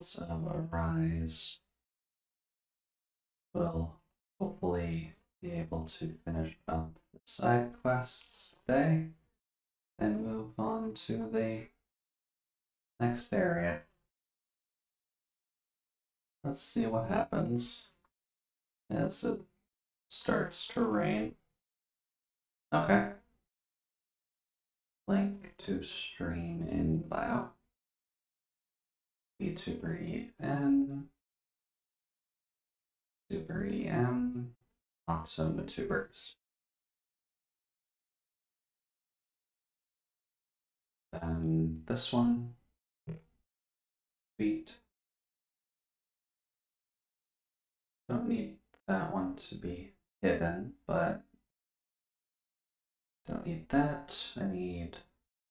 Tales of Arise will hopefully be able to finish up the side quests today and move on to the next area. Let's see what happens as it starts to rain. Okay. Link to stream in bio. VTuber EN. Tuber EN. Awesome tubers. Then this one. Tweet. Don't need that one to be hidden, but don't need that. I need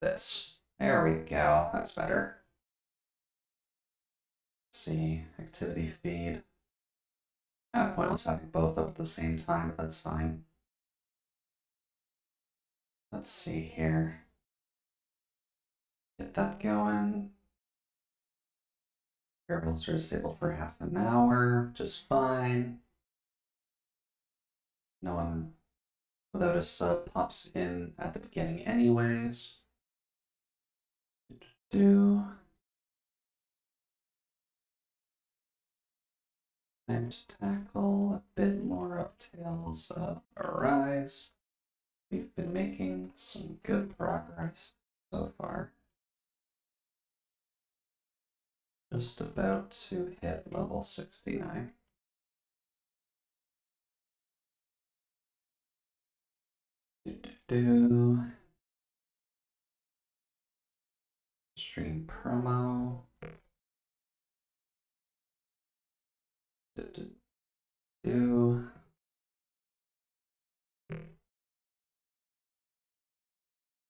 this. There we go. That's better. Let's see. Activity feed. Kind of pointless having both up at the same time, but that's fine. Let's see here. Get that going. Variables are disabled for half an hour, just fine. No one without a sub pops in at the beginning anyways. Time to tackle a bit more of Tales of Arise. We've been making some good progress so far. Just about to hit level 69. Stream promo.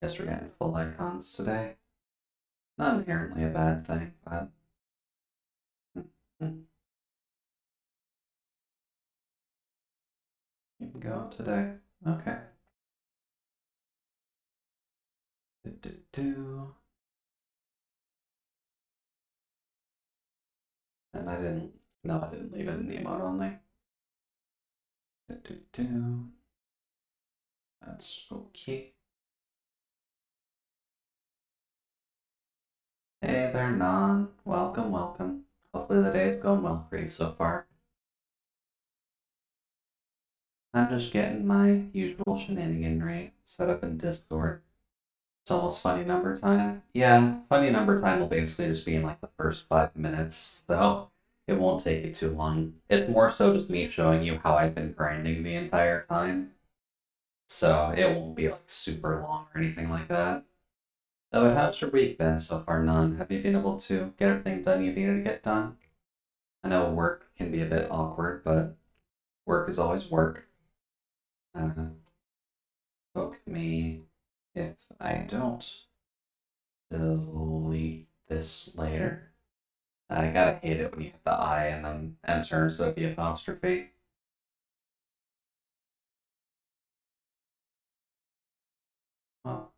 Guess we're getting full icons today. Not inherently a bad thing, but you can go today. Okay. And I didn't leave it in the emote only. That's okay. Hey there, Non. Welcome, welcome. Hopefully the day's going well for you so far. I'm just getting my usual shenaniganry set up in Discord. It's almost funny number time. Yeah, funny number time will basically just be in like the first 5 minutes, so it won't take you too long. It's more so just me showing you how I've been grinding the entire time. So it won't be like super long or anything like that. Though, how's your week been so far, None? Have you been able to get everything done you needed to get done? I know work can be a bit awkward, but work is always work. Poke me if I don't delete this later. I gotta hate it when you hit the I and then enter instead of the apostrophe. Well,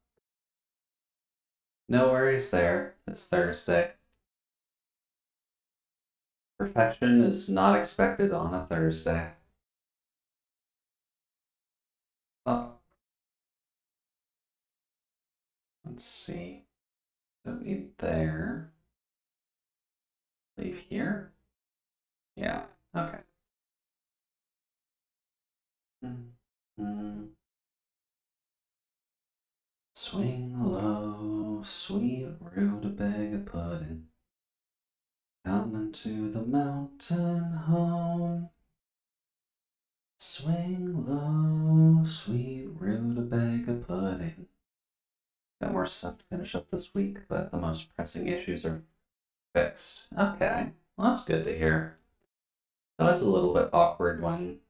no worries there. It's Thursday. Perfection is not expected on a Thursday. Oh. Let's see. Don't need there. Leave here. Yeah, okay. Swing low, sweet rutabaga pudding. Coming to the mountain home. Swing low, sweet rutabaga pudding. Got more stuff to finish up this week, but the most pressing issues are fixed. Okay, well, that's good to hear. So it's a little bit awkward when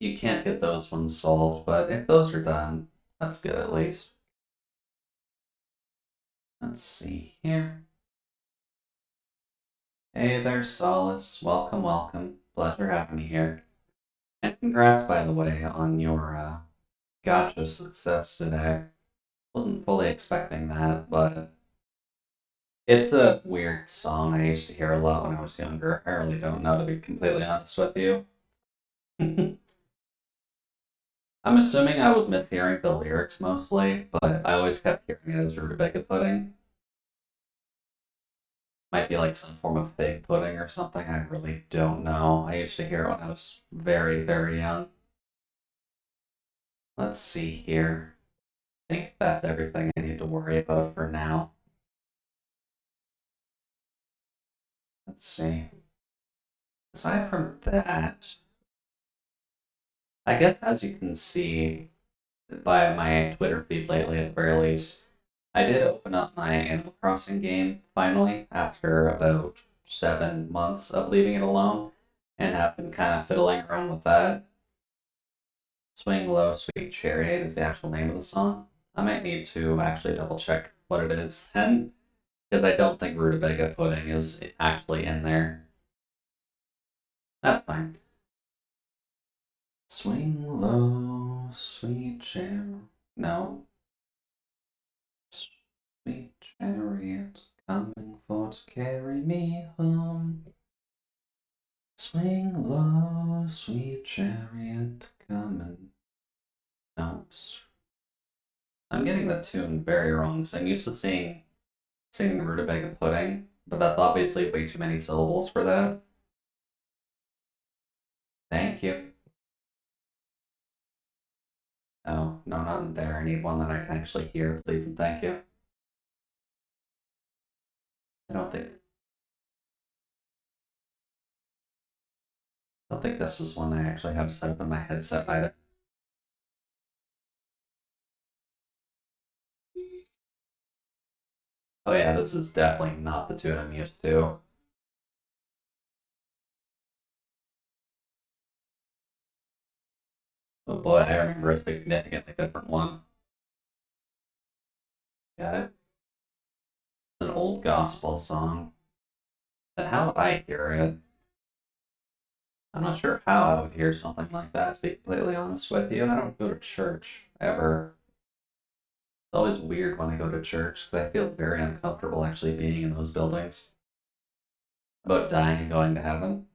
you can't get those ones solved, but if those are done, that's good at least. Let's see here. Hey there, Solace. Welcome, welcome. Pleasure having you here. And congrats, by the way, on your gacha success today. Wasn't fully expecting that, but It's a weird song I used to hear a lot when I was younger. I really don't know, to be completely honest with you. I'm assuming I was mishearing the lyrics mostly, but I always kept hearing it as rutabaga pudding. Might be like some form of fig pudding or something. I really don't know. I used to hear it when I was very, very young. Let's see here. I think that's everything I need to worry about for now. Let's see. Aside from that, I guess as you can see by my Twitter feed lately at the very least, I did open up my Animal Crossing game finally after about 7 months of leaving it alone and have been kind of fiddling around with that. Swing Low, Sweet Chariot is the actual name of the song. I might need to actually double check what it is then, because I don't think Rutabaga Pudding is actually in there. That's fine. Swing low, sweet chariot. No. Sweet chariot coming for to carry me home. Swing low, sweet chariot coming. No. I'm getting the tune very wrong, so I'm used to singing Rutabaga Pudding, but that's obviously way too many syllables for that. Thank you. Oh, no, not there. I need one that I can actually hear, please and thank you. I don't think this is one I actually have set up in my headset either. Oh yeah, this is definitely not the tune I'm used to. Oh boy, I remember a significantly different one. Got it? It's an old gospel song. Then how would I hear it? I'm not sure how I would hear something like that, to be completely honest with you. I don't go to church, ever. It's always weird when I go to church, because I feel very uncomfortable actually being in those buildings. About dying and going to heaven.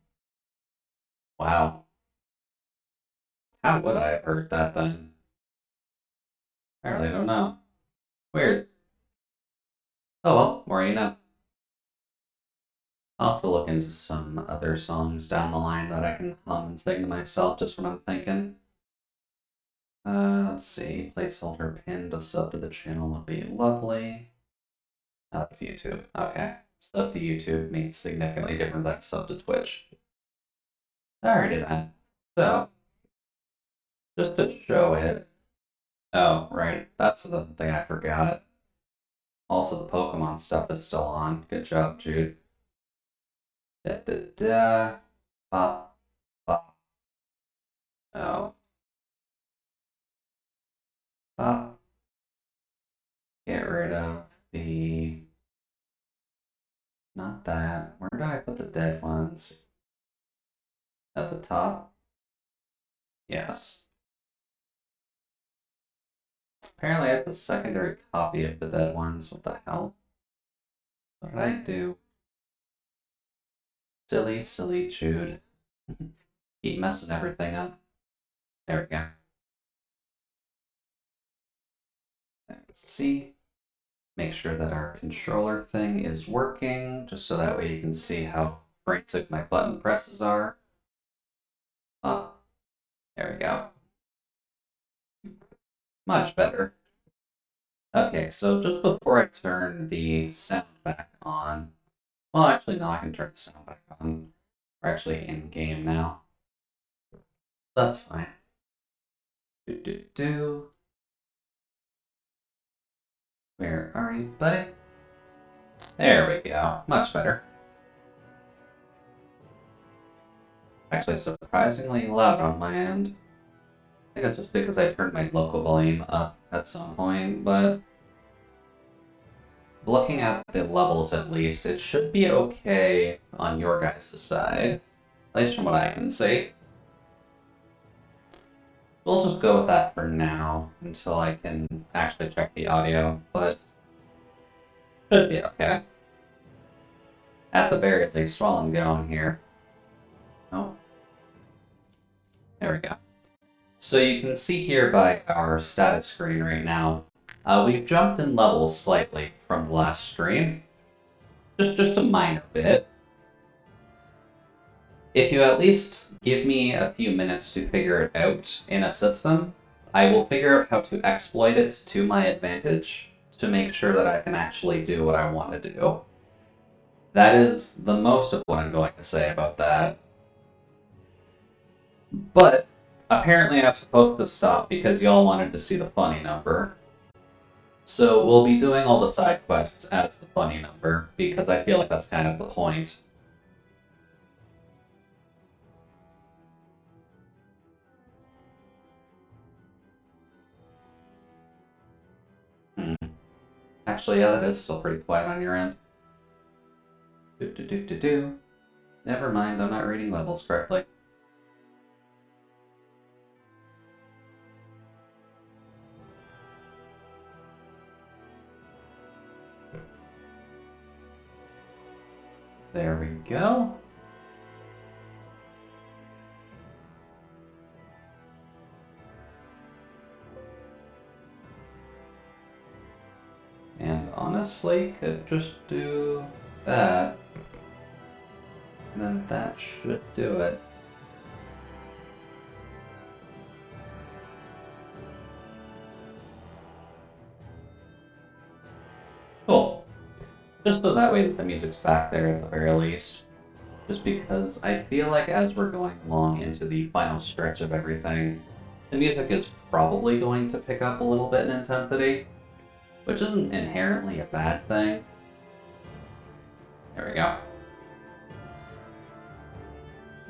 Wow. How would I have heard that then? I really don't know. Weird. Oh well, more you know. I'll have to look into some other songs down the line that I can hum and sing to myself just when I'm thinking. Let's see. Placeholder pin to sub to the channel would be lovely. Oh, that's YouTube. Okay. Sub to YouTube means significantly different than sub to Twitch. Alrighty then. So, just to show it. Oh, right. That's the thing I forgot. Also, the Pokemon stuff is still on. Good job, Jude. Da da da. Ba ba. Oh. Ba. Get rid of the... Not that. Where did I put the dead ones? At the top? Yes. Apparently it's a secondary copy of the dead ones. What the hell? What did I do? Silly, silly Jude. Keep messing everything up. There we go. Let's see. Make sure that our controller thing is working, just so that way you can see how frantic my button presses are. Oh, there we go. Much better. Okay, so just before I turn the sound back on, well, actually, no, I can turn the sound back on. We're actually in game now. That's fine. Do do do. Where are you, buddy? There we go. Much better. Actually, surprisingly loud on my end. I guess it's because I turned my local volume up at some point, but looking at the levels at least, it should be okay on your guys' side. At least from what I can see. We'll just go with that for now, until I can actually check the audio, but should be okay. at the very least, while I'm going here. Oh. There we go. So you can see here by our status screen right now, we've jumped in levels slightly from the last stream. Just a minor bit. If you at least give me a few minutes to figure it out in a system, I will figure out how to exploit it to my advantage to make sure that I can actually do what I want to do. That is the most of what I'm going to say about that. But apparently I'm supposed to stop because y'all wanted to see the funny number. So we'll be doing all the side quests as the funny number, because I feel like that's kind of the point. Actually, yeah, that is still pretty quiet on your end. Never mind, I'm not reading levels correctly. There we go. And honestly, could just do that. And then that should do it. Cool. Just so that way the music's back there at the very least. Just because I feel like as we're going along into the final stretch of everything, the music is probably going to pick up a little bit in intensity, which isn't inherently a bad thing. There we go.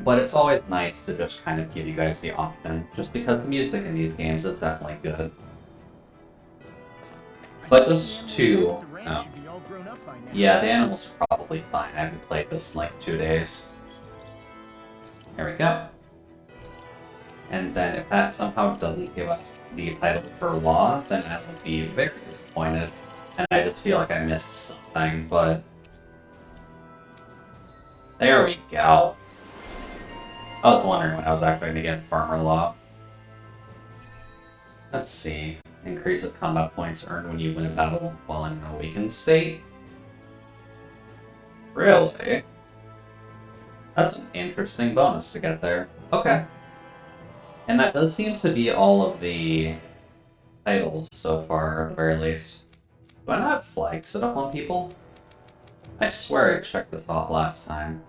But it's always nice to just kind of give you guys the option, just because the music in these games is definitely good. But just to... Oh. Yeah, the animal's probably fine. I haven't played this in like 2 days. There we go. And then if that somehow doesn't give us the title for Law, then I will be very disappointed. And I just feel like I missed something, but... There we go. I was wondering when I was actually going to get Farmer Law. Let's see. Increases combat points earned when you win a battle while in an awakened state. Really? That's an interesting bonus to get there. Okay. And that does seem to be all of the titles so far, at the very least. Do I not have flags set up on people? I swear I checked this off last time.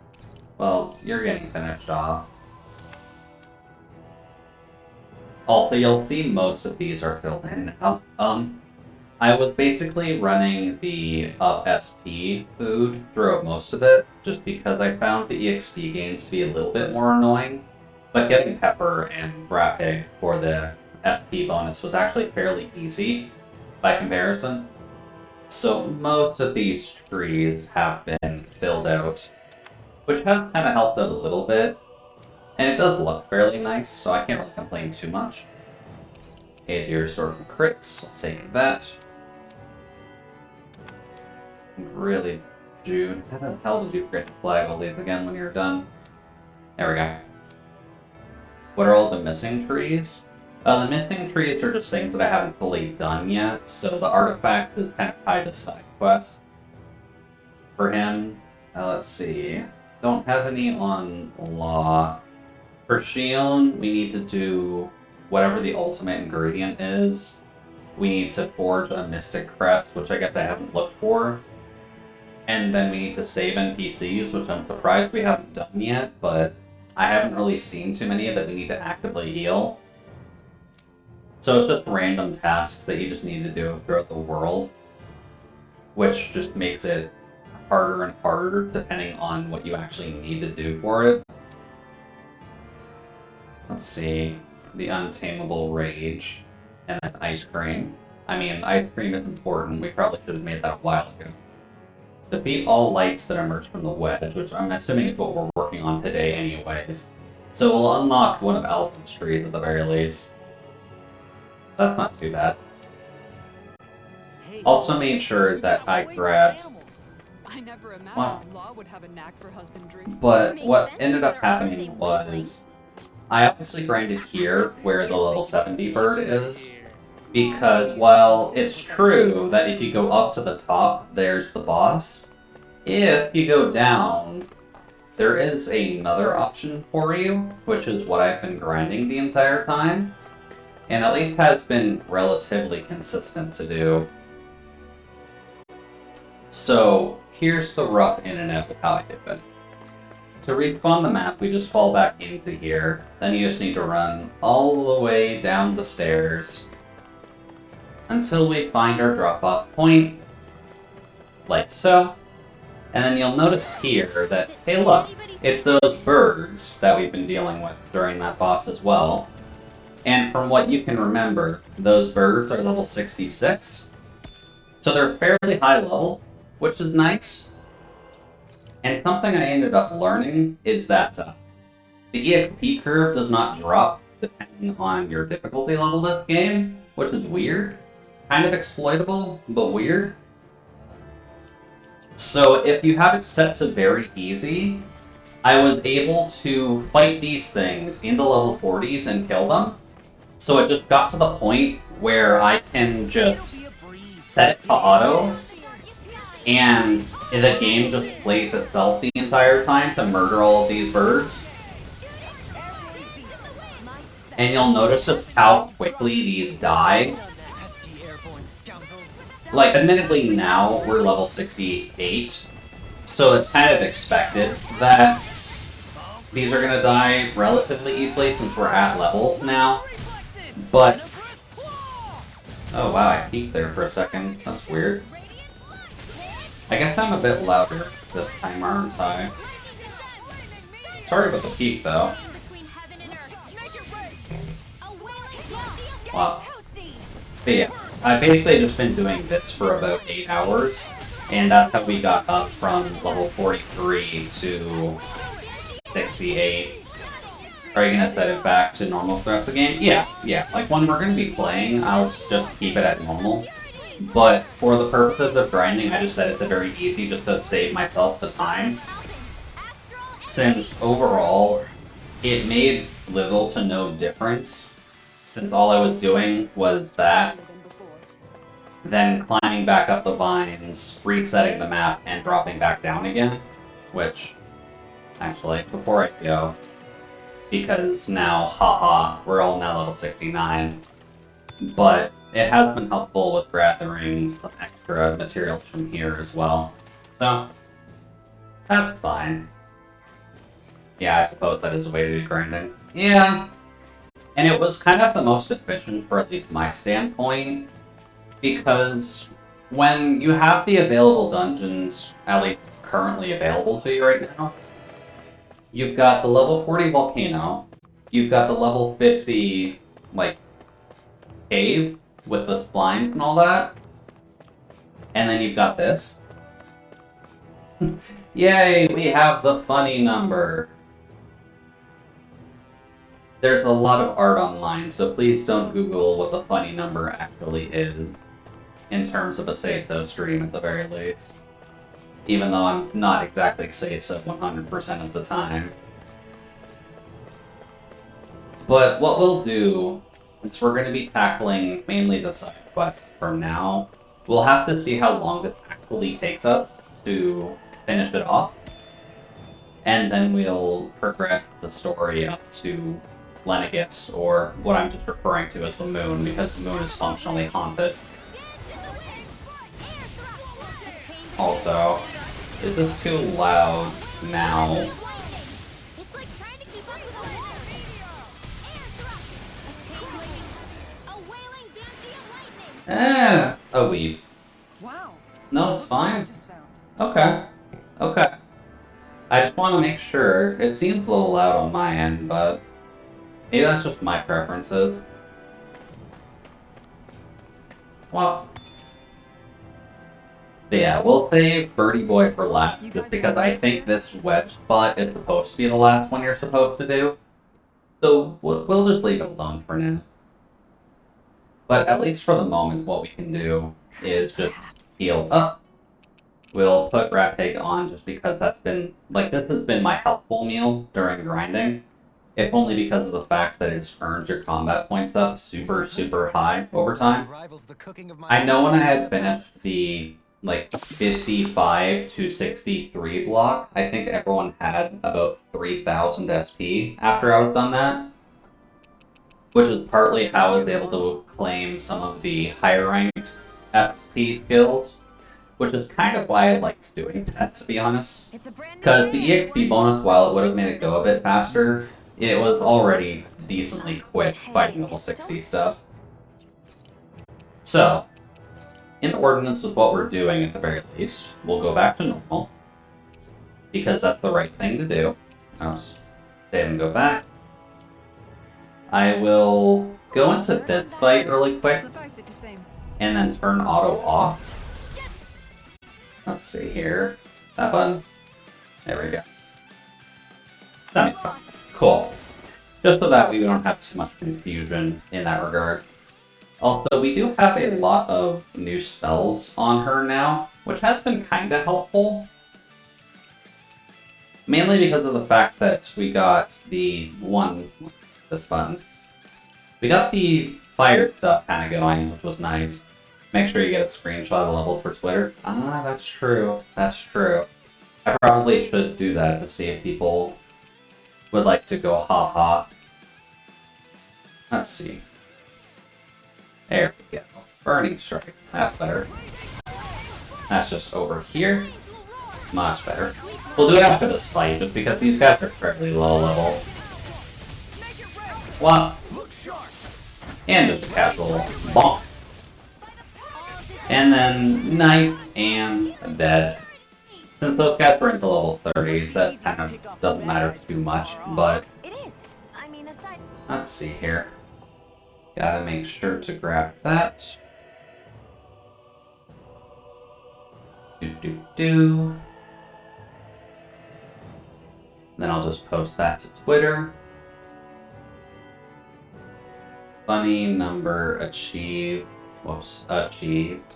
Well, you're getting finished off. Also, you'll see most of these are filled in now. I was basically running the SP food throughout most of it, just because I found the EXP gains to be a little bit more annoying. But getting Pepper and Brat Pig for the SP bonus was actually fairly easy by comparison. So most of these trees have been filled out, which has kind of helped out a little bit. And it does look fairly nice, so I can't really complain too much. Here's your sort of crits, I'll take that. Really, Jude, how the hell did you forget to flag all these again when you're done? There we go. What are all the missing trees? The missing trees are just things that I haven't fully done yet, so the artifacts is kind of tied to side quests. For him, let's see, don't have any on Law. For Shion, we need to do whatever the ultimate ingredient is. We need to forge a Mystic Crest, which I guess I haven't looked for. And then we need to save NPCs, which I'm surprised we haven't done yet, but I haven't really seen too many that we need to actively heal. So it's just random tasks that you just need to do throughout the world, which just makes it harder and harder depending on what you actually need to do for it. Let's see, the Untamable Rage, and then Ice Cream. I mean, Ice Cream is important, we probably should have made that a while ago. Defeat all lights that emerge from the wedge, which I'm assuming is what we're working on today anyways. So we'll unlock one of Elephant's trees at the very least. That's not too bad. Also made sure that I grabbed I never imagined Wow. Law would have a knack for husbandry. But what ended up happening was, I obviously grinded here where the level 70 bird is, because while it's true that if you go up to the top, there's the boss, if you go down, there is another option for you, which is what I've been grinding the entire time, and at least has been relatively consistent to do. So here's the rough in and out of how I did it. To respawn the map, we just fall back into here, then you just need to run all the way down the stairs until we find our drop-off point, like so. And then you'll notice here that, hey look, it's those birds that we've been dealing with during that boss as well. And from what you can remember, those birds are level 66. So they're fairly high level, which is nice. And something I ended up learning is that the EXP curve does not drop depending on your difficulty level this game, which is weird. Kind of exploitable, but weird. So if you have it set to very easy, I was able to fight these things into level 40s and kill them. So it just got to the point where I can just set it to auto, and the game just plays itself the entire time to murder all of these birds. And you'll notice just how quickly these die. Like, admittedly now, we're level 68, so it's kind of expected that these are gonna die relatively easily since we're at level now. But... oh wow, I peeked there for a second. That's weird. I guess I'm a bit louder this time, aren't I? Sorry about the peek, though. Wow. But yeah, I've basically just been doing this for about 8 hours, and that's how we got up from level 43 to 68. Are you gonna set it back to normal throughout the game? Yeah. Like, when we're gonna be playing, I'll just keep it at normal. But for the purposes of grinding, I just set it to very easy just to save myself the time. Since overall, it made little to no difference, since all I was doing was that, then climbing back up the vines, resetting the map, and dropping back down again. Which, actually, before I go, because now, haha, we're all now level 69, but it has been helpful with gathering some extra materials from here as well. So, that's fine. Yeah, I suppose that is a way to do grinding. Yeah. And it was kind of the most efficient for at least my standpoint, because when you have the available dungeons, at least currently available to you right now, you've got the level 40 volcano, you've got the level 50, like, cave with the slimes and all that, and then you've got this. Yay, we have the funny number. There's a lot of art online, so please don't Google what the funny number actually is, in terms of a say-so stream at the very least. Even though I'm not exactly say-so 100% of the time. But what we'll do, since we're going to be tackling mainly the side quests from now, we'll have to see how long this actually takes us to finish it off. And then we'll progress the story up to Lenegis, or what I'm just referring to as the moon, because the moon is functionally haunted. Also, is this too loud now? A weep. Wow. No, it's fine. Okay. I just want to make sure. It seems a little loud on my end, but maybe that's just my preferences. Well. But yeah, we'll save Birdie Boy for last, just because I think this wedge spot is supposed to be the last one you're supposed to do. So we'll just leave it alone for now. But at least for the moment, what we can do is just heal up, will put Rat Pig on just because that's been, like, this has been my helpful meal during grinding. If only because of the fact that it just earns your combat points up super, super high over time. I know when I had finished the, like, 55 to 63 block, I think everyone had about 3,000 SP after I was done that. Which is partly how I was able to claim some of the higher ranked SP skills. Which is kind of why I liked doing that, to be honest. Because the EXP bonus, while it would have made it go a bit faster, it was already decently quick fighting level 60 stuff. So, in ordinance with what we're doing at the very least, we'll go back to normal. Because that's the right thing to do. I'll just save and go back. I will go into this fight really quick. And then turn auto off. Let's see here. That button. There we go. That makes sense. Cool. Just so that we don't have too much confusion in that regard. Also, we do have a lot of new spells on her now, which has been kind of helpful. Mainly because of the fact that we got the this button. We got the fire stuff kind of going, which was nice. Make sure you get a screenshot of the levels for Twitter. Ah, that's true. That's true. I probably should do that to see if people would like to go ha-ha. Let's see. There we go. Burning Strike. That's better. That's just over here. Much better. We'll do it after this fight, just because these guys are fairly low level. What? And just a casual bonk. And then nice and dead. Since those guys were into level 30s, that kind of doesn't matter too much, but let's see here. Gotta make sure to grab that. Then I'll just post that to Twitter. Funny number achieved. Whoops, achieved.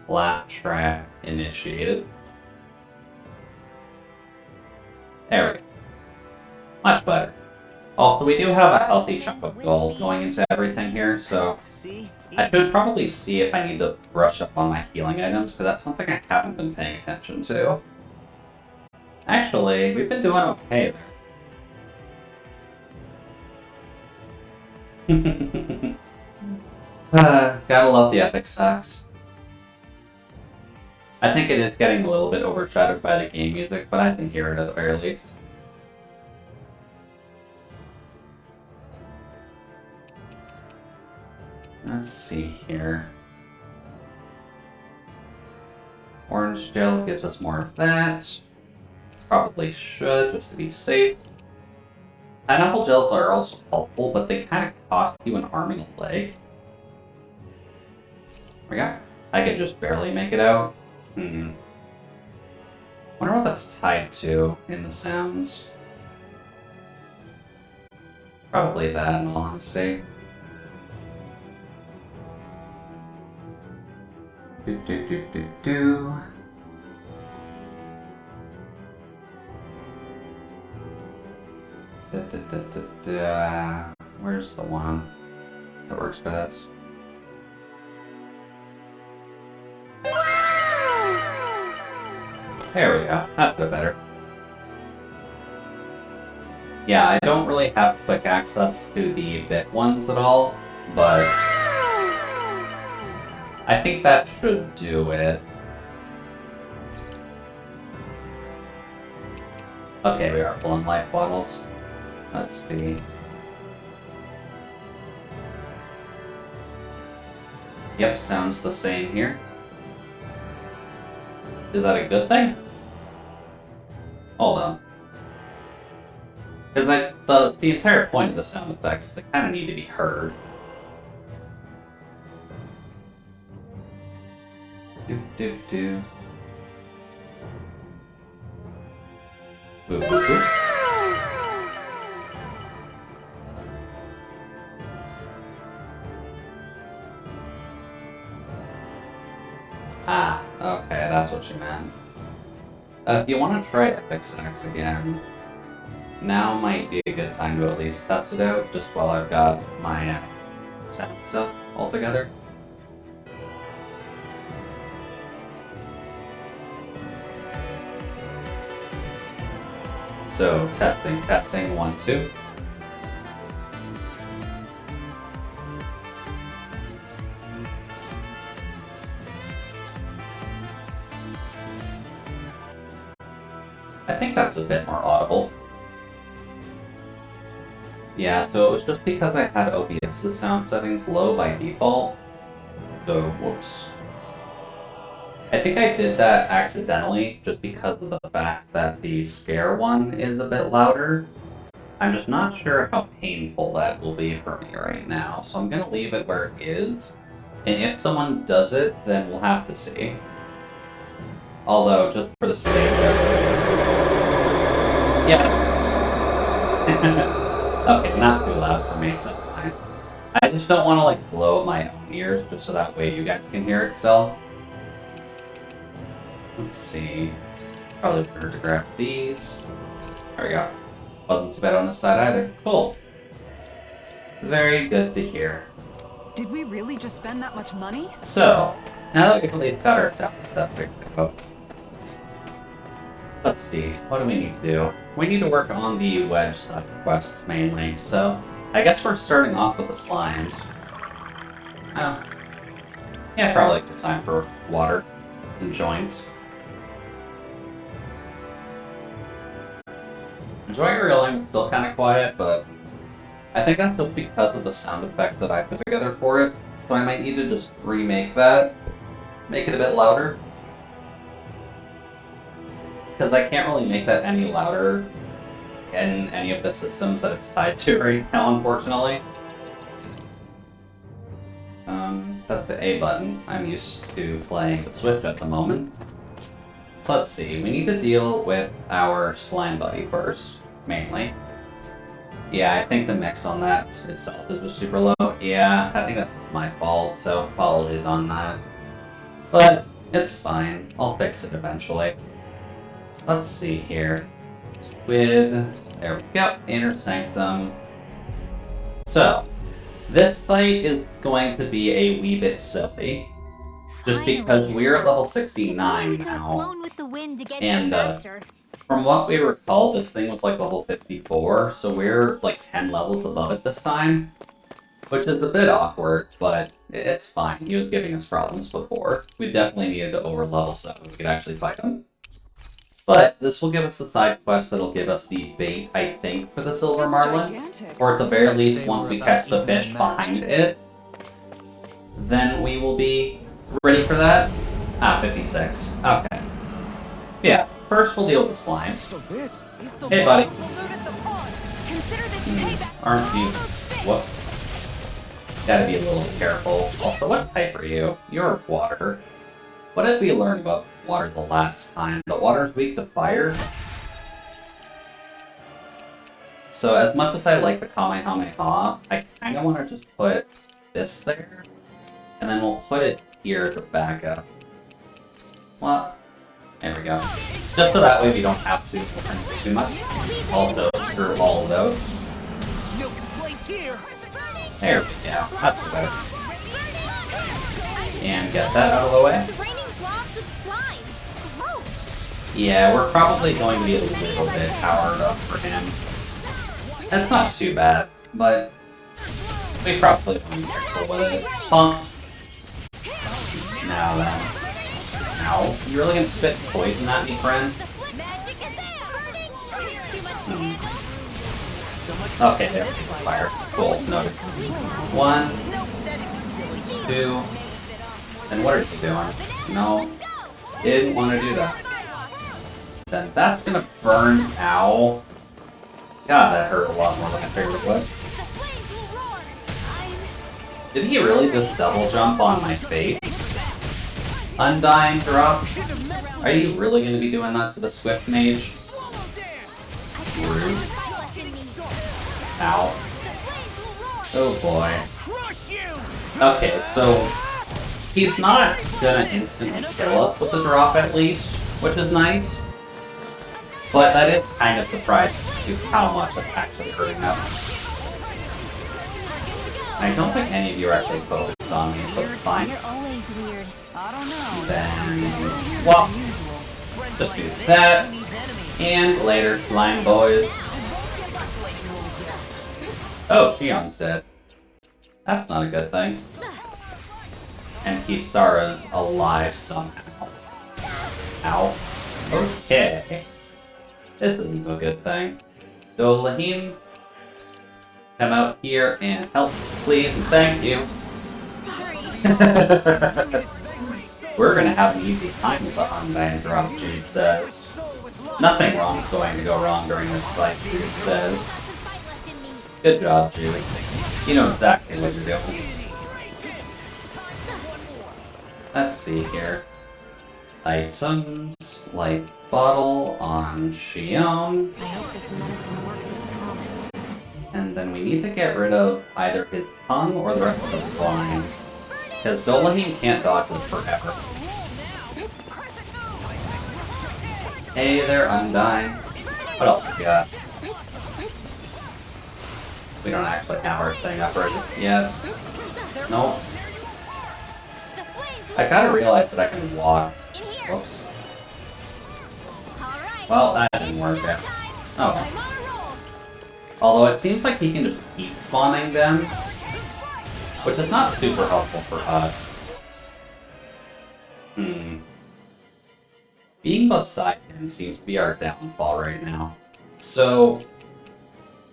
Laugh track initiated. There we go. Much better. Also, we do have a healthy chunk of gold going into everything here, so I should probably see if I need to brush up on my healing items, because that's something I haven't been paying attention to. Actually, we've been doing okay there. Gotta love the epic stacks. I think it is getting a little bit overshadowed by the game music, but I can hear it at the very least. Let's see here. Orange gel gives us more of that. Probably should, just to be safe. Pineapple gels are also helpful, but they kind of cost you an arm and a leg. There we go. I could just barely make it out. Wonder what that's tied to in the sounds. Probably that, in all honesty. Do. Where's the one that works for this? There we go. That's a bit better. Yeah, I don't really have quick access to the bit ones at all, but I think that should do it. Okay, we are pulling life bottles. Let's see. Yep, sounds the same here. Is that a good thing? Hold on. Because the entire point of the sound effects is they kind of need to be heard. Do. Boop, boop, boop. Ah, that's what you meant. If you want to try Epic Sax again, now might be a good time to at least test it out, just while I've got my sound stuff all together. So, testing, 1, 2. I think that's a bit more audible. Yeah, so it was just because I had OBS's sound settings low by default. So, whoops. I think I did that accidentally just because of the fact that the scare one is a bit louder. I'm just not sure how painful that will be for me right now, so I'm gonna leave it where it is. And if someone does it, then we'll have to see. Although, just for the sake of... Yeah. Okay, not too loud for me, so fine. I just don't want to like blow up my own ears, just so that way you guys can hear it still. Let's see. Probably better to grab these. There we go. Wasn't too bad on this side either. Cool. Very good to hear. Did we really just spend that much money? So, now that we've at least got our sound stuff figured out, let's see. What do we need to do? We need to work on the wedge side quests mainly, so I guess we're starting off with the slimes. Oh. Yeah, probably a good time for water and joints. Enjoying Realm is still kind of quiet, but I think that's just because of the sound effect that I put together for it, so I might need to just remake that, make it a bit louder. Because I can't really make that any louder in any of the systems that it's tied to right now, unfortunately. That's the A button. I'm used to playing the Switch at the moment. So let's see, we need to deal with our slime buddy first, mainly. Yeah, I think the mix on that itself is just super low. Yeah, I think that's my fault, so apologies on that. But it's fine, I'll fix it eventually. Let's see here. Squid, there we go, Inner Sanctum. So, this fight is going to be a wee bit silly. Just because we're at level 69 now, and from what we recall, this thing was like level 54, so we're like 10 levels above it this time, which is a bit awkward, but it's fine. He was giving us problems before. We definitely needed to overlevel so we could actually fight him. But this will give us the side quest that'll give us the bait, I think, for the Silver Marlin, or at the very least, once we catch the fish behind it, then we will be ready for that? Ah, 56. Okay. Yeah, first we'll deal with the slime. Hey, buddy. Aren't you... What? Gotta be a little careful. Also, what type are you? You're water. What did we learn about water the last time? The water's weak to fire? So as much as I like the Kamehameha, I kinda wanna just put this there. And then we'll put it here to back up. Well, there we go. Just so that way we don't have to learn too much. Also, screw all of those. There we go. That's better. And get that out of the way. Yeah, we're probably going to be a little bit powered up for him. That's not too bad, but we probably want to be careful with it. Now then. Ow. You really gonna spit poison at me, friend? Okay, there we go. Fire. Cool. Noted. 1, 2. And what are you doing? No. Didn't want to do that. Then that's gonna burn. Ow. God, that hurt a lot more than I figured it would. Did he really just double jump on my face? Undying drop? Are you really going to be doing that to the Swift Mage? Rude. Ow. Oh boy. Okay, so He's not gonna instantly kill us with the drop at least, which is nice. But that is kind of surprising to how much it's actually hurting us. I don't think any of you are actually focused on me, so it's fine. Then, well, just do that. And later, slime boys. Oh, Shion's dead. That's not a good thing. And Kisara's alive somehow. Ow. Okay. This isn't a good thing. Dolahim, come out here and help, please, and thank you. We're gonna have an easy time with the Undying drop, Jude says. Nothing wrong's going to go wrong during this fight, Jude says. Good job, Jude. You know exactly what you're doing. Let's see here. Items, light bottle on Shion. I hope this medicine works as promised. And then we need to get rid of either his tongue or the rest of his blind. Because Dolahim can't dodge this forever. Hey there, Undying. What else we got? We don't actually have our thing up right yet. Nope. I kinda realized that I can walk. Whoops. Well, that didn't work out. Oh. Although it seems like he can just keep spawning them, which is not super helpful for us. Being beside him seems to be our downfall right now. So,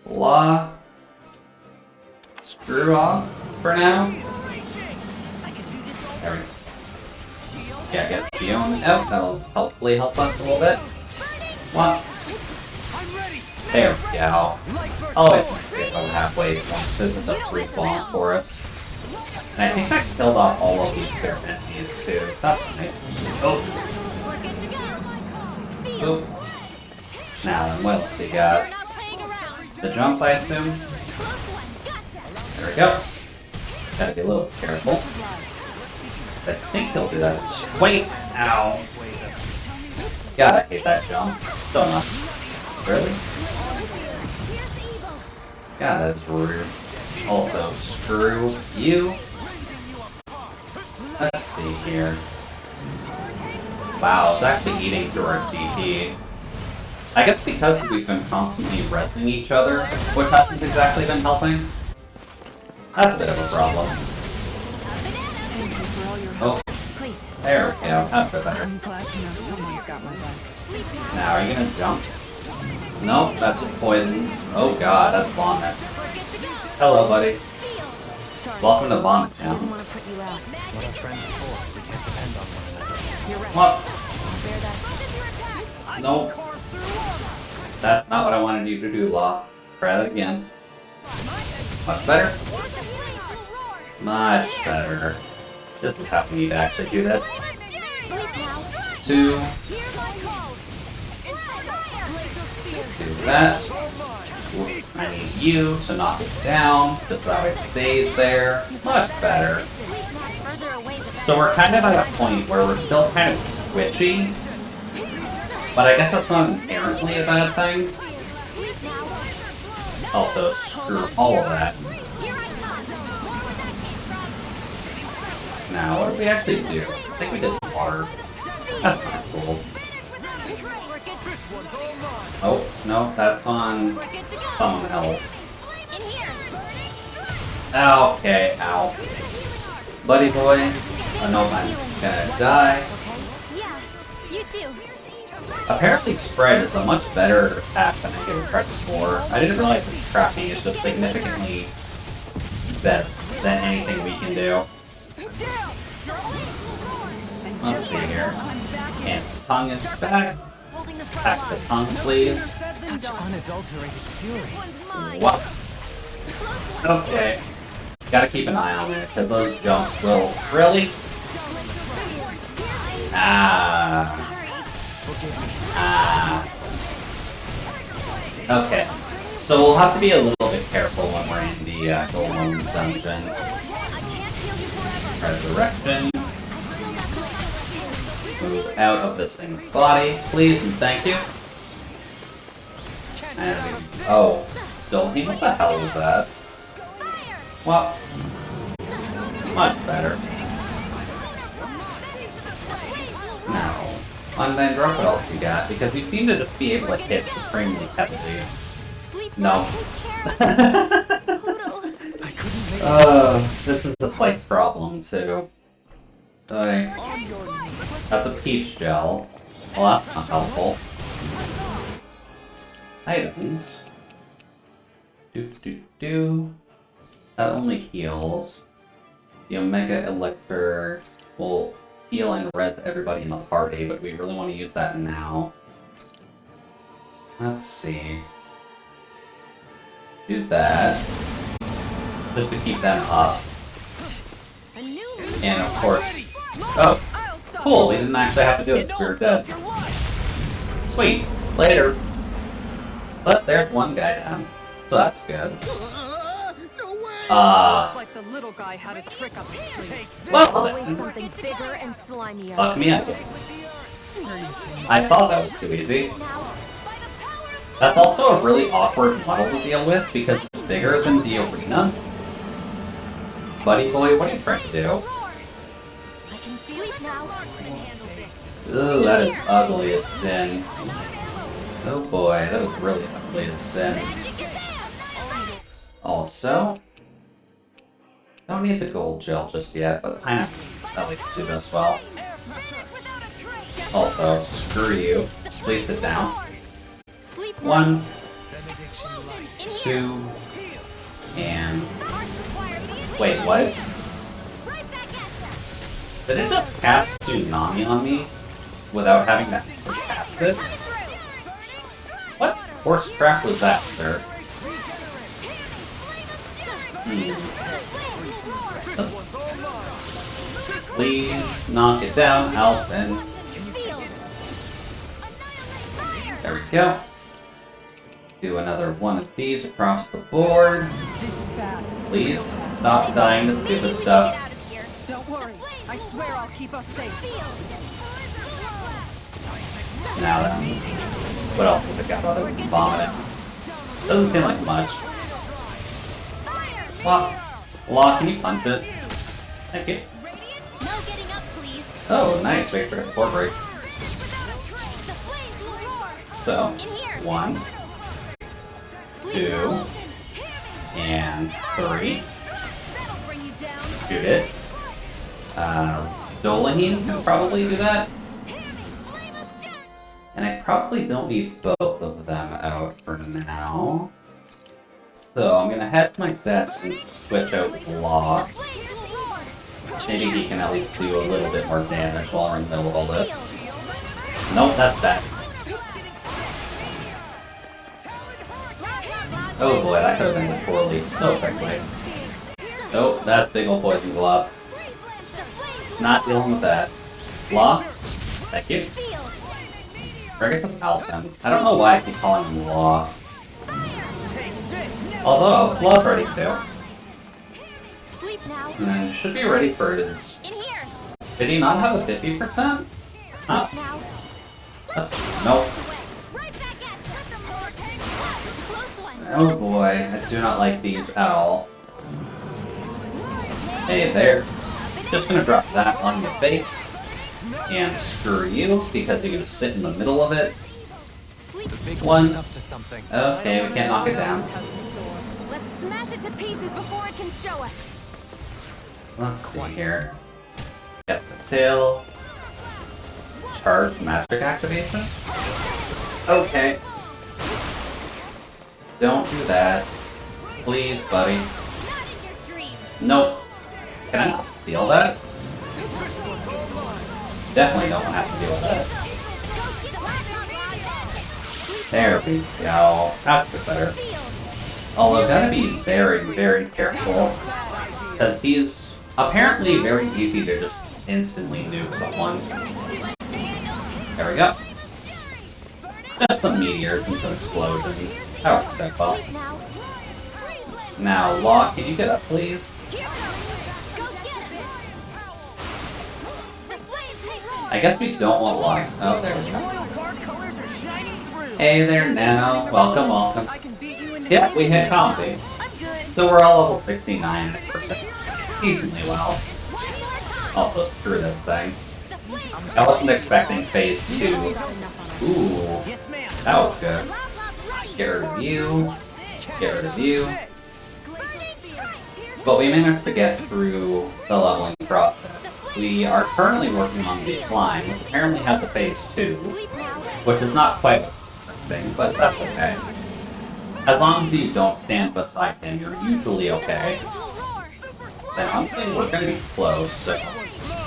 blah. Screw off for now. There we go. Yeah, get Shion out. That'll hopefully help us a little bit. What? There we go. Always want to see if I'm halfway once this is a free spawn for us. And I think I killed off all of these spare enemies too. That's nice. Oh. Oh. Now then, what else we got? The jump, I assume? There we go. Gotta be a little careful. I think he'll do that. Wait! Ow! God, I hate that jump so much. Really? God, that is rude. Also, screw you. Let's see here. Wow, it's actually eating through our CP. I guess because we've been constantly resing each other, which hasn't exactly been helping. That's a bit of a problem. Oh, there we go. That's a bit better. I'm glad to know someone's got my back. Now, are you gonna jump? Nope, that's a poison. Oh god, that's vomit. Hello, buddy. Sorry. Welcome to Vomit I didn't Town. want to put you out. What are friends for? We can't depend on one another. You're right. What? Bear that. Nope. That's not what I wanted you to do, Law. Try that again. Much better? Much better. This is how we need to actually do this. 2. Do that. I need you to knock it down, just so it stays there. Much better. So we're kind of at a point where we're still kind of twitchy, but I guess that's not inherently a bad thing. Also, screw all of that. Now, what did we actually do? I think we did water. That's not cool. Oh, no, that's on someone else. Okay, ow. Buddy boy. Oh no, I'm gonna die. Apparently Spread is a much better attack than I gave it credit for. I didn't realize that tracking is just significantly better than anything we can do. Let's see here. And its tongue is back. Back the tongue, please. Such unadulterated fury. What? Okay. Gotta keep an eye on it, because those jumps will... Really? Ah. Okay. So we'll have to be a little bit careful when we're in the Golem's dungeon. Resurrection. move out of this thing's body, please and thank you. And, oh, Dolphin, what the hell was that? Well, much better. Now, Undyne drop what else you got, because you seem to just be able to hit supremely heavily. No. This is a slight problem too. That's a peach gel. Well, that's not helpful. Items. That only heals. The Omega Elixir will heal and res everybody in the party, but we really want to use that now. Let's see. Do that. Just to keep them up. And of course... Oh! Cool, we didn't actually have to do it. We were dead. Sweet. Later. But there's one guy down. So that's good. Looks like the little guy had a trick up his sleeve. Well, Always then. something bigger and slimier. Fuck me, I guess. I thought that was too easy. That's also a really awkward model to deal with because it's bigger than the arena. Buddy boy, what are you trying to do? I can sleep now. Ooh, that is ugly as sin. Oh boy, that was really ugly as sin. Also, don't need the gold gel just yet, but I at least do this well. Also, screw you. Please sit down. 1, 2, and... Wait, what? Did it just cast Tsunami on me without having to cast it? What horse crap was that, sir? Please knock it down, Alphen. There we go. Do another one of these across the board. Please stop dying to stupid stuff. Don't worry. I swear I'll keep us safe. Now then, what else have I got other than vomiting? Doesn't seem like much. Law, can you punch it? Thank you. Oh, nice. Wait for it. 4 break. So, 1, 2, and 3. Shoot it. Dolahine can probably do that. And I probably don't need both of them out for now. So I'm gonna head to my sets and switch out with Law. Maybe he can at least do a little bit more damage while we're in the middle of all this. Nope, that's bad. Oh boy, that could have been poorly so quickly. Oh, that's big ol' poison glove. Not dealing with that. Law? Thank you. Or I guess that's Alphen. I don't know why I keep calling him Law. Although, Law's ready too. And should be ready for his... Did he not have a 50%? Huh. That's... Nope. Oh boy, I do not like these at all. Hey there. Just gonna drop that on your face. And screw you, because you're gonna sit in the middle of it. 1. Okay, we can't knock it down. Let's smash it to pieces before it can show us. Let's see here. Get the tail. Charge magic activation. Okay. Don't do that. Please, buddy. Nope. Can I not steal that? Definitely don't want to have to deal with that. There we go. That's a bit better. Although, gotta be very, very careful. Because these apparently very easy to just instantly nuke someone. There we go. Just some meteors and some explosions. That works out well. Now, Law, can you get up, please? I I guess we don't want locks. Oh, there we go. Royal Guard colors are shining through. Hey there, Nano. Welcome, welcome. I can beat you in the Yeah, game we hit stage. comedy. I'm good. So we're all level 69%. Decently well. One more time. Also, screw this thing. The flames. I wasn't expecting phase 2. Ooh, Yes, ma'am. that was good. Lava ready. Get rid of you. Get rid of you. Burning strike. Here's But we managed to get through the leveling process. We are currently working on the slime, which apparently has a phase 2, sleep now. which is not quite a thing, but that's okay. As long as you don't stand beside him, you're usually okay. Full roar. Then honestly, we're gonna be close, so...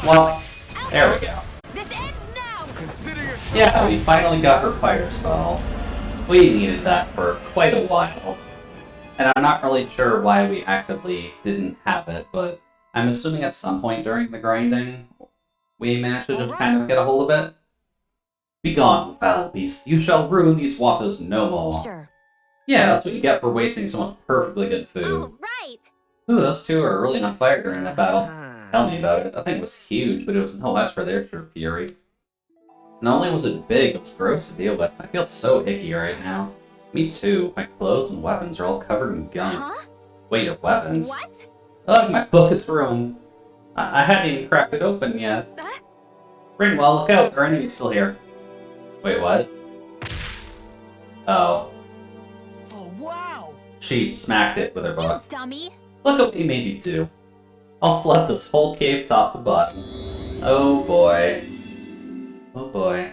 Well, there we go. This ends now. Consider yourself. Yeah, we finally got her fire spell. We needed that for quite a while. And I'm not really sure why we actively didn't have it, but I'm assuming at some point during the grinding, we managed to just kind of get a hold of it. Begone, foul beast. You shall ruin these waters no more. Sure. Yeah, that's what you get for wasting so much perfectly good food. All right. Ooh, those two are really on fire during that battle. Tell me about it. That thing was huge, but it was no less for their sheer fury. Not only was it big, it was gross to deal with. I feel so icky right now. Me too. My clothes and weapons are all covered in gunk. Huh? Wait, your weapons? What? Ugh, my book is ruined. I hadn't even cracked it open yet. Ringwell, look out, there are enemies still here. Wait, what? Oh. Oh, wow. She smacked it with her You book. dummy. Look what we made you do. I'll flood this whole cave top to bottom. Oh boy. Oh boy.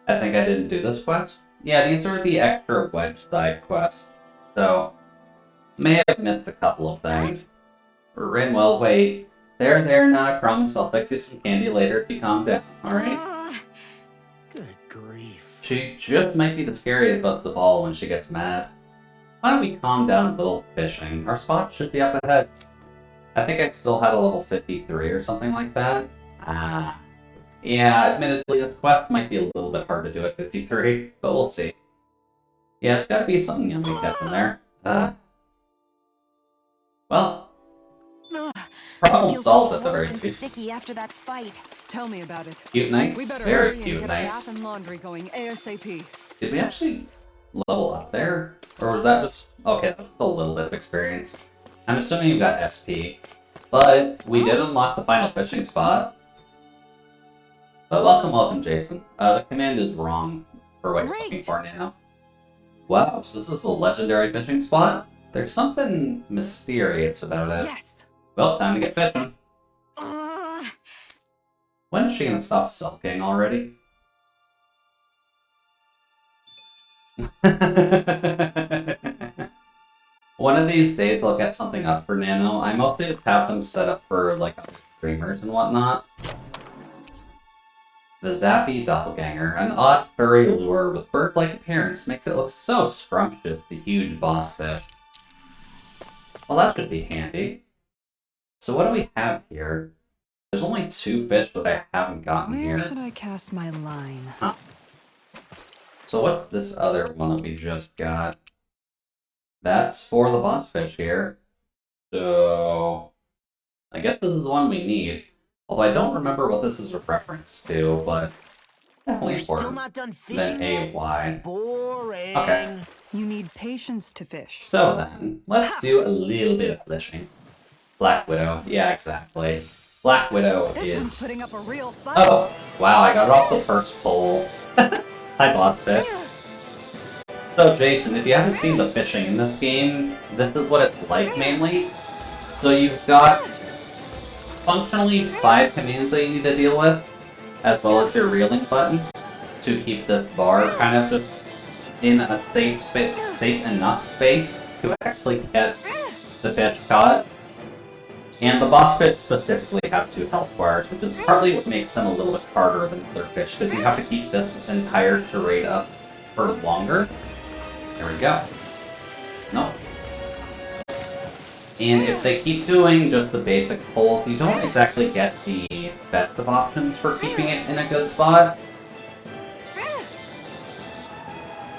I think I didn't do this quest. Yeah, these are the extra wedge side quests. So, may have missed a couple of things. Rinwell, wait. There, now I promise I'll fix you some candy later if you calm down, alright? Good grief. She just might be the scariest of us of all when she gets mad. Why don't we calm down a little fishing? Our spot should be up ahead. I think I still had a level 53 or something like that. Ah. Yeah, admittedly this quest might be a little bit hard to do at 53, but we'll see. Yeah, it's gotta be something yummy kept in there. Well, problem Feels solved so at the very warm and least. sticky after that fight. Tell me about it. Cute nights? We better Very hurry and cute get a bath nights. and laundry going ASAP. Did we actually level up there? Or was that just... Okay, that was a little bit of experience. I'm assuming you got SP. But we did unlock the final fishing spot. But welcome, Jason. The command is wrong for what you're looking Great. for now. Wow, so this is a legendary fishing spot? There's something mysterious about it. Yes. Well, time to get fishing. Uh, When is she gonna stop sulking already? One of these days I'll get something up for Nano. I mostly just have them set up for like other streamers and whatnot. The Zappy Doppelganger, an odd furry lure with bird-like appearance, makes it look so scrumptious, the huge boss fish. Well, that should be handy. So what do we have here? There's only 2 fish that I haven't gotten Where here. should I cast my line? So what's this other one that we just got? That's for the boss fish here. So I guess this is the one we need. Although I don't remember what this is a reference to, but definitely You're still important. not done Then fishing yet? AY. Boring. Okay. You need patience to fish. So then, let's do a little bit of fishing. Black Widow. Yeah, exactly. Black Widow This one's is... putting up a real fight. Oh, wow, I got off the first pole. Hi, boss fish. So, Jason, if you haven't seen the fishing in this game, this is what it's like mainly. So you've got functionally 5 commands that you need to deal with, as well as your reeling button, to keep this bar kind of just in a safe enough space to actually get the fish caught. And the boss fish specifically have 2 health bars, which is partly what makes them a little bit harder than other fish, because you have to keep this entire charade up for longer. There we go. Nope. And if they keep doing just the basic pulls, you don't exactly get the best of options for keeping it in a good spot.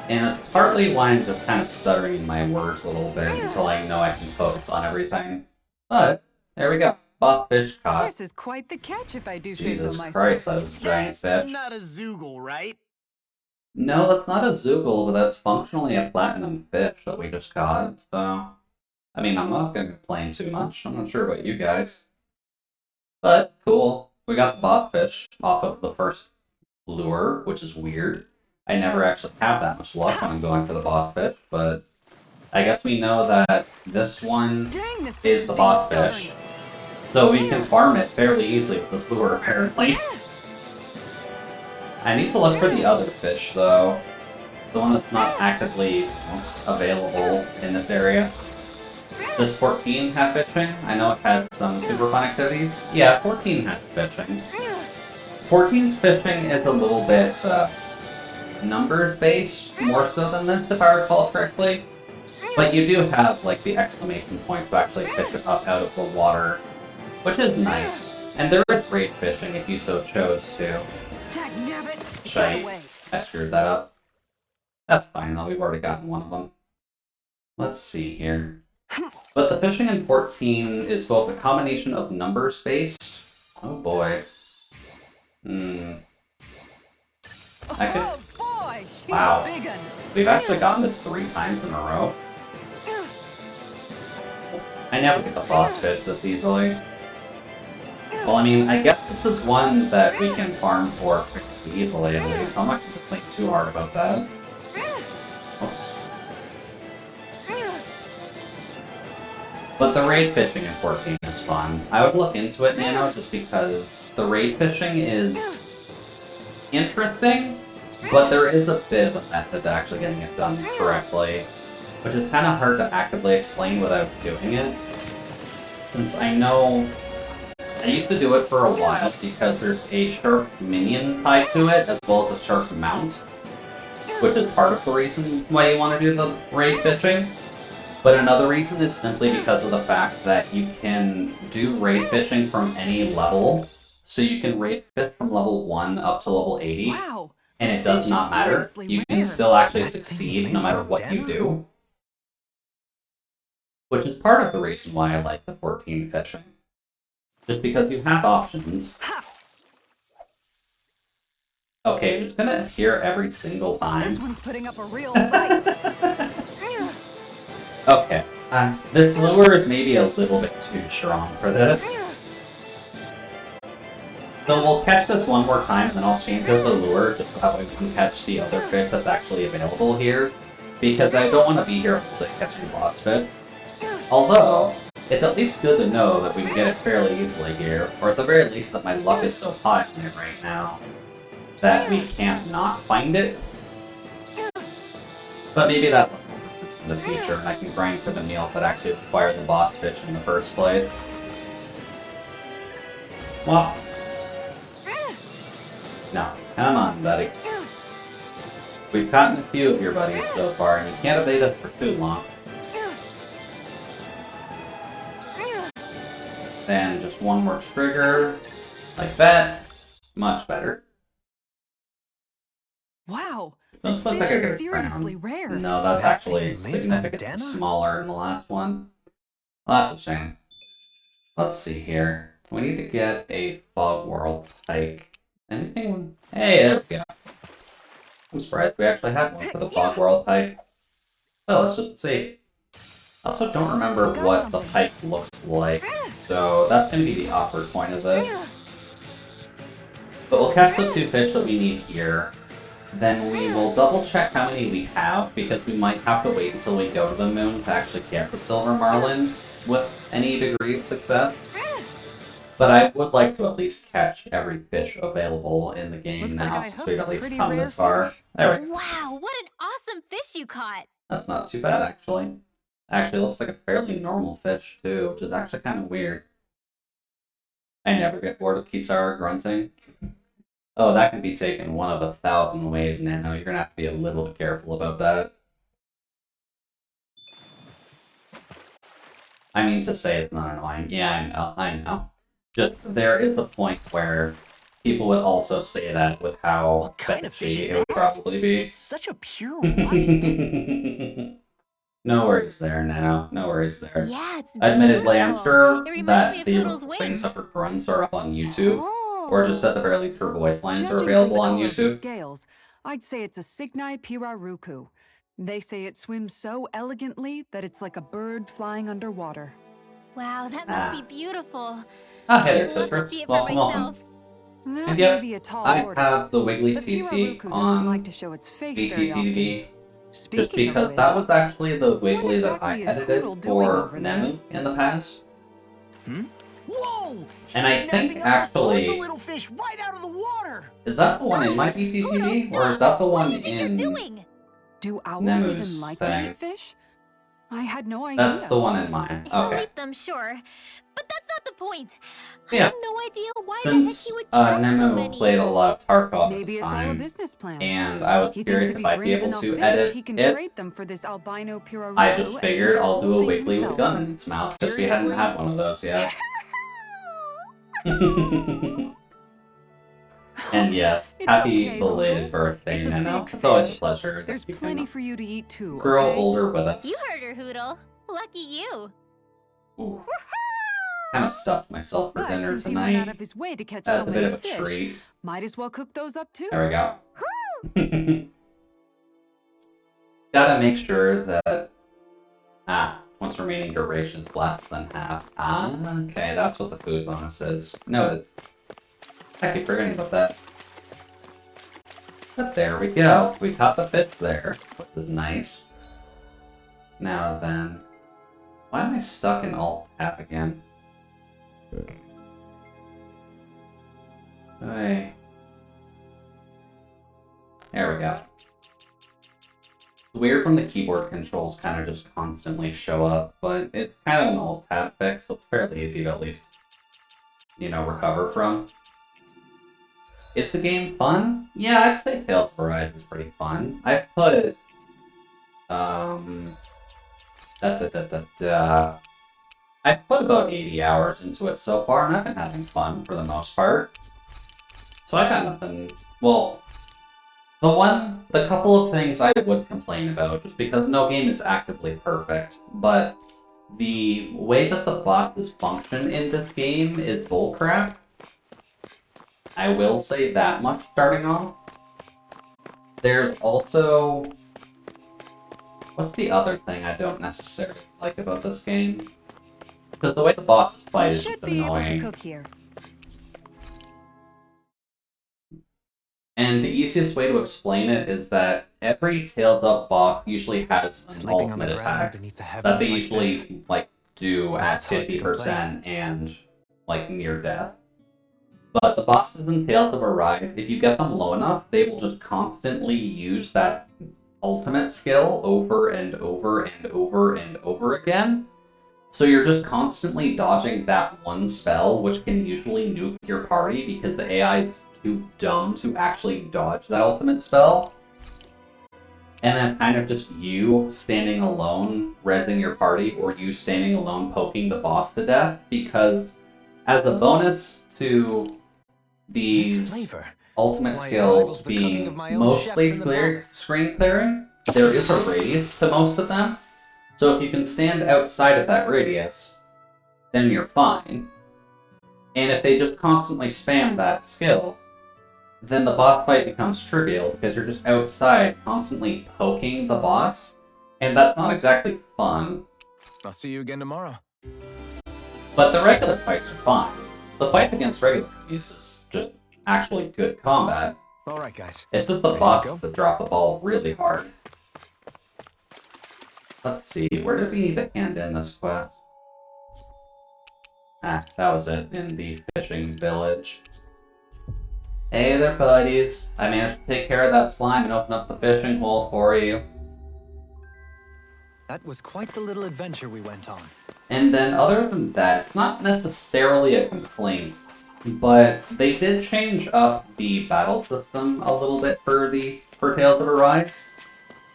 And that's partly why I'm just kind of stuttering in my words a little bit until I know I can focus on everything. But, there we go. boss fish caught. This is quite the catch if I do say so Jesus myself. Christ, that was a giant That's fish. not a Zoogle, right? No, that's not a Zoogle, but that's functionally a platinum fish that we just caught, so... I mean, I'm not gonna complain too much. I'm not sure about you guys. But, cool. We got the boss fish off of the first lure, which is weird. I never actually have that much luck when I'm going for the boss fish, but... I guess we know that this one Dang, this fish is the being boss stubborn. fish. So we can farm it fairly easily with this lure, apparently. I need to look for the other fish, though. The one that's not actively available in this area. Does 14 have fishing? I know it has some super fun activities. Yeah, 14 has fishing. 14's fishing is a little bit numbers-based, more so than this, if I recall correctly. But you do have, like, the exclamation point to actually fish it up out of the water, which is nice. And there is raid fishing if you so chose to. Dagnabbit, get Shite. away. I screwed that up. That's fine though, we've already gotten one of them. Let's see here. But the fishing in 14 is both a combination of numbers based. Oh boy. I could... Oh boy, she's Wow. a big one. We've actually gotten this 3 times in a row. I never get the boss fish this easily. Well, I mean, I guess this is one that we can farm for pretty easily at least. I'm not going to complain too hard about that. Oops. But the raid fishing in 14 is fun. I would look into it, Nano, just because the raid fishing is interesting, but there is a bit of a method to actually getting it done correctly, which is kind of hard to actively explain without doing it. Since I know I used to do it for a while because there's a shark minion tied to it, as well as a shark mount, which is part of the reason why you want to do the raid fishing. But another reason is simply because of the fact that you can do raid fishing from any level. So you can raid fish from level 1 up to level 80, Wow. and this it does fish not is matter. seriously You can rare. still actually That thing succeed no lives matter in what you Denver? do. Which is part of the reason why I like the 14 fishing. Just because you have options. Okay, it's gonna appear every single This time. one's putting up a real fight. Okay, this lure is maybe a little bit too strong for this. So we'll catch this one more time, then I'll change out the lure just so that way we can catch the other fish that's actually available here. Because I don't want to be here all day catching boss fish. Although, it's at least good to know that we can get it fairly easily here, or at the very least that my luck is so high in it right now that we can't not find it. But maybe that's in the future, and I can grind for the meals that actually require the boss fish in the first place. Well, no, come on, buddy. We've caught a few of your buddies so far, and you can't evade us for too long. Then just one more trigger, like that. Much better. Wow. This This looks fish like a is good seriously crown. rare. No, that's That actually thing lives in significantly Denver? smaller in the last one. Well, that's a shame. Let's see here. We need to get a Fog World Pike. Anything? Hey, there we go. I'm surprised we actually have one for the Fog World Pike. Well, let's just see. I also don't remember what the pike looks like, so that's going to be the awkward point of this. But we'll catch the 2 fish that we need here. Then we will double check how many we have, because we might have to wait until we go to the moon to actually get the Silver Marlin with any degree of success. But I would like to at least catch every fish available in the game Looks like now, I since we've hooked at a least pretty come rare this far. fish. There we go. Wow, what an awesome fish you caught! That's not too bad, actually. Actually, looks like a fairly normal fish, too, which is actually kind of weird. I never get bored of Kisara grunting. Oh, that can be taken one of 1,000 ways, Nano. You're gonna have to be a little bit careful about that. I mean to say it's not annoying. Yeah, I know. Just, there is a point where people would also say that with how What kind of fish fetchy is it would that? probably be. It's such a pure white. No worries there, Nano. No worries there. Yeah, it's Admittedly, I'm beautiful. sure It reminds that me of the Poodle's things wings. up her grunts are up on YouTube, Oh. or just at the very least her voice lines are Judging from available the on color of the YouTube. scales, I'd say it's a Cygnai piraruku. They say it swims so elegantly that it's like a bird flying underwater. Wow, that must be beautiful. Ah, hey I'd there, love to Citrus. see it for Welcome, welcome. myself. That And may yep, be a tall I order. have the Wiggly The TT piraruku doesn't on like to show its face very often. BTTV, just Speaking of because which, that was actually the Wiggly what exactly that I is Hoodle edited doing for over there? Nemu in the past. Whoa! And I She's think snapping all sorts actually- of little fish right out of the water. Is that the one in my BTTV, or is that the What one do you think in... you're doing? do owls Nemu's even like to thing. eat fish? I had no idea. That's the one in mine. He'll Okay. eat them, sure. But that's not the point. I Yeah. have no idea why the heck Since he would catch so Nemu many. played a lot of Tarkov Maybe at it's the all a time, business plan. and I was He thinks curious if if he I'd be brings able enough to fish, edit he can it. trade them for this albino piraruku. I just and figured eat the I'll whole do a thing Wiggly with a himself. gun in its mouth, because we hadn't Seriously? had one of those yet. And yes, It's happy okay, belated Hoodle. birthday, It's a Nano. big It's always a fish. pleasure that There's you plenty can for you to eat too, grow okay? older with us. You heard her, Hoodle. Lucky you. Ooh. Kind of stuffed myself for But dinner since he went out tonight. of his way to catch That's so a bit many of a fish, treat. might as well cook those up too. There we go. Gotta make sure that once remaining duration is less than half. Okay, that's what the food bonus is. Noted. I keep forgetting about that. But there we go. We caught the fish there, which is nice. Now then, why am I stuck in Alt Tab again? Hey. There we go. It's weird when the keyboard controls kind of just constantly show up, but it's kind of an Alt-Tab fix, so it's fairly easy to at least, you know, recover from. Is the game fun? Yeah, I'd say Tales of Arise is pretty fun. I've put, I've put about 80 hours into it so far, and I've been having fun for the most part. So I got nothing, well, the couple of things I would complain about, just because no game is actively perfect, but the way that the bosses function in this game is bullcrap. I will say that much starting off. There's also... What's the other thing I don't necessarily like about this game? Because the way the bosses fight We is should just be able to annoying. cook here. And the easiest way to explain it is that every Tails Up boss usually has an Sleeping on the ultimate ground attack beneath the heavens that they like usually this. like do Well, at it's hard to 50% and like near death. But the bosses in Tales of Arise, if you get them low enough, they will just constantly use that ultimate skill over and over and over and over again. So you're just constantly dodging that one spell, which can usually nuke your party because the AI is too dumb to actually dodge that ultimate spell. And that's kind of just you standing alone, rezzing your party, or you standing alone poking the boss to death, because as a bonus to This these flavor. ultimate Why, it skills rivals the cooking being of my own mostly chefs in the clear, palace. screen clearing, there is a radius to most of them. So if you can stand outside of that radius, then you're fine. And if they just constantly spam that skill, then the boss fight becomes trivial because you're just outside constantly poking the boss, and that's not exactly fun. I'll see you again tomorrow. But the regular fights are fine. The fights against regular enemies is just actually good combat. All right, guys. It's just the Ready to bosses go? that drop the ball really hard. Let's see, where did we need to hand in this quest? That was it, in the fishing village. Hey there, buddies. I managed to take care of that slime and open up the fishing hole for you. That was quite the little adventure we went on. And then other than that, it's not necessarily a complaint, but they did change up the battle system a little bit for Tales of Arise.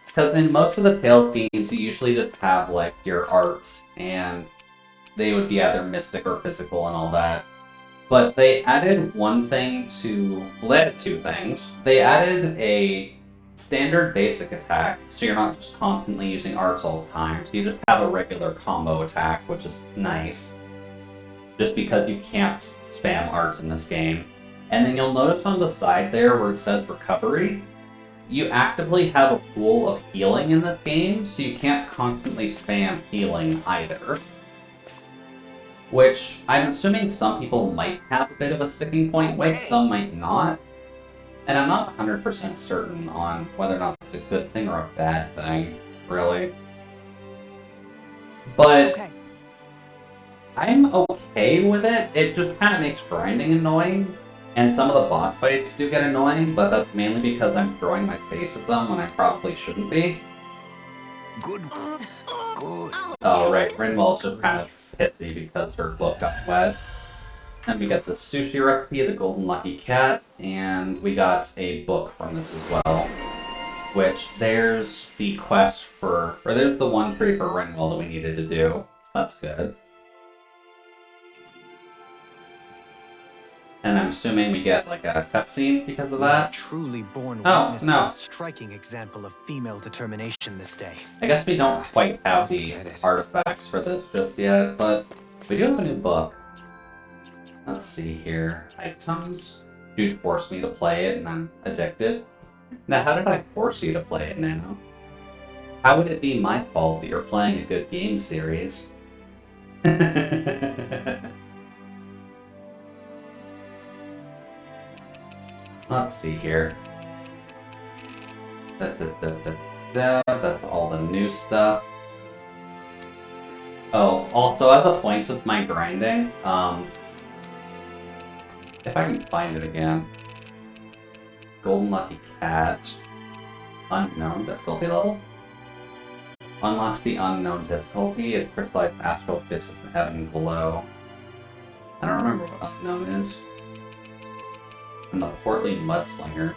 Because in most of the Tales games, you usually just have like your arts, and they would be either mystic or physical and all that. But they added one thing to... Well, they added two things. They added a standard basic attack, so you're not just constantly using arts all the time. So you just have a regular combo attack, which is nice. Just because you can't spam arts in this game. And then you'll notice on the side there where it says recovery, you actively have a pool of healing in this game, so you can't constantly spam healing either. Which I'm assuming some people might have a bit of a sticking point with, some might not. And I'm not 100% certain on whether or not it's a good thing or a bad thing, really. But Okay. I'm okay with it. It just kind of makes grinding annoying. And some of the boss fights do get annoying, but that's mainly because I'm throwing my face at them when I probably shouldn't be. Good. Good. Oh, right. Rinwell's just kind of pissy because her book got wet. And we got the sushi recipe, the Golden Lucky Cat, and we got a book from this as well. Which, there's the quest for, or there's the one tree for Rinwell that we needed to do. That's good. And I'm assuming we get like a cutscene because of We have that. truly borne Oh, witness no. to a striking example of female determination this day. I guess we don't quite have the Said it. artifacts for this just yet, but we do have a new book. Let's see here. Items. Dude forced me to play it and I'm addicted. Now, how did I force you to play it now? How would it be my fault that you're playing a good game series? Let's see here. That's all the new stuff. Oh, also as a point of my grinding, if I can find it again. Golden Lucky Cat. Unknown difficulty level. Unlocks the unknown difficulty. It's crystallized astral fist in heaven below. I don't remember what unknown is. And the portly mudslinger.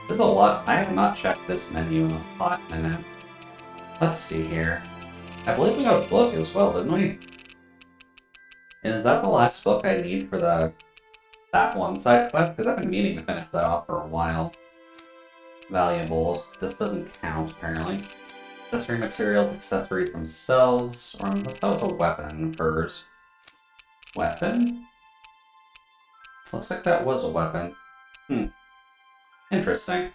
There's a lot. I have not checked this menu in a hot minute. Let's see here. I believe we got a book as well, didn't we? And is that the last book I need for that one side quest? Because I've been meaning to finish that off for a while. Valuables. This doesn't count, apparently. Accessory materials, accessories themselves. Or that was a weapon first. Weapon? Looks like that was a weapon. Interesting.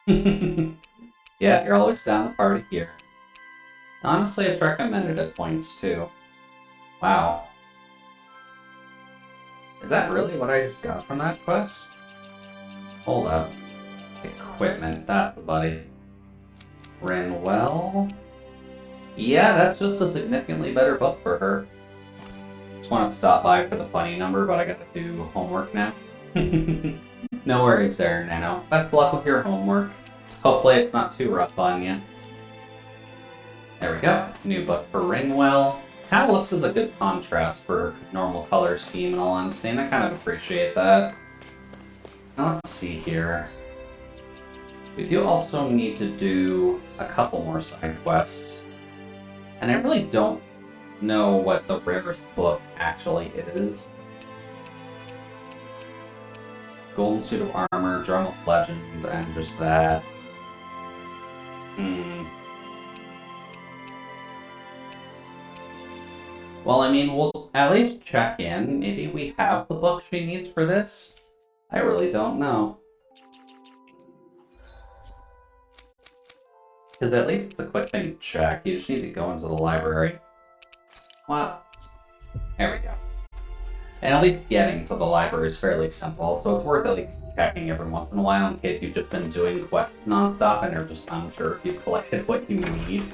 Yeah, you're always down the party here. Honestly, it's recommended at points, too. Wow. Is that really what I just got from that quest? Hold up. Equipment, that's the buddy. Rinwell? Yeah, that's just a significantly better book for her. Just want to stop by for the funny number, but I gotta do homework now. No worries there, Nano. Best of luck with your homework. Hopefully it's not too rough on you. There we go. New book for Rinwell. Kind of looks as a good contrast for normal color scheme in all honesty, and I kind of appreciate that. Now let's see here. We do also need to do a couple more side quests. And I really don't know what the rarest book actually is. Golden Suit of Armor, Drum of Legend, and just that. Well, I mean, we'll at least check in. Maybe we have the book she needs for this? I really don't know. Because at least it's a quick thing to check. You just need to go into the library. Well, there we go. And at least getting to the library is fairly simple, so it's worth at least checking every once in a while in case you've just been doing quests nonstop and are just unsure if you've collected what you need.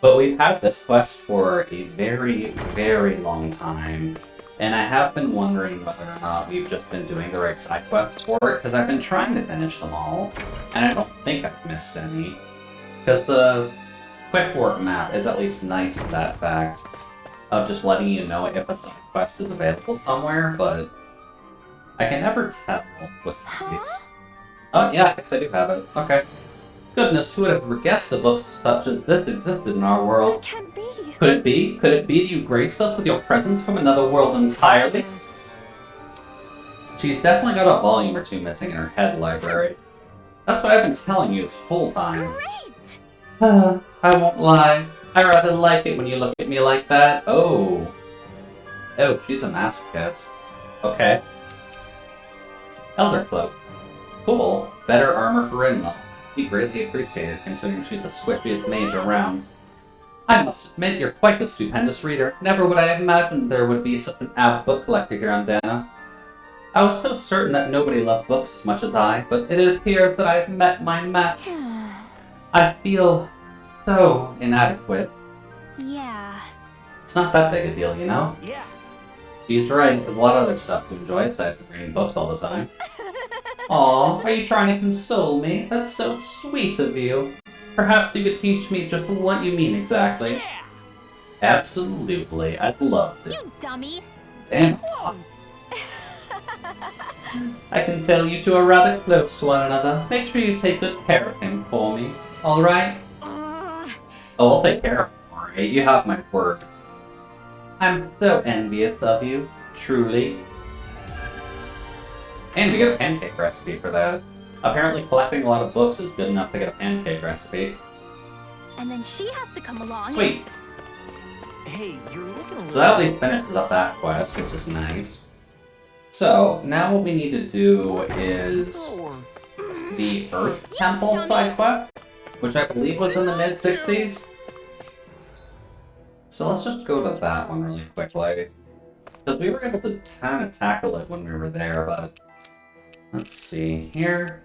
But we've had this quest for a very, very long time, and I have been wondering whether or not we've just been doing the right side quests for it, because I've been trying to finish them all, and I don't think I've missed any. Because the quick work map is at least nice in that fact of just letting you know if a side quest is available somewhere, but I can never tell with these. Oh yeah, I guess I do have it. Okay. Goodness, who would have ever guessed a book such as this existed in our world? Can't be. Could it be? Could it be that you graced us with your presence from another world entirely? She's definitely got a volume or two missing in her head library. That's what I've been telling you this whole time. Great! I won't lie. I rather like it when you look at me like that. Oh. Oh, she's a masochist. Okay. Elder Cloak. Cool. Better armor for Rinma. Be greatly appreciated, considering she's the swiftiest mage around. I must admit, you're quite the stupendous reader. Never would I have imagined there would be such an avid book collector here on Dana. I was so certain that nobody loved books as much as I, but it appears that I have met my match. I feel so inadequate. Yeah. It's not that big a deal, you know? Yeah. She's right, there's a lot of other stuff to enjoy aside from reading books all the time. Aw, are you trying to console me? That's so sweet of you. Perhaps you could teach me just what you mean exactly. Yeah. Absolutely, I'd love to. You dummy! Damn. Whoa. I can tell you two are rather close to one another. Make sure you take good care of him for me, alright? Oh, I'll take care of him, alright? You have my word. I'm so envious of you, truly. And we get a pancake recipe for that. Apparently collecting a lot of books is good enough to get a pancake recipe. And then she has to come along. Sweet. Hey, you're looking a So little... that at least finishes up that quest, which is nice. So, now what we need to do is the Earth Temple side quest, which I believe was in the mid-60s. So let's just go to that one really quickly. Because we were able to kind of tackle it when we were there, but... Let's see here.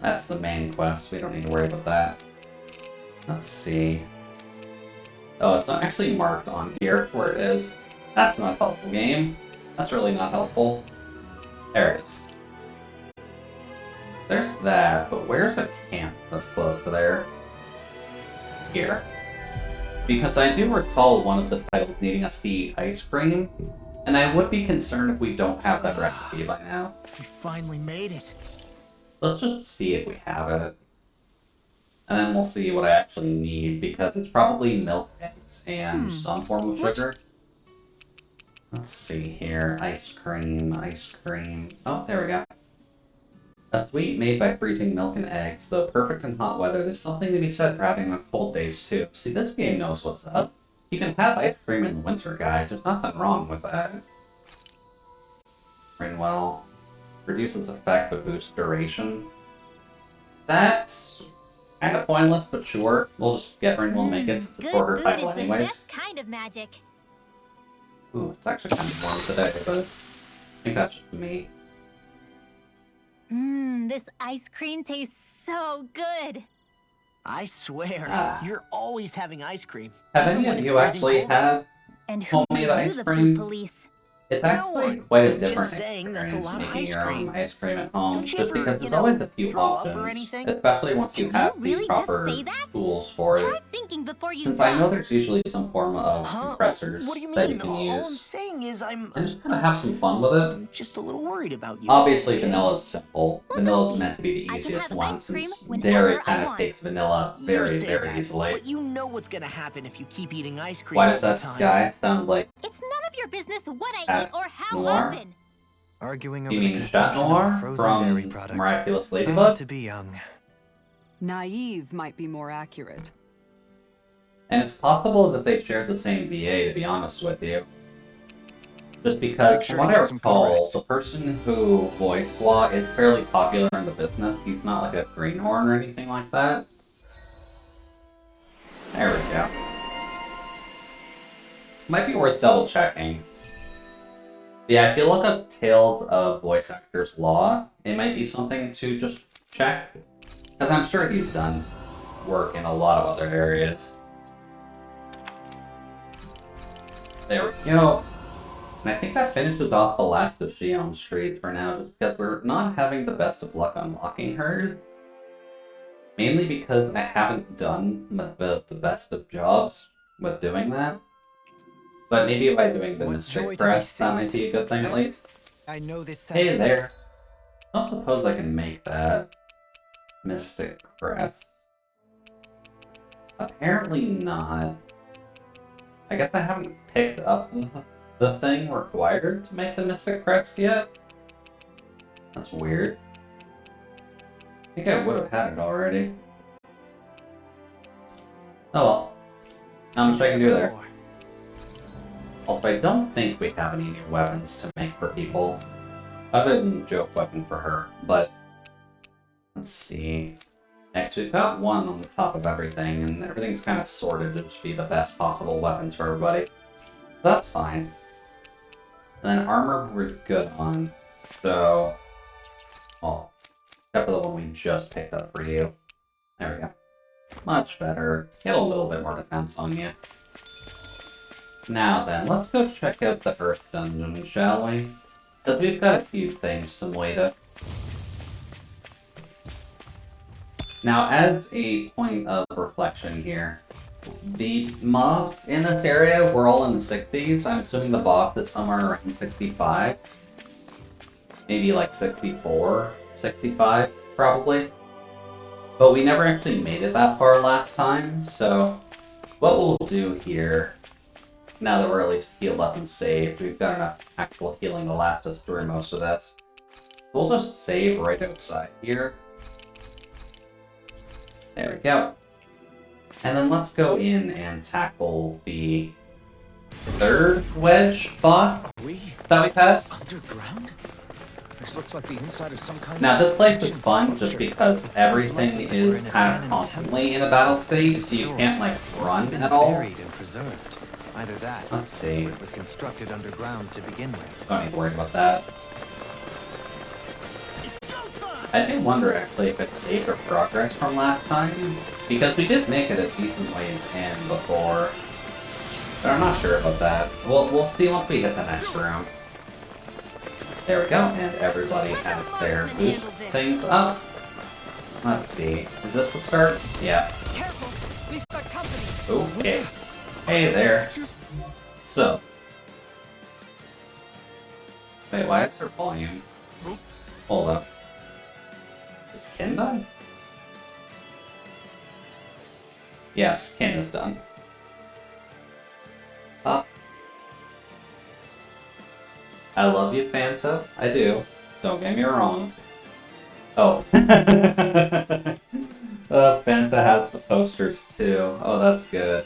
That's the main quest, we don't need to worry about that. Let's see. Oh, it's not actually marked on here where it is. That's not a helpful game. That's really not helpful. There it is. There's that, but where's a camp that's close to there? Here. Because I do recall one of the titles needing us to eat ice cream, and I would be concerned if we don't have that recipe by now. We finally made it. Let's just see if we have it. And then we'll see what I actually need, because it's probably milk, eggs, and some form of sugar. Let's see here. Ice cream, ice cream. Oh, there we go. A sweet made by freezing milk and eggs. Though perfect in hot weather, there's something to be said for having on cold days, too. See, this game knows what's up. You can have ice cream in the winter, guys. There's nothing wrong with that. Rinwell. Reduces effect but boosts duration. That's kind of pointless, but sure. We'll just get Rinwell and make it since it's Good for her food title is the anyways. best kind of magic. Ooh, it's actually kind of warm today, but I think that's just me. This ice cream tastes so good. I swear, Ah. you're always having ice cream. Have even any when of it's you freezing actually cold. had And who homemade made ice you the cream? food police? It's No actually one. quite a I'm different just saying that's a experience lot of making ice your own cream. ice cream at home, Don't you just ever, because you there's know, always a few throw up or options, anything? especially once you Did you have the really just proper say that? tools for Try it. thinking before you Since talk. I know there's usually some form of Huh? compressors What do you that you mean? can All I'm use, saying is I'm and just kind of have some fun with it. I'm just a little worried about you. Obviously, okay? vanilla's simple. Well, Vanilla's don't meant to be the I can easiest have one, ice cream since whenever dairy I kind of want. takes vanilla You very, say very that, easily. But you know what's gonna happen if you keep eating ice cream Why all does the that time. guy sound like It's none of your business what I Chat eat or how Noir? often. Arguing over you the mean Chat consumption of a Noir frozen dairy from product. Miraculous I Ladybug? ought to be young. Naive might be more accurate. And it's possible that they shared the same VA, to be honest with you. Just because, Make sure from to what I get some good recall, rest. the person who voiced Law is fairly popular in the business. He's not like a greenhorn or anything like that. There we go. Might be worth double checking. Yeah, if you look up Tales of Voice Actors Law, it might be something to just check. Because I'm sure he's done work in a lot of other areas. There we go. And I think that finishes off the last of Shion's Streets for now, just because we're not having the best of luck unlocking hers. Mainly because I haven't done the best of jobs with doing that. But maybe by doing the What joy Mystic to be Crest, that might saved. be a good thing at least. I know this Hey there. I don't suppose I can make that Mystic Crest. Apparently not. I guess I haven't picked up the thing required to make the Mystic Crest yet. That's weird. think I would have had it already. Oh well. Not much I can do there. Also, I don't think we have any new weapons to make for people. Other than joke weapon for her, but let's see. Next, we've got one on the top of everything, and everything's kind of sorted to just be the best possible weapons for everybody. That's fine. And then armor we're good on, so... well, except for the one we just picked up for you. There we go. Much better. Get a little bit more defense on you. Now then, let's go check out the Earth Dungeon, shall we? Because we've got a few things to Moida. Now, as a point of reflection here, the mobs in this area were all in the 60s. I'm assuming the boss is somewhere around 65. Maybe like 64, 65, probably. But we never actually made it that far last time, so what we'll do here, now that we're at least healed up and saved, we've got enough actual healing to last us through most of this. We'll just save right outside here. There we go. And then let's go in and tackle the third wedge boss that we've had. Underground? This looks like the inside of some kind Now of this place is ancient fun just structure. because It sounds everything like we were is in a kind of abandoned constantly temple. in a battle state, so you Story. can't like run It's been at all. Buried and preserved. Either that, Let's see. or it was constructed underground to begin with. Don't need to worry about that. I do wonder actually if it saved our progress from last time, because we did make it a decent ways in before. But I'm not sure about that. We'll see once we hit the next room. There we go, and everybody has their boost things up. Let's see. Is this the start? Yeah. Careful, we've got company. Okay. Hey there. So. Wait, why is there volume? Hold up. Is Kin done? Yes, Kin is done. I love you, Fanta. I do. Don't get me wrong. Oh. Fanta has the posters too. Oh, that's good.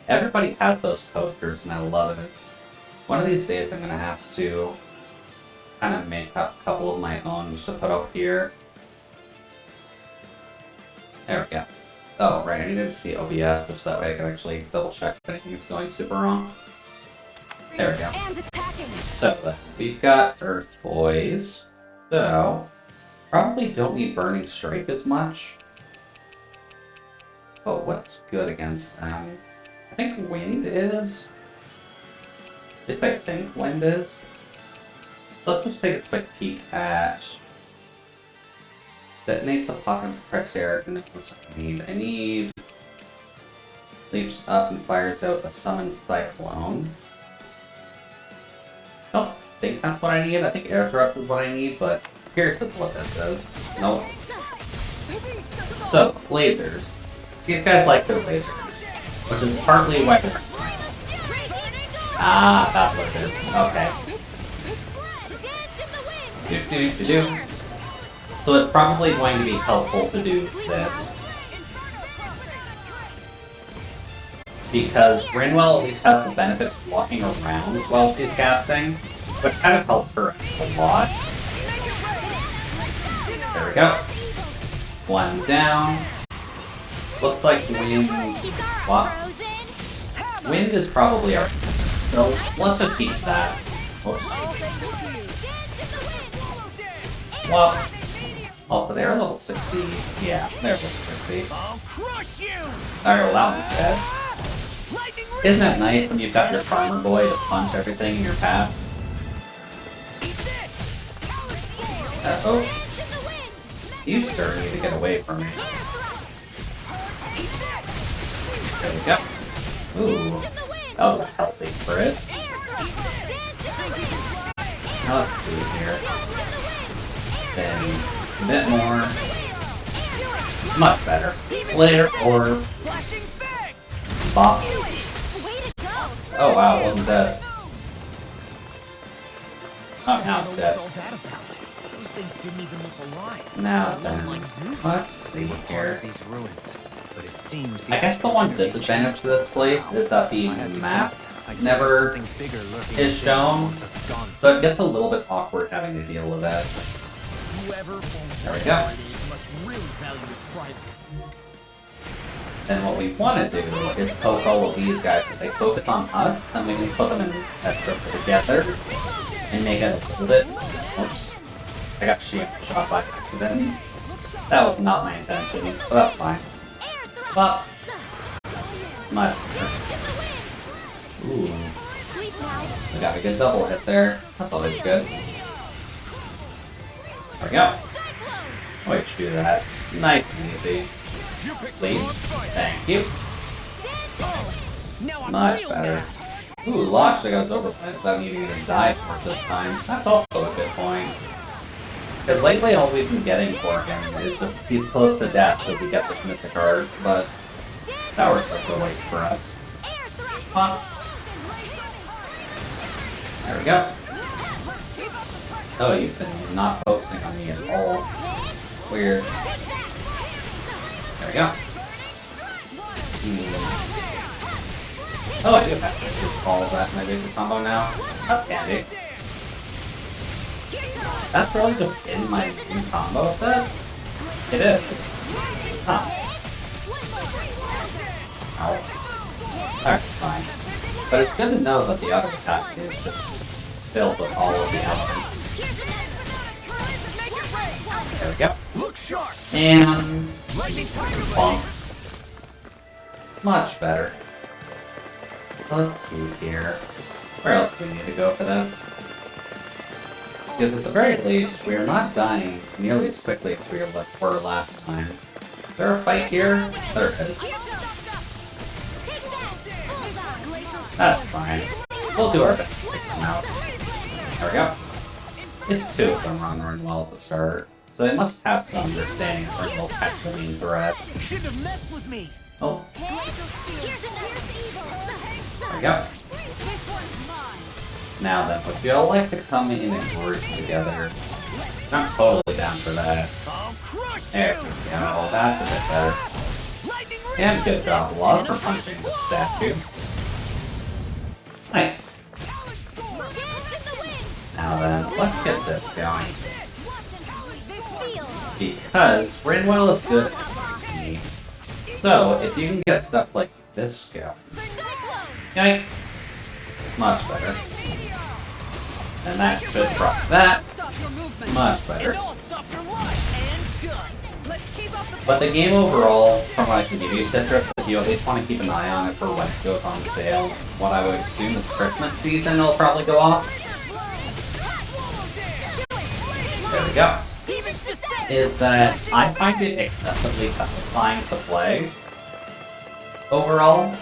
Everybody has those posters and I love it. One of these days I'm gonna have to kind of make up a couple of my own just to put up here. There we go. Oh, right, I needed to see OBS just that way I can actually double check if anything's going super wrong. There we go. And attacking. So, we've got Earth Boys. So, probably don't need Burning Strike as much. Oh, what's good against them? I think Wind is. At least I think Wind is. Let's just take a quick peek at. Detonates a pocket of compressed air. And that's what I need. I need. Leaps up and fires out a summoned cyclone. Don't think that's what I need. I think air thrust is what I need, but curious as to what this is. Nope. So, lasers. These guys like their lasers, which is partly why they're... Ah, that's what it is. Okay. Do. So it's probably going to be helpful to do this. Because Rinwell at least has the benefit of walking around while she's casting, which kind of helps her a lot. There we go. One down. Looks like Wind... What? Wind is probably our... So let's just keep that. Whoops. Well, also they're level 60. Yeah, they're level 60. Alright, well that one's dead. Isn't it nice when you've got your farmer boy to punch everything in your path? Oh. You sir need to get away from me. There we go. Ooh. That was a healthy crit. Now let's see here. Then a bit more. Much better. Later orb. Bop. Oh wow, it wasn't dead. Oh, now it's dead. things didn't even look alive. Now then, let's see Part here. of these ruins, but it seems I guess the one disadvantage to this place is that the map never is shown, so it gets a little bit awkward having to deal with that. There we go. Then what we want to do is poke all of these guys so they focus on us, and we can put them in extra together and make it a little bit. Oops. I got shot by accident. That was not my intention, but that's fine. But much better. Ooh. We got a good double hit there. That's always good. There we go. Oh, you should do that. Nice and easy. Please. Thank you. Much better. Ooh, Locke actually goes over without needing to die for it this time. That's also a good point. Because lately all we've been getting for him is just he's close to death so we get this mythic card, but that works like a waste for us. Pop. There we go. Oh, you've been not focusing on me at all. Weird. There we go. Oh, I do have to just all of that in my basic combo now. That's handy. That's really just in my main combo set? It is. Huh. Ow. Alright, fine. But it's good to know that the auto attack is just filled with all of the elements. There we go. And bonk. Much better. Let's see here. Where else do we need to go for this? Because at the very least, we are not dying nearly as quickly as we were last time. Is there a fight here? There is. That's fine. We'll do our best to take them out. There we go. These two of them run well at the start, so they must have some understanding of Ringwell's actual mean threat. You shouldn't have messed with me. Oh. There we go. Now then, would you all like to come in and group together? I'm totally down for that. There we go, that's a bit better. And good job, Love, for punching the statue. Nice. Now then, let's get this going. Because Rinwell is good at me. So, if you can get stuff like this going. Yike. Much better. And that should proc that. Much better. But the game overall, from what I can give you, Citrus, if you at least want to keep an eye on it for when it goes on sale, what I would assume is Christmas season it'll probably go off. There we go. Is that I find it excessively satisfying to play overall.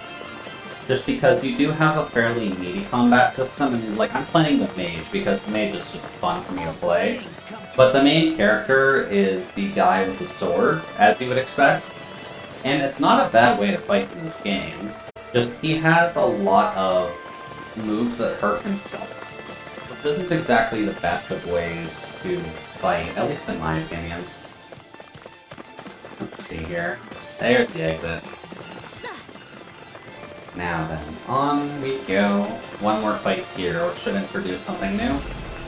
Just because you do have a fairly meaty combat system, and like I'm playing the mage because the mage is just fun for me to play. But the main character is the guy with the sword, as you would expect. And it's not a bad way to fight in this game. Just he has a lot of moves that hurt himself. Which isn't exactly the best of ways to fight, at least in my opinion. Let's see here. There's the exit. Now then, on we go. One more fight here, which should introduce something new.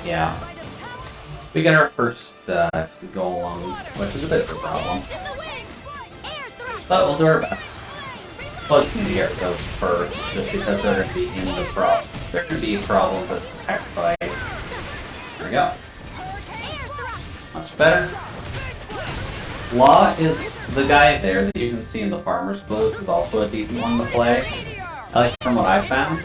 Yeah. We get our first golem, which is a bit of a problem. But we'll do our best. Plus, we need to get those first, just because they're going to be in the problem. They're going to be problems with the tech fight. There we go. Much better. Law is the guy there that you can see in the Farmer's Blues, is also a decent one to play. Like from what I've found.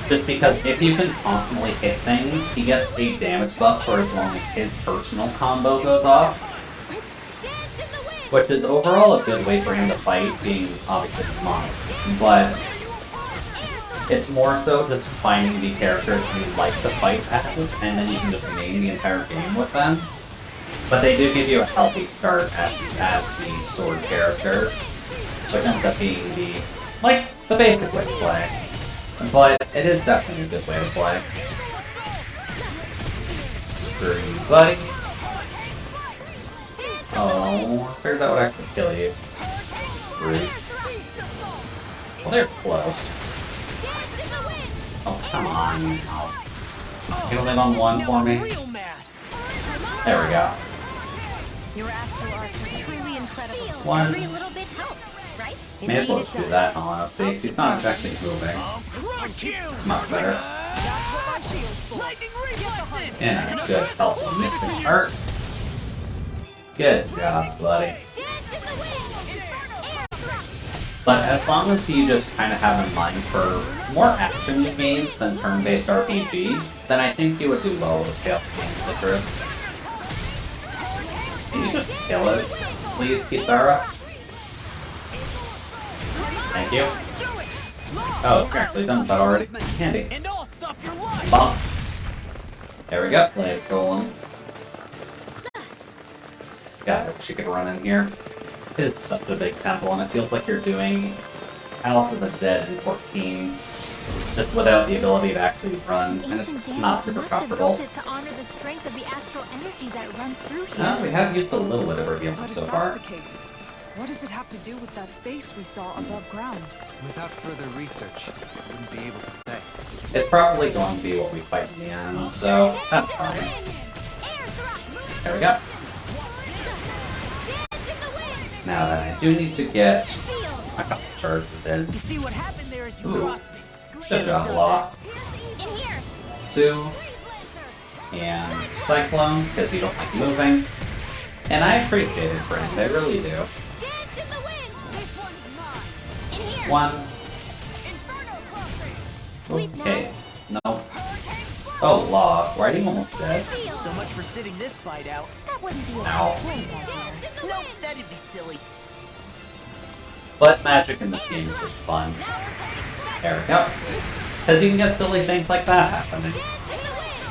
Just because if you can constantly hit things, he gets a damage buff for as long as his personal combo goes off. Which is overall a good way for him to fight, being obviously a monk. But it's more so just finding the characters you like to fight as, and then you can just main the entire game with them. But they do give you a healthy start as the sword character, which ends up being the basic way to play. But it is definitely a good way to play. Screw you, buddy. Oh, I figured that would actually kill you. Rude. Well, they're close. Oh, come on. Oh. Can you live on one for me? There we go. Your astral arts are truly incredible. One. Every little bit helps, right? May as well just do that, honestly. She's not exactly moving. Much better. Yeah, good help on missing art. Good job, buddy. But as long as you just kind of have in mind for more action games than turn-based RPG, then I think you would do well with Chaos Game Citrus. Can you just kill it? Please, Kitara? Thank you. Oh, actually done that already. Handy. Bump. There we go. Play Golem. God, I wish you could run in here. It is such a big temple, and it feels like you're doing House of the Dead in 14, just without the ability to actually run, and it's not super comfortable. To honor the strength of the astral energy that runs through here. No, we have used a little bit of revealing But if so that's far. the case, what does it have to do with that face we saw above ground? Without further research, I wouldn't be able to say. It's probably going to be what we fight in the end, so that's fine. There we go. Now then, I do need to get a couple charges in. You see what happened there is you Ooh. crossed me. Should drop a lot. In here. 2. And Cyclone, because you don't like moving. And I appreciate it, friend. I really do. Dance in the wind. This one's mine. In here. 1. Inferno crossing. Sleep Okay. now. No. Oh, Law. Why are you almost dead? So much for sitting this fight out. That wouldn't be a Ow. play down here. Nope, that'd be silly. But magic in this game is just fun. There we go. Because you can get silly things like that happening.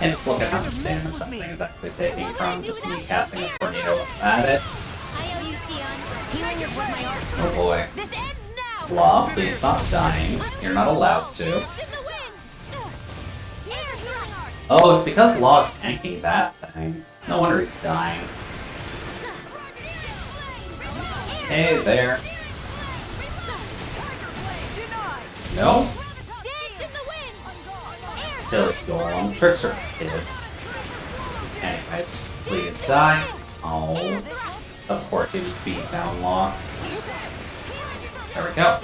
And just look at how much damage something is actually taking from just me casting a tornado at it. I owe you, Sion. Healing is what my art. Oh boy. This ends now. Law, please stop dying. You're not allowed to. In the wind. Air healing art. Oh, it's because Law's tanking that thing. No wonder he's dying. Hey there. No? Dance in the wind. Silly golem. Tricks are for kids. Anyways, please die. Oh. Of course he was beat down Law. There we go.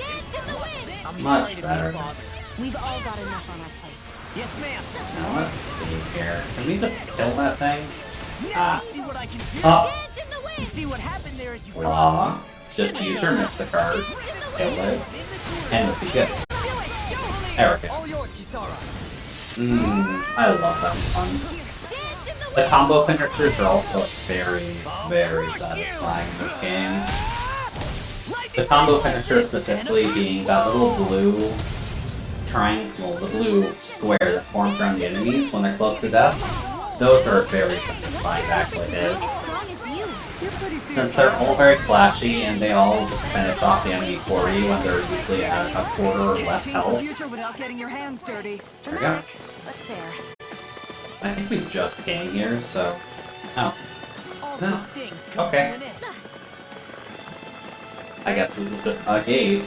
I'm Much sorry to better. be a bother. We've all got enough on our plate. Yes, ma'am. Now let's see here. Can we just kill that thing? Ah. See what I can do. Up. Dance in the You wind. see what happened there is you crossed Law. Just use your Mystic card. Kill it. And it'll be good. There we go. all yours, Kisara. I love that one. The combo finishers are also very, very satisfying in this game. The combo finisher specifically being that little blue triangle, the blue square that forms around the enemies when they're close to death. Those are very satisfying to actually hit. As strong as you. You're pretty fierce. Since they're all very flashy and they all just finish off the enemy for you when they're usually at a quarter or less Change the health. future without getting your hands dirty. There we go. But fair. I think we just came here, so... Oh. All No. good things come Okay. to an end. I guess it's just a gate.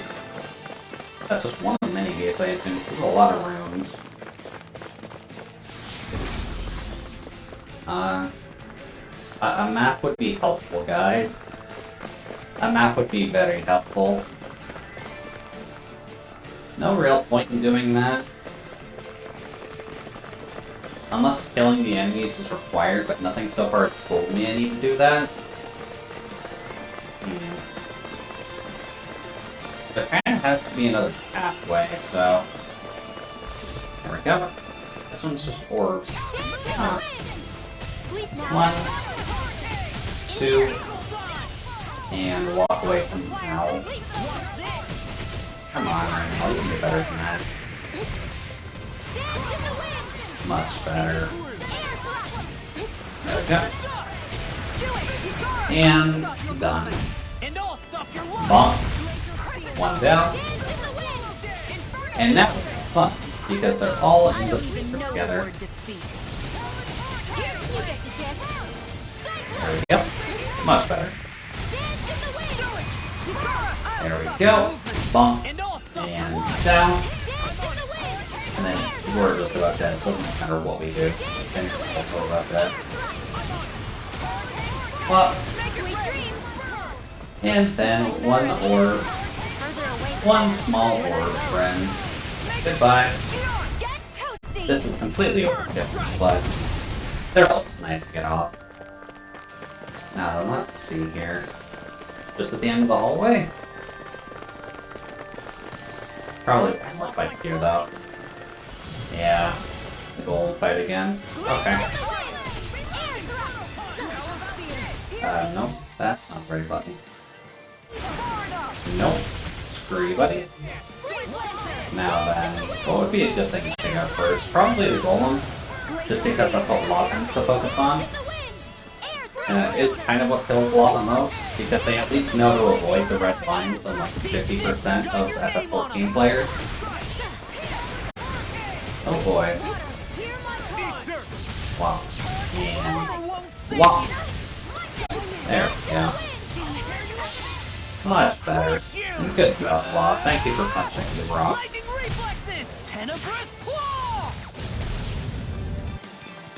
That's just one of the many gates I assume. There's a lot of rooms. A map would be helpful, guys. A map would be very helpful. No real point in doing that. Unless killing the enemies is required, but nothing so far has told me I need to do that. There kind of has to be another pathway, so... There we go. This one's just orbs. Sleep now. 1, 2, and walk away from now. Come on, Ryan, you can do better than that. Much better. There we go. And done. And I'll stop your luck. Bump. One down. And that was fun, because they're all in the secret No together. word defeat. There we go. Much better. There we go. Bump. And all stuff your And life. down. And then we're just about dead, so it doesn't matter what we do. Things are also about dead. Well, and then one orb. One small orb, friend. Goodbye. This is completely overkill, but they're all just nice to get off. Now then, let's see here. Just at the end of the hallway. Probably one more fight here though. Yeah. The gold fight again. Okay. Nope. That's not the right button. Nope. Screw you, buddy. Now then, what would be a good thing to take out first? Probably the golem. Just because that's what Lothens to focus on. And it's kind of what kills Lothens most, because they at least know to avoid the red lines on like 50% of FF14 players. Oh boy. Wow. And... wow. There we go. Much better. Good job, Law. Thank you for punching the rock. Lightning reflexes! Tenebrous claw!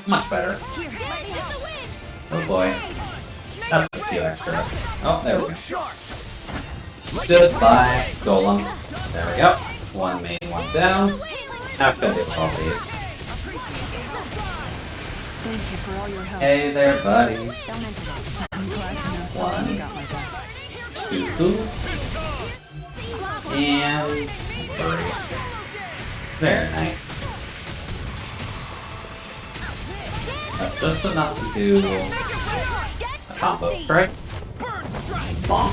Much better. Oh boy. That's a few extra. Oh, there we go. Goodbye, Golem. There we go. One main, one down. Now I'm gonna do all these. Thank you for all your help. Hey there, buddies. I'm glad to know someone One. got my back. 2, and 3. Very nice. That's just enough to do a combo strike. Bonk.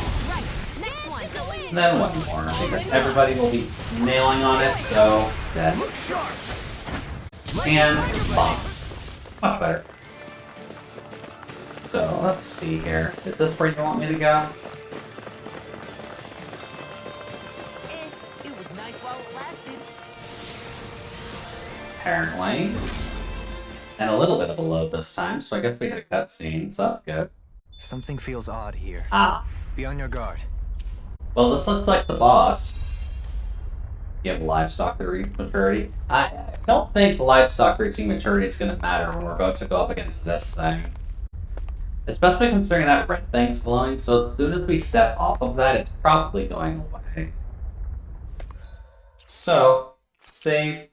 And then one more, because everybody will be nailing on it, so dead. And bonk. Much better. So let's see here. Is this where you want me to go? It was nice while it lasted. Apparently. And a little bit of a load this time, so I guess we hit a cutscene, so that's good. Something feels odd here. Ah. Be on your guard. Well, this looks like the boss. You have livestock to reach maturity. I don't think livestock reaching maturity is going to matter when we're about to go up against this thing. Especially considering that red thing's glowing, so as soon as we step off of that, it's probably going away. So, save.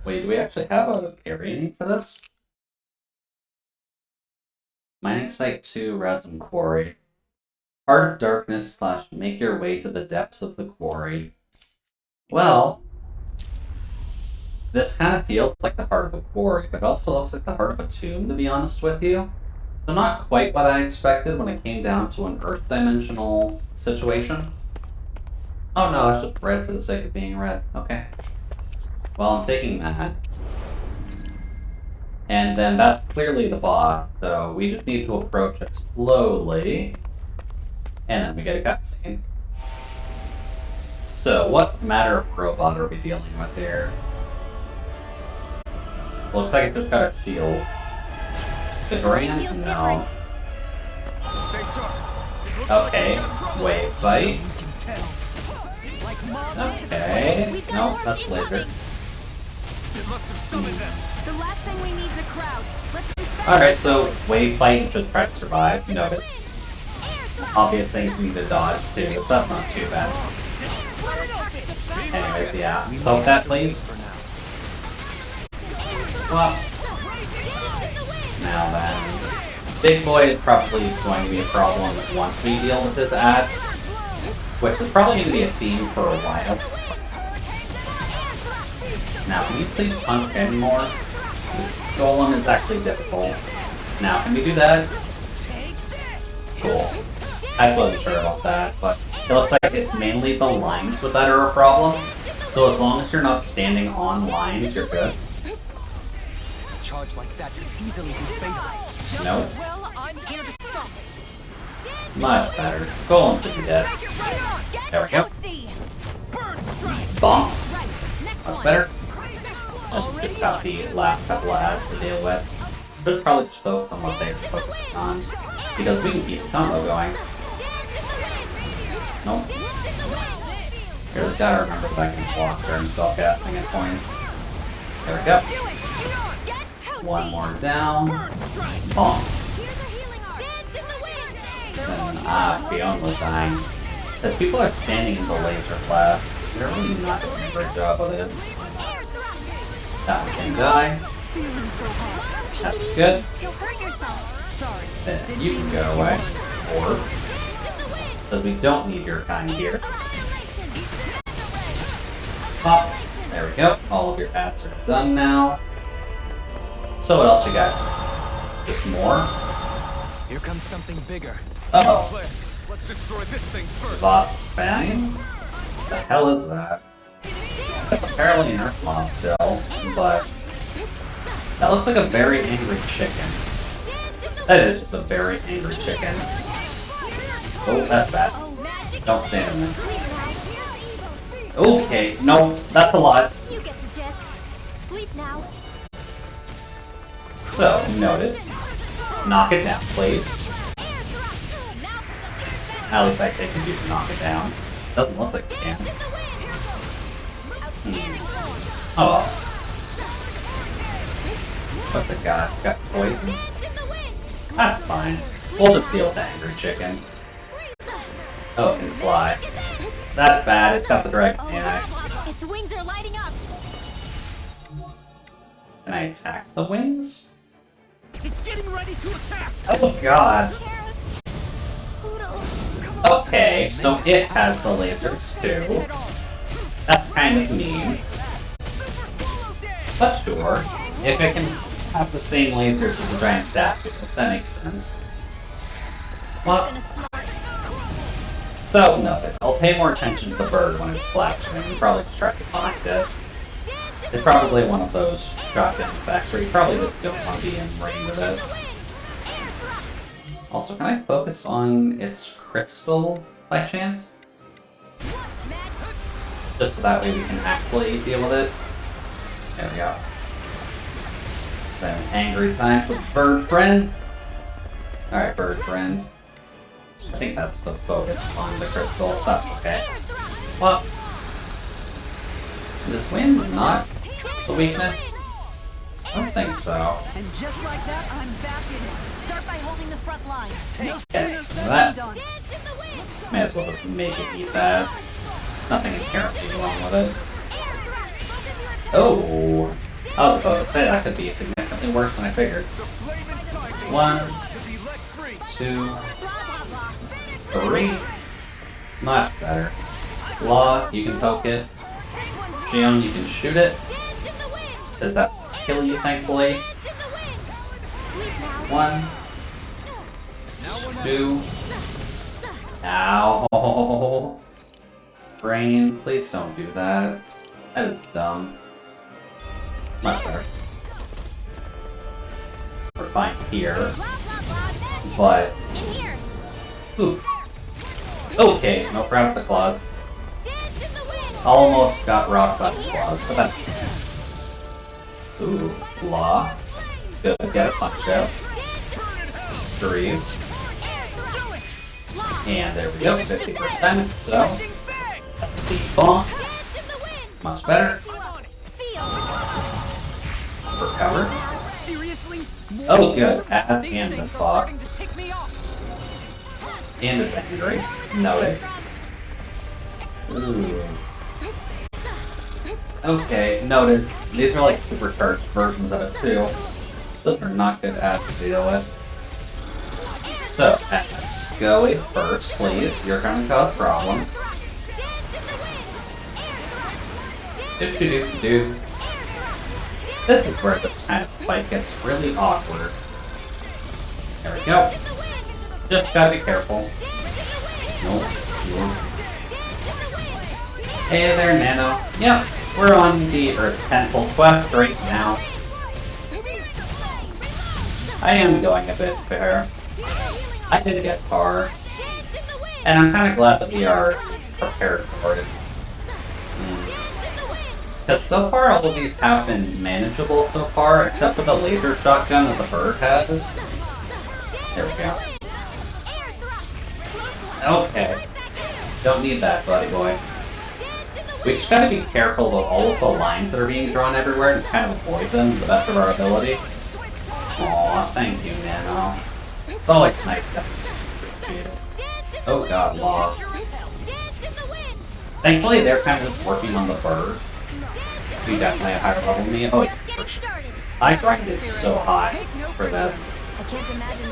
Wait, do we actually have a area name for this? Mining Site 2 Resin Quarry. Heart of Darkness / make your way to the depths of the quarry. Well, this kind of feels like the heart of a quarry, but also looks like the heart of a tomb, to be honest with you. So not quite what I expected when it came down to an Earth dimensional situation. Oh no, that's just red for the sake of being red. Okay. Well, I'm taking that. And then that's clearly the boss, so we just need to approach it slowly. And then we get a cutscene. So, what matter of robot are we dealing with here? Looks like it just got a shield. The Grand? No. Okay, wave fight. Okay, no, that's laser. The last thing we need is a crowd. Let's respect. Alright, so wave fight and just try to survive. Noted. Obvious things we need to dodge too, so that's not too bad. Anyways, yeah. Poke that, please. Well, now then. Big Boy is probably going to be a problem once we deal with his ads, which is probably going to be a theme for a while. Now, can you please punch any more? Golem is actually difficult. Now, can we do that? Cool. I wasn't sure about that, but it looks like it's mainly the lines that are a problem. So as long as you're not standing on lines, you're good. A charge like that could easily be fatal. Nope. Well, I'm here to stop it. Much better. Golem should be dead. There we go. Bonk. Much better. That's just how the last couple of ads to deal with. should probably just focus on what they're focusing on. Because we can keep the combo going. Nope. Here, gotta remember that I can block during spellcasting at points. There we go. One more down. Bonk. And Fiona was dying. Because people are standing in the laser blast. They're really not doing a great job with it. That one can die. That's good. Then you can go away. Or, because we don't need your kind here. Pop. There we go. All of your bats are done now. So what else you got? Just more? Here comes something bigger. Uh-oh. Let's destroy this thing first. Boss Fang? What the hell is that? That's apparently an Earth mob still, but that looks like a very angry chicken. That is just a very angry chicken. Oh, that's bad. Don't stand in there. Okay, no, that's a lot. You get the gist. Sleep now. So, noted. Knock it down, please. At least I think you can knock it down. Doesn't look like you can. Oh well. What's it got? It's got poison. That's fine. We'll just deal with the angry chicken. Oh, it can fly. That's bad. It's got the dragon AI. Its wings are lighting up. Can I attack the wings? It's getting ready to attack. Oh god. Okay, so it has the lasers too. That's kind of mean. But sure, if it can have the same lasers as the giant statue, that makes sense. Well, so nothing. I'll pay more attention to the bird when it's flashing and probably just try to find it. It's probably one of those shotgun effects where you probably just don't want to be in range with it. Also, can I focus on its crystal by chance? Just so that way we can actually deal with it. There we go. Then angry time with bird friend. Alright, bird friend. I think that's the focus on the crystal. That's okay. Well, this wind not the weakness? I don't think so. And just like that, I'm back in it. Start by holding the front line. Okay, so that may as well just make it eat that. Nothing inherently wrong with it. Oh, I was about to say that could be significantly worse than I figured. 1, 2, 3. Much better. Law, you can poke it. Xion, you can shoot it. Does that kill you, thankfully? 1, 2. Ow. Brain, please don't do that. That is dumb. Much better. We're fine here. But... Ooh. Okay, no problem with the claws. Almost got rocked by the claws, but that's... Ooh, Law. Good, get a punch out. 3. And there we go, 50%, so... That's the bomb. Much better. Recover. Oh good, and the spot. And it's angry. Noted. Ooh. Okay, noted. These are like supercharged versions of it too. Those are not good ads to deal with. So, let's go away first, please. You're going to cause problems. Do. This is where this kind of fight gets really awkward. There we go. Just gotta be careful. Nope. Hey there, Nano. Yep, we're on the Earth Temple quest right now. I am going a bit fair. I did get far. And I'm kind of glad that we are prepared for it. Because so far all of these have been manageable so far, except for the laser shotgun that the bird has. There we go. Okay. Don't need that, buddy boy. We just gotta be careful of all of the lines that are being drawn everywhere and kind of avoid them to the best of our ability. Aw, thank you, Nano. It's always nice to appreciate it. Oh god, lost. Thankfully, they're kind of just working on the bird. We definitely have higher level than me. Oh, for sure. I grinded so high for them.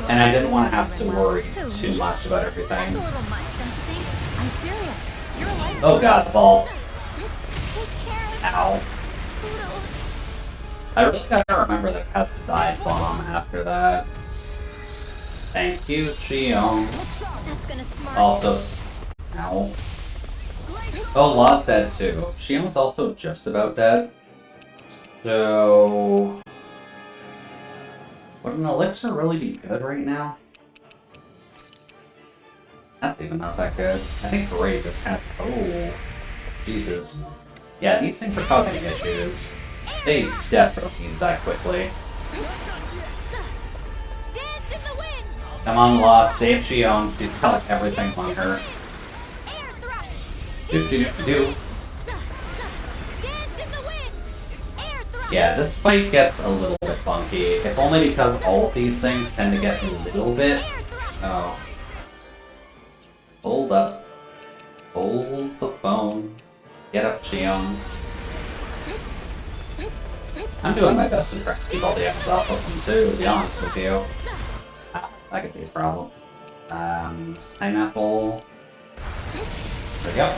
And I didn't want to have to worry too much about everything. Oh god, ball. Ow. I really gotta remember that has to die bomb after that. Thank you, Xion. Also, ow. Oh, Law's dead too. Xion's also just about dead. So, would an elixir really be good right now? That's even not that good. I think Brave is kind of... Oh, Jesus. Yeah, these things are causing issues. They definitely need that quickly. Come on, Law, save Xion. She's got everything on her. Do. Yeah, this fight gets a little bit funky. If only because all of these things tend to get a little bit... Oh. Hold up. Hold the phone. Get up, Xion. I'm doing my best to try to keep all the X's off of them too, to be honest with you. Ah, that could be a problem. Pineapple. There we go.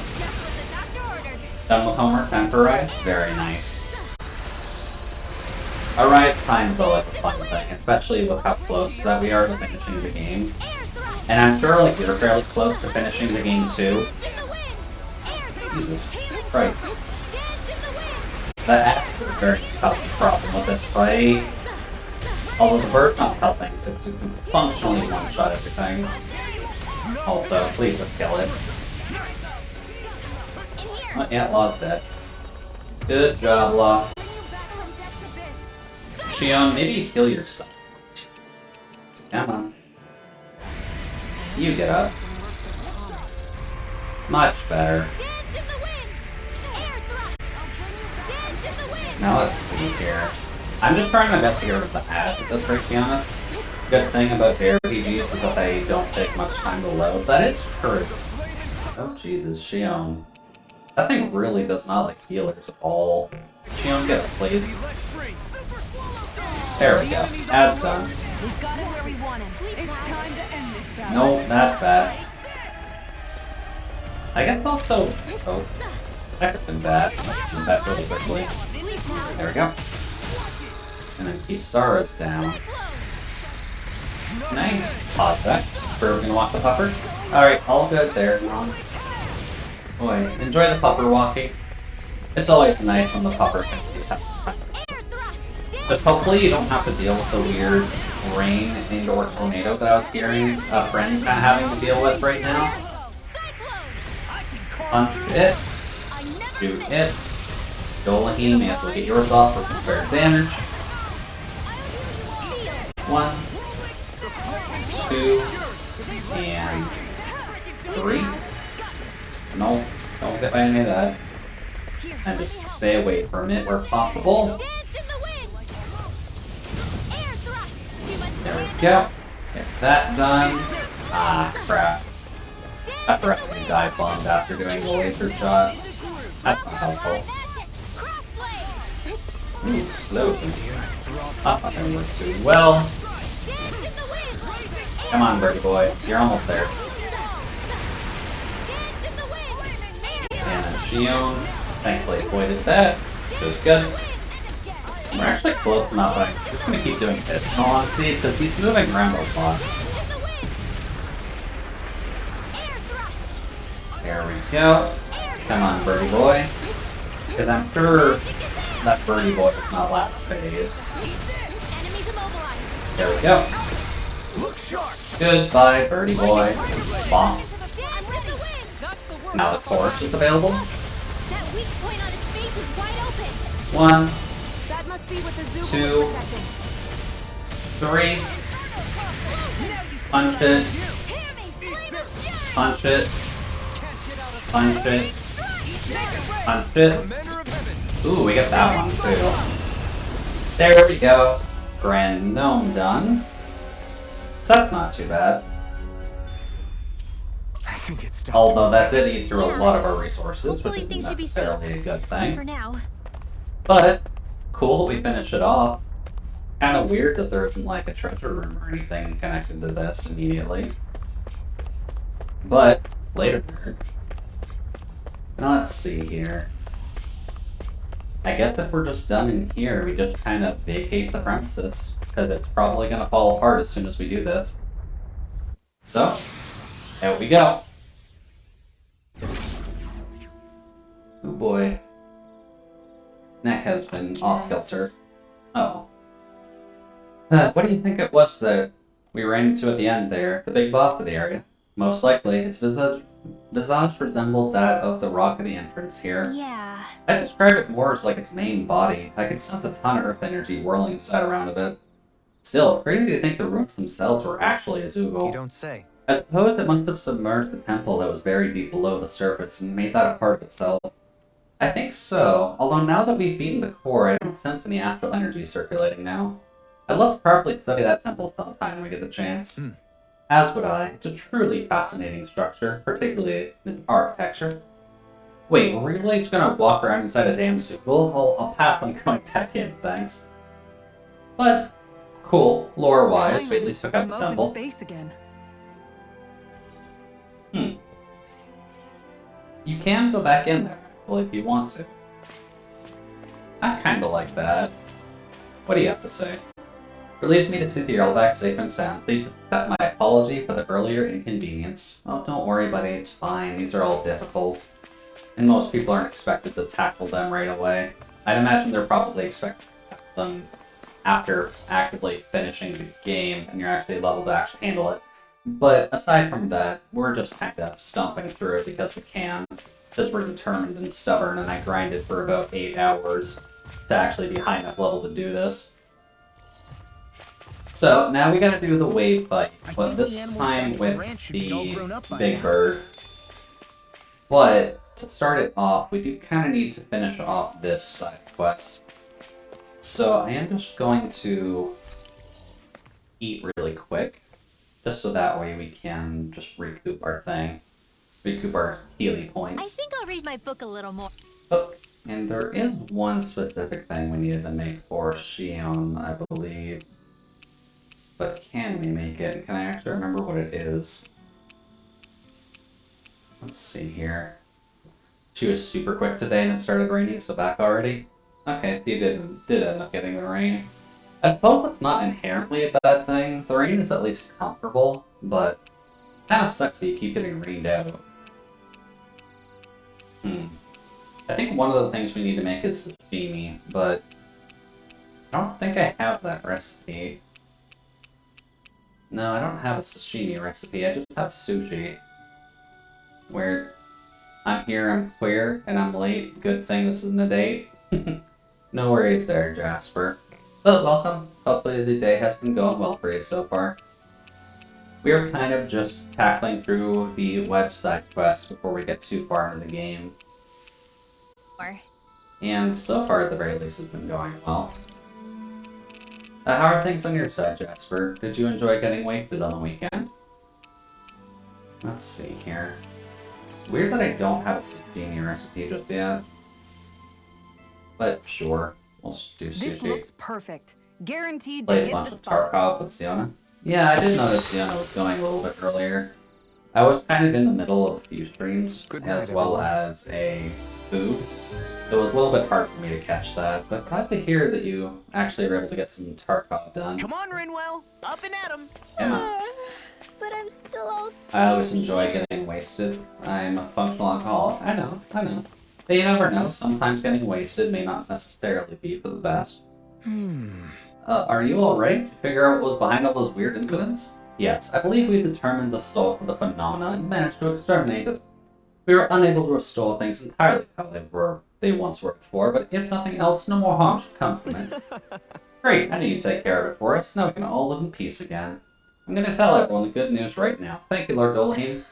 Done with homework, time for Arise. Very nice. Arise time is always a fun thing, especially with how close that we are to finishing the game. And I'm sure like you're fairly close to finishing the game too. Jesus Christ. That adds a very tough problem with this fight. Although the bird's not helping, so it can functionally one-shot everything. Also, please just kill it. Oh, yeah, Law's dead. Good job, Law. Xion, maybe heal yourself. Come on. You get up. Much better. Now let's see here. I'm just trying my best to get rid of the ad with this, right, to be honest. Good thing about their RPGs is that they don't take much time to load. That is true. Oh Jesus, Xion. That thing really does not like healers at all. Xion, get it, please. There we go. Ad's done. Nope, that's bad. I guess also... Oh. That could have been bad. That really quickly. There we go. And then Kisara's down. Nice. Pause that. We're gonna walk the puffer. Alright, all good there. Boy, enjoy the puffer walking. It's always nice when the puffer can just have friends. But hopefully you don't have to deal with the weird rain and or tornado that I was hearing friends kind of having to deal with right now. Punch it. Shoot it. Dolahine, may have to get yours off for some fair damage. 1, 2, and 3. No, don't get by any of that. And just stay away from it where possible. There we go. Get that done. Ah, crap. I forgot to dive bombed after doing the laser shot. That's not helpful. Ooh, slow. That didn't work too well. Come on, birdie boy. You're almost there. And Xion, thankfully avoided that, which was good. We're actually close enough. I'm just going to keep doing hits in all honesty, because he's moving around a lot. There we go. Come on, birdie boy. Because I'm sure that birdie boy is not last phase. There we go. Goodbye, birdie boy. Bonk. Now the forest is available. That weak point on his face is wide open. 1, That must be what the Zoogle 2, was protecting. 3. Punch it. Hear me! Flame of fury! Punch it. Can't get out of Punch it. Punch it. Commander of Heaven. Ooh, we get that one too. There we go. Grand Gnome done. So that's not too bad. I think it's time. Although that did eat through a lot of our resources, which Hopefully isn't things should be necessarily a good For thing. now. But, cool, we finished it off. Kind of weird that there isn't like a treasure room or anything connected to this immediately. But, later. Now let's see here. I guess if we're just done in here, we just kind of vacate the premises, because it's probably going to fall apart as soon as we do this. So, there we go. Oh boy. Neck has been off kilter. Oh. What do you think it was that we ran into at the end there? The big boss of the area? Most likely, its visage resembled that of the rock of the entrance here. Yeah. I describe it more as like its main body. I could sense a ton of earth energy whirling inside around of it. Still, it's crazy to think the ruins themselves were actually a You Zoogle. don't say. I suppose it must have submerged the temple that was very deep below the surface and made that a part of itself. I think so, although now that we've beaten the core, I don't sense any astral energy circulating now. I'd love to properly study that temple sometime when we get the chance. As would I. It's a truly fascinating structure, particularly its architecture. Wait, were we really just gonna walk around inside a damn Zoogle? I'll pass on going back in, thanks. But, cool, lore-wise, we at least took out the Smoke in temple. space again. You can go back in there, actually, if you want to. I kinda like that. What do you have to say? Relieves me to see that you're all back safe and sound. Please accept my apology for the earlier inconvenience. Oh, don't worry, buddy, it's fine. These are all difficult. And most people aren't expected to tackle them right away. I'd imagine they're probably expected to tackle them after actively finishing the game, and you're actually level to actually handle it. But aside from that, we're just kind of stomping through it because we can. Because we're determined and stubborn, and I grinded for about 8 hours to actually be high enough level to do this. So, now we gotta do the wave fight, but this time with the big bird. But, to start it off, we do kind of need to finish off this side quest. So, I am just going to eat really quick, just so that way we can just recoup our thing. Recoup our healing points. I think I'll read my book a little more. Oh, and there is one specific thing we needed to make for Shion, I believe. But can we make it? Can I actually remember what it is? Let's see here. She was super quick today and it started raining, so back already? Okay, so you did end up getting the rain. I suppose that's not inherently a bad thing. The rain is at least comfortable, but kind of sucks that you keep getting rained out. I think one of the things we need to make is sashimi, but I don't think I have that recipe. No, I don't have a sashimi recipe, I just have sushi. Where I'm here, I'm queer, and I'm late. Good thing this isn't a date. No worries there, Jasper. But welcome. Hopefully the day has been going well for you so far. We are kind of just tackling through the website quest before we get too far into the game. And so far, at the very least, it's been going well. How are things on your side, Jasper? Did you enjoy getting wasted on the weekend? Let's see here. Weird that I don't have a sashimi recipe just yet. But sure, we'll just do sushi. This looks perfect. Guaranteed to Play a hit bunch the of spot. Tarkov with Siona. Yeah, I did notice Siona was going a little bit earlier. I was kind of in the middle of a few streams, Good night, as well everyone. as a food. So it was a little bit hard for me to catch that, but glad to hear that you actually were able to get some Tarkov done. Come on, Rinwell. Up and at 'em. Yeah. But I'm still all I always enjoy getting wasted. I'm a functional alcoholic. I know. But you never know. Sometimes getting wasted may not necessarily be for the best. Are you alright? Did you figure out what was behind all those weird incidents? Yes, I believe we determined the source of the phenomena and managed to exterminate it. We were unable to restore things entirely how they were they once were before, but if nothing else, no more harm should come from it. Great, I knew you'd take care of it for us. Now we can all live in peace again. I'm going to tell everyone the good news right now. Thank you, Lord Dolahine.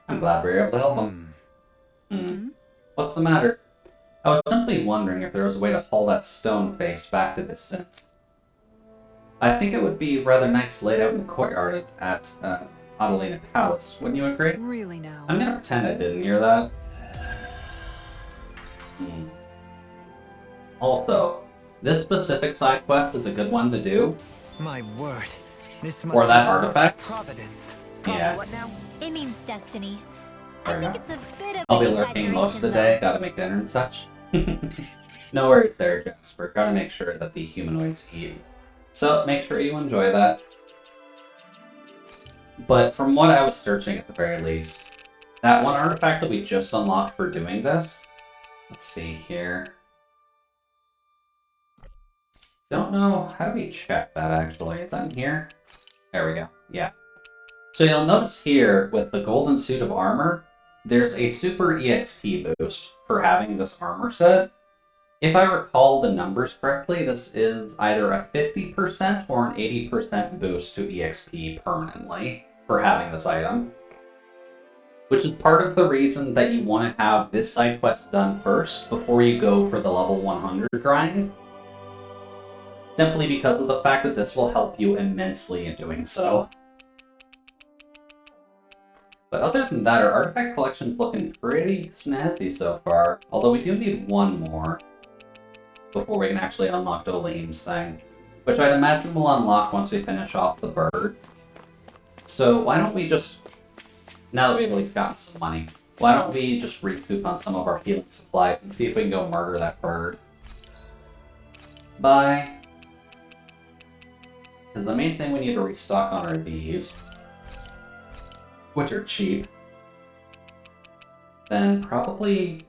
I'm glad we were able to help them. What's the matter? I was simply wondering if there was a way to haul that stone face back to this synth. I think it would be rather nice laid out in the courtyard at Adelina Palace. Wouldn't you agree? Really now? I'm going to pretend I didn't hear that. Also, this specific side quest is a good one to do. My word. This must Or that be the work of artifact. Providence. Yeah. What now? It means destiny. There I we think go. it's a bit of I'll be an lurking most of the exaggeration, day, gotta make dinner and such. No worries there, Jasper. Gotta make sure that the humanoids eat. So, make sure you enjoy that. But from what I was searching at the very least, that one artifact that we just unlocked for doing this, let's see here. Don't know, how do we check that actually? Is that in here? There we go, yeah. So you'll notice here, with the golden suit of armor, there's a super EXP boost for having this armor set. If I recall the numbers correctly, this is either a 50% or an 80% boost to EXP permanently for having this item. Which is part of the reason that you want to have this side quest done first before you go for the level 100 grind. Simply because of the fact that this will help you immensely in doing so. But other than that, our artifact collection's looking pretty snazzy so far. Although we do need one more before we can actually unlock Doline's thing. Which I'd imagine we'll unlock once we finish off the bird. So why don't we just, now that we've at least gotten some money, why don't we just recoup on some of our healing supplies and see if we can go murder that bird. Bye. Because the main thing we need to restock on are these, which are cheap. Then probably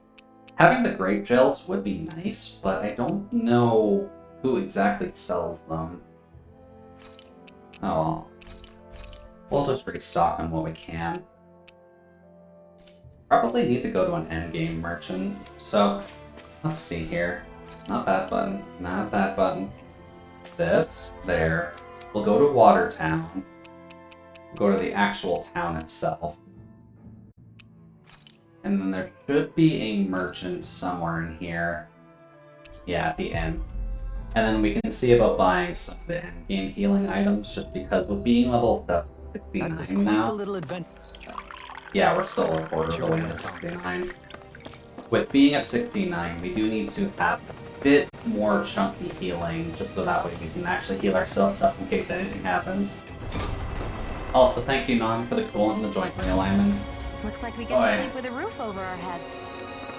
having the grape gels would be nice, but I don't know who exactly sells them. Oh well. We'll just restock on what we can. Probably need to go to an endgame merchant, so let's see here. Not that button, not that button. This, there. We'll go to Watertown. Go to the actual town itself. And then there should be a merchant somewhere in here. Yeah, at the end. And then we can see about buying some of the endgame healing items, just because with being level 69 That was quite the now. little adventure. Yeah, we're still a quarter of the way to 69. With being at 69, we do need to have a bit more chunky healing, just so that way we can actually heal ourselves up in case anything happens. Also, thank you, Non, for the coolant and the joint realignment. Looks like we get to sleep with a roof over our heads.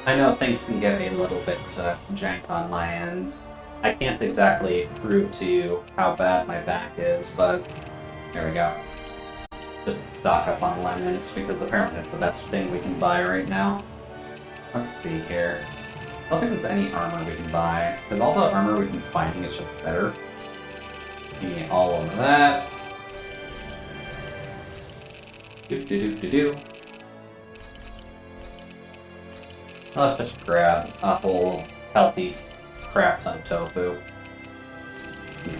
I know things can get a little bit jank on my end. I can't exactly prove to you how bad my back is, but there we go. Just stock up on lemons, because apparently it's the best thing we can buy right now. Let's see here. I don't think there's any armor we can buy, because all the armor we've been finding is just better. Give me all of that. Do. Let's just grab a whole healthy crap ton of tofu.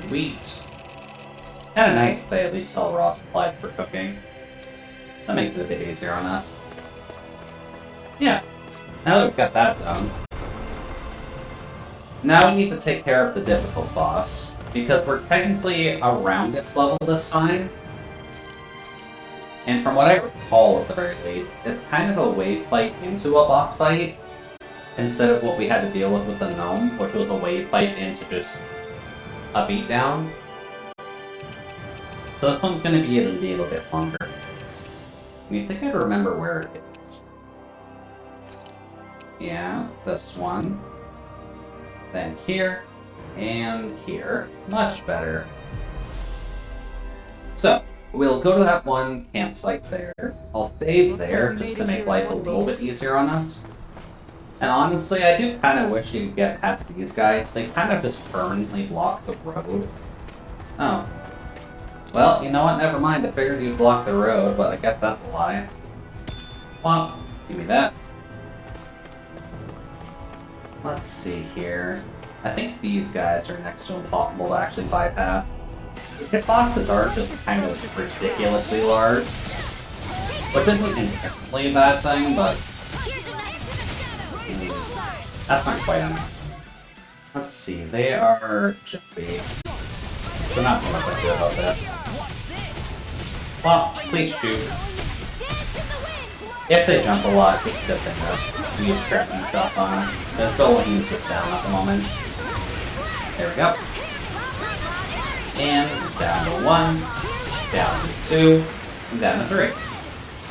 Wheat. Kinda nice they at least sell raw supplies for cooking. That makes it a bit easier on us. Yeah, now that we've got that done, now we need to take care of the difficult boss, because we're technically around its level this time. And from what I recall, at the very least, it's kind of a wave fight into a boss fight, instead of what we had to deal with the gnome, which was a wave fight into just a beatdown. So this one's going to be a little bit longer. I think I remember where it is. Yeah, this one. Then here, and here. Much better. So, we'll go to that one campsite there. I'll save there, just to make life a little bit easier on us. And honestly, I do kind of wish you could get past these guys. They kind of just permanently block the road. Oh. Well, you know what? Never mind. I figured you'd block the road, but I guess that's a lie. Well, give me that. Let's see here. I think these guys are next to impossible to actually bypass. The hitboxes are just kind of ridiculously large. Which isn't inherently a bad thing, but that's not quite enough. Let's see, they are jumpy. So not too much I do about this. Well, please shoot. If they jump a lot, it's a good thing to use scrapping shots on them. They're still looking to switch down at the moment. There we go. And down to 1, down to 2, and down to 3.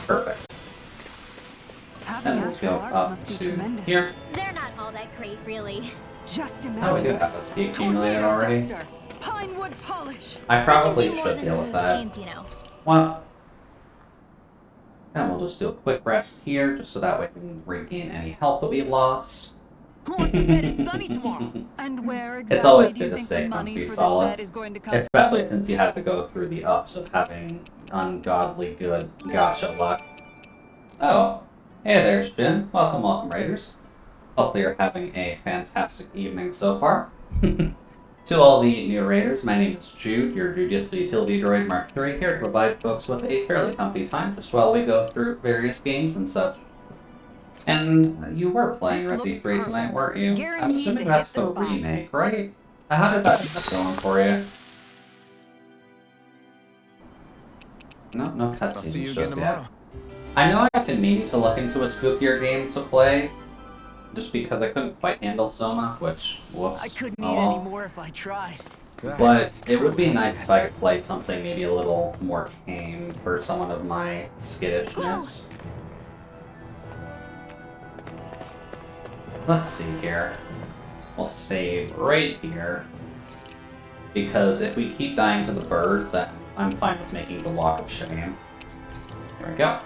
Perfect. And let's go up to here. They're not all that great, really. Just Oh, we imagine. do have this key accumulated already. Duster, Pinewood polish. I probably They can do more should than deal with remove that. stains, you know. Well, and we'll just do a quick rest here, just so that way we can regain any health that we lost. Who wants to bet it's sunny tomorrow? And where It's always exactly do you good to think stay the money comfy for this solid, bet is going to come especially from? since you have to go through the ups of having ungodly good gotcha luck. Oh, hey there's Jin. Welcome, welcome, Raiders. Hopefully you're having a fantastic evening so far. To all the new Raiders, my name is Jude, your Judius Utility Droid Mark III, here to provide folks with a fairly comfy time just while we go through various games and such. And you were playing This Resi looks 3 tonight, perfect. weren't you? I'm Guaranteed assuming to that's hit the the spot. remake, right? How did that end up going for you? No I'll see you cutscenes again just yet. tomorrow. I know I've been meaning to look into a spookier game to play, just because I couldn't quite handle Soma, which, whoops. I couldn't oh eat well. anymore if I tried. But it would be nice if I could play something maybe a little more tame for someone of my skittishness. Let's see here. We'll save right here. Because if we keep dying to the bird, then I'm fine with making the Walk of Shame. There we go.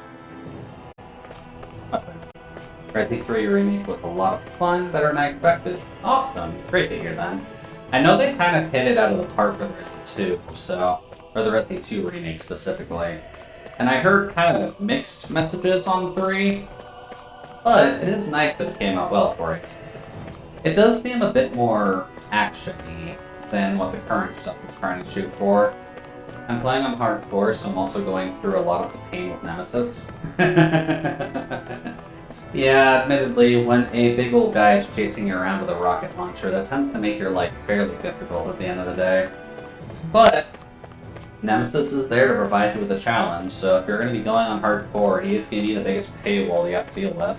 Resi 3 Remake was a lot of fun, better than I expected. Awesome, great to hear then. I know they kind of hit it out of the park with Resi 2, so, or the Resi 2 Remake specifically. And I heard kind of mixed messages on 3, but it is nice that it came out well for it. It does seem a bit more action-y than what the current stuff is trying to shoot for. I'm playing on hardcore, so I'm also going through a lot of the pain with Nemesis. Yeah, admittedly, when a big old guy is chasing you around with a rocket launcher, that tends to make your life fairly difficult at the end of the day. But Nemesis is there to provide you with a challenge, so if you're going to be going on hardcore, he is going to be the biggest paywall you have to deal with.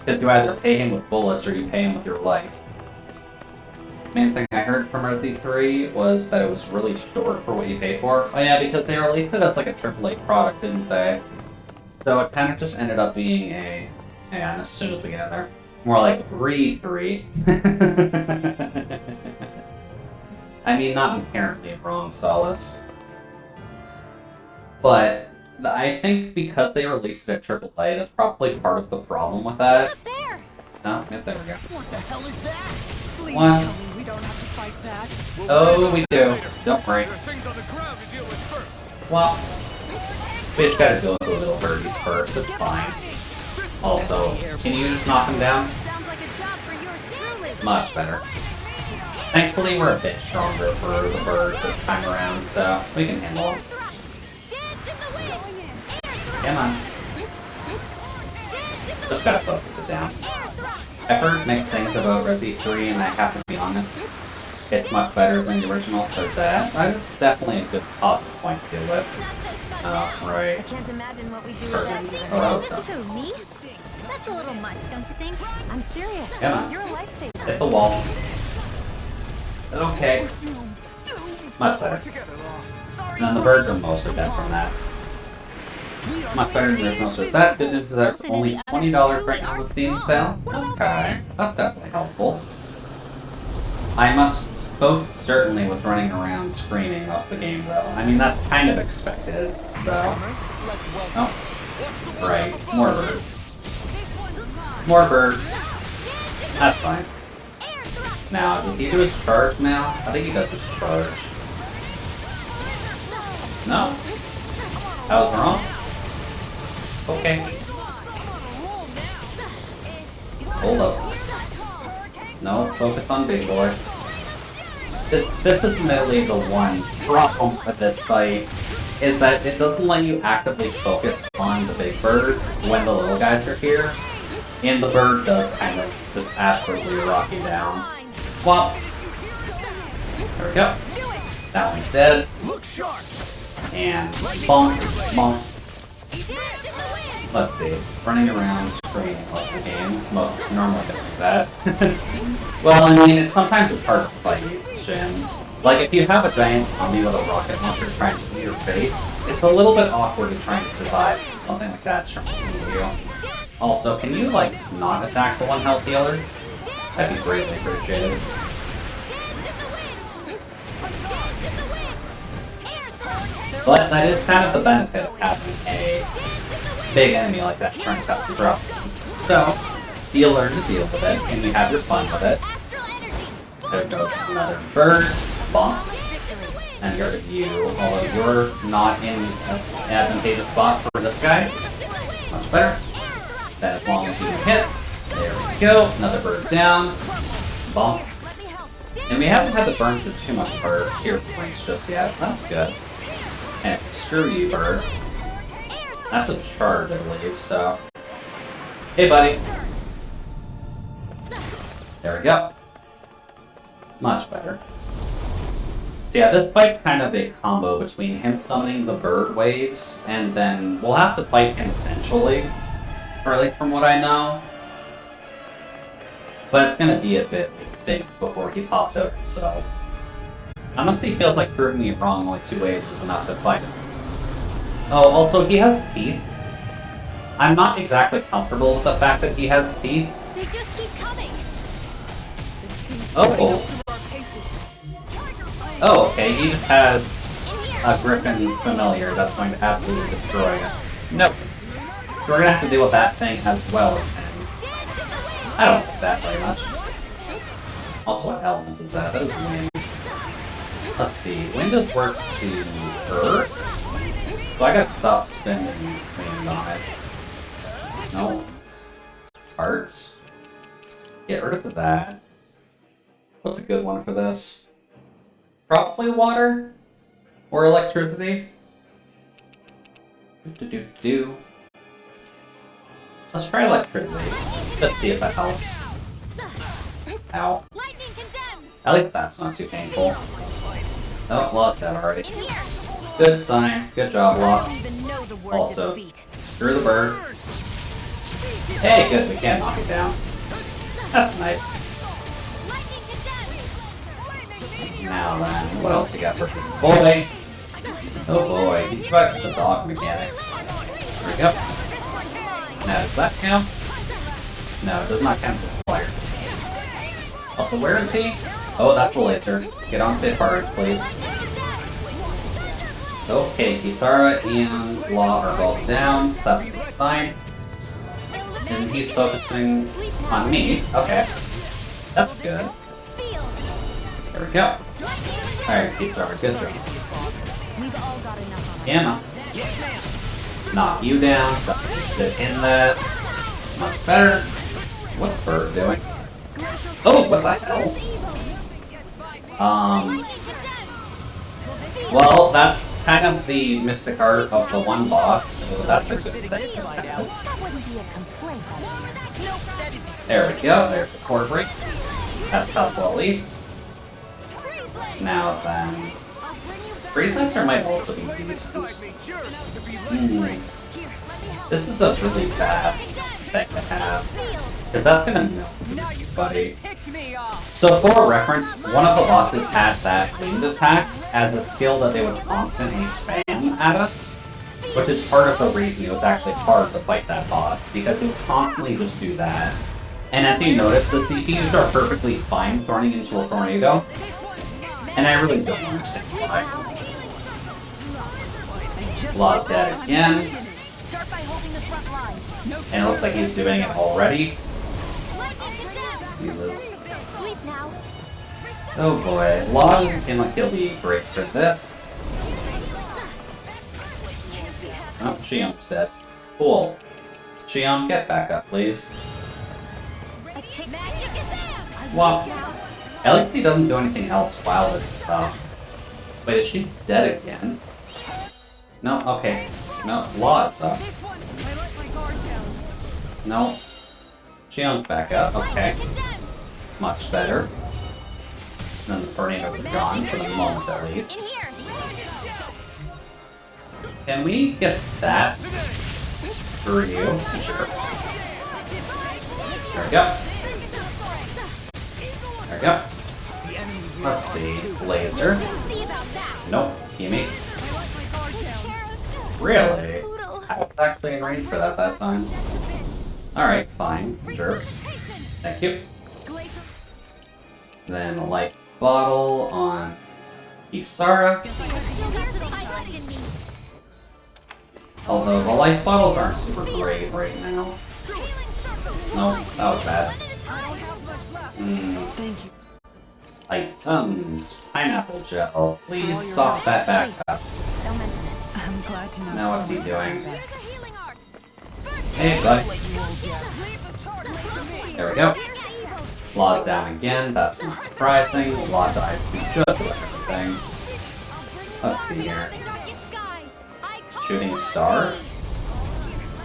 Because you either pay him with bullets or you pay him with your life. Main thing I heard from Resi 3 was that it was really short for what you pay for. Oh yeah, because they released it as like a AAA product, didn't they? So it kind of just ended up being a... And as soon as we get in there, more like Re-3. I mean, not inherently wrong, Solace. But I think because they released it at AAA, that's probably part of the problem with that. Not there! No, yeah, there we go. What the hell is that? Please One. tell me we don't have to fight that. Oh, we do. Don't worry. There are things on the ground to deal with first. Well, we just gotta deal with the little birdies first, it's fine. Also, can you just knock him down? Sounds like a job for yours truly. Much better. Thankfully, we're a bit stronger for the bird this time around, so we can handle him. Come on. Just gotta focus it down. I've heard mixed things about Resi 3, and I have to be honest, it's much better than the original, because that is definitely a good positive point to deal with. Oh, I right. can't imagine what we do with that. Oh, that was dumb. Who, me? That's a little much, don't you think? I'm serious. Come on. You're a lifesaver. Hit the wall. Okay. Much better. And then the birds are mostly dead from that. Much better than the original. So that good news is that's only $20 right now with Steam sale. Okay, that's definitely helpful. I must most certainly was running around screaming about the game though. I mean that's kind of expected though. Oh, right, more birds. More birds. That's fine. Now, does he do his charge now? I think he does his charge. No. I was wrong. Okay. Hold up. No, focus on big boy. This is admittedly the one problem with this fight, is that it doesn't let you actively focus on the big bird when the little guys are here. And the bird does kind of just absolutely rock you down. Well, there we go. That one's dead. Look sharp. And bonk, bonk. Let's see. Running around screaming like the game. Most normally does that. Well, I mean, sometimes it's hard to fight, Shin. Like, if you have a giant zombie with a rocket launcher trying to hit your face, it's a little bit awkward to try and survive something like that trying to hit you. Also, can you, like, not attack the one health healer? That'd be greatly appreciated. But that is kind of the benefit of having a big enemy like that trying to cut the throat. So, you learn to deal with it, and you have your fun with it. There goes another bird. Bonk. And go to you, although you're not in an advantageous spot for this guy. Much better. Then as long as you can hit. There we go. Another bird down. Bonk. And we haven't had to burn through too much bird here points just yet, so that's good. And screw you, bird. That's a charge, I believe, so. Hey, buddy. There we go. Much better. So yeah, this fight's kind of a combo between him summoning the bird waves, and then we'll have to fight him eventually, or at least from what I know. But it's gonna be a bit big before he pops out himself. Honestly, feels like proving me wrong only 2 waves is enough to fight him. Oh, also, he has teeth. I'm not exactly comfortable with the fact that he has teeth. They just keep coming. Oh. Oh, okay, he just has a Griffin familiar that's going to absolutely destroy us. Nope. So we're gonna have to deal with that thing as well as him. I don't like that very much. Also, what element is that? That is wind. Let's see, wind does work to earth. So I gotta stop spinning wind on it. No. Hearts. Get rid of that. What's a good one for this? Probably water? Or electricity? Do. Let's try electricity. Let's see if that helps. Ow. At least that's not too painful. Oh, lost that already. Good sign. Good job, Lock. Also, screw the bird. Hey, good, we can't knock it down. That's nice. Now then, what else we got for boy? Oh boy, he's back to the dog mechanics. There we go. Now, does that count? No, it does not count as a player. Also, where is he? Oh, that's the laser. Get on Fit Hard, please. Okay, Kisara and Law are both down. That's fine. And he's focusing on me. Okay. That's good. There we go. Alright, Kisara, good job. Gamma. Knock you down. Sit in that. Much better. What's Bird doing? Oh, what the hell? Well, that's kind of the mystic art of the one boss, so that's a good thing. There we go, there's the core break. That's helpful at least. Now then... Freeze Sensor might also be decent. This is a really bad thing to have. Because that's gonna melt you, buddy. So for reference, one of the bosses had that winged attack as a skill that they would constantly spam at us. Which is part of the reason it was actually hard to fight that boss, because it would constantly just do that. And as you notice, the CPUs are perfectly fine throwing into a tornado. And I really don't understand why. Law's dead again. And it looks like he's doing it already. Jesus. Oh boy, Law doesn't seem like he'll be great for this. Oh, Xiong's dead. Cool. Xiong, get back up, please. Well, at least he doesn't do anything else while this is up. Wait, is she dead again? No, okay. No, Law is up. No. Shion's back up, okay. Much better. And then the tornadoes are gone, for the moment at least. Can we get that for you? Sure. There we go. There we go. Let's see. Laser. Nope. Gimme. Really? I was actually in range for that time. Alright, fine. Sure. Thank you. Then a light bottle on Kisara. Although the life bottles aren't super great right now. Nope, that was bad. Thank you. Items. Pineapple gel. Please stop that backpack. I'm glad to know. Now what's he someone doing? found that. Hey, buddy. There we go. Law's down again. That's not surprising. Law dies just about everything. Let's see here. Shooting star?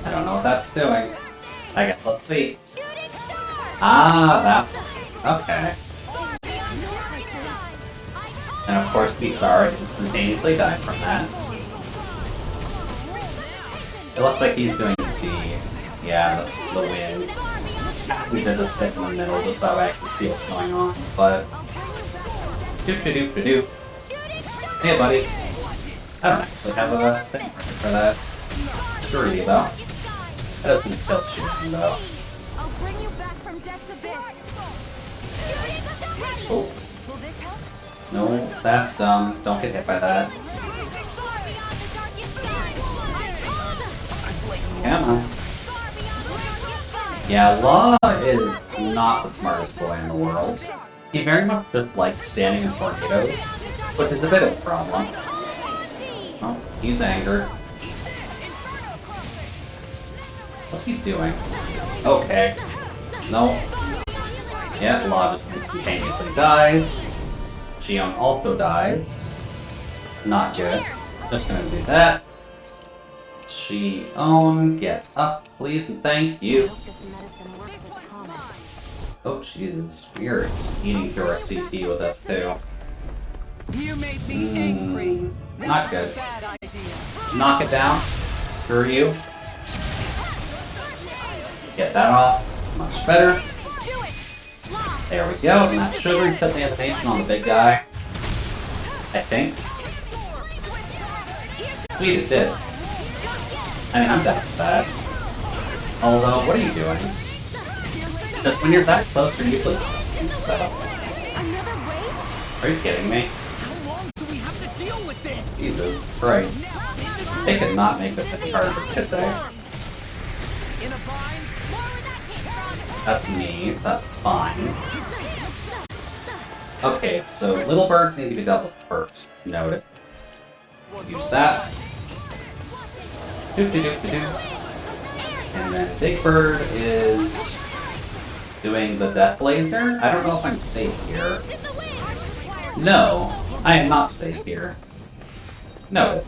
I don't know what that's doing. I guess let's see. Ah, that. Okay. And of course, Kisara instantaneously died from that. It looks like he's doing the wind. We did just stick in the middle just so I can see what's going on, but... Doop-a-doop-a-doop. Hey, buddy. I don't actually have a thing for that. Screw you, though. That doesn't kill shooting, though. I'll bring you back from death's abyss. Oh. No, that's dumb. Don't get hit by that. Come on. Yeah, Law is not the smartest boy in the world. He very much just likes standing in tornadoes, which is a bit of a problem. Oh, he's angered. What's he doing? Okay. No. Yeah, Law just instantaneously dies. Shion also dies. Not good. Just gonna do that. Shion, get up, please, and thank you. Oh, Jesus. We're eating through our CP with us, too. You made me angry. Not good. Bad idea. Knock it down. Screw you. Get that off. Much better. There we go. And that should reset the animation on the big guy. I think. Sweet, it did. I mean, I'm down with that. Although, what are you doing? Just when you're that close, you're usually sucking stuff. Are you kidding me? Jesus Christ. They could not make this any harder, could they? That's me. That's fine. Okay, so little birds need to be dealt with first. Noted. Use that. Doop-de-doop-de-doo. And then Big Bird is doing the Death Laser. I don't know if I'm safe here. No, I am not safe here. Noted.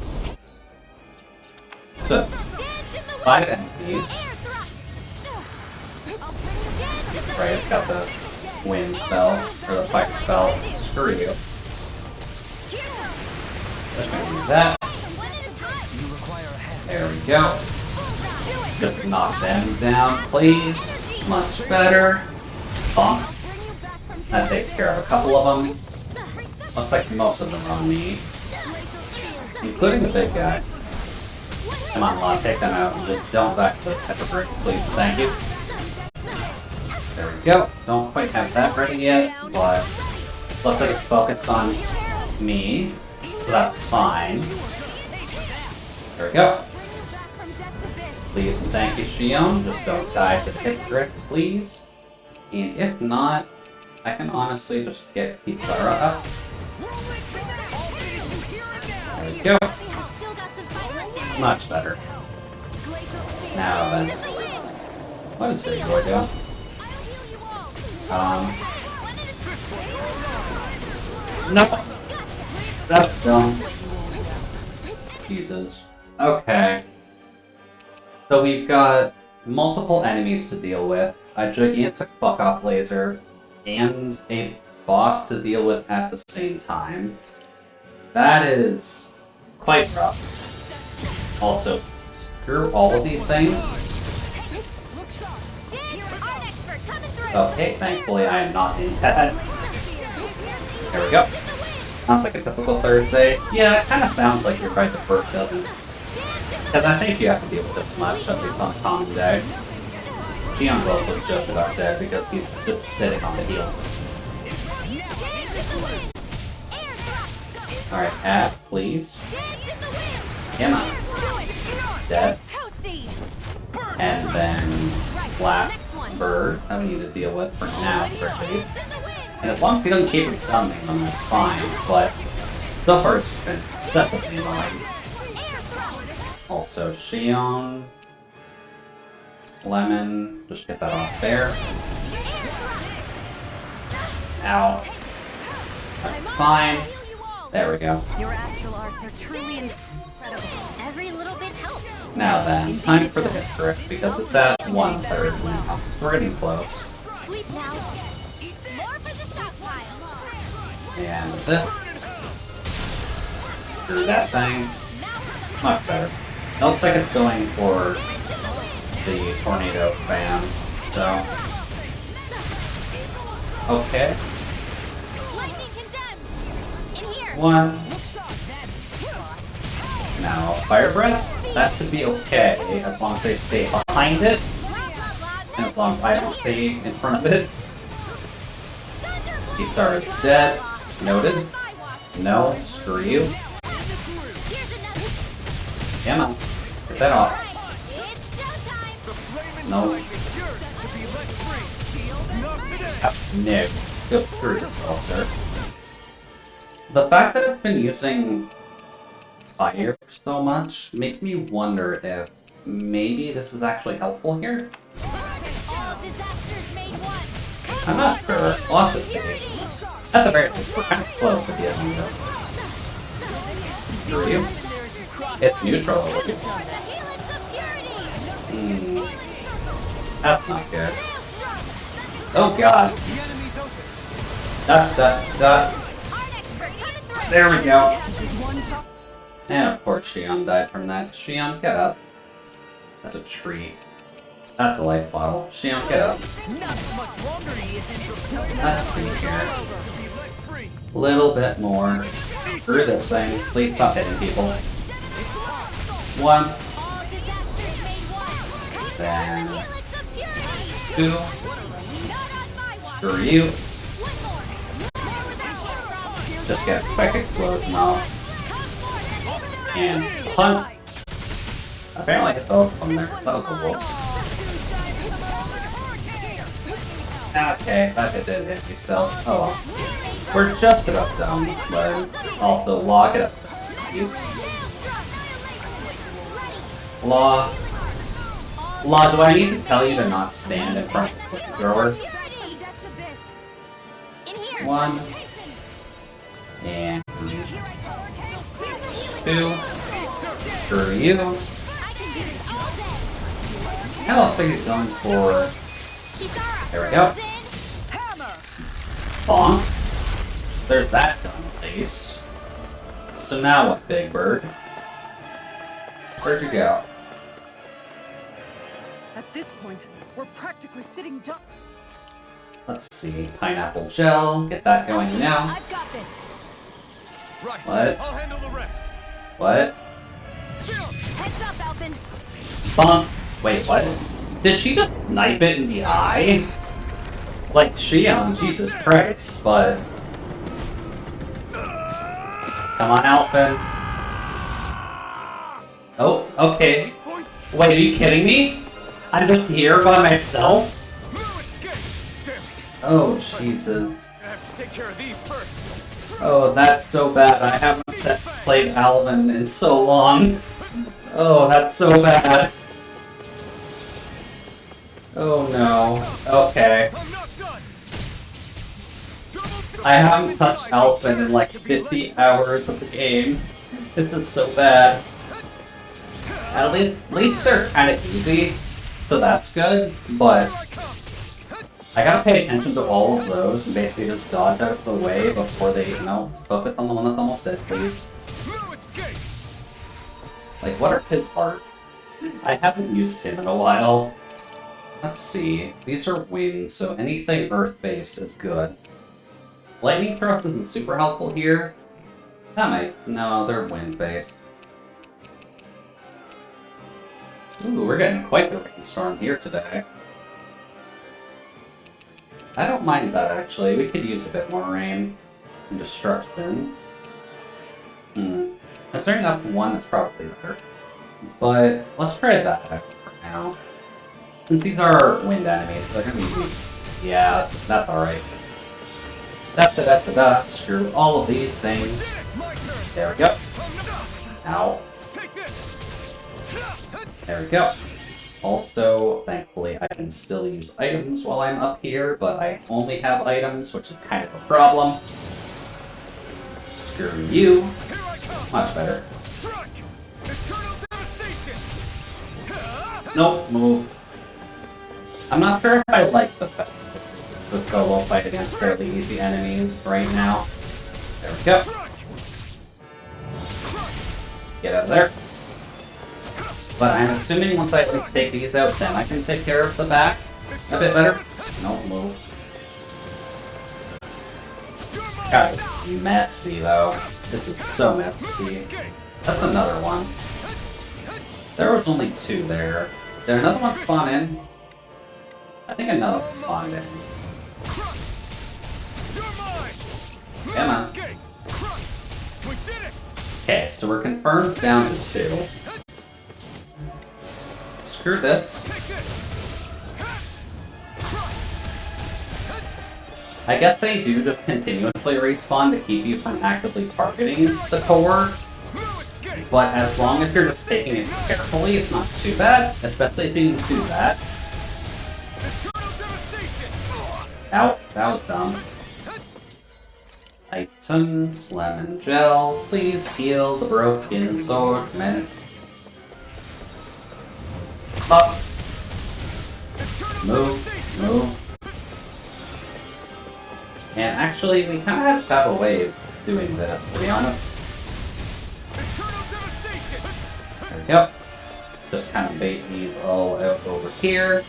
So, 5 enemies. Right, it's got the wind spell, or the fire spell. Screw you. Just gonna use that. There we go. Just knock them down, please. Much better. Bonk. That takes care of a couple of them. Looks like most of them are on me. Including the big guy. Come on, Law, take them out. Just don't back to the pepper brick, please. Thank you. There we go. Don't quite have that ready yet, but looks like it's focused on me, so that's fine. There we go. Please and thank you, Shion. Just don't die to the hip drift, please. And if not, I can honestly just get Kisara up. There we go. Much better. Now then. What is Vigor doing? No! That's dumb. Jesus. Okay. So we've got multiple enemies to deal with, a gigantic fuck-off laser, and a boss to deal with at the same time. That is quite rough. Also, screw all of these things. Okay, thankfully I am not in that. There we go. Sounds like a typical Thursday. Yeah, it kind of sounds like you're right the first doesn't. Because I think you have to deal with this much, at least on a common day. Gion's also just about dead because he's just sitting on the heel. Alright, Ab, please. Emma. Dead. And then last bird that we need to deal with for now, for safety. And as long as he doesn't keep summoning them, that's fine, but so far it's been excessively annoying. Also, Xion, Lemon, just get that off there. Ow. That's fine. There we go. Your astral arts are truly incredible. Every little bit helps. Now then, time for the hit drift, because it's at 1/3 now. We're getting close. Sleep now. More for the stockpile. And this. Screw that thing. Much better. It looks like it's going for the tornado fan, so. Okay. Lightning condemned. In here. One. Now, fire breath. That should be okay as long as they stay behind it, and as long as I don't stay in front of it. Kisara is dead. Noted. No, screw you. Come on. Get that off. No. No. Go screw yourself, sir. The fact that I've been using fire so much makes me wonder if maybe this is actually helpful here. I'm not sure. We'll have to see. At the very least, we're kind of close to the end of this. Screw you. It's neutral at least. That's not good. Oh god. That. There we go. And of course Xion died from that. Xion, get up. That's a treat. That's a life bottle. Xion, get up. Let's see here. A little bit more. Screw this thing. Please stop hitting people. One. Then 2. Screw you. Just get a quick explosion off. And punch. Apparently I fell from there. That was a wolf. Okay, that did hit me still. Oh well. We're just about done, but also lock it up. Use. Law. Law, do I need to tell you to not stand in front of the thrower? 1. And 2. Screw you. I don't think it's going for. There we go. Bonk. There's that done at least. So now what, Big Bird? Where'd you go? At this point, we're practically sitting duck. Let's see. Pineapple gel. Get that going now. I've got this. Right. What? I'll handle the rest. What? Heads up, Alvin. Bonk. Wait, what? Did she just snipe it in the eye? Like Xion, Jesus Christ, but... Come on, Alphen. Oh, okay. Wait, are you kidding me? I'm just here by myself? Oh, Jesus. I have to take care of these first. Oh, that's so bad. I haven't played Alvin in so long. Oh, that's so bad. Oh no. Okay. I'm not done. Double I haven't touched Elfin in like 50 hours of the game. This is so bad. At least they're kind of easy, so that's good, but I gotta pay attention to all of those and basically just dodge out of the way before they, focus on the one that's almost dead, please. Like, what are his parts? I haven't used him in a while. Let's see. These are winds, so anything earth-based is good. Lightning thrust isn't super helpful here. That might... No, they're wind-based. Ooh, we're getting quite the rainstorm here today. I don't mind that, actually. We could use a bit more rain and destruction. Considering that's one, it's probably better. But let's try that out for now. Since these are wind enemies, so they're gonna be weak. Yeah, that's alright. Screw all of these things. There we go. Ow. There we go. Also, thankfully, I can still use items while I'm up here, but I only have items, which is kind of a problem. Screw you. Much better. Nope, move. I'm not sure if I like the fact that the solo fight against fairly easy enemies right now. There we go. Get out of there. But I'm assuming once I at least take these out, then I can take care of the back a bit better. No, move. God, it's messy though. This is so messy. That's another one. There was only two there. Did another one spawn in? I think another one spawned in. Come on. Okay, so we're confirmed down to 2. Screw this. I guess they do just continuously respawn to keep you from actively targeting the core. But as long as you're just taking it carefully, it's not too bad. Especially if you can do that. Ow, that was dumb. Items, lemon gel, please heal the broken swordsman. Up. Move, move. And actually, we kind of have a way of doing this, to be honest. There we go. Just kind of bait these all out over here.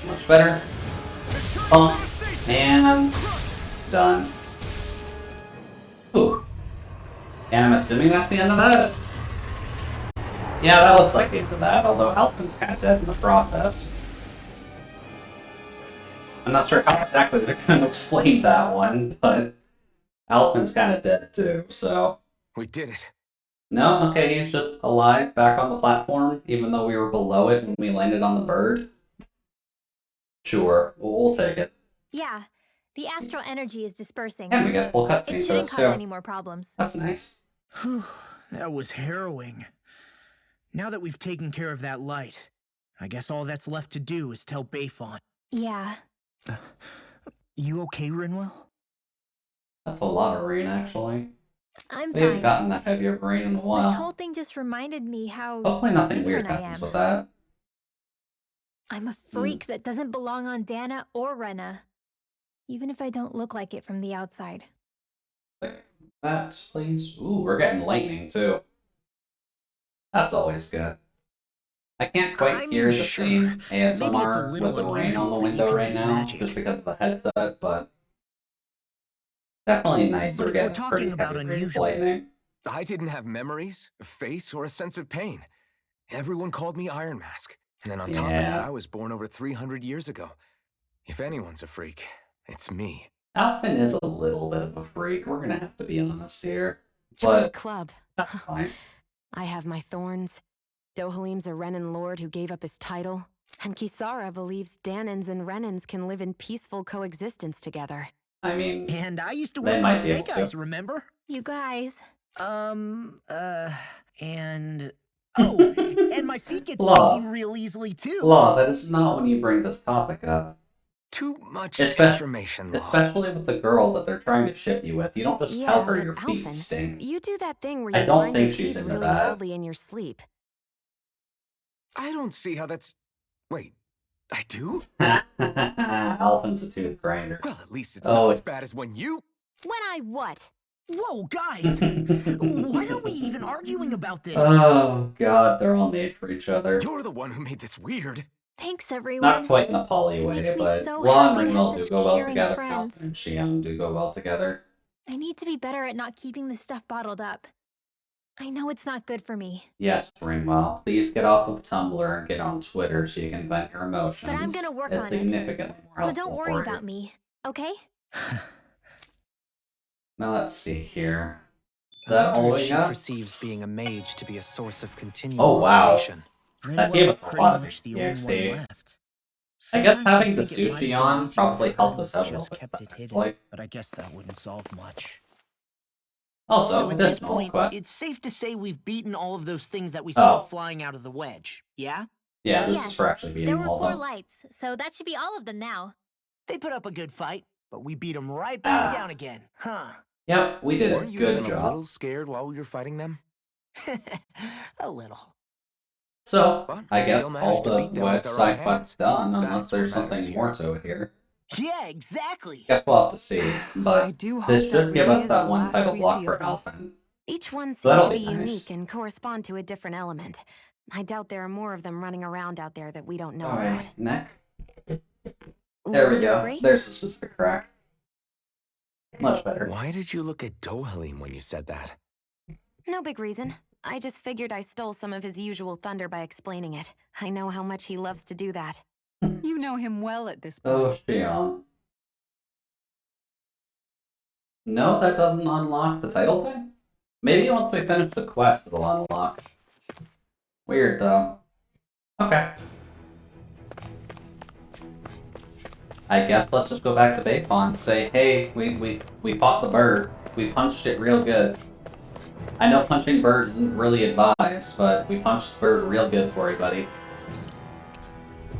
Much better. And done. Ooh. And I'm assuming that's the end of that. Yeah, that looks like the end of that, although Alpin's kind of dead in the process. I'm not sure how exactly they're going to explain that one, but Alpin's kind of dead too, so... We did it. No? Okay, he's just alive, back on the platform, even though we were below it when we landed on the bird. Sure, we'll take it. Yeah, the astral energy is dispersing. And we get full cutscenes It for shouldn't this cause too. any more problems. That's nice. Whew, that was harrowing. Now that we've taken care of that light, I guess all that's left to do is tell Bayfont. Yeah. You okay, Rinwell? That's a lot of rain, actually. I'm We haven't fine. gotten that heavy of rain in a while. This whole thing just reminded me how Hopefully nothing weird different I happens am. with that. I'm a freak that doesn't belong on Dana or Rena. Even if I don't look like it from the outside. Like that, please. Ooh, we're getting lightning, too. That's always good. I can't quite I mean, hear the sure. same Maybe it's a ASMR little with the rain on the unusual that you window can right use now, magic. just because of the headset, but definitely nice. But We're if we're getting talking pretty about heavy rain of unusual- lightning. I didn't have memories, a face, or a sense of pain. Everyone called me Iron Mask. And then on top of that, Yeah. I was born over 300 years ago. If anyone's a freak, it's me. Alphin is a little bit of a freak, we're gonna have to be honest here. Join the But club. that's fine. I have my thorns. Dohalim's a Renan lord who gave up his title. And Kisara believes Danans and Renans can live in peaceful coexistence together. I mean, And I used to They work for might the be able Snake to. Eyes, remember? You guys. And... Oh, and my feet get Law. sticky real easily, too. Law, that is not when you bring this topic up. Too much Espe- information, Law. Especially with the girl that they're trying to ship you with. You don't just tell her but your feet Alphen, stink. you do that thing where I you don't grind your think she's teeth into really that. loudly in your sleep. I don't see how that's... Wait, I do? Alphen's a tooth grinder. Well, at least it's Oh. not as bad as when you... When I what? Whoa, guys! Why are we even arguing about this? Oh god, they're all made for each other. You're the one who made this weird. Thanks, everyone. Not quite in a poly It way, makes me but so Law and happy to have Ringwell do such go well caring together. friends. Alphen and Xion do go well together. I need to be better at not keeping this stuff bottled up. I know it's not good for me. Yes, Ringwell. Please get off of Tumblr and get on Twitter so you can vent your emotions. But I'm gonna work It's on it. significantly more So helpful don't worry for about you. me, okay? Now let's see here. Is that all we she got? perceives being a mage to be a source of continual Oh, wow. motivation. That gave us a pretty lot of much the only EXP. one left. I guess Sometimes I having the think it might have sushi been on easier probably for her helped to us have out a little just bit. kept it better, hidden, like- but I guess that wouldn't solve much. Also, So at this additional point, quest. it's safe to say we've beaten all of those things that we saw Oh. flying out of the wedge, yeah? Yeah, this is Yes, for actually beating There were all 4 of them. lights, so that should be all of them now. They put up a good fight, but we beat them right back Ah. down again, huh? Yep, we did a Weren't you good even a job. little scared while we were fighting them? A little. So, But I we guess still all managed to the beat them wedge with our own side hands. quests done, unless That's what there's matters something here. more to it here. Yeah, exactly. Guess we'll have to see. I But do hope this that should give really us is that the one last title we block see for of them. Alphen. Each one So that'll seems to be be nice. unique and correspond to a different element. I doubt there are more of them running around out there that we don't know Alright, about. neck. There we You go. agree? There's a specific crack. Much better. Why did you look at Dohalim when you said that? No big reason. I just figured I stole some of his usual thunder by explaining it. I know how much he loves to do that. You know him well at this point. Oh, Xion. No, that doesn't unlock the title thing? Maybe once we finish the quest it'll unlock. Weird, though. Okay. I guess let's just go back to Bayfon and say, hey, we fought the bird. We punched it real good. I know punching birds isn't really advised, but we punched the bird real good for you, buddy.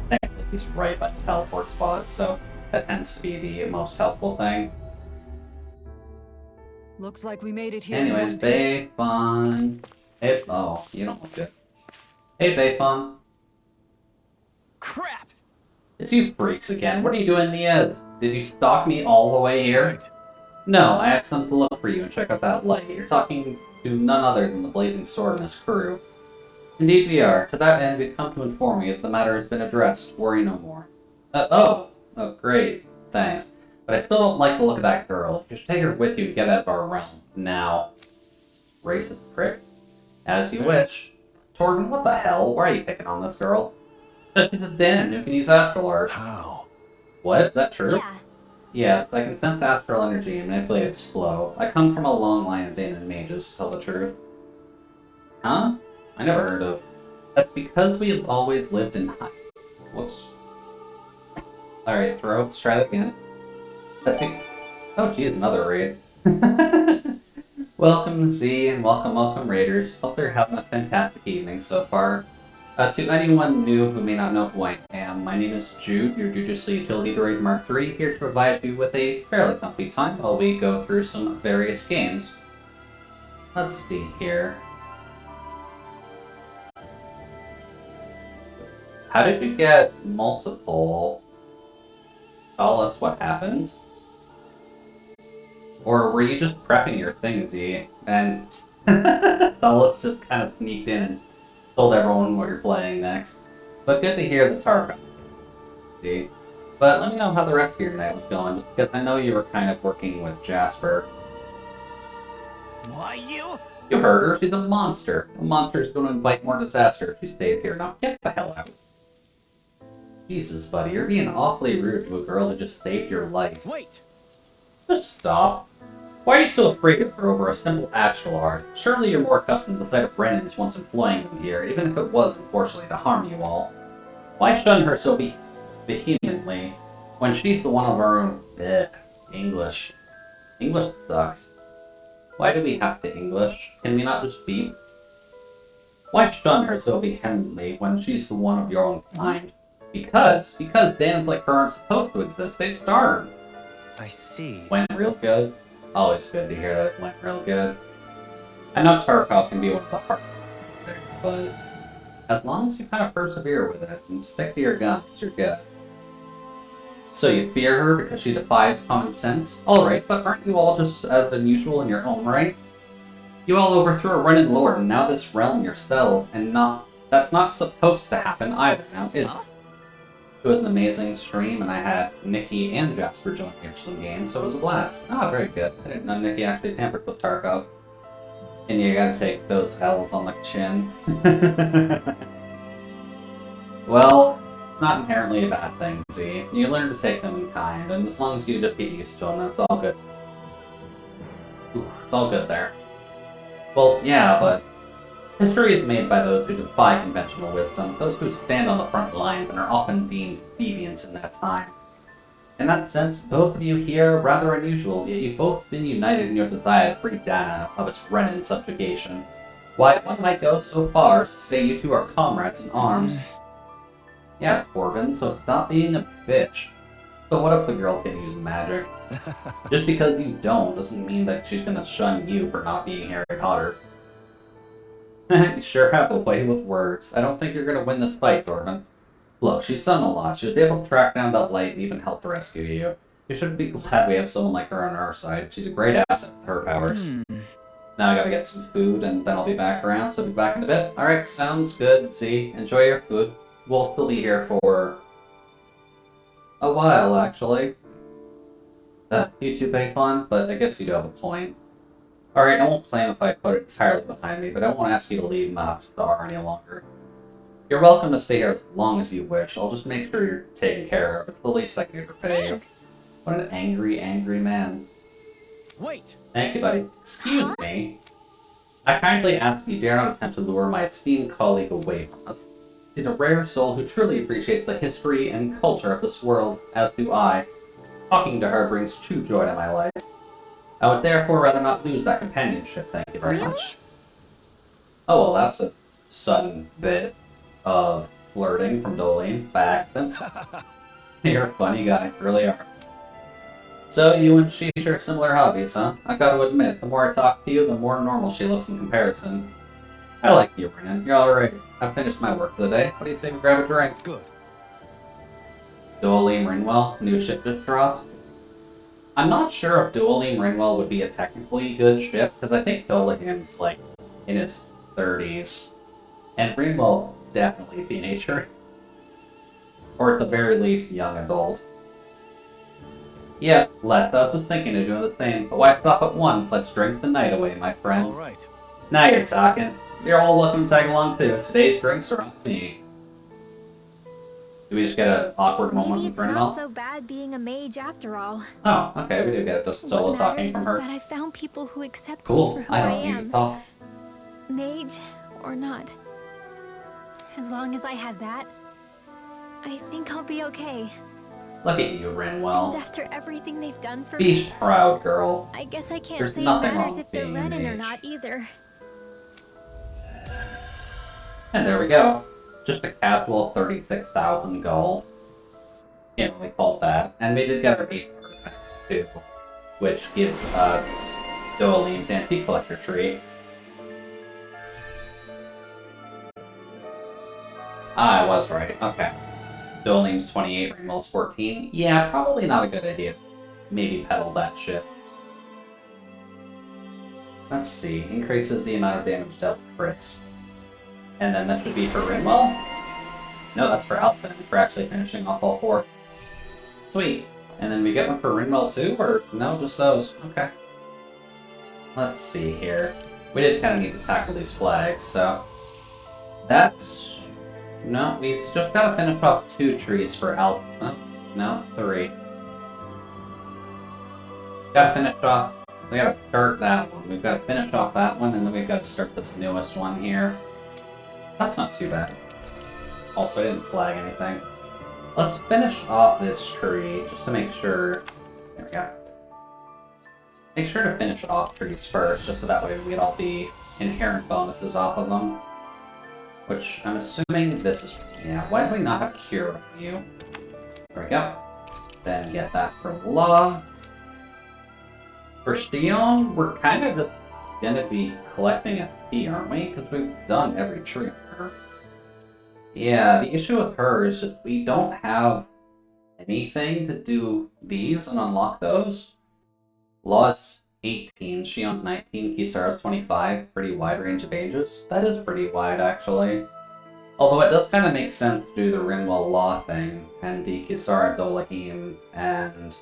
Thankfully, he's right by the teleport spot, so that tends to be the most helpful thing. Looks like we made it here in Anyways, one piece. Bayfon. Hey, oh, you don't look good. Hey, Bayfon. Crap! It's you freaks again. What are you doing in the Ez? Did you stalk me all the way here? Right. No, I asked them to look for you and check out that light. You're talking to none other than the Blazing Sword and his crew. Indeed we are. To that end, we've come to inform you that the matter has been addressed. Worry no more. Oh, great. Thanks. But I still don't like the look of that girl. You should take her with you to get out of our realm. Now. Racist prick. As you wish. Torvin, what the hell? Why are you picking on this girl? She's a Danon who can use astral arts. How? What? Is that true? Yeah, Yes, I can sense astral energy and manipulate its flow. I come from a long line of Danon mages, to tell the truth. Huh? I never heard of. That's because we have always lived in high. Whoops. Alright, throw. Let's try that again. That's be- Oh, geez, another raid. Welcome, Z, and welcome, Raiders. Hope you're having a fantastic evening so far. To anyone new who may not know who I am, my name is Jude, your Judiciously Utility Droid Mark III, here to provide you with a fairly comfy time while we go through some various games. Let's see here. How did you get multiple? Tell us what happened. Or were you just prepping your thing, Z, and Solus just kind of sneaked in and told everyone what you're playing next? But good to hear the Tarka. Z. But let me know how the rest of your night was going, just because I know you were kind of working with Jasper. Why you? You heard her, she's a monster. A monster is going to invite more disaster if she stays here. Now get the hell out. Jesus, buddy, you're being awfully rude to a girl who just saved your life. Wait! Just stop. Why are you so afraid of her over a simple astral art? Surely you're more accustomed to the sight of Brennan's once employing them here, even if it was, unfortunately, to harm you all. Why shun her so vehemently, when she's the one of our own? Ugh, English. English sucks. Why do we have to English? Can we not just be? Why shun her so vehemently when she's the one of your own kind? Because Dan's like her aren't supposed to exist. They just aren't. I see. Went real good. Always good to hear that it went real good. I know Tarkov can be one of the hard things, but as long as you kind of persevere with it and stick to your guns, you're good. So you fear her because she defies common sense? Alright, but aren't you all just as unusual in your own right? You all overthrew a Renan Lord and now this realm yourself, and that's not supposed to happen either now, is it? It was an amazing stream, and I had Nikki and Jasper join me for some games, so it was a blast. Ah, very good. I didn't know Nikki actually tampered with Tarkov. And you gotta take those L's on the chin. Well, not inherently a bad thing, Z. You learn to take them in kind, and as long as you just get used to them, that's all good. Ooh, it's all good there. Well, yeah, but history is made by those who defy conventional wisdom, those who stand on the front lines and are often deemed deviants in that time. In that sense, both of you here are rather unusual, yet you've both been united in your desire to free Dana of its Renan subjugation. Why, one might go so far as to say you two are comrades in arms. Yeah, Corbin, so stop being a bitch. So what if the girl can use magic? Just because you don't doesn't mean that she's gonna shun you for not being Harry Potter. You sure have a way with words. I don't think you're gonna win this fight, Corbin. Look, she's done a lot. She was able to track down that light and even help to rescue you. You should be glad we have someone like her on our side. She's a great asset with her powers. Now I gotta get some food and then I'll be back around, so I'll be back in a bit. Alright, sounds good. See, enjoy your food. We'll still be here for a while, actually. YouTube ain't fun, but I guess you do have a point. Alright, I won't claim if I put it entirely behind me, but I won't ask you to leave Star any longer. You're welcome to stay here as long as you wish. I'll just make sure you're taken care of. It's the least I can repay you. Thanks. What an angry, angry man. Wait! Thank you, buddy. Excuse me. I kindly ask you dare not attempt to lure my esteemed colleague away from us. She's a rare soul who truly appreciates the history and culture of this world, as do I. Talking to her brings true joy to my life. I would therefore rather not lose that companionship, thank you very much. Oh, well, that's a sudden bit of flirting from Doline by accident. You're a funny guy, really are. So, you and she share similar hobbies, huh? I gotta admit, the more I talk to you, the more normal she looks in comparison. I like you, Renan. You're alright. I've finished my work for the day. What do you say we grab a drink? Good. Doline Ringwell, new ship just dropped. I'm not sure if Doline Ringwell would be a technically good ship, because I think Dolahin's, like, in his 30s. And Ringwell, definitely a teenager. Or at the very least, young adult. Yes, let's. I was thinking of doing the same, but why stop at one? Let's drink the night away, my friend. Alright. Now you're talking. You're all welcome to tag along too. Today's drinks are on me. Do we just get an awkward moment Maybe with it's not Ringwell? so bad being a mage after all. Oh, okay, we do get just solo What talking matters from is her. that I found people who accept Cool, me for who I I don't need to am. talk. Mage or not. As long as I have that, I think I'll be okay. Look at you, And Ringwell. after everything they've done for Be me, proud, girl. I guess I can't There's say it nothing wrong matters with if they're being a Renan or mage. not either. And there we go. Just a casual 36,000 gold. Can't really fault that. And we did get our 8 artifacts too, which gives us Doline's Antique Collector tree. Ah, I was right. Okay. Doline's 28, Ringwell's 14. Yeah, probably not a good idea. Maybe peddle that shit. Let's see. Increases the amount of damage dealt to crits. And then that should be for Ringwell. No, that's for Alphen, for actually finishing off all 4. Sweet. And then we get one for Ringwell too, or no, just those. Okay. Let's see here. We did kind of need to tackle these flags, so that's... No, we just gotta finish off 2 trees for Alpha. No, 3. Gotta finish off... We gotta start that one. We've gotta finish off that one, and then we've gotta start this newest one here. That's not too bad. Also, I didn't flag anything. Let's finish off this tree, just to make sure... There we go. Make sure to finish off trees first, just so that way we get all the inherent bonuses off of them. which I'm assuming this is... Yeah, why do we not have Cure on you? There we go. Then get that for Law. For Xion, we're kind of just gonna be collecting SP, aren't we? Because we've done every tree on her. Yeah, the issue with her is just we don't have anything to do these and unlock those. Law's 18, Xion's 19, Kisara's 25. Pretty wide range of ages. That is pretty wide, actually. Although it does kind of make sense to do the Rinwell Law thing, and the Kisara Dohalim, and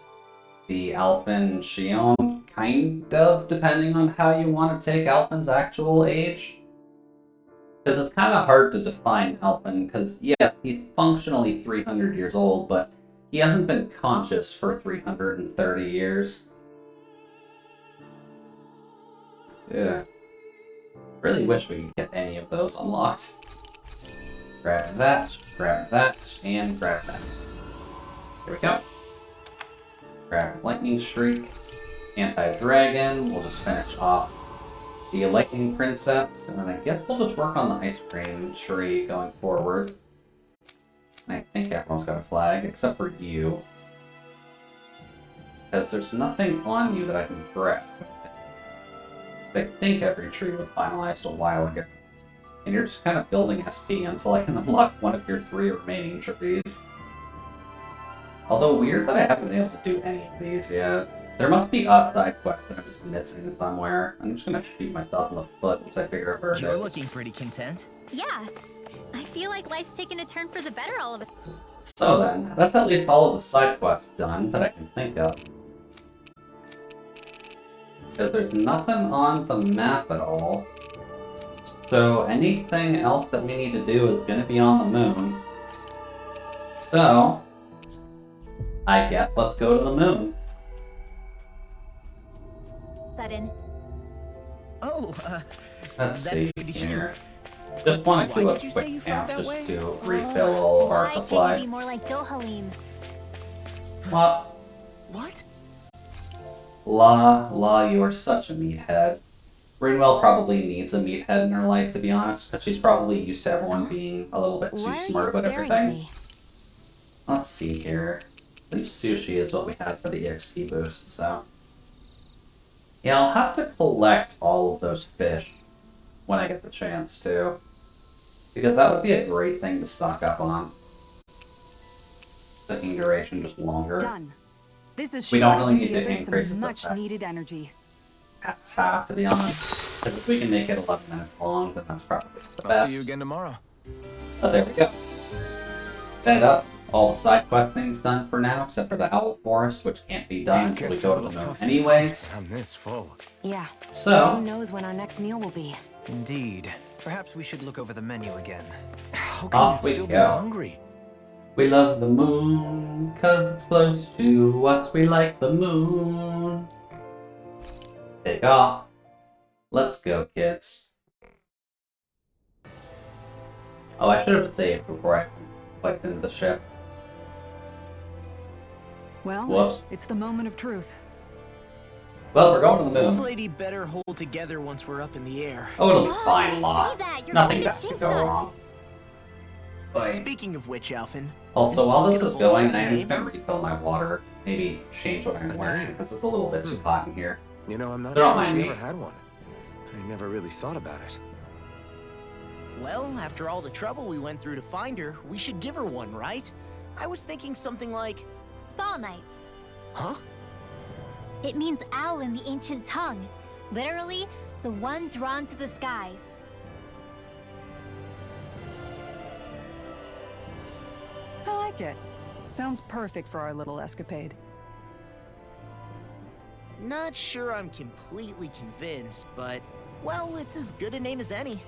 the Alphen Xion, kind of, depending on how you want to take Alphen's actual age. Because it's kind of hard to define Alphen, because yes, he's functionally 300 years old, but he hasn't been conscious for 330 years. Yeah. Really wish we could get any of those unlocked. Grab that, and grab that. Here we go. Grab Lightning Shriek, Anti-Dragon, we'll just finish off the Lightning Princess, and then I guess we'll just work on the Ice Cream tree going forward. I think everyone's got a flag, except for you. Because there's nothing on you that I can grab. I think every tree was finalized a while ago. And you're just kind of building SP until I can unlock one of your 3 remaining trees. Although weird that I haven't been able to do any of these yet. There must be a side quest that I'm just missing somewhere. I'm just gonna shoot myself in the foot once I figure out where it is. You're looking pretty content. Yeah. I feel like life's taken a turn for the better all of it. So then, that's at least all of the side quests done that I can think of. Because there's nothing on the map at all. So anything else that we need to do is going to be on the moon. So, I guess let's go to the moon. Sudden. Oh, Let's that's see good to here. hear. Just want to Why do a did you say you quick felt count that just way? to refill all of our Why can't you supplies. be more like Dohalim? What? What? La, you are such a meathead. Rinwell probably needs a meathead in her life, to be honest, because she's probably used to everyone being a little bit too Why are smart you about staring at everything. me? Let's see here. I believe sushi is what we had for the XP boost, so... Yeah, I'll have to collect all of those fish when I get the chance to. Because that would be a great thing to stock up on. Cooking duration just longer. Done. This is We sure don't to really give need the to others increase some the much effect. needed energy. That's half, to be honest. Because if we can make it 11 minutes long, then that's probably the I'll best. see you again tomorrow. So there we go. Set up. All the side quest things done for now, except for the Owl Forest, which can't be done until we go to the moon anyways. I'm this full. Yeah. So, Who knows when our next meal will be? Indeed. Perhaps we should look over the menu again. How can Off you we still be go. hungry? we love the moon, 'cause it's close to us, we like the moon. Take off. Let's go, kids. Oh, I should have saved before I clicked into the ship. Well, Whoops. it's the moment of truth. Well, we're going to the This moon. lady better hold together once we're up in the air. Oh, it'll be Look, fine, I Law. see that. You're Nothing going to bad can jinx go us. wrong. But Speaking of which, Alphen. also, while this is Bucket of going, got a I am name? going to refill my water. Maybe change what I'm wearing, because it's a little bit too hot in here. You know, I'm not Don't sure mind she me. ever had one. I never really thought about it. Well, after all the trouble we went through to find her, we should give her one, right? I was thinking something like, Fall Nights. huh? It means owl in the ancient tongue. Literally, the one drawn to the skies. I like it. Sounds perfect for our little escapade. Not sure I'm completely convinced, but, well, it's as good a name as any.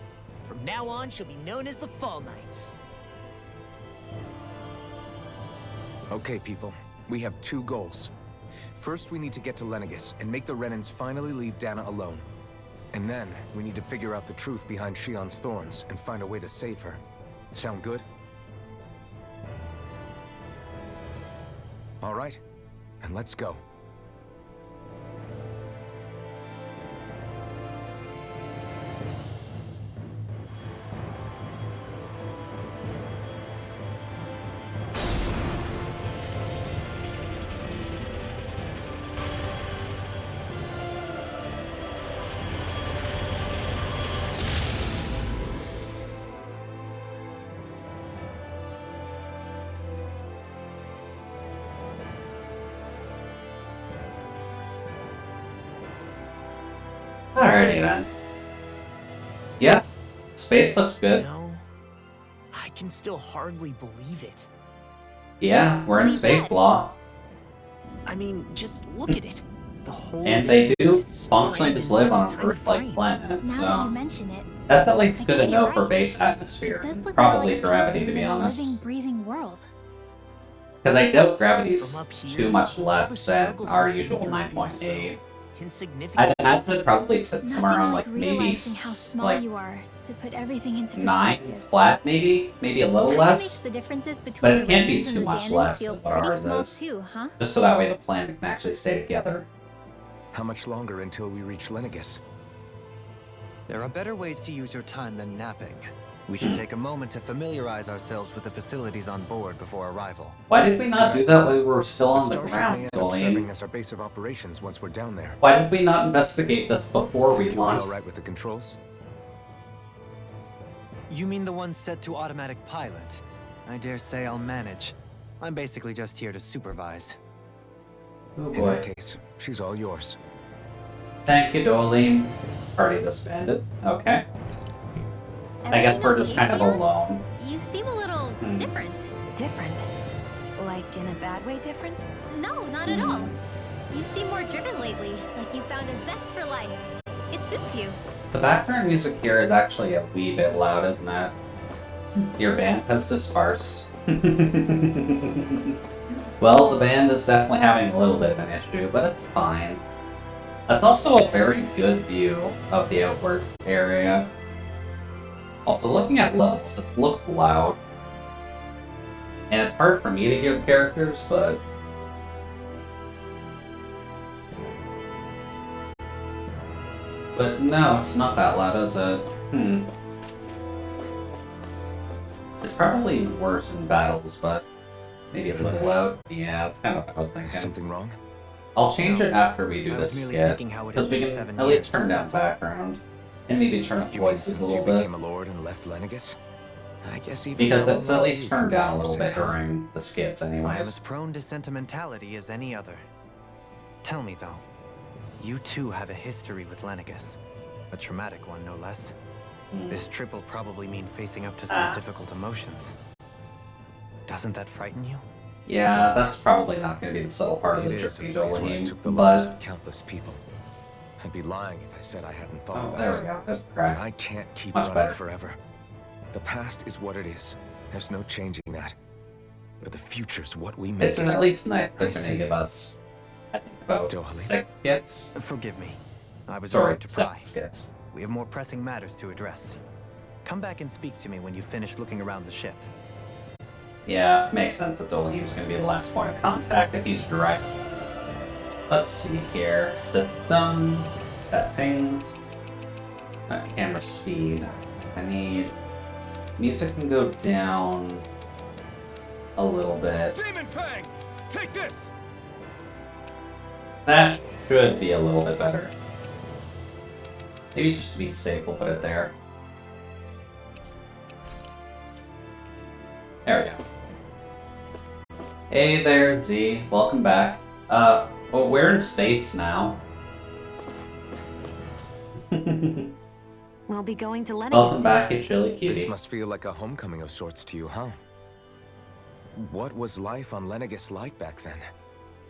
From now on, she'll be known as the Fall Knights. Okay, people. We have 2 goals. First, we need to get to Lenegis and make the Renans finally leave Dana alone. And then, we need to figure out the truth behind Xion's thorns and find a way to save her. Sound good? All right, then let's go. Alrighty then. Yeah, space looks good. No, I can still hardly believe it. Yeah, we're in space law. I mean, just look at it. The whole And they do existence functionally crammed just live on inside an a Earth-like tiny planet, Now that you so mention it, that's at least I good to guess know you're for right. base It atmosphere. does look more Probably like a gravity, painting to be than a honest. living, breathing world. Because I doubt gravity's From up here, too much all less the than struggles our we've been usual through feel 9.8. so insignificant. I'd imagine it probably sits Nothing somewhere around like like maybe realizing how small like you are to put everything into 9 perspective. flat, maybe a little Kinda less. makes the differences but between it the can't be Renans and too the much Danans less feel than what pretty ours small is. too, huh? Just so that way the planet can actually stay together. How much longer until we reach Lenegus? There are better ways to use your time than napping. We should take a moment to familiarize ourselves with the facilities on board before arrival. Why did we not do that while we were still on the Starship may ground, end up serving Dolene? as our base of operations once we're down there. Why did we not investigate this before we Think you'll be launched? all right with the controls? You mean the one set to automatic pilot? I dare say I'll manage. I'm basically just here to supervise. Oh In that boy. case, she's all yours. Thank you, Dolene. Party disbanded. Okay. I guess we're just kind of alone. You seem a little different. Different? Like in a bad way different? No, not at all. You seem more driven lately, like you found a zest for life. It suits you. The background music here is actually a wee bit loud, isn't it? Your band has dispersed. Well, the band is definitely having a little bit of an issue, but it's fine. That's also a very good view of the outward area. Also, looking at levels, it looks loud. And it's hard for me to hear the characters, but... But no, it's not that loud, is it? It's probably worse in battles, but maybe a little loud. Yeah, that's kind of what I was thinking. Something wrong? I'll change it after we do I was this merely skit, thinking how it because had we been can 7 at least years, turn down that's all. background, and maybe turn up You mean voices a since you little bit, became a lord and left Lenegus? I guess even because someone it's at like least you turned could down a be little bit homesick, huh? during the skits I am anyways. as prone to sentimentality as any other. Tell me though, you too have a history with Lenegus. A traumatic one, no less. This trip will probably mean facing up to some difficult emotions. Doesn't that frighten you? Yeah, that's probably not going to be the subtle part of It the is a journey, place where I Dolene, took the lives but... of countless people. I'd be lying if I said I hadn't thought Oh, about there it. we go, there's the But crack. I can't keep Much running better. forever. The past is what it is. There's no changing that. But the future's what we make It's it. at least nice I that they're going see. to give us, I think, about Dolene. 6 skits. Forgive me. I was Sorry, wrong to 7 pry. skits. We have more pressing matters to address. Come back and speak to me when you finish looking around the ship. Yeah, makes sense that Dolene was going to be the last point of contact if he's direct. Let's see here. System settings. Camera speed. I need... Music can go down a little bit. Demon Fang! Take this! That should be a little bit better. Maybe just to be safe, we'll put it there. There we go. Hey there, Z. Welcome back. Well, we're in space now. We'll be going to Lenegus Welcome soon. back, you chilly This cutie. must feel like a homecoming of sorts to you, huh? What was life on Lenegus like back then?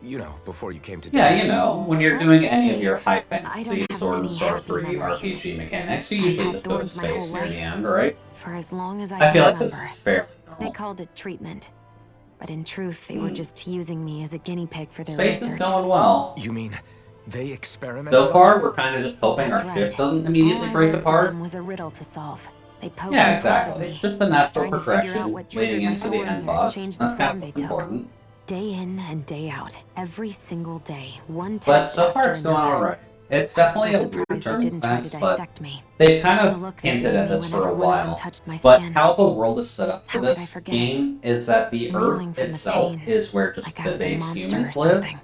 You know, before you came to Yeah, Dana. you know, when you're Let's doing just any of say, your high I fantasy don't have sword and many happy sorcery memories. RPG mechanics, you I've usually had just go to thorns my whole space near the life. end, right? For as long as I I can feel like remember. this is fairly They normal. called it treatment. But in truth, they were just using me as a guinea pig for their Space is research. going well. You mean they experimented So on far, you? we're kind of just hoping That's our right. ship doesn't immediately All I break was to apart. them was a riddle to solve. They poked Yeah, and prodded exactly. me, Just the natural trying to figure out progression what triggered leading my into the thorns end or boss. changed the That's form kind they of took. important. Day in and day out, every single day, one test But so far, after it's going another. alright. It's I'm definitely still a weird surprised they turn didn't try to fence, but dissect me. they've kind The of look they hinted gave at me this for whenever a one of them while. touched my But skin. how the world is set up for How could I this forget it? game is that the Reeling Earth from the itself pain, is where just like I the was a base monster or humans live. something.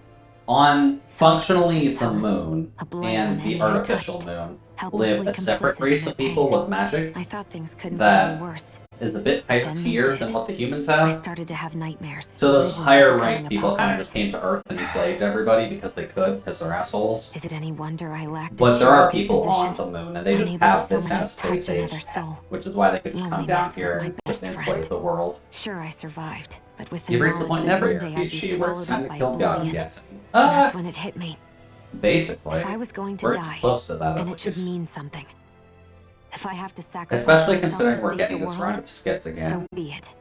On Some functionally existence the hell, moon a blight and on the any I artificial touched, moon helplessly live a separate complicit in race their of people pain. with magic I thought things couldn't that get any worse. is a bit higher Then they tier did. than what the humans I have. started to have nightmares. So those visions of higher the coming ranked people kind of just apocalypse. came to Earth and enslaved everybody because they could, because they're assholes. Is it any wonder I lacked a But there are cheerful people on disposition? the moon, and they just Unable to have so this much as as space touch another age, soul. which is why they could just come down Loneliness was here my and best just friend. enslave the world. Sure, I survived, but with the You reached the knowledge point that never one here. day I'd be She works swallowed time up to by kill God, I'm oblivion. guessing. That's when it hit me. Basically. If I was going to We're die, close to that, then at it should least. mean something. If I have to sacrifice Especially myself considering to we're save getting the this world, round of skits again. so be it.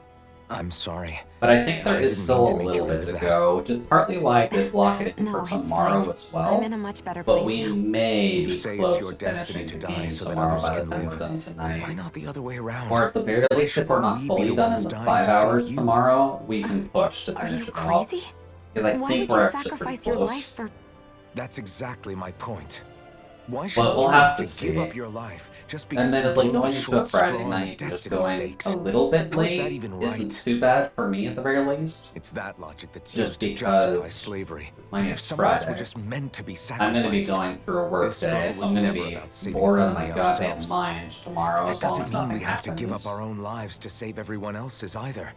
I'm sorry. But I think there I is didn't still mean a to make you little bit relive to that. go, which is partly why I did block it in No, for it's tomorrow fine. as well. I'm in a much better But place we now. may You be say close it's your to destiny finishing to the die game so that tomorrow others by the can time we're live. done Then tonight. why not the other way around? Or at the very least, if we're not we be fully the done ones in the dying 5 to save hours you? tomorrow, we can push to Are finish you it off. crazy? Because I Why think would we're you actually pretty sacrifice your life close. for... That's exactly my point. Why should But we'll you have to give see. up your life just because And then you it's like blew the going into a short straw Friday on the night, just destiny going stakes? a little bit How is that late even isn't right? too bad for me at the very least. It's that logic that's Just used to justify because slavery. mine As is if some of us were Friday. just meant to be I'm sacrificed. going to be going through a work This struggle day, so was I'm going to never be about saving bored out of my only goddamn ourselves. mind tomorrow That as long doesn't as mean nothing we have to give happens. up our own lives to save everyone else's either.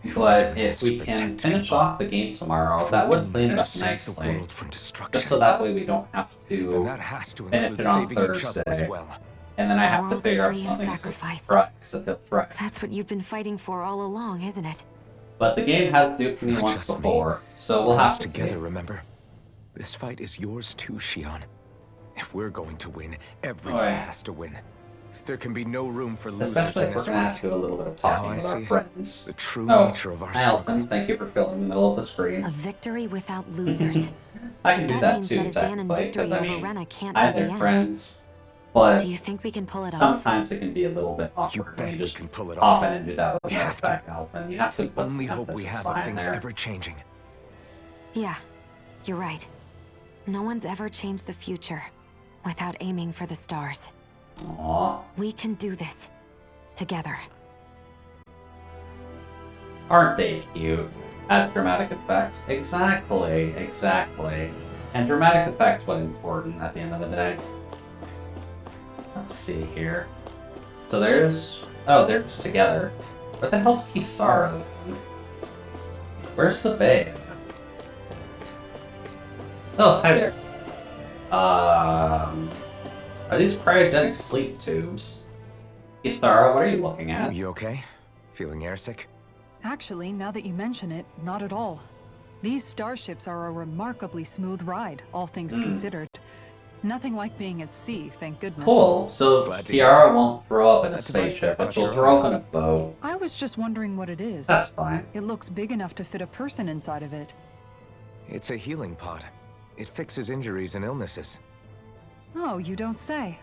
If we're But doing if this to we can protect finish people, off the game tomorrow, if that we're would doing clean this it to up save the nicely. world from destruction, Just so that way we don't have then to that has to finish include it on saving each other as Thursday. well. And then I A have to world figure out free of something sacrifice. to feel right. That's what you've been fighting for all along, isn't it? But the game has duped me Not once just me. before, so we'll We're in have this to together, see. remember? This fight is yours too, Shion. If we're going to win, everyone Oi. has to win. There can be no room for losers Especially in if we're this going to have fight. to do a little bit of Now talking I with our see friends. the true Oh, nature of our hi struggle. Elton, thank you for filling the middle of the screen. A victory without losers. I can But do that that means too, that a Dan and technically, victory because I over mean, Rena can't I be have the their end. friends, but Do you think we can pull it off? sometimes it can be a little bit You awkward when bet you we just can pull it hop off. in and do that with We no have to. effect, Elton. You have It's to the put only some hope we emphasis have of behind things there. ever changing. Yeah, you're right. No one's ever changed the future without aiming for the stars. Aw, We can do this. Together. aren't they cute? As dramatic effects. Exactly, exactly. And dramatic effects what's important at the end of the day. Let's see here. So there's... Oh, they're just together. Where the hell's Kisara? Where's the babe? Oh, hi there. Are these cryogenic sleep tubes? Kisara, what are you looking at? You okay? Feeling airsick? Actually, now that you mention it, not at all. These starships are a remarkably smooth ride, all things considered. Nothing like being at sea, thank goodness. Cool. So Glad to hear Kiara it. won't throw up in a That device spaceship, there but she'll caught throw your up eye. in a boat. I was just wondering what it is. That's fine. It looks big enough to fit a person inside of it. It's a healing pod. It fixes injuries and illnesses. Oh, you don't say.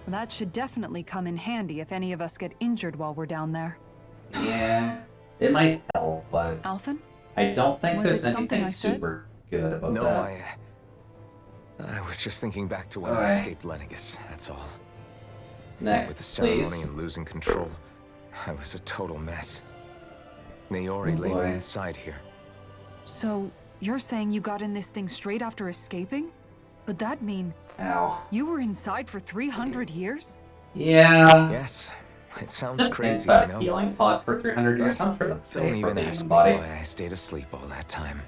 That should definitely come in handy if any of us get injured while we're down there. Yeah, it might help, but Alphen? I don't think Was there's it something anything I said? super good about No, that. I was just thinking back to when I Alright. escaped Lennigus, that's all. Next, With the ceremony please. and losing control, I was a total mess. Naori Oh, laid boy. me inside here. So, you're saying you got in this thing straight after escaping? But that'd mean Ow. you were inside for 300 years? Yeah. Yes, it sounds Just crazy, think I that know. healing pod for 300 years. I'm sure that's Don't safe for even the ask human me body. why I stayed asleep all that time.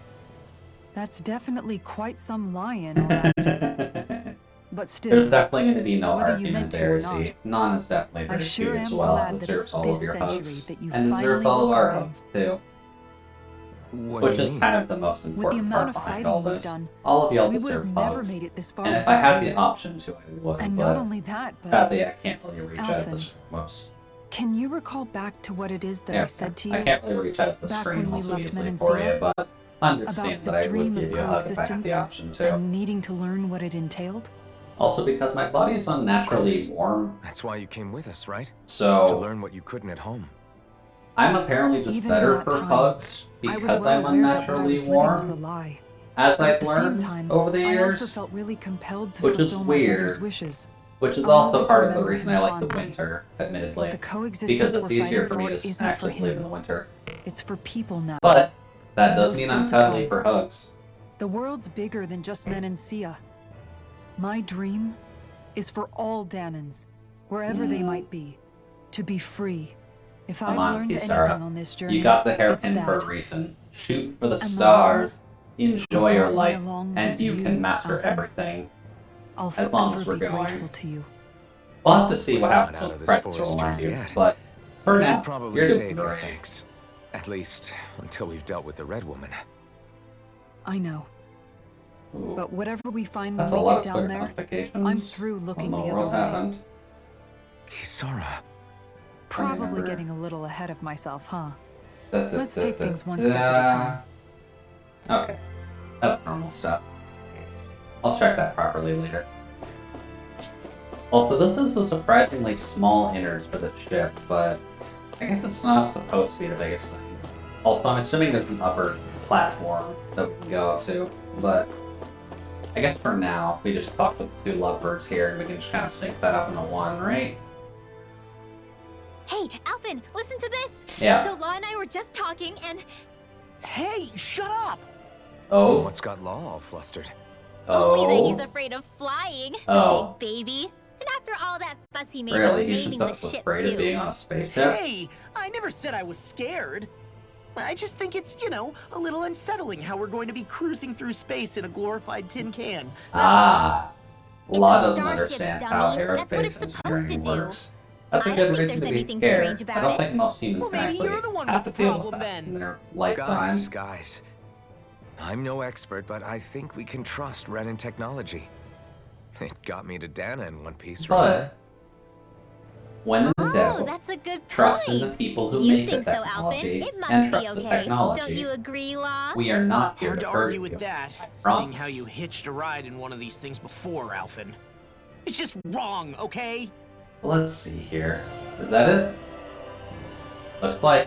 That's definitely quite some lie-in, alright. But still, There's definitely going to be no whether you argument meant to there, or Z. not, Non is definitely I very sure cute am as well. glad It that deserves it's all this of your century hugs. that you And deserves finally all of woke our up in. hugs, too. What Which do you is mean? kind of the most With important the amount part of behind fighting all we've this. done, All of y'all we would deserve have never hugs. made it this far And if I without had you. the option to, I would. And but not only that, but sadly, I can't really reach out Alphen. this. Whoops. can you recall back to what it is that Yeah, I said to you I can't really reach out the back screen when we most left easily for you, Menancia? but understand About that the I dream would of give you a hug if I had coexistence the option to. and needing to learn what it entailed? Also because my body is unnaturally course. warm, That's why you came with us, right? To so learn what you couldn't at home. I'm apparently just Even in better that for time, hugs I was because well I'm aware that what I unnaturally was living was a warm, lie. as But at I've the same learned time, over the I years, also felt really compelled to which is fulfill my brother's weird. wishes. which is I'll also always part of the remember reason him I like the fondly. winter, admittedly, But the coexistence because we're it's easier fighting for me for to isn't for actually live in him. the winter. It's for people now. But that does Those mean still I'm to cuddly come. for hugs. The world's bigger than just Menancia. My dream is for all Danans, wherever they might be, to be free, If Come I've on, learned Kisara. anything on this journey, You got the it's hairpin for that. a reason. Shoot for the And the stars. Enjoy brought your me life, along and was you you, can master Alphen. everything. I'll as long forever as we're be going. grateful to you. We'll have to see what We're not happens out with of this threats forest around just you, yet. but for We now, should probably you're doing save your great. thanks. At least, until we've dealt with the Red Woman. I know. Ooh, But whatever we find that's a when we lot get of down clear there, notifications. I'm through looking What in the the other world way. happened? Kisara. Probably Remember. getting a little ahead of myself, huh? Da, da, Let's da, take da, things one step at a time. Okay, that's normal stuff. I'll check that properly later. Also, this is a surprisingly small innards for the ship, but I guess it's not supposed to be the biggest thing. Also, I'm assuming there's an upper platform that we can go up to, but I guess for now, we just talk with the two lovebirds here, and we can just kind of sync that up into one, right? Hey, Alphen, listen to this. Yeah. So Law and I were just talking, and Hey, shut up! Oh. What's got Law all flustered? only that Oh. he's afraid of flying, Oh. the big baby. And after all that fuss he made Really? about He's naming the just ship afraid of being too. on a spaceship? Hey, I never said I was scared. I just think it's, a little unsettling how we're going to be cruising through space in a glorified tin can. That's Ah. It's Law a doesn't starship, understand how dummy. That's what it's aerospace supposed engineering to do. works. That's a I good don't think reason there's to be anything scared. strange about I don't it. think most humans Well, can maybe actually you're the one have with to the deal problem with that then. in their lifetime. Guys. I'm no expert, but I think we can trust Renan technology. It got me to Dana in one piece, remember? But when in Oh, doubt, that's a good point. trust in the people who you make think the so, technology Alphen? It must and be trust the okay. technology. Don't you agree, Law? We are not here hard to to hurt argue you. with that, I seeing promise. how you hitched a ride in one of these things before, Alphen. It's just wrong, okay? Let's see here. Is that it? Looks like.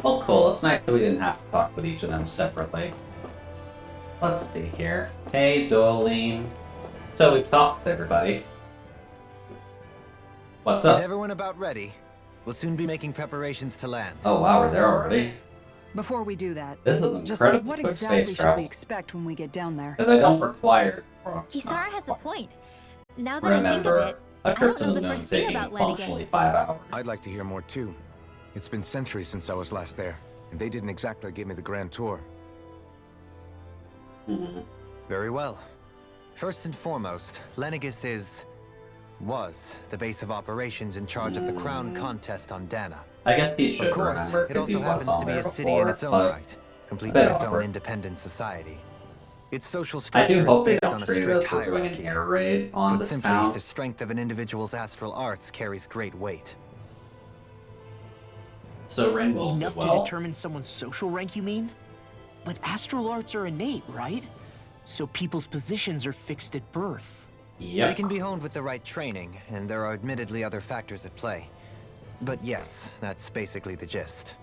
Well, cool. It's nice that we didn't have to talk with each of them separately. Let's see here. Hey, Dolene. So we've talked with everybody. What's Is up? everyone about ready? We'll soon be making preparations to land. Oh wow, we're there already. Before we do that, This is just incredibly what quick exactly space should travel. we expect when we get down there? Because I don't require. Kisara has a point. Now that I think of Remember, it, a I trip don't to know the the moon first thing taking about functionally Lenegus. 5 hours. I'd like to hear more too. It's been centuries since I was last there, and they didn't exactly give me the grand tour. Mhm. Very well. First and foremost, Lenegus was the base of operations in charge of the crown contest on Dana. I guess he should Of course, remember it 'cause he also was happens on to be there a city before, in its own but right, complete bit with its own awkward. independent society. Its social I structure do is hope they based don't on a treat strict us as doing an hierarchy. air raid on Put the simply, town. the strength of an individual's astral arts carries great weight. So Rin will do Enough to well. determine someone's social rank, you mean? But astral arts are innate, right? So people's positions are fixed at birth. They Yep. can be honed with the right training, and there are admittedly other factors at play. But yes, that's basically the gist.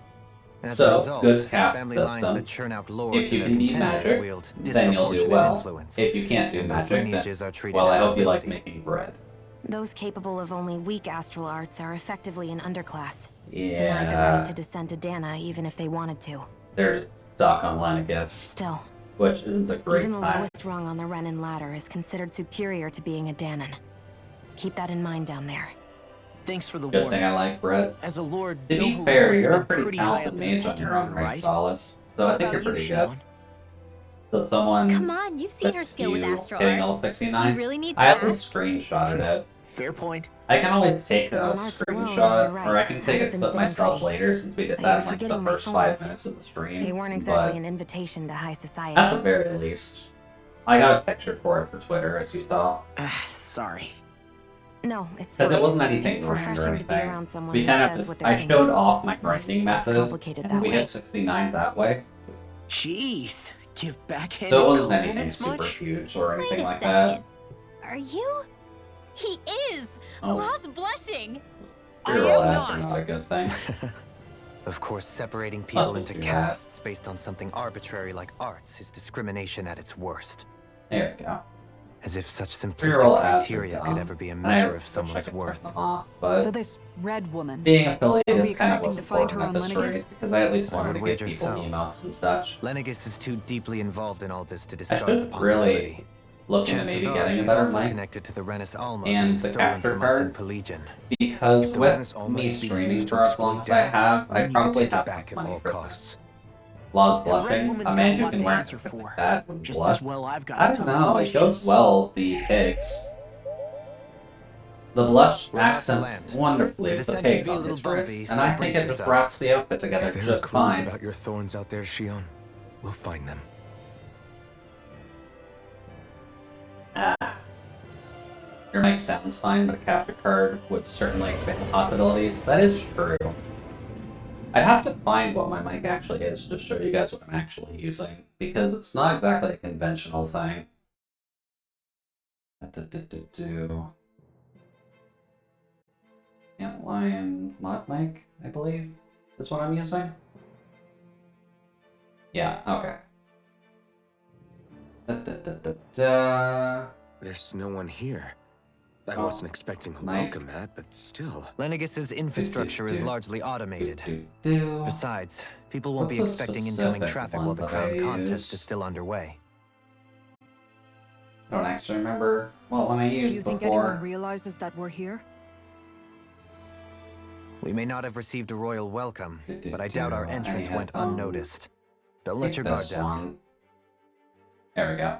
As So, a result, good caste family lines system. that churn out lords If you and can their do contenders magic, wield then you'll do disproportionate well. influence. If you can't do and those magic, lineages then are treated well, I as hope you like nobility. making bread. Those capable of only weak astral arts are effectively an underclass. Denied the Yeah, right to descend to Dana even if they wanted to. they're stuck on Lenegus, Still, which isn't a great even the time. lowest rung on the Renan ladder is considered superior to being a Danon. Keep that in mind down there. Thanks for the Good warning. thing I like bread. As a lord, To be Dohalim fair, must you're a have been pretty high talented up in the mage on pecking your own order, right, right? Solace. So I What think you're about you, pretty good. Shion? So someone Come on, you've seen her with skill with you astral hitting arts. level 69. You really need to I at ask? least screenshotted it. Fair point. I can always take a On arts alone, screenshot, you're right. or I can take I've a been clip sitting myself pretty. later, since we did But that you're in like the forgetting my first 5 thorns. minutes of the stream. They weren't exactly but an invitation to high society. at the very least, I got a picture for it for Twitter, as you saw. Sorry. No, it's Because fine. it wasn't anything It's grand or refreshing to be anything. around someone We who kind says of, what they're I thinking. showed off my Life's grinding less method, complicated and that we way. hit 69 that way. Jeez. Give backhanded So it wasn't anything compliments super much? huge or Wait anything a like second. that. Are you? He is! Oh. Law's blushing! I Real am ads are not. not a good thing. Of course, separating people Must into be true. castes based on something arbitrary like arts is discrimination at its worst. There we go. As if such Real simplistic ads are criteria could dumb. ever be a And I measure of wish I someone's could turn worth. them off, but So this red woman. being affiliated Are we is kind of expecting what's to find her important on at this Lenegus? rate, because I at least I wanted would to get wager people so. emotes and such. Lenegus is too deeply involved in all this to I discard the should possibility. really looking at Chances maybe are getting a she's better also mic. connected to the Rennis Alma And being the stolen capture from us in card. Pelegion. Because If the with Rennis Alma me is being streaming used to for as long exploit as I Dana, have, we I need to probably take it have back at money all for costs. Law's That red blushing. woman's A got man a who lot can to wear answer something for. like that would Just blush. as well I've got I a don't ton know, of it goes questions. well with the pigs. The blush We're about to accents land. wonderfully The with the descent could pigs be a on little his bumpy, wrists, so and I brace think it just yourselves. wraps the outfit together If there are just clues fine. about your thorns out there, Shion, we'll find them. Your mic sounds fine, but a capture card would certainly expand the possibilities. That is true. I'd have to find what my mic actually is to show you guys what I'm actually using, because it's not exactly a conventional thing. Antlion mod mic, I believe, is what I'm using. Yeah, okay. There's no one here. I wasn't expecting a Mike. welcome mat, but still. Lenegis' infrastructure is largely automated. Besides, people won't be What's the expecting incoming specific traffic one while the that crown I contest used? is still underway. I don't actually remember what one I used Do you think before. anyone realizes that we're here? We may not have received a royal welcome, but I doubt our entrance Any went headphones? unnoticed. Don't let Take your guard this down. one. There we go.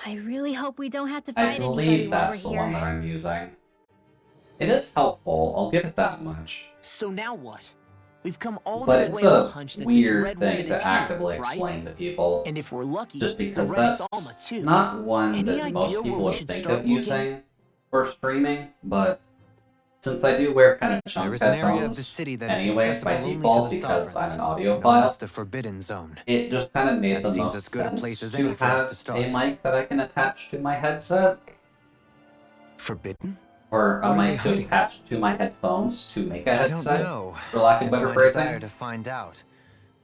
I really hope we don't have to I fight anybody believe while that's we're the one here. that I'm using. It is helpful, I'll give it that much. So now what? We've come all But this it's way on a the hunch that this weird red woman thing is to actively here, right? explain to people. And if we're lucky, Just the because Rennis that's Alma too. not one Any that most idea where people we would should think start of looking? using for streaming, but since I do wear kind of chunk There is an area of the headphones city that is anyway accessible by only to default the because I'm sovereigns, an known audiophile, as the Forbidden Zone. it just kind of made That the seems most as good a sense place as to any for us have to start. a mic that I can attach to my headset, Forbidden? or a What are they mic to hiding? attach to my headphones to make a I don't headset, know. for lack of It's better my desire phrasing. to find out.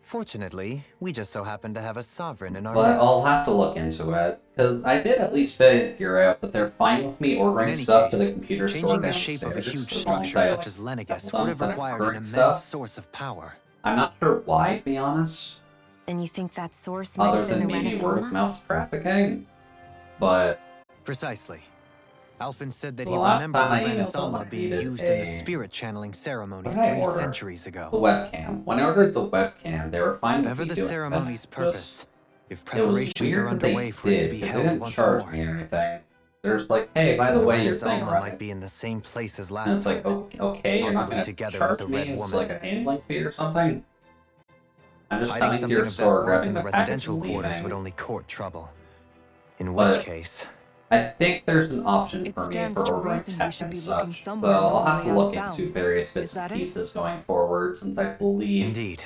Fortunately, we just so happen to have a sovereign in our But midst. I'll have to look into it, because I did at least figure out that they're fine with me In ordering any stuff to case, the computer store changing the shape of a downstairs, huge as long as structure I, such like, as Lenegis tell would them have that I'm required an ordering immense stuff. source of power. I'm not sure why, to be honest, Then you think that source might other have been than the maybe Rennis word of Alma? mouth trafficking, but Precisely. Alphen said that The he last remembered time the I Rennis emailed them, Alma I being needed used in the a- spirit channeling ceremony What did I 3 order? centuries the ago. webcam. When I ordered the webcam, they were fine with Whatever me the doing ceremony's that. purpose, if It was preparations weird are that underway they for it to did, be 'cause they held didn't once charge more, me or anything. There's like, hey, by the the way, your Rennis thing Alma arrived. might be in the same place as And last it's like, time. okay, you're not Possibly gonna together charge with the me Red as Woman. like a handling fee or something. I'm just Hiding coming to something your of that store, worth grabbing in the the package residential and quarters leaving. would only court trouble. In But- which case, I think there's an option It for me stands for to ordering reason we tech should and be looking such, so somewhere I'll have to normally out look of into bounds. various bits Is that and it? pieces going forward, since I believe indeed.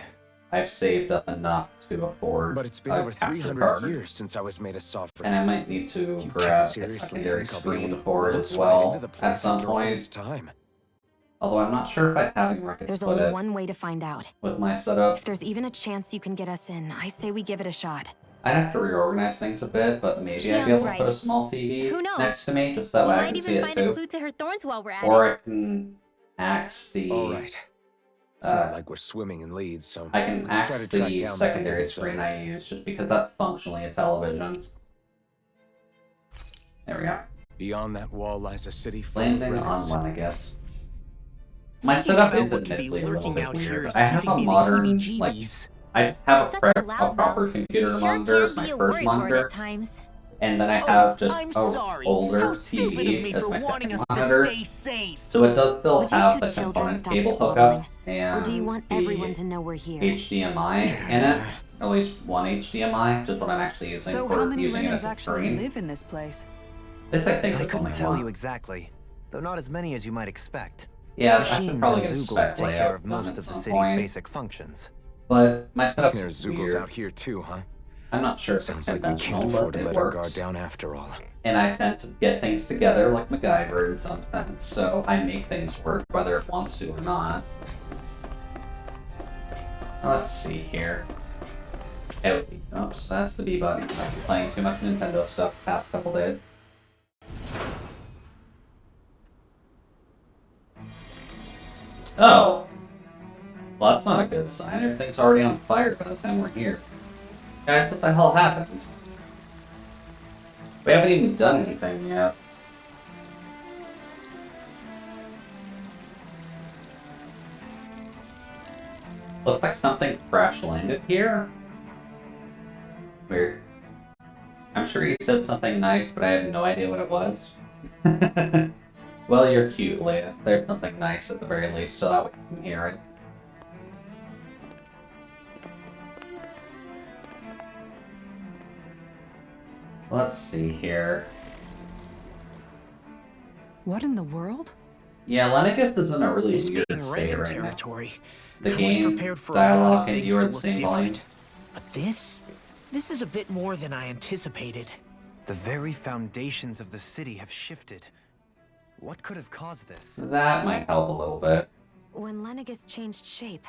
I've saved up enough to afford But it's been a over capture 300 card. years since I was made a sovereign. And I might need to You grab can't a seriously secondary think I'll be able screen to for it waltz as right well into the at place some after all this point. time. Although I'm not sure if I'd have where I could There's put only it one way to find out. with my setup. If there's even a chance you can get us in, I say we give it a shot. I'd have to reorganize things a bit, but maybe I'd be Sounds able to right. put a small TV Who knows? next to me just that We way I might can see even it find a too. clue to her thorns while we're at Or it. I can axe the All right. It's Uh, not like we're swimming in leads, so I can let's try axe to track the down the secondary Forbidden screen Zone. I use just because that's functionally a television. There we go. Beyond that wall lies a city full of Landing on remnants. one, I guess. My Thinking setup about is what could be admittedly a little lurking bit out here weird. is I have giving a me the modern, like, heebie-jeebies. I have You're a, such prep, a a proper loudmouth. computer Sure monitor as can my be a first worrywart monitor, at times. and then I Oh, have just I'm a sorry. older How stupid of TV me as for my wanting second us monitor. to stay safe. So it does still Would you have two the children component stop cable squabbling? hookup and Or do you want the everyone to know we're here? HDMI in it, or at least one HDMI, just what I'm actually using So for how many using it Renans as a actually screen. live in this place? This I think I is couldn't only tell one. you exactly, though not as many as you might expect. Yeah, I Machines should probably and get a Zoogles spec take layout care of done most at of the some city's point. basic functions. But my setup's There's Zoogles weird. out here too, huh? I'm not sure if it's Sounds like we conventional, can't afford but to it let our guard works. down after all. And I tend to get things together like MacGyver in some sense, so I make things work whether it wants to or not. Let's see here. Oops, that's the B button. I've been playing too much Nintendo stuff the past couple days. Oh. Well, that's not a good sign. Everything's already on fire by the time we're here. Guys, what the hell happened? We haven't even done anything yet. Looks like something crash landed here. Weird. I'm sure he said something nice, but I have no idea what it was. Well, you're cute, Leia. There's something nice at the very least, so that we can hear it. Let's see here. What in the world? Yeah, Lenegis is in a really This weird being state Renan right now. territory. The I game, was prepared for a lot of dialogue, and things you are to the look same volume. different. But this is a bit more than I anticipated. The very foundations of the city have shifted. What could have caused this? That might help a little bit. When Lenegis changed shape,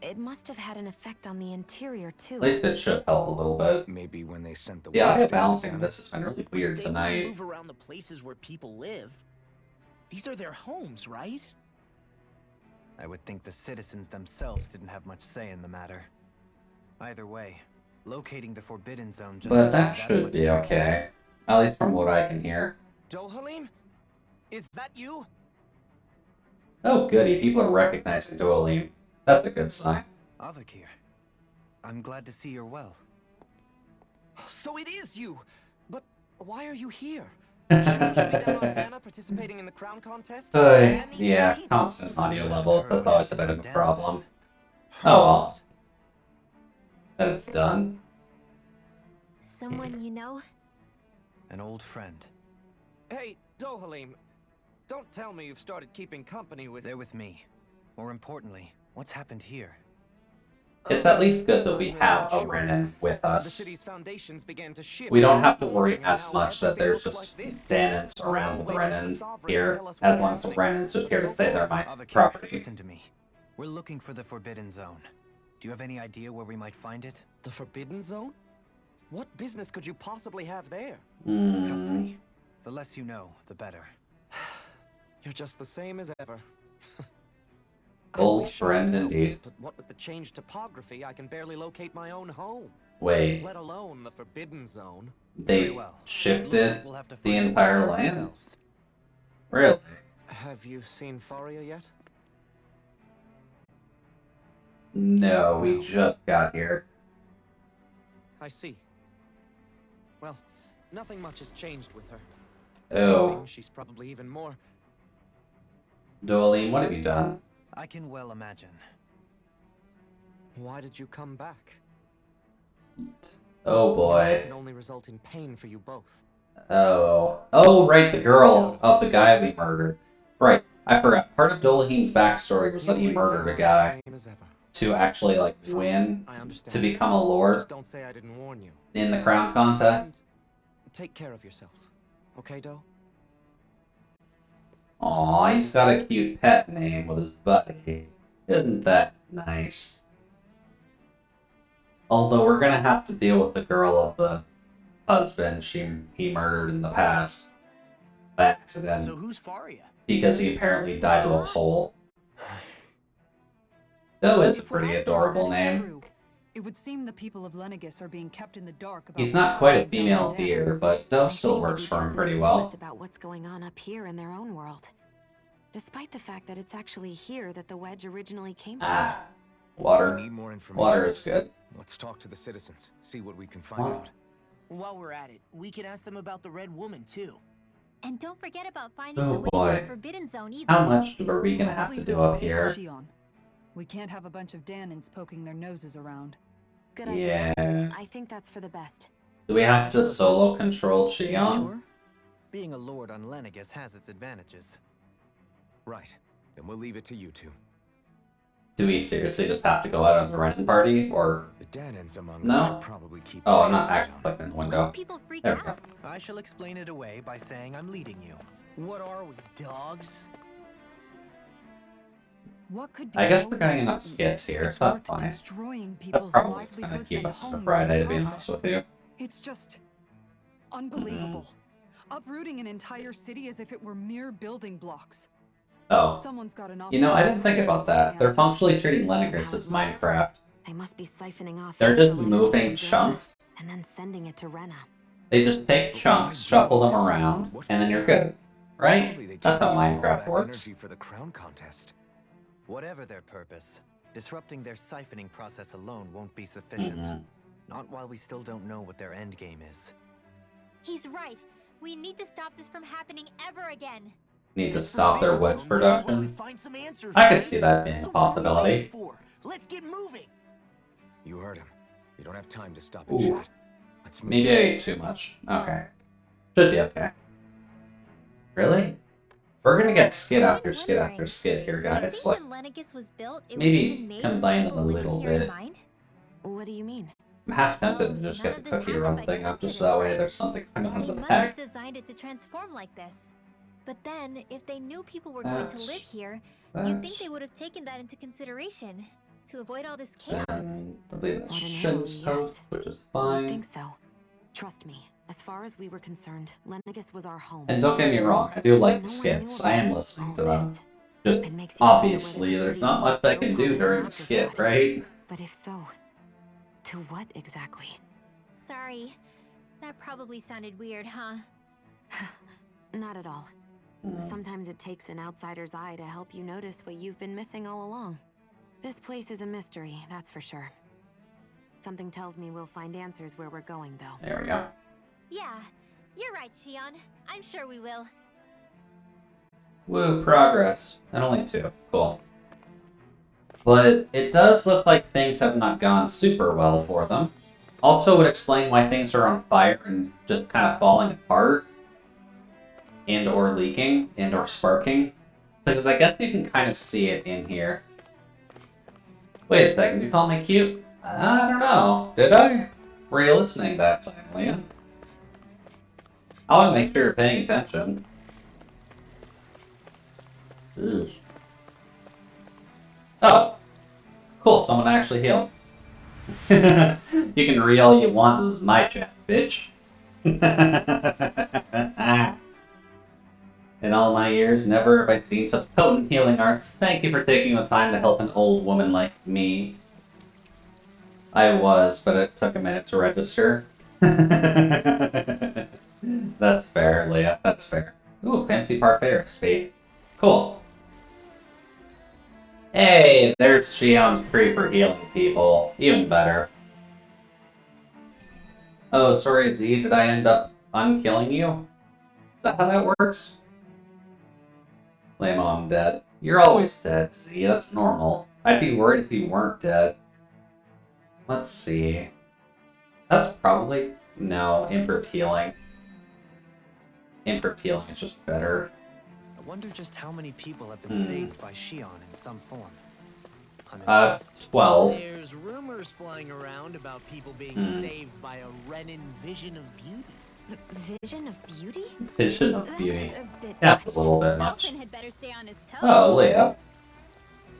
it must have had an effect on the interior too. At least it should help a little bit. Maybe when they sent the The audio wedge down balancing to of Dana. this has been really weird They tonight. move around the places where people live. These are their homes, right? I would think the citizens themselves didn't have much say in the matter. Either way, locating the Forbidden Zone just But became that should much be trickier. okay. At least from what I can hear. Dohalim? Is that you? Oh goody, people are recognizing Dohalim. That's a good sign. Avakir, I'm glad to see you're well. So it is you! But why are you here? Shouldn't you be down on Dana participating in the crown contest? And these Yeah, people- constant audio levels, that's always a bit of a problem. Oh well. That it's done. Someone you know? An old friend. Hey, Dohalim, don't tell me you've started keeping company with... They're with me. More importantly, what's happened here? It's at least good that we have a Renan with The us. city's foundations began to shift. We don't have to worry and as now much that everything there's looks just like this. Danans around with Waiting for the Renan Sovereign to here, tell us as what's long as the happening. Renan's just here to So say they're far, my Avakir, property. listen to me. We're looking for the Forbidden Zone. Do you have any idea where we might find it? The Forbidden Zone? What business could you possibly have there? Trust Hmm. me. The less you know, the better. You're just the same as ever. I Old wish I friend could help, indeed. But what with the changed topography, I can barely locate my own home. Wait, Let alone the Forbidden Zone. Very they well. Looks shifted like we'll have to the find a way entire for land? ourselves. Really? Have you seen Faria yet? No, we just got here. I see. Well, nothing much has changed with her. Oh, Anything, she's probably even more. Dohalim, what have you done? I can well imagine. Why did you come back? Oh It boy. can only result in pain for you both. Oh. Oh, right, the girl of the guy we murdered. Right, I forgot. Part of Dohalim's backstory was that he murdered a guy Same as ever. to actually, like, Fine, win, I understand. to become a lord Just don't say I didn't warn you. in the crown contest. And take care of yourself. Okay, Do? Aw, he's got a cute pet name with his buddy. Isn't that nice? Although we're gonna have to deal with the girl of the husband he murdered in the past. By accident. So who's Faria? Because he apparently died of a hole. Though it's a If what pretty Avakir adorable said is name. true, it would seem the people of Lenegis are being kept in the dark about He's what's not quite a going down female down. deer, but Doe They still seem to works be for him just as pretty clueless well. about what's going on up here in their own world. Despite the fact that it's actually here that the wedge originally came from. Ah, We water. need more information. Water is good. Let's talk to the citizens, see what we can find Wow. out. While we're at it, we can ask them about the Red Woman, too. And don't forget about finding Oh, the way boy. to the Forbidden Zone either. How much are we gonna Let's have to leave do the up talking to here? Shion. We can't have a bunch of Danans poking their noses around. Good idea. Yeah. I think that's for the best. Do we have to solo control You Shion? sure? Being a lord on Lenegis has its advantages. Right. Then we'll leave it to you two. Do we seriously just have to go out as a Renan party, or... The Danans among No. us should probably keep Oh, their I'm not heads actually down. clicking the What window. if people freak There we go. out? I shall explain it away by saying I'm leading you. What are we, dogs? What could be I guess so we're getting enough important skits here, it's so worth that's fine. destroying That's people's probably what's gonna livelihoods keep and us homes on Friday, in to the be honest process. with you. It's just unbelievable. Uprooting an entire city as if it were mere building blocks. Oh, Someone's got an you know, I awful didn't think about questions to that. They're answer. functionally treating Lenegis as Minecraft. They must be siphoning off They're extra just energy moving from Dana chunks. and then sending it to Rena. They just take chunks, shuffle them around, and then you're good. Right? That's how Minecraft works. For the crown contest. Whatever their purpose, disrupting their siphoning process alone won't be sufficient. Not while we still don't know what their end game is. He's right. We need to stop this from happening ever again. Need to stop their wedge production. I could see that being a possibility. Let's get moving. You heard him. You don't have time to stop and Ooh. chat. Let's move. Maybe I ate too much. Okay. Should be okay. Really? We're gonna get skid after skid after skid here, guys. Like, maybe combine them a little bit. What do you mean? I'm half tempted to just get the cookie run thing up just that way there's something coming out of the back. Designed it to transform like this. But then, if they knew people were going to live here, you'd think they would have taken that into consideration to avoid all this chaos. I believe it's Shin's Yes. toast, which is I fine. think so. Trust me, as far as we were concerned, Lenegis was our home. And don't get me wrong, I do like No the one skits. knew I am about listening all to them. this. Just It makes you wonder obviously, whether the there's city not was much I just can built do on during the this skit, facade. right? But if so, to what exactly? Sorry. That probably sounded weird, huh? Not at all. Sometimes it takes an outsider's eye to help you notice what you've been missing all along. This place is a mystery, that's for sure. Something tells me we'll find answers where we're going, though. There we go. Yeah, you're right, Shion. I'm sure we will. Woo, progress. And only 2. Cool. But it does look like things have not gone super well for them. Also would explain why things are on fire and just kind of falling apart. And or leaking, and or sparking. Because I guess you can kind of see it in here. Wait a second, you call me cute? I don't know. Did I? Were you listening that time, Leah? I want to make sure you're paying attention. Ugh. Oh. Cool, someone actually healed. You can read all you want, this is my chat, bitch. In all my years, never have I seen such potent healing arts. Thank you for taking the time to help an old woman like me. I was, but it took a minute to register. That's fair, Leah. That's fair. Ooh, fancy parfait recipe. Cool. Hey, there's Shion's tree for healing people. Even better. Oh, sorry, Z. Did I end up unkilling you? Is that how that works? Lamo, I'm dead. You're always dead, Z. That's normal. I'd be worried if you weren't dead. Let's see. That's probably... No, improv healing. Improv healing is just better. I wonder just how many people have been saved by Shion in some form. I'm impressed. 12. There's rumors flying around about people being saved by a Renin vision of beauty. Vision of beauty? Vision of beauty. That's a bit Yeah, much. a little bit much. Had better stay on his toes. Oh, Leah.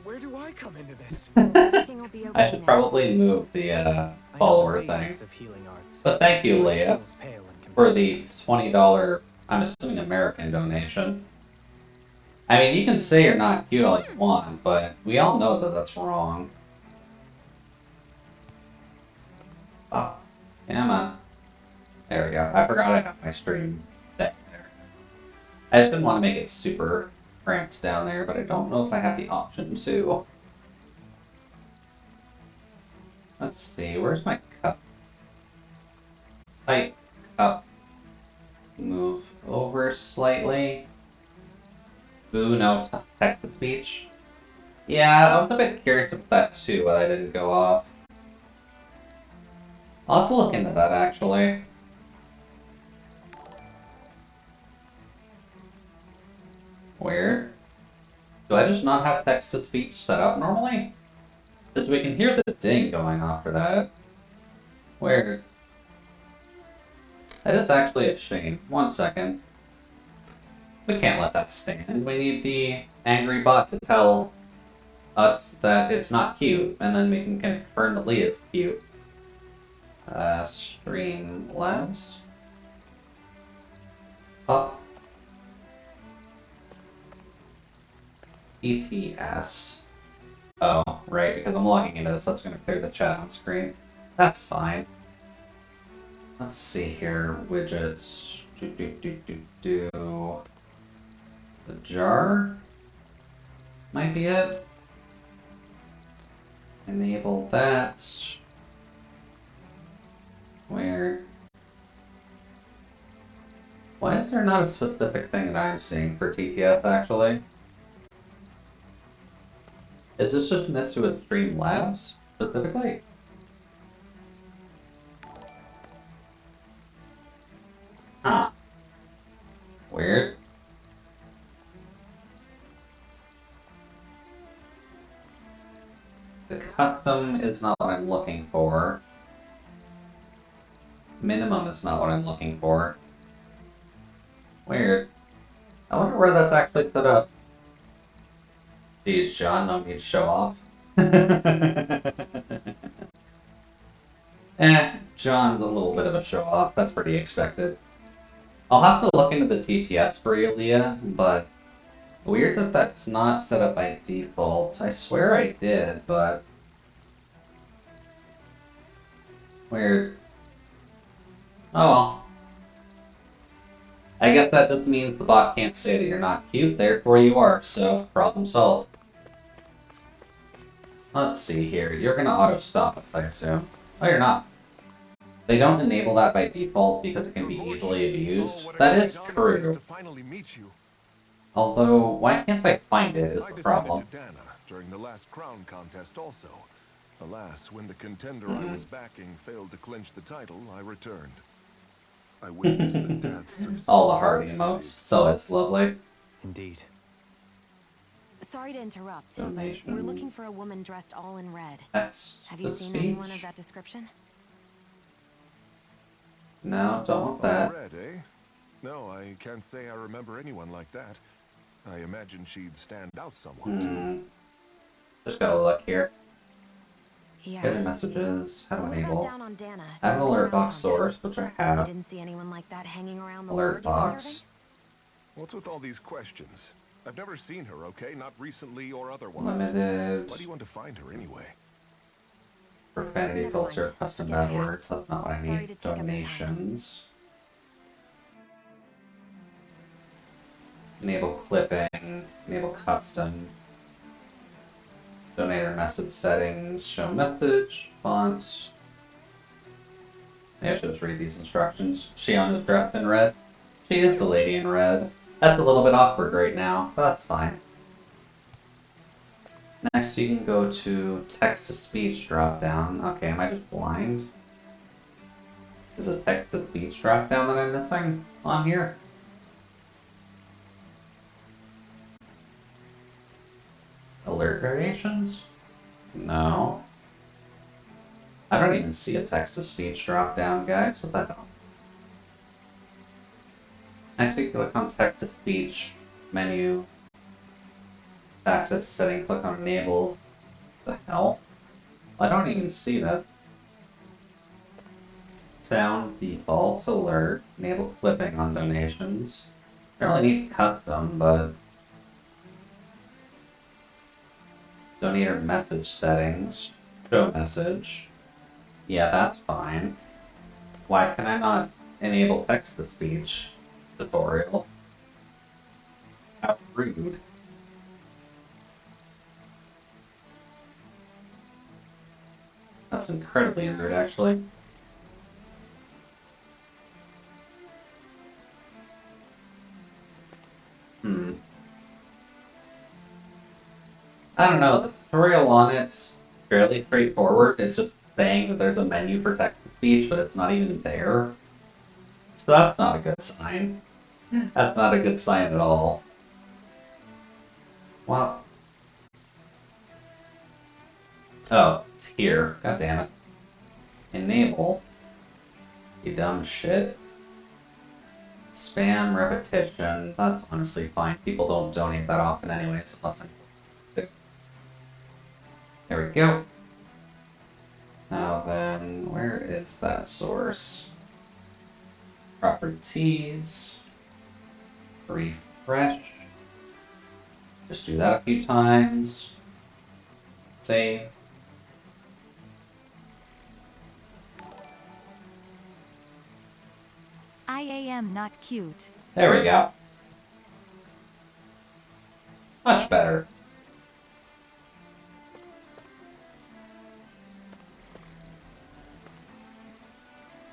Where do I come into this? Everything will be okay I should now. probably move the I know the follower thing. basics of healing arts. But thank you, My Leah, skills pale in for comparison. the $20, I'm assuming American donation. I mean, you can say you're not cute all you want, but we all know that that's wrong. Oh, Emma. There we go. I forgot I have my stream thing there. I just didn't want to make it super cramped down there, but I don't know if I have the option to. Let's see, where's my cup? Type cup. Move over slightly. Boo, no text-to-speech. Yeah, I was a bit curious about that too, why that didn't go off. I'll have to look into that actually. Weird. Do I just not have text-to-speech set up normally? Because we can hear the ding going off for that. Weird. That is actually a shame. 1 second. We can't let that stand. We need the angry bot to tell us that it's not cute, and then we can confirm that Leah's cute. Streamlabs. Oh. ETS. Oh, right, because I'm logging into this, that's going to clear the chat on screen. That's fine. Let's see here. Widgets. The jar might be it. Enable that. Where? Why is there not a specific thing that I'm seeing for TTS actually? Is this just next to a Streamlabs specifically? Huh. Weird. The custom is not what I'm looking for. Minimum is not what I'm looking for. Weird. I wonder where that's actually set up. Geez, John, no need to show off. John's a little bit of a show off. That's pretty expected. I'll have to look into the TTS for you, Leah, but weird that that's not set up by default. I swear I did, but weird. Oh well. I guess that just means the bot can't say that you're not cute, therefore you are, so problem solved. Let's see here. You're gonna auto-stop us, I assume. Oh, you're not. They don't enable that by default because it can be easily abused. That is true. Although, why can't I find it is the problem. I descended to Dana during the last crown contest also. Alas, when the contender I was backing failed to clinch the title, I returned. I witnessed the deaths of all the heart emotes, so it's lovely. Indeed. Sorry to interrupt. Donation. We're looking for a woman dressed all in red. That's Have you seen anyone of that description? No, don't want that. Red, eh? No, I can't say I remember anyone like that. I imagine she'd stand out somewhat. Just gotta look here. Yeah. Get the messages. How to enable. Down on Dana, I have an alert box source, which I have. I didn't see anyone like that hanging around the Alert box. What's with all these questions? I've never seen her, okay? Not recently or otherwise. Limited. Why do you want to find her anyway? Profanity filter, custom bad words. That's not what I need. Donations. Enable clipping. Enable custom. Donator message settings. Show message. Font. Maybe I should just read these instructions. Shion is dressed in red. She is the lady in red. That's a little bit awkward right now, but that's fine. Next, you can go to text-to-speech drop-down. Okay, am I just blind? Is a text-to-speech drop-down that I'm missing on here? Alert variations? No. I don't even see a text-to-speech drop-down, guys. What the hell? Next, we click on text-to-speech menu. Access setting, click on enable. The hell? I don't even see this. Sound default alert. Enable clipping on donations. Don't really need custom, but donator message settings. Show message. Yeah, that's fine. Why can I not enable text-to-speech tutorial? How rude. That's incredibly rude, actually. I don't know, the tutorial on it's fairly straightforward. It's just saying that there's a menu for text-to-speech, but it's not even there. So that's not a good sign. That's not a good sign at all. Wow. Oh, it's here. God damn it. Enable. You dumb shit. Spam repetition. That's honestly fine. People don't donate that often anyways, unless I do. There we go. Now then, where is that source? Properties. Refresh. Just do that a few times. Save. I am not cute. There we go. Much better.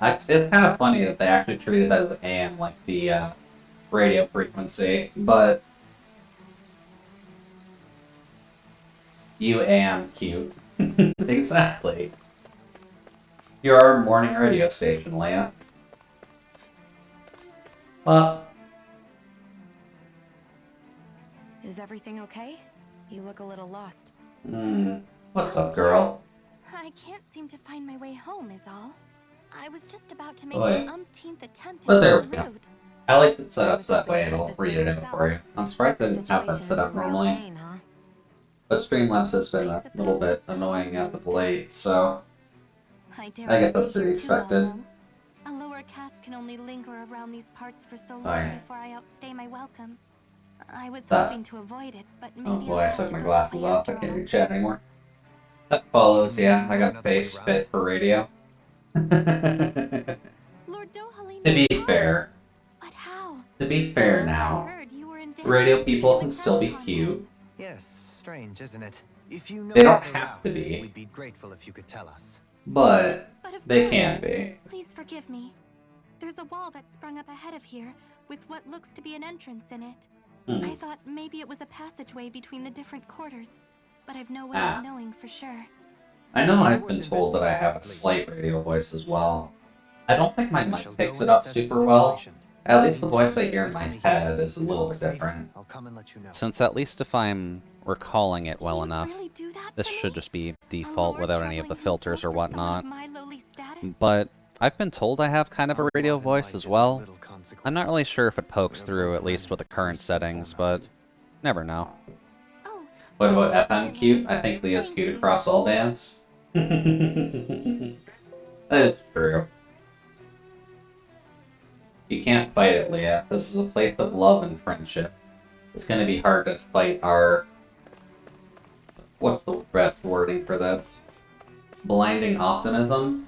It's kind of funny that they actually treat it as AM, like the radio frequency, but you am cute. Exactly. You're our morning radio station, Leia. Is everything okay? You look a little lost. What's up, girl? I can't seem to find my way home, is all. I was just about to make Boy. an umpteenth attempt But at there we the go. route. At least it's set up so that way it'll read it in for you. I'm surprised I didn't have that set up normally. But Streamlabs has been a little bit annoying as of late, so I guess that's pretty expected. A lower caste can only linger around these parts for so long Sorry. before I outstay my welcome. I was That- hoping to avoid it, but maybe Oh boy, I'll I have took to my go glasses that way off. I after can't all. do chat anymore. That follows, yeah. I got face fit for radio. To Lord Dohalim, be fair. But how? To be fair Last I now, heard, you were in radio Denver people in can the still be crown cute. contest. Yes, strange, isn't it? If you know They don't the have to route, be. we'd be grateful if you could tell us. But But of they course. can be. Please forgive me. There's a wall that sprung up ahead of here, with what looks to be an entrance in it. Hmm. I thought maybe it was a passageway between the different quarters, but I've no way Ah. of knowing for sure. I know I've been told that I have a slight radio voice as well. I don't think my mic picks it up super well. At least the voice I hear in my head is a little bit different. I'll come and let you know. Since at least if I'm recalling it well You'd enough, really do that this for should me? just be A default lord without any of the troubling filters or himself for someone whatnot. of my lowly status? But I've been told I have kind of a radio voice as well. I'm not really sure if it pokes through, at least with the current settings, but never know. Oh, What about FM cute? I think Leah's cute across all bands. That is true. You can't fight it, Leah. This is a place of love and friendship. It's gonna be hard to fight our... What's the best wording for this? Blinding optimism?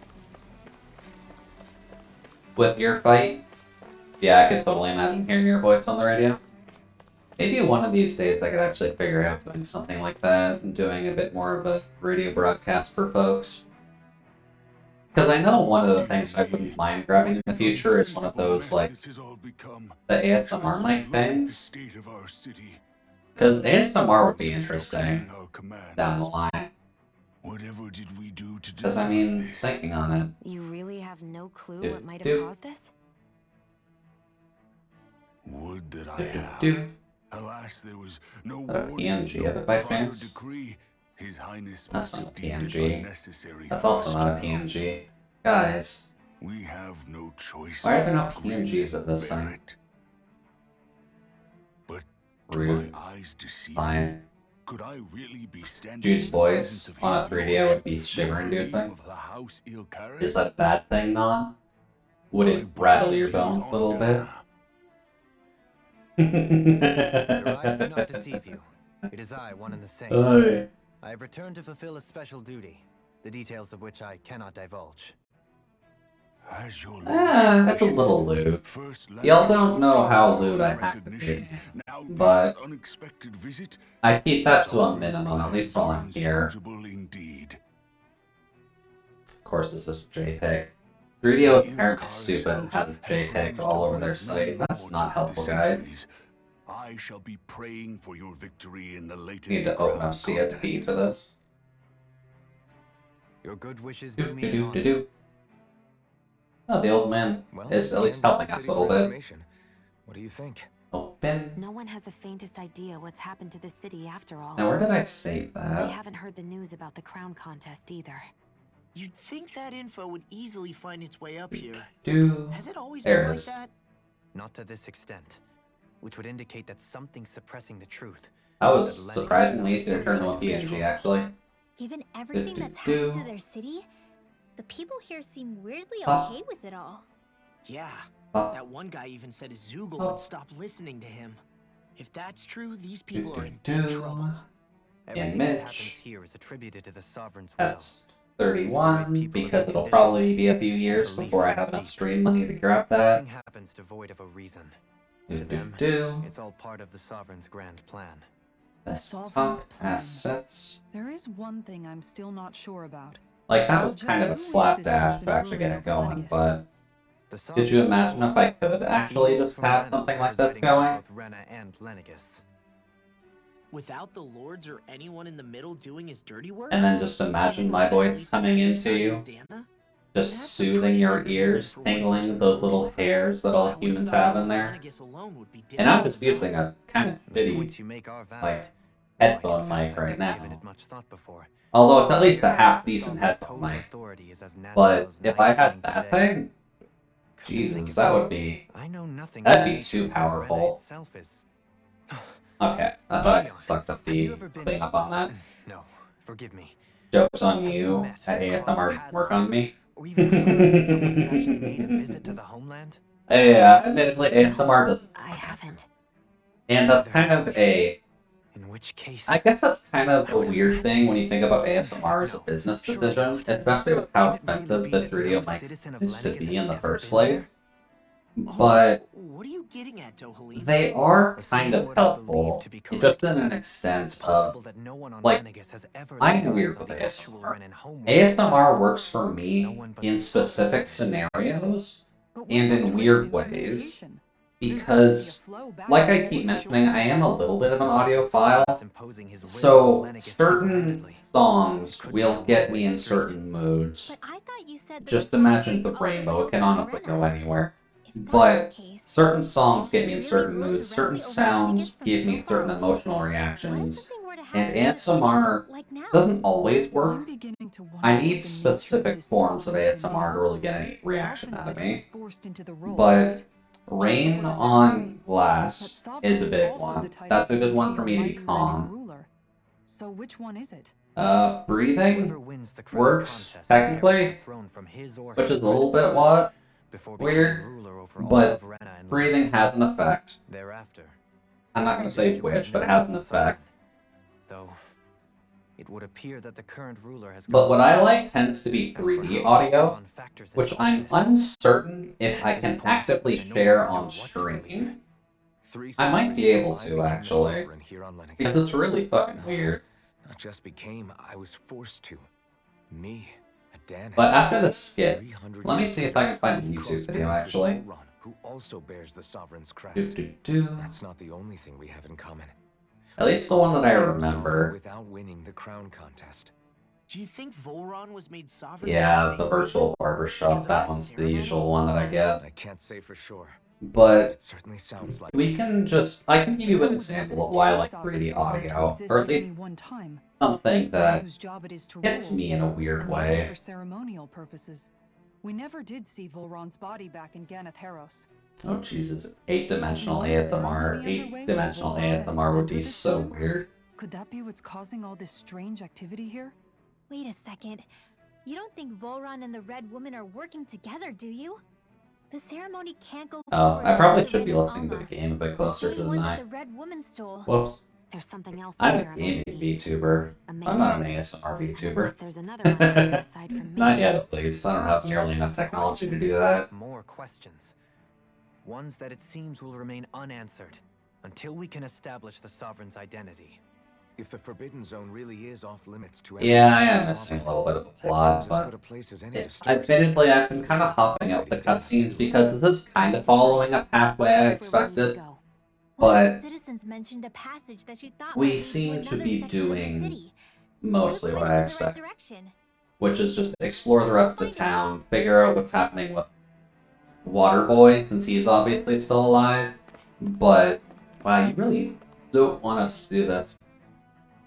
With your fight? Yeah, I could totally imagine hearing your voice on the radio. Maybe one of these days I could actually figure out doing something like that and doing a bit more of a radio broadcast for folks. Because I know one of the things I wouldn't mind grabbing in the future is one of those, like, the ASMR mic things. Because ASMR would be interesting down the line. Because, I mean, thinking on it. You really have no clue Do- what might do. have caused this? Would that I have. Do. Alas, there was no PNG of it by chance? decree. His Highness That's must not a have deemed it PNG. unnecessary That's for also us not a to know. PNG. Guys, We have no choice. why are there but not to grin PNGs of this and bear thing? it. But do Rude. my eyes deceive me? Fine. Could I really be standing Jude's in the voice presence of on a his 3DO would lordship, be shiver-inducing. the name of the House Ilkaris? Is that a bad thing, Non? Would I it rattle believe your he bones was a little on bit? Dana. Your eyes do not deceive you. It is I, one and the same. Oy. I have returned to fulfill a special duty, the details of which I cannot divulge. As your That's a little lewd. Y'all don't know how lewd I have to be. But unexpected visit I keep that to a minimum, at least while I'm here. inscrutable indeed. Of course, this is JPEG. 3DO is apparently stupid and has JPEGs all over their site. That's not helpful, guys. I shall be praying for your victory in the latest Need to open crown up CSP contest. for this. Your good wishes do Do me do an do honor. do do. Oh, the old man Well, is at least Kansas helping us City a little for bit. information. What do you think? Open. No one has the faintest idea what's happened to the city after all. Now, where did I save They that? haven't heard the news about the crown contest either. You'd think that info would easily find its way up here. Do. Has it always There been it like is. that? Not to this extent, which would indicate that something's suppressing the truth. That was surprisingly easy to turn to a PNG, actually. Given everything do, that's do. happened to their city, the people here seem weirdly Huh. okay with it all. Yeah. Oh. That one guy even said his Zoogle Oh. would stop listening to him. If that's true, these people Do, are in do, big do. trouble. Everything Mitch. that happens here is attributed to the Sovereign's will. Yes. 31 because it'll probably be a few years before I have enough stream money to grab that. Nothing happens devoid of a reason. Do, To them, it's all part of the Sovereign's grand plan. The Sovereign's plan. Assets. There is one thing I'm still not sure about. Like, that was kind of a slapdash to actually get it going, but could you imagine if I could actually just have something like this going? Both Rena and Lenegis. Without the lords or anyone in the middle doing his dirty work? And then just imagine my voice coming into you, just soothing your ears, tingling those little hairs that all humans have in there. And I'm just using a kind of shitty, like, headphone mic right now. Although it's at least a half-decent headphone mic. But if I had that thing, Jesus, that'd be too powerful. Okay, I thought I fucked up the cleanup on that. No, forgive me. Joke's on you. That ASMR work on me. Yeah, admittedly, ASMR doesn't. I haven't. And that's kind of a... In which case... I guess that's kind of a weird thing when you think about ASMR as a business decision, especially with how expensive the 3D mics used to be in the first place. But what are you getting at, Dohalim? they are kind of helpful, just in an extent of, like, I'm weird with ASMR. ASMR works for me in specific scenarios and in weird ways, because, like I keep mentioning, I am a little bit of an audiophile, so certain songs will get me in certain moods. Just imagine the rainbow, it can honestly go anywhere. But certain songs get me in certain moods, certain sounds give me certain emotional reactions, and ASMR doesn't always work. I need specific forms of ASMR to really get any reaction out of me. But Rain on Glass is a big one. That's a good one for me to be calm. So which one is it? Breathing works technically, which is a little bit weird, but breathing has an effect. I'm not going to say which, but it has an effect. Though it would appear that the current ruler has. But what I like tends to be 3D audio, which I'm uncertain if I can actively share on stream. I might be able to, actually, because it's really fucking weird. Not just became, I was forced to. Me. But after this skit, let me see if I can find a YouTube video, actually. Who also bears the Sovereign's crest. That's not the only thing we have in common. At least the one that I remember. Without winning the crown contest. Do you think Volron was made sovereign? Yeah, the virtual barbershop, that one's the usual one that I get. I can't say for sure. But it certainly sounds like we can just, I can give you an example of why I like 3D audio, or at least something that hits me in a weird way. For ceremonial purposes. We never did see Volron's body back in Ganath Haros. Oh Jesus, 8-dimensional ASMR. 8-dimensional ASMR would be so weird. Could that be what's causing all this strange activity here? Wait a second. You don't think Volron and the Red Woman are working together, do you? The ceremony can't go Oh, I probably should be listening to the game a bit closer to the night. Whoops. There's something else. I'm a gaming VTuber. I'm not an ASMR VTuber. There's another one here aside from me. Not yet, at least. I don't have nearly enough technology to do that. More questions. Ones that it seems will remain unanswered until we can establish the Sovereign's identity. If the Forbidden Zone really is off limits to yeah, I am missing a little bit of a plot, but admittedly, I've been kind of huffing up the cutscenes because this is kind of following a pathway I expected. But we seem to be doing mostly what I expect, which is just explore the rest of the town, figure out what's happening with Waterboy, since he's obviously still alive. But, wow, you really don't want us to do this.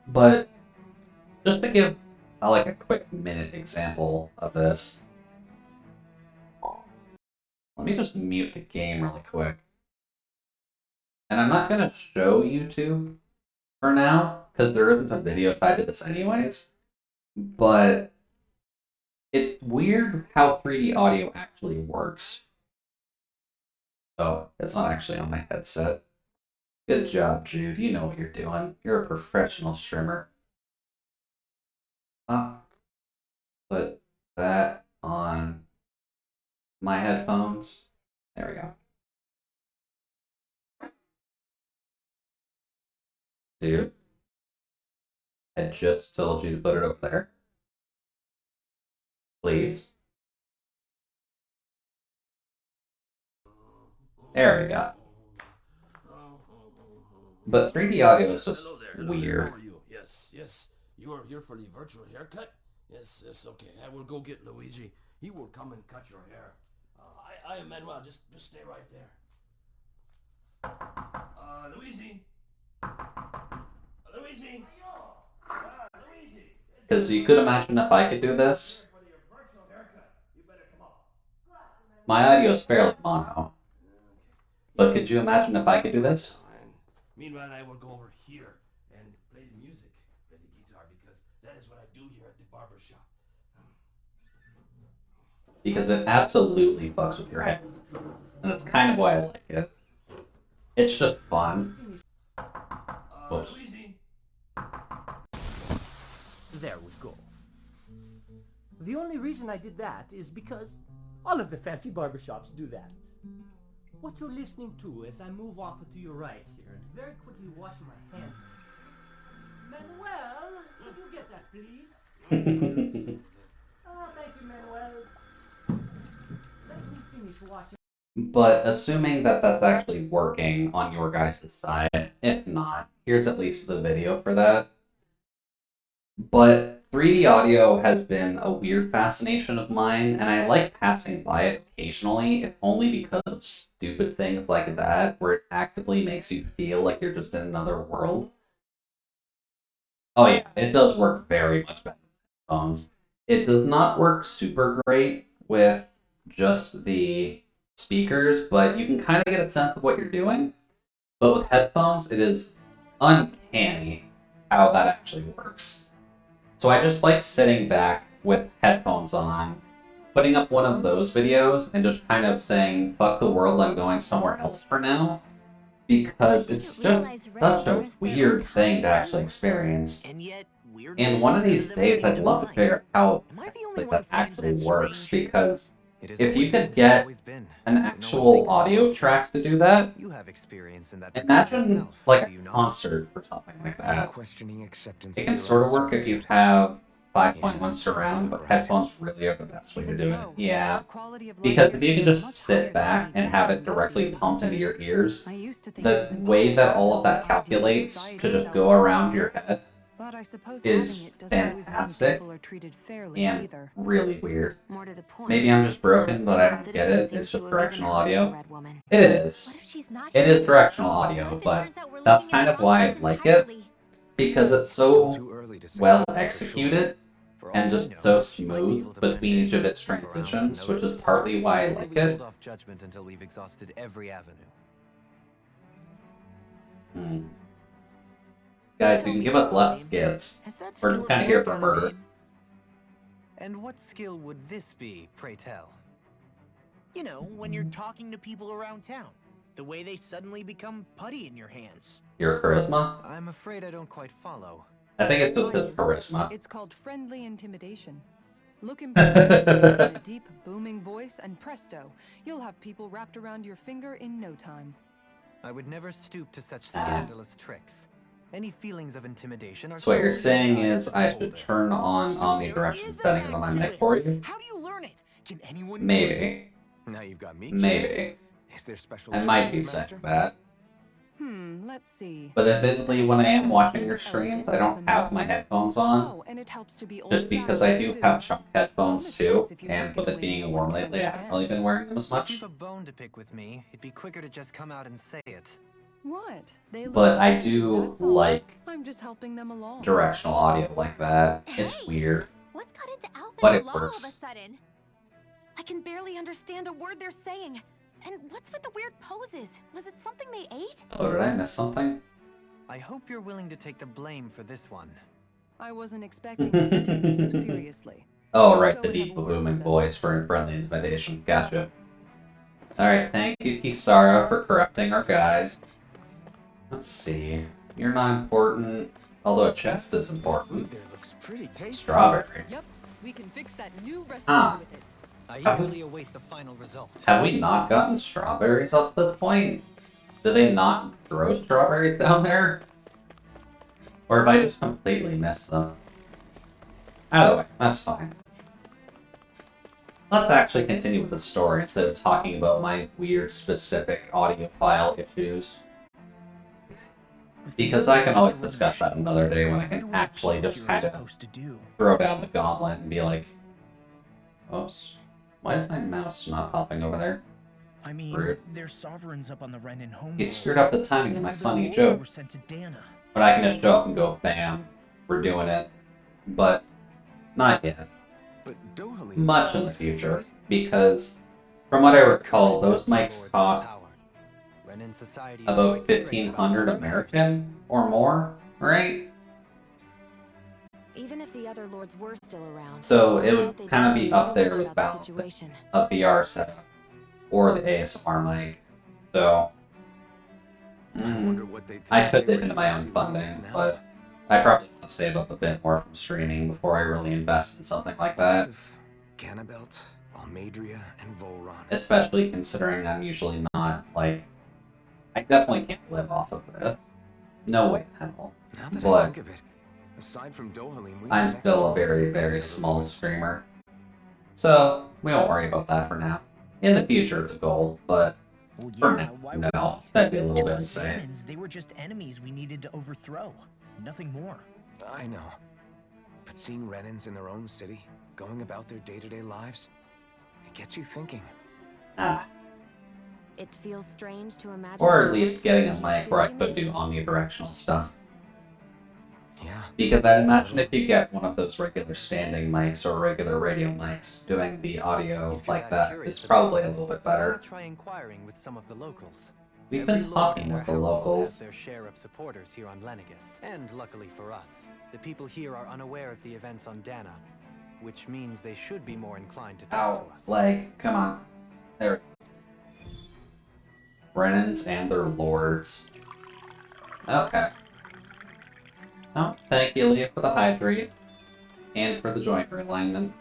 But, just to give like a quick minute example of this, let me just mute the game really quick. And I'm not going to show YouTube for now, because there isn't a video tied to this anyways. But it's weird how 3D audio actually works. Oh, it's not actually on my headset. Good job, Jude. You know what you're doing. You're a professional streamer. put that on my headphones. There we go. Dude, I just told you to put it over there. Please. There we go. But 3D audio is just weird. How are you? Yes, yes. You are here for the virtual haircut? Yes, yes, okay. I will go get Luigi. He will come and cut your hair. I am Manuel. Just stay right there. Luigi? Luigi? Luigi? Because you could imagine if I could do this. My audio is fairly mono. But could you imagine if I could do this? Meanwhile, I will go over here and play the music, play the guitar, because that is what I do here at the barber shop. Because it absolutely fucks with your head. And that's kind of why I like it. It's just fun. Whoops. There we go. The only reason I did that is because all of the fancy barbershops do that. What you're listening to as I move off to your right here and very quickly wash my hands. Manuel, could you get that, please? Thank you, Manuel. Let me finish washing. But assuming that that's actually working on your guys' side, if not, here's at least the video for that. But 3D audio has been a weird fascination of mine, and I like passing by it occasionally, if only because of stupid things like that, where it actively makes you feel like you're just in another world. Oh yeah, it does work very much better with headphones. It does not work super great with just the speakers, but you can kind of get a sense of what you're doing. But with headphones, it is uncanny how that actually works. So I just like sitting back with headphones on, putting up one of those videos, and just kind of saying, fuck the world, I'm going somewhere else for now. Because it's just such a weird thing to actually experience. And one of these days, I'd love to figure out how like, that actually works, because if you could get an actual audio track to do that, imagine like a concert or something like that. It can sort of work if you have 5.1 surround, but headphones really are the best way to do it. Yeah, because if you can just sit back and have it directly pumped into your ears, the way that all of that calculates to just go around your head is fantastic and really weird. Maybe I'm just broken, but I don't get it. It's just directional audio. It is. It is directional audio, but that's kind of why I like it, because it's so well executed and just so smooth between each of its transitions, which is partly why I like it. Guys, you can give us less skits. We're just kind of here for murder. And what skill would this be, pray tell? You know, when you're talking to people around town. The way they suddenly become putty in your hands. Your charisma? I'm afraid I don't quite follow. I think it's just his charisma. It's called friendly intimidation. Look imperious with a deep, booming voice, and presto, you'll have people wrapped around your finger in no time. I would never stoop to such scandalous tricks. Any feelings of intimidation are so what you're saying is I should turn on omnidirection settings on my mic for you? How do you learn it? Can anyone Maybe. Now you've got me. Maybe. Is there special I might be saying that. Let's see. But admittedly, when I am watching your streams, I don't have my headphones on. Just because I do have chunk headphones too, and with it being warm lately, I haven't really been wearing them as much. If you've a bone to pick with me, it'd be quicker to just come out and say it. What? But I do like I'm just helping them along. Directional audio like that. It's weird. What's got into Alvin but it Law all works. of a sudden? I can barely understand a word they're saying. And what's with the weird poses? Was it something they ate? Oh, did I miss something? I hope you're willing to take the blame for this one. I wasn't expecting them to take me so seriously. Oh, right, the deep booming voice for friendly intimidation. Gotcha. Alright, thank you, Kisara, for corrupting our guys. Let's see. You're not important, although a chest is important. There looks pretty tasty. Strawberry. Yep, We can fix that new recipe with it. I eagerly await the final result. Have we not gotten strawberries up to this point? Do they not grow strawberries down there? Or have I just completely missed them? Either way, that's fine. Let's actually continue with the story instead of talking about my weird specific audiophile issues. Because I can always discuss that another day when I can actually just kind of throw down the gauntlet and be like, oops, why is my mouse not popping over there? I mean, Rude. there's sovereigns up on the Renin homeworld. He screwed up the timing of my funny joke. Were sent to Dana. But I can just show up and go, bam, we're doing it. But not yet. Much in the future, because from what I recall, those mics cost about 1,500 American or more, right? Even if the other lords were still around, So it would kind of be up there with balancing a VR setup or the ASMR mic. So I put it into my own funding, but I probably want to save up a bit more from streaming before I really invest in something like that. Ganabelt, Almadria, and Volron. Especially considering I'm usually not, like, I definitely can't live off of this. No way in hell. Now that I But think of it, aside from Dohalim, we I'm have still a access to very, very small streamer. So we won't worry about that for now. In the future it's a goal, but for now, no. That'd be a little bit insane. Renins, they were just enemies we needed to overthrow. Nothing more. I know. But seeing Renins in their own city, going about their day-to-day lives, it gets you thinking. Ah. it feels strange to imagine. Or at least getting a mic where I could do omnidirectional stuff. Yeah. Because I'd imagine if you get one of those regular standing mics or regular radio mics, doing the audio like that is probably a little bit better. Try inquiring with some of the locals. We've been talking with the locals. Their share of supporters here on Lenegis. And luckily for us, the people here are unaware of the events on Dana, which means they should be more inclined to talk to us. Like, come on. There we go. Renins and their lords. Okay. Oh, thank you, Leah, for the hydrate. And for the joint realignment.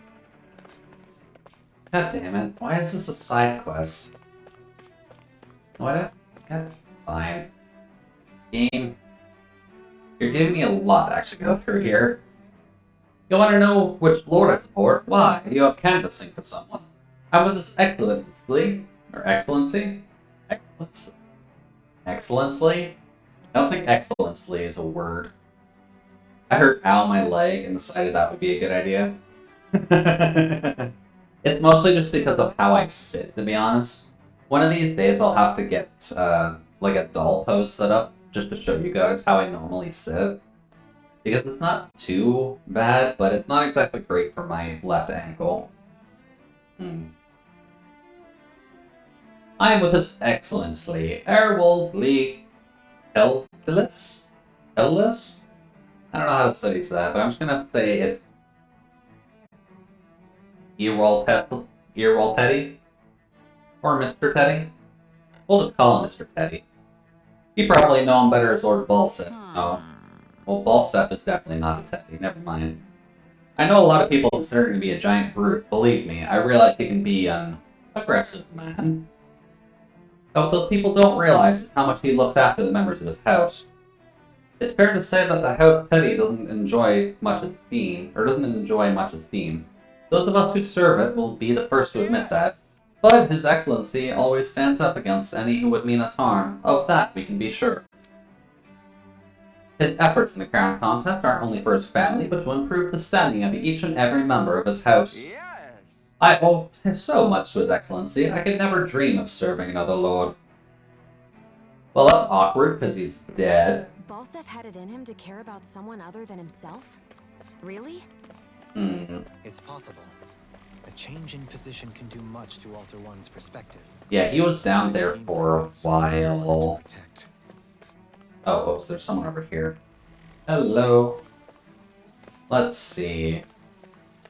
God damn it. Why is this a side quest? What? God, fine. Game. You're giving me a lot to actually go through here. You want to know which lord I support? Why? You're canvassing for someone. I was His Excellency, or Excellency? Excellence. Excellently? I don't think excellently is a word. I heard ow my leg and decided that would be a good idea. It's mostly just because of how I sit, to be honest. One of these days I'll have to get like a doll pose set up just to show you guys how I normally sit. Because it's not too bad, but it's not exactly great for my left ankle. I am with His Excellency, Erwolf Heldelis? Heldelis? I don't know how to study that, but I'm just gonna say it's Earwol Teddy? Or Mr. Teddy? We'll just call him Mr. Teddy. You probably know him better as Lord Balseph. Oh. Well, Balseph is definitely not a Teddy, never mind. I know a lot of people consider him to be a giant brute, believe me. I realize he can be an aggressive man. But what those people don't realize is how much he looks after the members of his house. It's fair to say that the House Teddy doesn't enjoy much esteem. Those of us who serve it will be the first to admit that. But His Excellency always stands up against any who would mean us harm. Of that we can be sure. His efforts in the crown contest aren't only for his family, but to improve the standing of each and every member of his house. I owe so much to His Excellency, I could never dream of serving another lord. Well, that's awkward, because he's dead. Balseph had it in him to care about someone other than himself? Really? It's possible. A change in position can do much to alter one's perspective. Yeah, he was down there for a while. Oh, oops, there's someone over here. Hello. Let's see.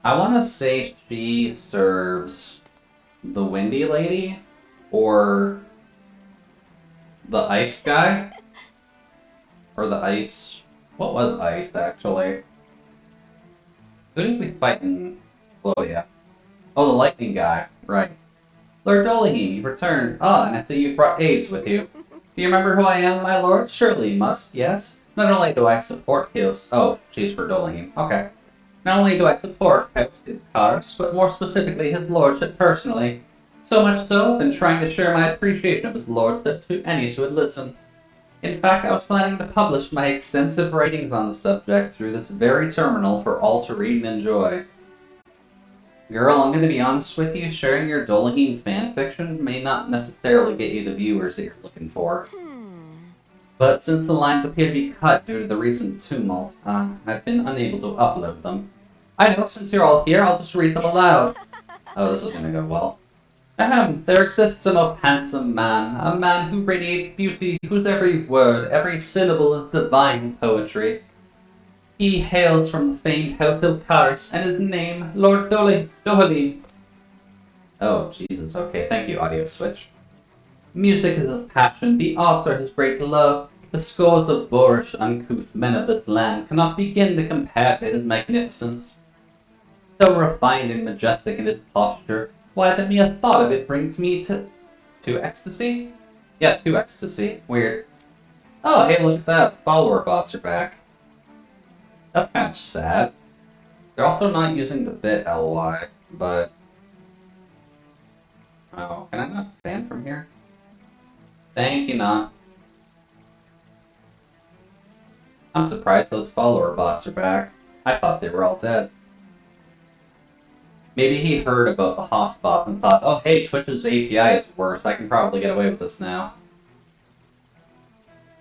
I want to say she serves the Windy Lady or the Ice guy. Or the Ice... What was Ice, actually? Who did we fight in Oh, yeah. Oh, the lightning guy. Right. Lord Dolahine, you've returned. Ah, and I see you brought aides with you. Do you remember who I am, my lord? Surely you must, yes? Not only do I support Hils... Oh, she's for Dolahine. Okay. Not only do I support Kars, but more specifically his lordship personally. So much so, I've been trying to share my appreciation of his lordship to any who would listen. In fact, I was planning to publish my extensive writings on the subject through this very terminal for all to read and enjoy. Girl, I'm going to be honest with you, sharing your Dolahine fanfiction may not necessarily get you the viewers that you're looking for. But since the lines appear to be cut due to the recent tumult, I've been unable to upload them. I know, since you're all here, I'll just read them aloud. Oh, this is going to go well. There exists a most handsome man, a man who radiates beauty, whose every word, every syllable is divine poetry. He hails from the famed House of Kars, and his name, Lord Dolahine. Oh, Jesus, okay, thank you, Audio Switch. Music is his passion, the author his great love. The scores of boorish, uncouth men of this land cannot begin to compare to his magnificence. So refined and majestic in his posture, why, the mere thought of it brings me to ecstasy? Yeah, to ecstasy. Weird. Oh, hey, look at that. Follower bots are back. That's kind of sad. They're also not using the bit LY, but... Oh, can I not ban from here? Thank you, not. I'm surprised those follower bots are back. I thought they were all dead. Maybe he heard about the hotspot and thought, oh hey, Twitch's API is worse, I can probably get away with this now.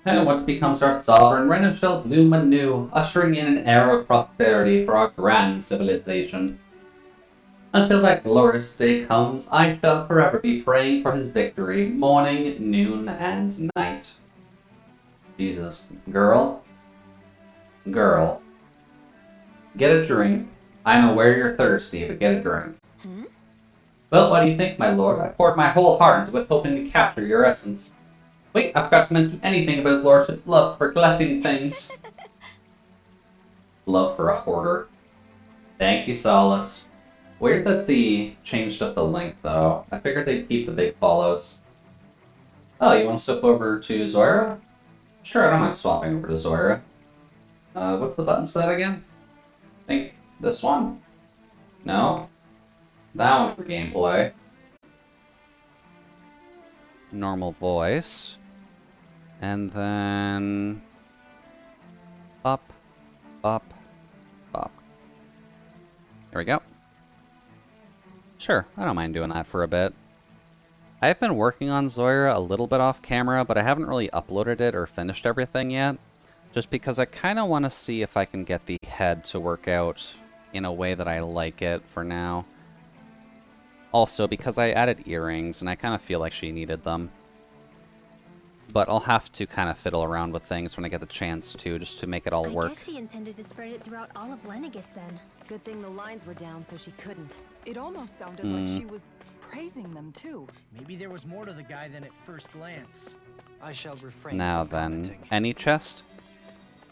And once becomes our sovereign, Renan shall bloom anew, ushering in an era of prosperity for our grand civilization. Until that glorious day comes, I shall forever be praying for his victory, morning, noon, and night. Jesus. Girl. Girl. Get a drink. I'm aware you're thirsty, but get a drink. Well, what do you think, my lord? I poured my whole heart into it, hoping to capture your essence. Wait, I forgot to mention anything about his lordship's love for collecting things. Love for a hoarder. Thank you, Solace. Weird that they changed up the link, though. I figured they'd keep the big follows. Oh, you want to swap over to Zoira? Sure, I don't mind swapping over to Zoira. What's the buttons for that again? I think this one? No? That one's for gameplay. Normal voice. And then... Up, up, up. There we go. Sure, I don't mind doing that for a bit. I've been working on Zoira a little bit off camera, but I haven't really uploaded it or finished everything yet. Just because I kind of want to see if I can get the head to work out in a way that I like it for now. Also, because I added earrings, and I kind of feel like she needed them. But I'll have to kind of fiddle around with things when I get the chance to, just to make it all work. I guess she intended to spread it throughout all of Lenegis then. Good thing the lines were down so she couldn't. It almost sounded like she was praising them too. Maybe there was more to the guy than at first glance. I shall refrain Now from then, commenting. any chest?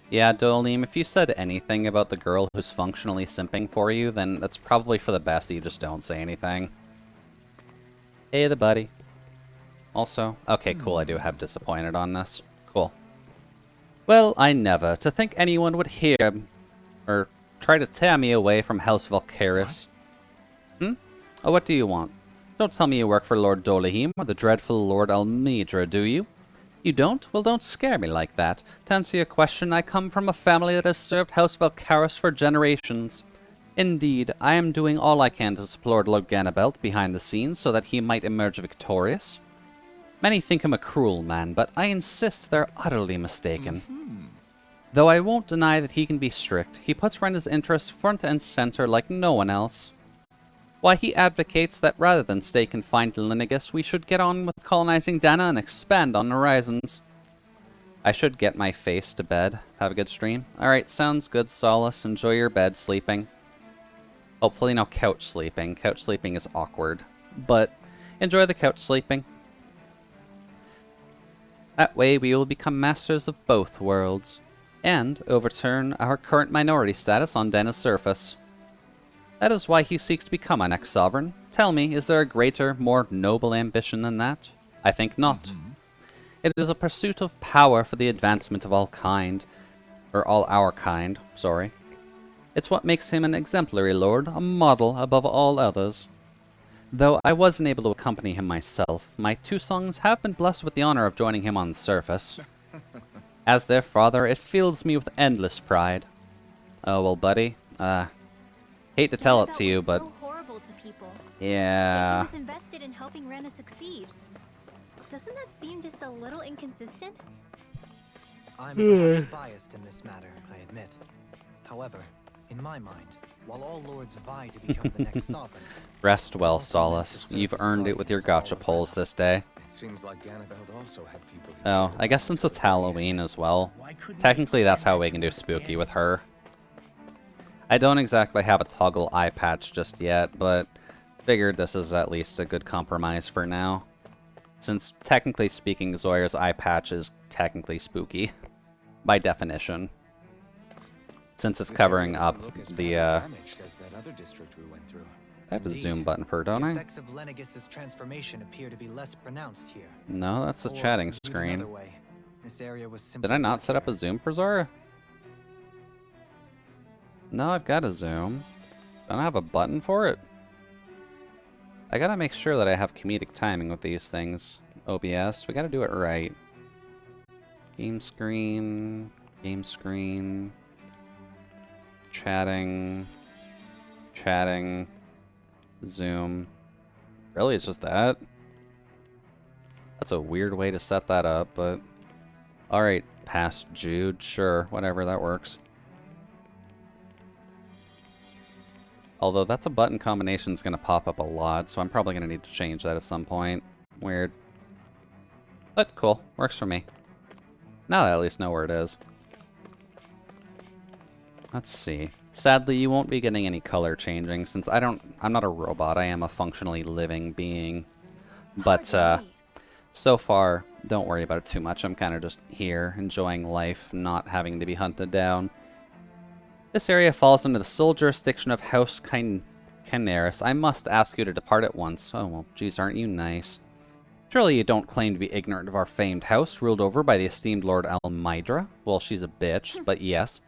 Yeah, Dolim, if you said anything about the girl who's functionally simping for you, then that's probably for the best that you just don't say anything. Hey, the buddy. Also, okay, cool, I do have disappointed on this. Cool. Well, I never. To think anyone would hear, or try to tear me away from House Valkyris. Oh, what do you want? Don't tell me you work for Lord Dolahine or the dreadful Lord Almedra, do you? You don't? Well, don't scare me like that. To answer your question, I come from a family that has served House Valkyris for generations. Indeed, I am doing all I can to support Lord Ganabelt behind the scenes so that he might emerge victorious. Many think him a cruel man, but I insist they're utterly mistaken. Though I won't deny that he can be strict, he puts Rena's interests front and center like no one else. Why, he advocates that rather than stay confined to Lenegis, we should get on with colonizing Dana and expand on horizons. I should get my face to bed. Have a good stream? Alright, sounds good, Solace. Enjoy your bed sleeping. Hopefully no couch sleeping. Couch sleeping is awkward. But enjoy the couch sleeping. That way we will become masters of both worlds, and overturn our current minority status on Dana's surface. That is why he seeks to become our next sovereign. Tell me, is there a greater, more noble ambition than that? I think not. It is a pursuit of power for the advancement of all kind. Or all our kind, sorry. It's what makes him an exemplary lord, a model above all others. Though I wasn't able to accompany him myself, my two sons have been blessed with the honor of joining him on the surface. As their father, it fills me with endless pride. Oh, well, buddy, hate to tell it to you, but... So horrible to people. Yeah... He was invested in helping Rena succeed. Doesn't that seem just a little inconsistent? I'm perhaps biased in this matter, I admit. However, in my mind, while all lords vie to become the next sovereign... Rest well, Solace. You've earned it with your gotcha pulls this day. It seems like Ganabelt also had people who Oh, I guess since it's Halloween as well, technically that's how we can do spooky with her. I don't exactly have a toggle eye patch just yet, but figured this is at least a good compromise for now. Since technically speaking, Zoya's eye patch is technically spooky, by definition. Since it's covering up the, I have a zoom button for her, don't The I? effects of Lenegis' transformation appear to be less pronounced here. No, that's the Or, chatting put screen. another way, this area was simply Did I not set up a zoom for Zora? No, I've got a zoom. Don't I have a button for it? I gotta make sure that I have comedic timing with these things. OBS, we gotta do it right. Game screen, chatting, zoom. Really, it's just that? That's a weird way to set that up, but... Alright, past Jude, sure, whatever, that works. Although that's a button combination that's going to pop up a lot, so I'm probably going to need to change that at some point. Weird. But cool, works for me. Now I at least know where it is. Let's see. Sadly, you won't be getting any color changing since I'm not a robot, I am a functionally living being. But, so far, don't worry about it too much. I'm kind of just here, enjoying life, not having to be hunted down. This area falls under the sole jurisdiction of House Kynaris. I must ask you to depart at once. Oh, well, geez, aren't you nice? Surely you don't claim to be ignorant of our famed house, ruled over by the esteemed Lord Almydra? Well, she's a bitch, but yes.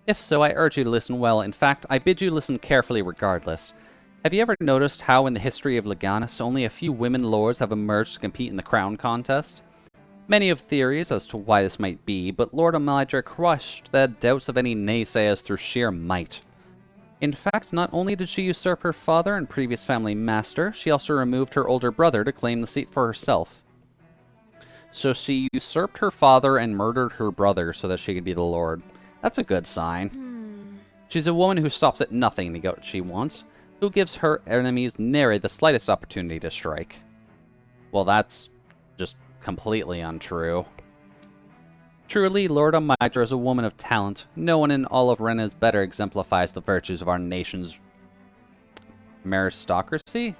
If so, I urge you to listen well. In fact, I bid you listen carefully regardless. Have you ever noticed how in the history of Leganis only a few women lords have emerged to compete in the crown contest? Many have theories as to why this might be, but Lord Almydra crushed the doubts of any naysayers through sheer might. In fact, not only did she usurp her father and previous family master, she also removed her older brother to claim the seat for herself. So she usurped her father and murdered her brother so that she could be the lord. That's a good sign. She's a woman who stops at nothing to get what she wants, who gives her enemies nary the slightest opportunity to strike. Well, that's just completely untrue. Truly, Lord Almydra is a woman of talent. No one in all of Renas better exemplifies the virtues of our nation's meristocracy?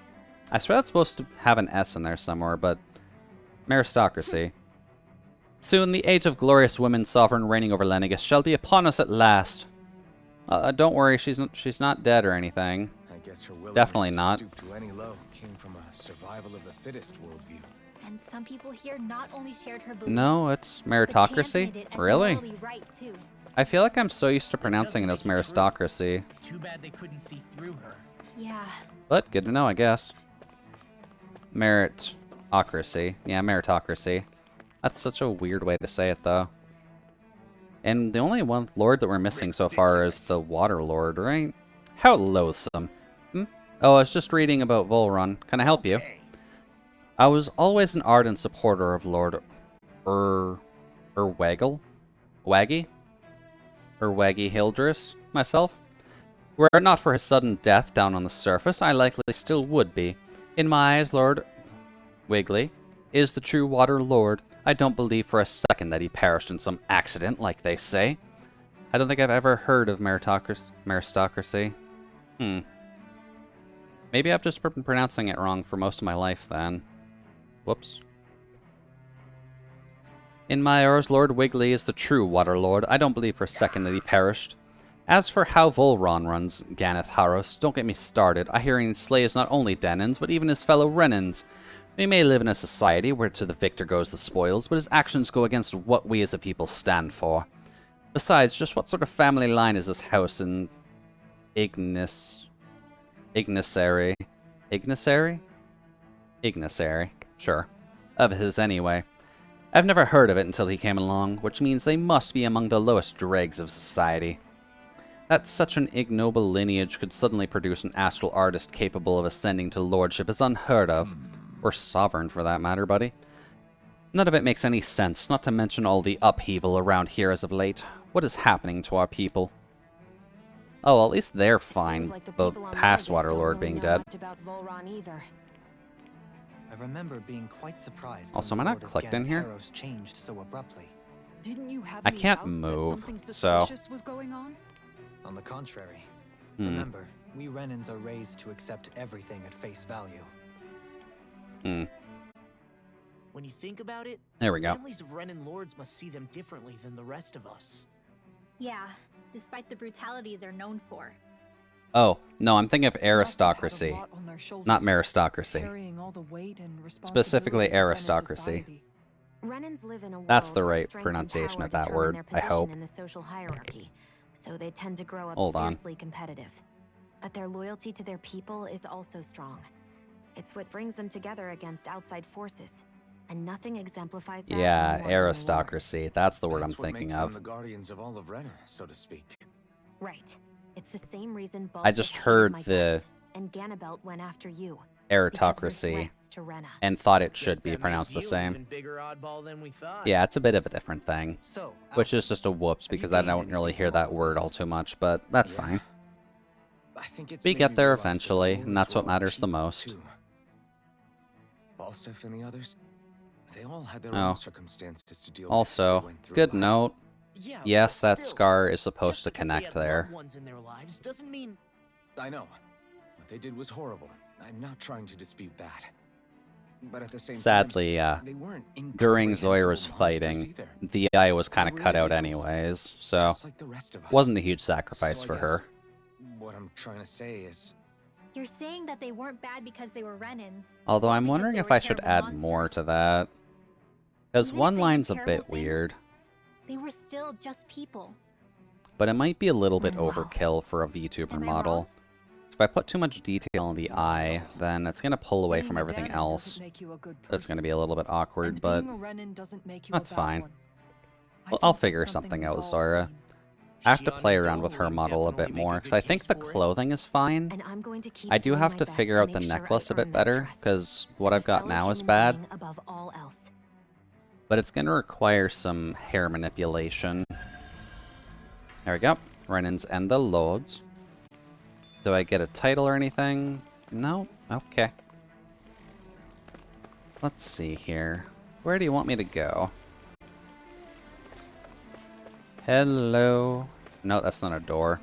I swear that's supposed to have an S in there somewhere, but meristocracy. Soon the age of glorious women sovereign reigning over Lenegis shall be upon us at last. Don't worry, she's not dead or anything. I guess her willingness Definitely to not. stoop to any low came from a survival of the fittest worldview. And some people here not only shared her belief, No, it's but meritocracy? championed it as Really? morally right too. I feel like I'm so used to pronouncing it as meristocracy. Too bad they couldn't see through her. Yeah. But good to know, I guess. Meritocracy. Yeah, meritocracy. That's such a weird way to say it, though. And the only one lord that we're missing so far is the Water Lord, right? How loathsome. Oh, I was just reading about Volrun. Can I help you? I was always an ardent supporter of Lord Waggy Hildress, myself. Were it not for his sudden death down on the surface, I likely still would be. In my eyes, Lord Wiggly is the true Water Lord. I don't believe for a second that he perished in some accident, like they say. I don't think I've ever heard of meristocracy. Maybe I've just been pronouncing it wrong for most of my life, then. Whoops. In my eyes, Lord Wiggly is the true Water Lord. I don't believe for a second that he perished. As for how Volron runs Ganeth Haros, don't get me started. I hear he enslaves not only Denons, but even his fellow Renans. We may live in a society where to the victor goes the spoils, but his actions go against what we as a people stand for. Besides, just what sort of family line is this house in Ignacary? Sure. Of his anyway. I've never heard of it until he came along, which means they must be among the lowest dregs of society. That such an ignoble lineage could suddenly produce an astral artist capable of ascending to lordship is unheard of. Or sovereign, for that matter, buddy. None of it makes any sense, not to mention all the upheaval around here as of late. What is happening to our people? Oh, well, at least they're fine, Like the past Waterlord being dead. About Volron either. I remember being quite surprised. Also, am I when the not Lord of clicked in here? Gantheros changed so abruptly. Didn't you have I any can't doubts that move, something so... suspicious was going on? On the contrary. Remember, we Renans are raised to accept everything at face value. When you think about it, There we go. families of Renan lords must see them differently than the rest of us. Yeah, despite the brutality they're known for. Oh, no, I'm thinking of They must have had a aristocracy. lot on their shoulders, Not meristocracy. carrying all the weight and Specifically responsibilities of Renan aristocracy. society. Renans live in a world That's the where right strength and pronunciation power of that determine word, their I position hope. in the social hierarchy, so they tend to grow up Hold on. fiercely competitive. But their loyalty to their people is also strong. It's what brings them together against outside forces, and nothing exemplifies that Yeah, more than war. aristocracy. That's the word I'm That's what thinking makes of. them the guardians of all of Rena, so to speak. Right. It's the same reason I just heard the and Ganabelt went after you. aristocracy To Rena. and thought it Guess should be that pronounced the makes you an same. even bigger oddball than we thought. Yeah, it's a bit of a different thing. So, Which is just a whoops because I don't really hear that word all too much, but that's fine. I think it's We made get me there realize that eventually, the and that's what Lords were all matters the people, most. too. Balsif and the others, they all had their Oh. own circumstances to deal with as Also, they went through good life. note. Yeah, Yes, but that still, scar is supposed just to because they connect had there. loved ones in their lives doesn't mean I know. What they did was horrible. I'm not trying to dispute that. But at the same Sadly, time, they weren't during incomprehensible Zoira's monsters fighting, either. the eye was kind of They were cut out individuals, anyways, so just like the rest of us. wasn't a huge sacrifice So I for guess her. What I'm trying to say is, You're saying that they weren't bad because they were Renans. Although not I'm because wondering they if were I should terrible add more monsters. to that. Because Even if one they did line's a terrible bit things, weird, They were still just people. but it might be a little bit Wow. overkill for a VTuber Am I model. wrong? So if I put too much detail in the eye, then it's going to pull away Being from a everything Danon else. doesn't make you a good It's going person, to be a little bit awkward, and but being a Renan doesn't make you that's a bad fine. one. I Well, I'll think figure that's something we've out all with Zoira. seen. I have to Shion play and around with Dol her would model a definitely bit make a more, good because I think case the for it. clothing is fine. And I'm going to keep I do doing have my to best figure out make the sure I necklace a earn bit their better, trust. because what As I've a got fellow now is human bad, being above all else. but it's going to require some hair manipulation. There we go. Renans and the Lords. Do I get a title or anything? No? Okay. Let's see here. Where do you want me to go? Hello? No, that's not a door.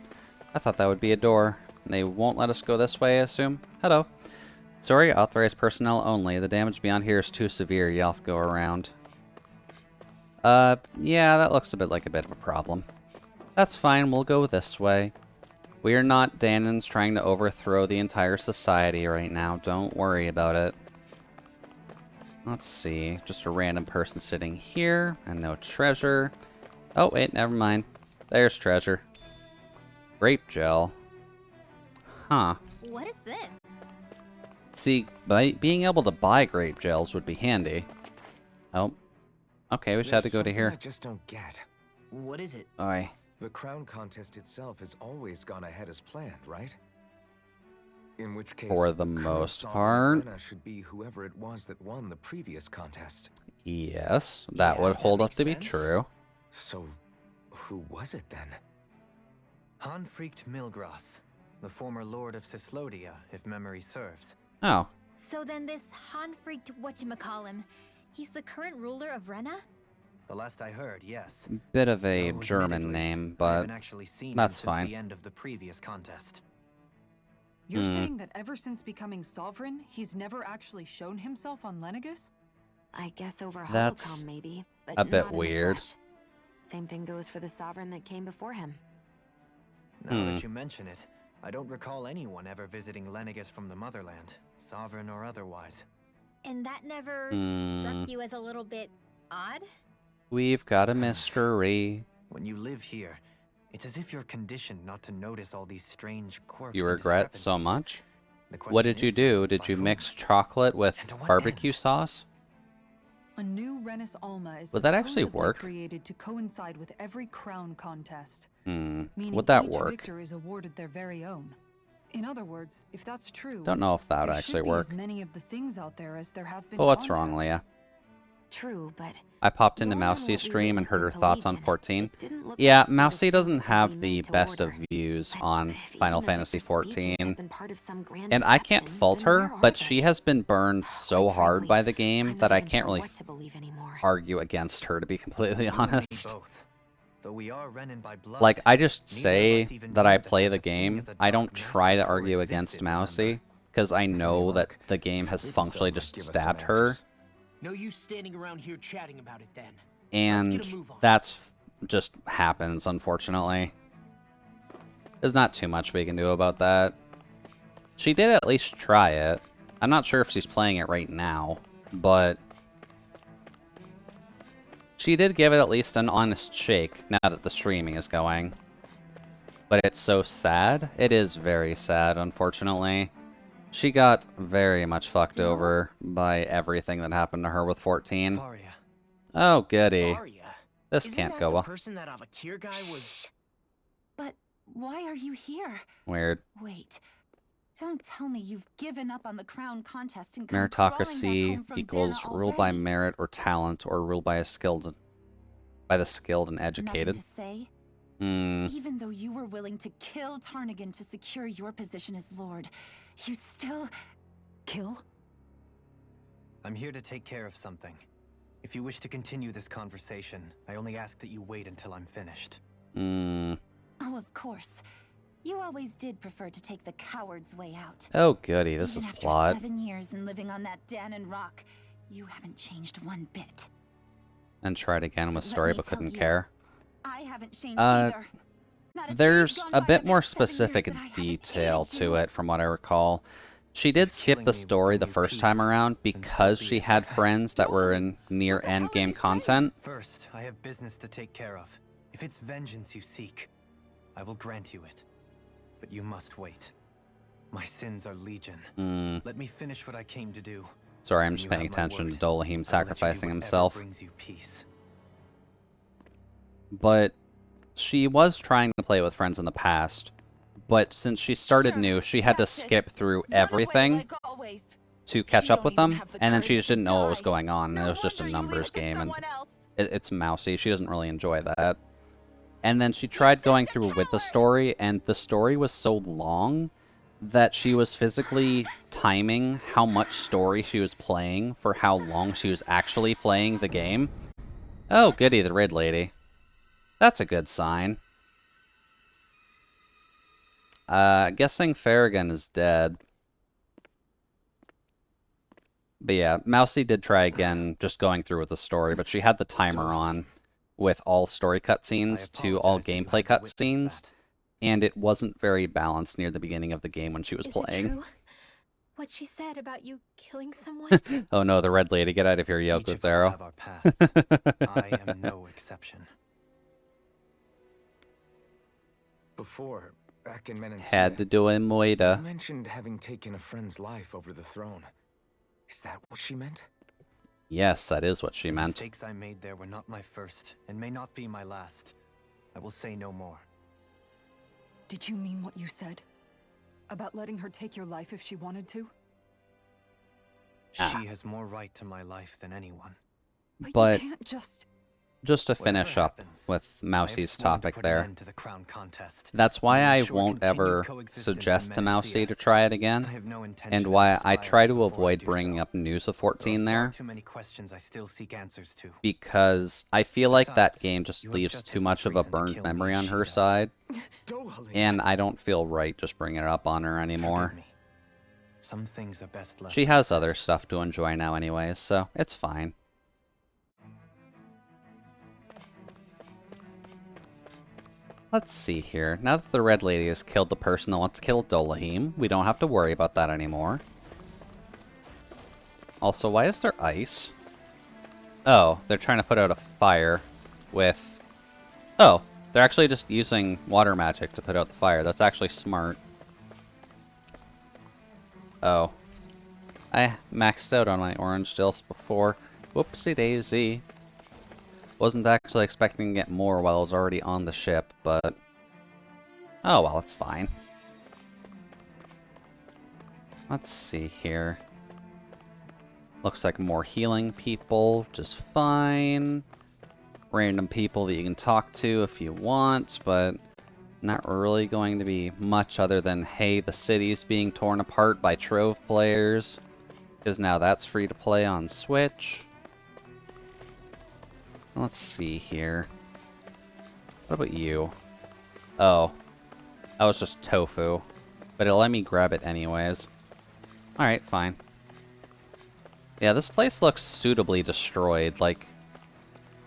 I thought that would be a door. They won't let us go this way, I assume? Hello. Sorry, authorized personnel only. The damage beyond here is too severe. You'll have to go around. Yeah, that looks a bit like a bit of a problem. That's fine, we'll go this way. We are not Danons trying to overthrow the entire society right now. Don't worry about it. Let's see. Just a random person sitting here, and no treasure. Oh, wait, never mind. There's treasure. Grape gel. Huh. What is this? See, being able to buy grape gels would be handy. Oh. Okay, we just had to there's go to something here. I just don't get. What is it? Oi. The crown contest itself has always gone ahead as planned, right? In which case, For the current most sovereign part. of Rena should be whoever it was that won the previous contest. Yes, that Yeah, would that hold up makes to be sense. true. So, who was it then? Hanfricht Milgras, the former lord of Cislodia, if memory serves. Oh, So then this Han-freaked whatchamacallem, he's the current ruler of Rena? The last I heard, yes. bit of a Though, German admittedly, name, I but haven't actually seen that's him since fine. the end of the previous contest. You're Hmm. saying that ever since becoming sovereign, he's never actually shown himself on Lenegus? I guess over That's Holocom maybe, but a bit not in the weird. flesh. Same thing goes for the sovereign that came before him. Now that you mention it, I don't recall anyone ever visiting Lenegis from the motherland, sovereign or otherwise. And that never struck you as a little bit odd? We've got a mystery. When you live here, it's as if you're conditioned not to notice all these strange quirks. You and regret so discrepancies. much? The What question did you is, do? though, Did by you whom? mix chocolate with And to what barbecue end? sauce? A new Renis Alma is Would that actually supposedly work? created to coincide with every crown contest, Would meaning that each work? victor is awarded their very own. In other words, if that's true, Don't know if that would there actually should be work. as many of the things out there as there have been But what's wrong, Leah? contests. True, but I popped into going on Mousie's what we stream and heard her witnessed in thoughts on Pelagian, 14. it didn't look Yeah, like the sort of Mousy thing doesn't that could have be the made to best of order. views But on even Final if Fantasy their speeches have XIV. been part of some grand And I can't deception, fault then her, where are but they? she has been burned so Quite hard frankly, by the game I'm that not I even can't sure really what to believe anymore. argue against her, to be completely honest. Both. Though we are Renin by blood, Like, I just neither of say us even that knew I that play such the a thing game. as a I dark don't try to master argue existed, against remember? Mousy, because I know look. that the game has Even functionally so, just give us some stabbed her, answers. No use standing around here chatting about it then. and Let's get a move on. that's just happens, unfortunately. There's not too much we can do about that. She did at least try it. I'm not sure if she's playing it right now, but she did give it at least an honest shake now that the streaming is going. But it's so sad. It is very sad, unfortunately. She got very much fucked over by everything that happened to her with 14. Varia. Oh, goody. Varia. This Isn't can't that go the well. person that Avakir guy was... But why are you here? Weird. Wait. Don't tell me you've given up on the crown contest and come crawling back Meritocracy home from equals Dana rule by already. merit or talent, or rule by the skilled and Nothing educated. to say? Hmm. Even though you were willing to kill Tarnigan to secure your position as Lord, you still... Kill? I'm here to take care of something. If you wish to continue this conversation, I only ask that you wait until I'm finished. Hmm. Oh, of course. You always did prefer to take the coward's way out. Oh, goody. This is Even after plot. 7 years and living on that Danon rock, you haven't changed one bit. And tried again with Let story, me but tell couldn't you, care. I haven't changed either. Not a day There's gone a by bit the more past 7 years specific that I haven't detail hated to you. it, from what I recall. She did skip killing the me would story bring the you first peace, time around then so because be she it. had friends that were in near What the hell end are game you saying? content. First, I have business to take care of. If it's vengeance you seek, I will grant you it. But you must wait. My sins are legion. Hmm. Let me finish what I came to do. Sorry, I'm and just you paying have my attention to word. Dolahim I will let you do sacrificing whatever himself. brings you peace. But she was trying to play with friends in the past. But since she started Sure, new, she had to that's it. skip through Run away everything like always. to catch You up with don't even them, have the and then she courage just to didn't know what was die. going on, and No it was just a wonder you leave numbers it to game, and someone else. it's mousy. She doesn't really enjoy that. And then she tried going through with the story, and the story was so long that she was physically timing how much story she was playing for how long she was actually playing the game. Oh, goody, the Red Lady. That's a good sign. Guessing Farragon is dead. But yeah, Mousy did try again, just going through with the story, but she had the timer on with all story cutscenes to all apologize that you gameplay had to witness cutscenes, that. and it wasn't very balanced near the beginning of the game when she was Is playing. it true? What she said about you killing someone? Oh no, the Red Lady, get out of here, Each Yoko of us Zero. have our paths. I am no exception. Before, back in Menancia, Had to do a you Moeda. mentioned having taken a friend's life over the throne. Is that what she meant? Yes, that is what she The meant. mistakes I made there were not my first, and may not be my last. I will say no more. Did you mean what you said? About letting her take your life if she wanted to? Ah. She has more right to my life than anyone. But you can't just... just to Whatever finish up happens, with I have Mousy's sworn to topic put an there. end to the crown contest, That's why and I ensure won't continued ever coexistence suggest in to Mousy Menancia. to try it again, I have no intention and of why I expiring try to before I avoid do bringing so. up news of There 14 are there, far too many questions I still seek answers to. because I feel like that Besides, game just you have leaves just too as much much of a reason to burned kill me memory as on she her does. side, Dohalim. and I don't feel right just bringing it up on her anymore. Forgive me. Some things are best left. She has other stuff to enjoy now anyways, so it's fine. Let's see here. Now that the Red Lady has killed the person that wants to kill Dolahim, we don't have to worry about that anymore. Also, why is there ice? Oh, they're trying to put out a fire with... Oh, they're actually just using water magic to put out the fire. That's actually smart. Oh. I maxed out on my orange gels before. Whoopsie daisy. Wasn't actually expecting to get more while I was already on the ship, but... Oh, well, it's fine. Let's see here. Looks like more healing people, just fine. Random people that you can talk to if you want, but not really going to be much other than, hey, the city's being torn apart by Trove players. Because now that's free to play on Switch. Let's see here. What about you? Oh. That was just tofu. But it'll let me grab it anyways. Alright, fine. Yeah, this place looks suitably destroyed. Like,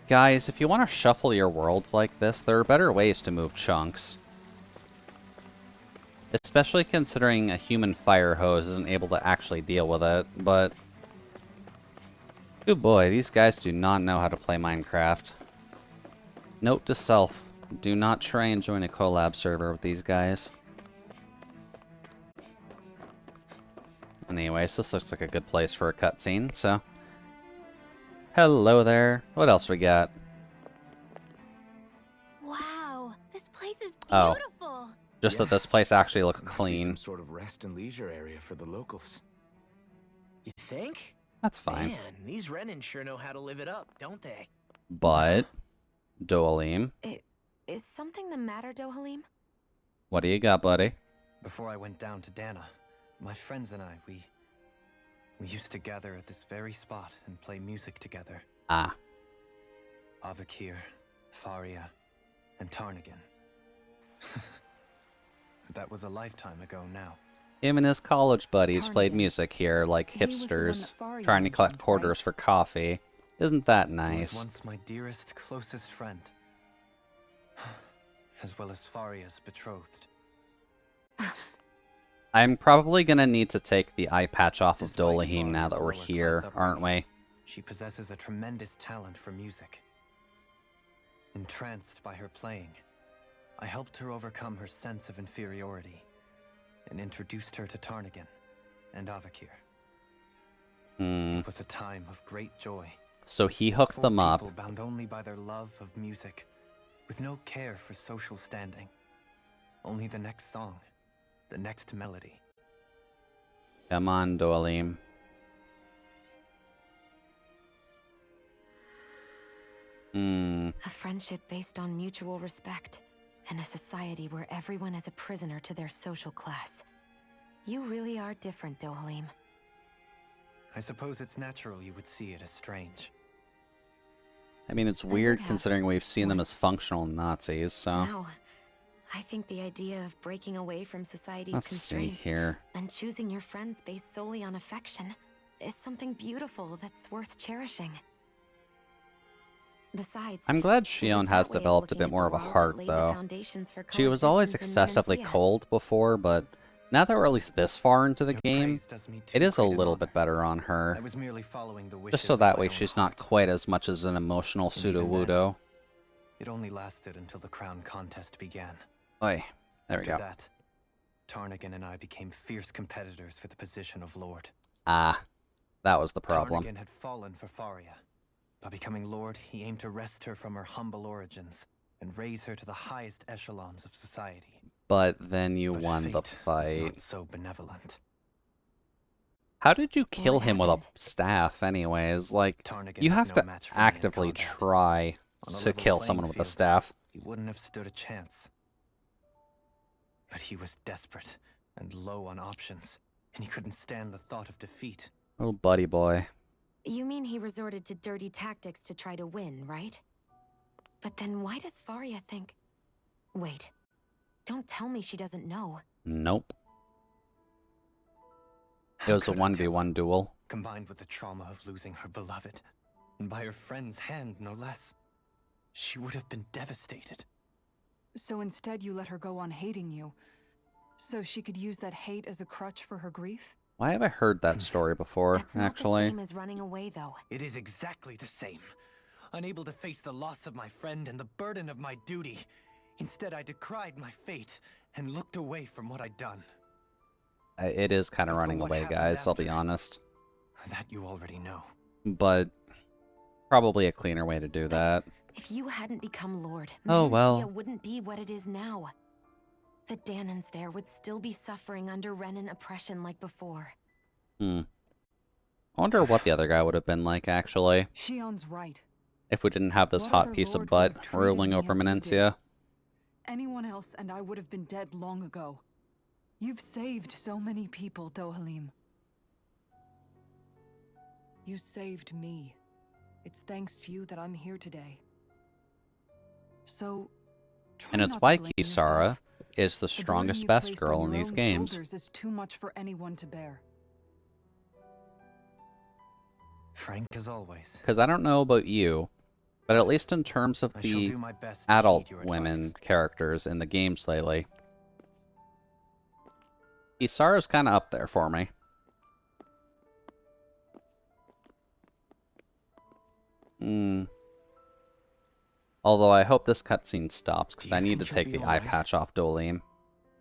guys, if you want to shuffle your worlds like this, there are better ways to move chunks. Especially considering a human fire hose isn't able to actually deal with it, but... Good boy, these guys do not know how to play Minecraft. Note to self, do not try and join a collab server with these guys. Anyways, this looks like a good place for a cutscene, so... Hello there. What else we got? Wow, this place is Oh. beautiful. Just that this place actually looks Must be clean. some sort of rest and leisure area for the locals. You think? That's fine. Man, these Renan sure know how to live it up, don't they? But... Dohalim, Is something the matter, Dohalim? what do you got, buddy? Before I went down to Dana, my friends and I, we used to gather at this very spot and play music together. Ah. Avakir, Faria, and Tarnagan. That was a lifetime ago now. Him and his college buddies played Tarnagan. music here like He was the one hipsters, that Faria trying to collect mentioned, quarters right? for coffee. Isn't that He was nice? once my dearest, closest friend. As well as Faria's betrothed. I'm probably gonna need to take the eye patch off of Despite Dolahim now Faria's that we're lower-class here, aren't upbringing, we? She possesses a tremendous talent for music. Entranced by her playing, I helped her overcome her sense of inferiority and introduced her to Tarnagan and Avakir. Hmm. It was a time of great joy. So he hooked Four them up. people bound only by their love of music, with no care for social standing. Only the next song, the next melody. Come on, Dohalim. Hmm. A friendship based on mutual respect, and a society where everyone is a prisoner to their social class. You really are different, Dohalim. I suppose it's natural you would see it as strange. I mean, it's I weird would have considering we've seen them as functional Nazis, so... Now, I think the idea of breaking away from society's Let's see constraints here. and choosing your friends based solely on affection is something beautiful that's worth cherishing. Besides, I'm glad it Shion was has that way of developed a looking bit at more the of a world that heart, laid the though. foundations for She was always coexistence in excessively Numancia. cold before, but now that we're at least this far into the Your game, praise does me too it is a great an little honor. bit better on her. I was merely following the wishes Just so of that my way own she's heart. not quite as much as an emotional And even then, pseudo-wudo. It only lasted until the crown contest began. Oi, there we After go. that, Tarnagan and I became fierce competitors for the position of Lord. Ah, that was the problem. Tarnagan had fallen for Faria. By becoming Lord, he aimed to wrest her from her humble origins and raise her to the highest echelons of society. But then you But won the fate was fight. not so benevolent. How did you kill What him with a happened? staff anyways? Like, Tarnagan you was have no to match for me in actively combat. try On a to level kill playing someone with a field, staff. He wouldn't have stood a chance. But he was desperate and low on options, and he couldn't stand the thought of defeat. Oh, buddy boy. You mean he resorted to dirty tactics to try to win, right? But then why does Faria think... Wait. Don't tell me she doesn't know. Nope. It How was a could I tell? 1v1 duel. Combined with the trauma of losing her beloved, and by her friend's hand, no less, she would have been devastated. So instead you let her go on hating you, so she could use that hate as a crutch for her grief? Why have I heard that story before, That's not actually? the same as running away, though. It is exactly the same. Unable to face the loss of my friend and the burden of my duty. Instead, I decried my fate and looked away from what I'd done. It is kind of running away, guys, I'll be honest. That you already know. But probably a cleaner way to do that. If you hadn't become Lord, Oh, well. Menancia wouldn't be what it is now. The Dahnans there would still be suffering under Renan oppression like before. I wonder what the other guy would have been like, actually. Shion's right. If we didn't have this What hot other piece of lord would butt have treated ruling me over as you Menancia. Anyone else and I would have been dead long ago. You've saved so many people, Dohalim. You saved me. It's thanks to you that I'm here today. So, try And it's not to why blame Kisara yourself. is the The burden strongest, you've best placed girl on in your these own games. shoulders is too much for anyone to bear. Frank as always. Because I don't know about you, but at least in terms of I shall the do my best to adult heed your women advice. characters in the games lately, Kisara's kind of up there for me. Although I hope this cutscene stops, because I need to take the eye patch off Dohalim.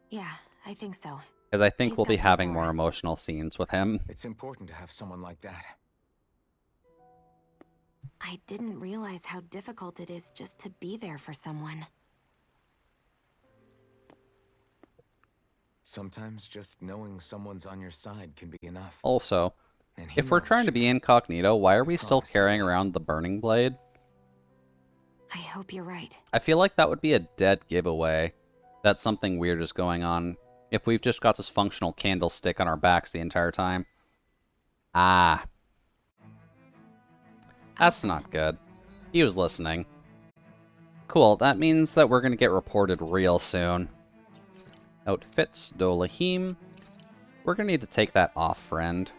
Yeah, I think so. Because I think He's we'll be got having Kisara. more emotional scenes with him. It's important to have someone like that. I didn't realize how difficult it is just to be there for someone. Sometimes just knowing someone's on your side can be enough. Also, And he if we're knows trying to be incognito, why are we still promise he carrying does. around the burning blade? I hope you're right. I feel like that would be a dead giveaway that something weird is going on if we've just got this functional candlestick on our backs the entire time. Ah. That's not good. He was listening. Cool, that means that we're going to get reported real soon. Outfits, Dohalim. We're going to need to take that off, friend.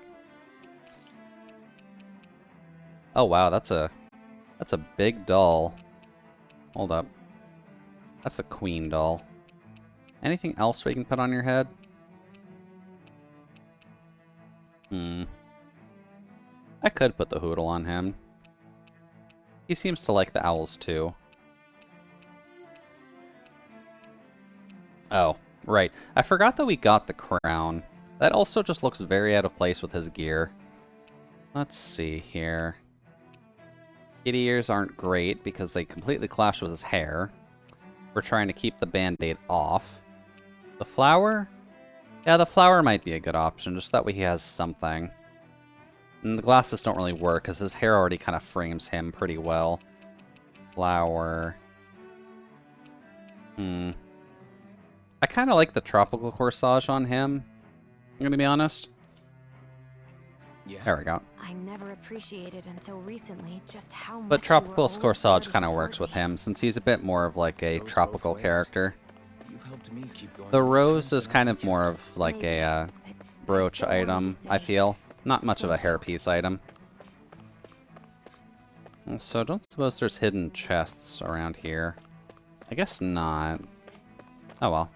Oh wow, that's a big doll. Hold up. That's the queen doll. Anything else we can put on your head? I could put the Hootle on him. He seems to like the owls too. Oh, right. I forgot that we got the crown. That also just looks very out of place with his gear. Let's see here. Kitty ears aren't great because they completely clash with his hair. We're trying to keep the band-aid off. The flower? Yeah, the flower might be a good option, just that way he has something. And the glasses don't really work because his hair already kind of frames him pretty well. Flower. I kind of like the tropical corsage on him. I'm going to be honest. Yeah. There we go. I never appreciated until recently just how much But tropical you were always corsage there kind to of works support with me. him, since he's a bit more of like a Goes tropical both ways. character. You've helped me keep going The on rose terms is that I kind of can more count of like Maybe, a but I brooch still wanted to item, I say feel. Not much of a thank you. hairpiece item. And so don't suppose there's hidden chests around here. I guess not. Oh well.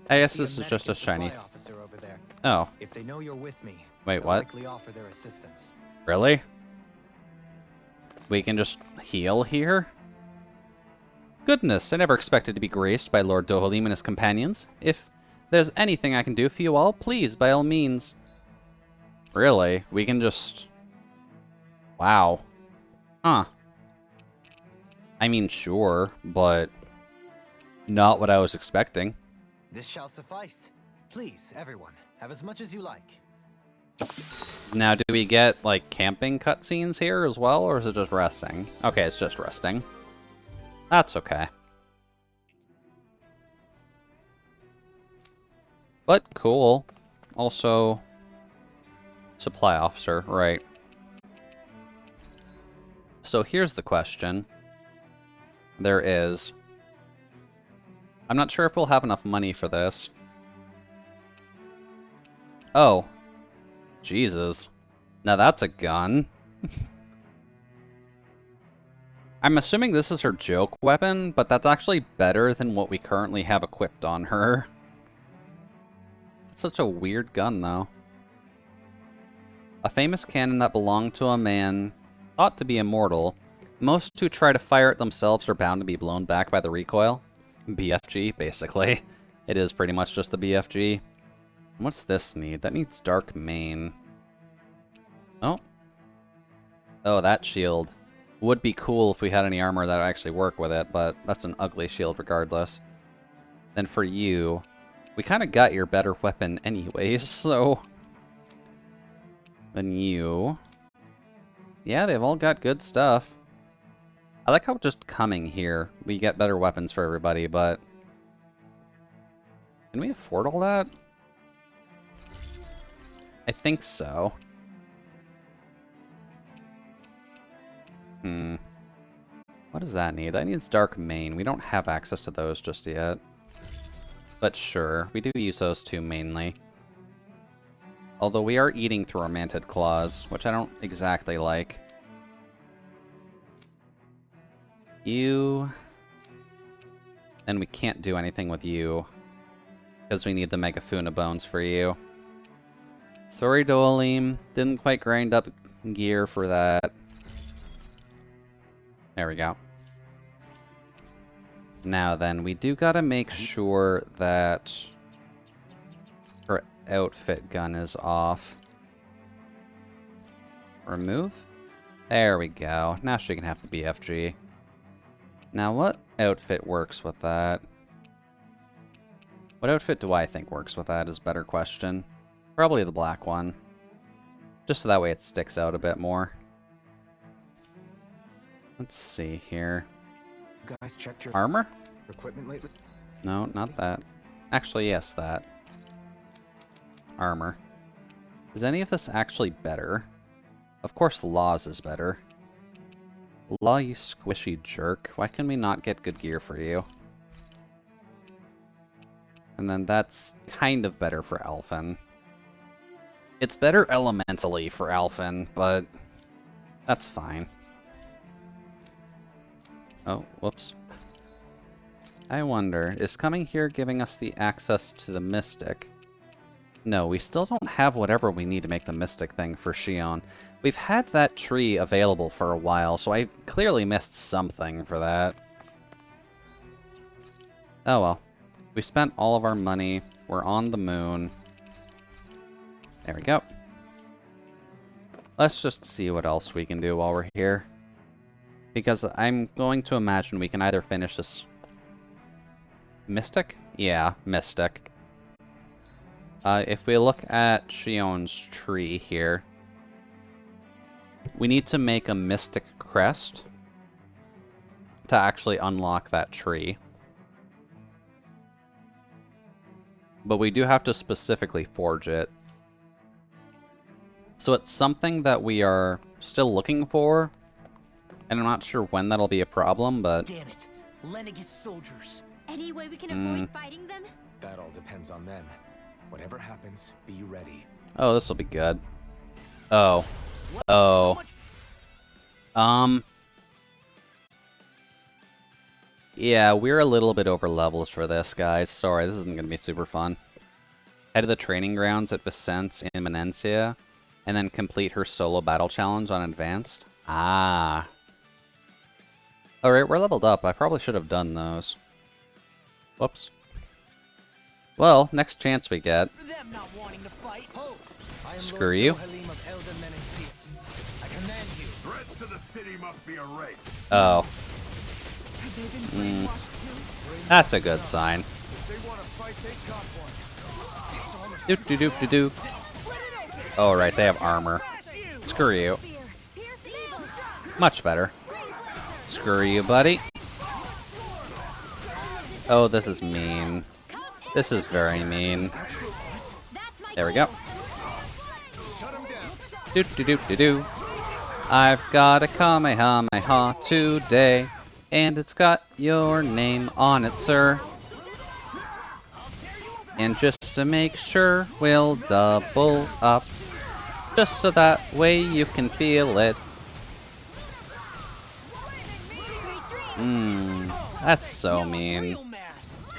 I guess See this is just a medikit supply shiny... officer over there. Oh, If they know you're with me, wait, they'll what? likely offer their assistance. Really? We can just heal here? Goodness, I never expected to be graced by Lord Dohalim and his companions. If there's anything I can do for you all, please, by all means. Really? We can just... Wow. Huh. I mean, sure, but... Not what I was expecting. This shall suffice. Please, everyone, have as much as you like. Now, do we get, like, camping cutscenes here as well, or is it just resting? Okay, it's just resting. That's okay. But cool. Also, supply officer, right. So here's the question. There is... I'm not sure if we'll have enough money for this. Oh. Jesus. Now that's a gun. I'm assuming this is her joke weapon, but that's actually better than what we currently have equipped on her. It's such a weird gun, though. A famous cannon that belonged to a man thought to be immortal. Most who try to fire it themselves are bound to be blown back by the recoil. BFG, basically. It is pretty much just the BFG. What's this need? That needs Dark Mane. Oh. Oh, that shield. Would be cool if we had any armor that would actually work with it, but that's an ugly shield regardless. Then for you, we kind of got your better weapon anyways, so... Then you... Yeah, they've all got good stuff. I like how just coming here, we get better weapons for everybody, but... Can we afford all that? I think so. What does that need? That needs Dark Mane. We don't have access to those just yet. But sure, we do use those two mainly. Although we are eating through our Mantid Claws, which I don't exactly like. You... And we can't do anything with you. Because we need the Megafuna Bones for you. Sorry, Dolim. Didn't quite grind up gear for that. There we go. Now then, we do gotta make sure that her outfit gun is off. Remove? There we go. Now she can have the BFG. Now what outfit works with that? What outfit do I think works with that is a better question. Probably the black one. Just so that way it sticks out a bit more. Let's see here. Guys, checked your armor? Equipment lately? No, not that. Actually, yes, that. Armor. Is any of this actually better? Of course Law's is better. Law, you squishy jerk. Why can we not get good gear for you? And then that's kind of better for Alphen. It's better elementally for Alphen, but that's fine. Oh, whoops. I wonder, is coming here giving us the access to the Mystic? No, we still don't have whatever we need to make the Mystic thing for Xion. We've had that tree available for a while, so I clearly missed something for that. Oh well. We spent all of our money. We're on the moon. There we go. Let's just see what else we can do while we're here. Because I'm going to imagine we can either finish this... Mystic? Yeah, Mystic. If we look at Xion's tree here, we need to make a Mystic Crest to actually unlock that tree. But we do have to specifically forge it. So it's something that we are still looking for, and I'm not sure when that'll be a problem, but... Damn it! Lenegis soldiers! Any way we can avoid fighting them? That all depends on them. Whatever happens, be ready. Oh, this will be good. Oh. Oh. Yeah, we're a little bit over levels for this, guys. Sorry, this isn't going to be super fun. Head to the training grounds at Vicente in Menencia, and then complete her solo battle challenge on Advanced. Ah. Alright, we're leveled up. I probably should have done those. Whoops. Well, next chance we get. Screw you. Oh. That's a good sign. Doop doop doop doop doop. Oh, right, they have armor. Screw you. Much better. Screw you, buddy. Oh, this is mean. This is very mean. There we go. Doop doop doop doop doop. I've got a Kamehameha today, and it's got your name on it, sir. And just to make sure, we'll double up, just so that way you can feel it. That's so mean.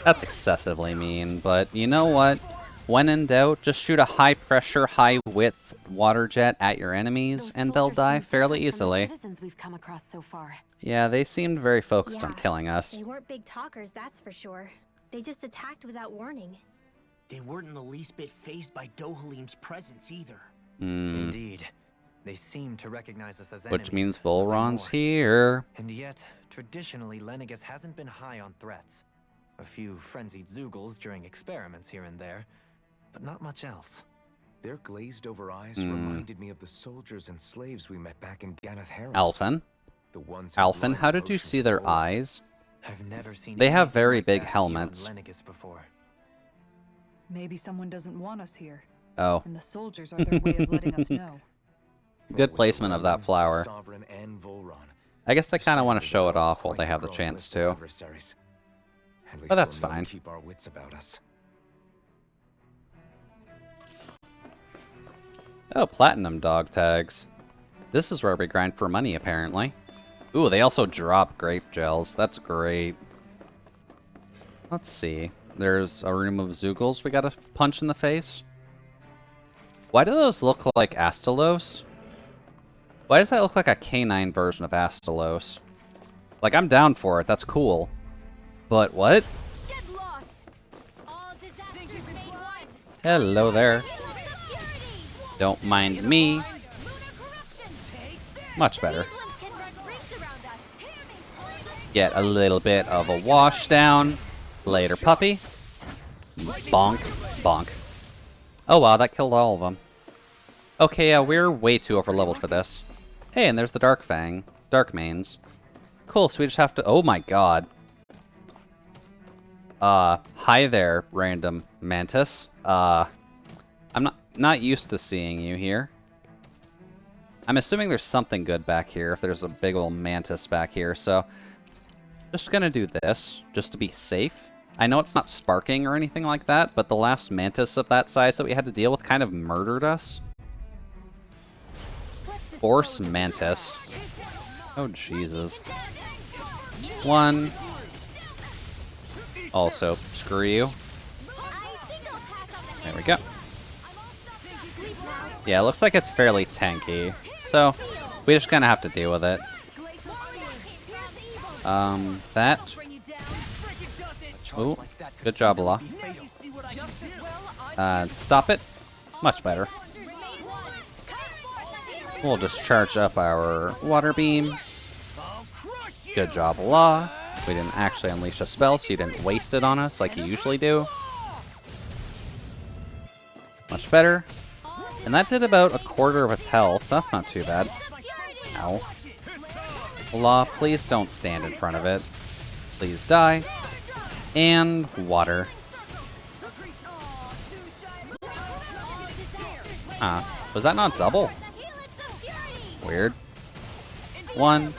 That's excessively mean, but you know what? When in doubt, just shoot a high-pressure, high-width water jet at your enemies, and they'll die fairly easily. We've come across so far. Yeah, they seemed very focused on killing us. They weren't big talkers, that's for sure. They just attacked without warning. They weren't in the least bit fazed by Dohalim's presence either. Indeed. They seem to recognize us as enemies. Which means Volron's here. And yet, traditionally, Lenegis hasn't been high on threats. A few frenzied Zeugles during experiments here and there, but not much else. Their glazed-over eyes reminded me of the soldiers and slaves we met back in Ganath Harris. Alphen. The ones Alphen, how did you see their eyes? I've never seen they have very like big that helmets. Before. Maybe someone doesn't want us here. Oh. And the soldiers are their way of letting us know. Good placement of that flower. I guess I kind of want to show it off while they have the chance to. But that's fine. Keep our wits about us. Oh, platinum dog tags. This is where we grind for money, apparently. Ooh, they also drop grape gels. That's great. Let's see. There's a room of Zeugles we gotta punch in the face. Why do those look like Astalos? Why does that look like a canine version of Astalos? Like, I'm down for it. That's cool. But what? Hello there. Don't mind me. Much better. Get a little bit of a wash down. Later, puppy. Bonk. Bonk. Oh wow, that killed all of them. Okay, yeah, we're way too overleveled for this. Hey, and there's the Dark Fang. Dark Mains. Cool, so we just have to... Oh my god. Hi there, random mantis. I'm not used to seeing you here. I'm assuming there's something good back here if there's a big old mantis back here, so... Just gonna do this, just to be safe. I know it's not sparking or anything like that, but the last mantis of that size that we had to deal with kind of murdered us. Force mantis. Oh, Jesus. One. Also, screw you. There we go. Yeah, it looks like it's fairly tanky, so we just kind of have to deal with it. That. Ooh, good job, Allah. Stop it. Much better. We'll just charge up our water beam. Good job, Allah. We didn't actually unleash a spell, so you didn't waste it on us like you usually do. Much better. And that did about a quarter of its health, so that's not too bad. Ow. Allah, please don't stand in front of it. Please die. And water. Was that not double? Weird. One.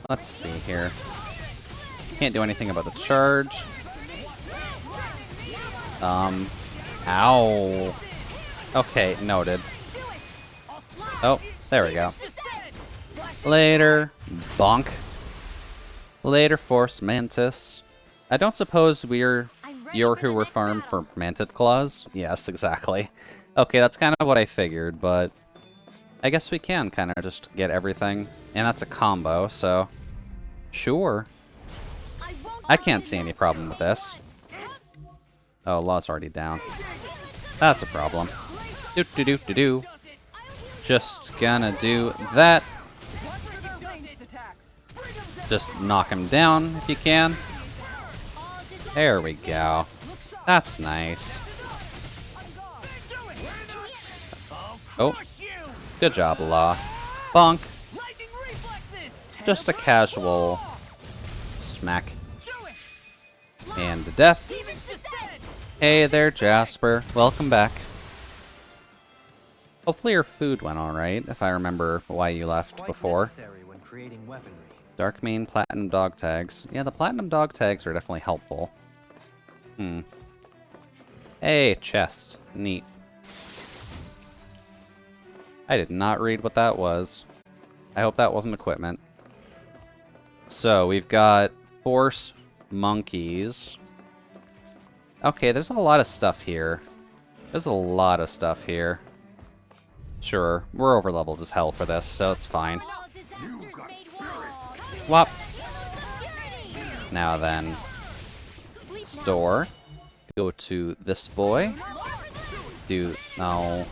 Let's see here. Can't do anything about the charge. Ow. Okay, noted. Oh, there we go. Later, bonk. Later, Force Mantis. I don't suppose you're who were farmed for Mantid Claws? Yes, exactly. Okay, that's kind of what I figured, but I guess we can kind of just get everything. And that's a combo, so sure. I can't see any problem with this. Oh, Law's already down. That's a problem. Do-do-do-do-do. Just gonna do that. Just knock him down if you can. There we go. That's nice. Oh. Good job, Law. Bonk. Just a casual smack. And to death. Hey there, Jasper. Welcome back. Hopefully your food went alright, if I remember why you left before. Dark Mane Platinum Dog Tags. Yeah, the Platinum Dog Tags are definitely helpful. Hey, chest. Neat. I did not read what that was. I hope that wasn't equipment. So, we've got force monkeys. Okay, there's a lot of stuff here. There's a lot of stuff here. Sure, we're over-leveled as hell for this, so it's fine. Whop. Now then. Store. Go to this boy. No.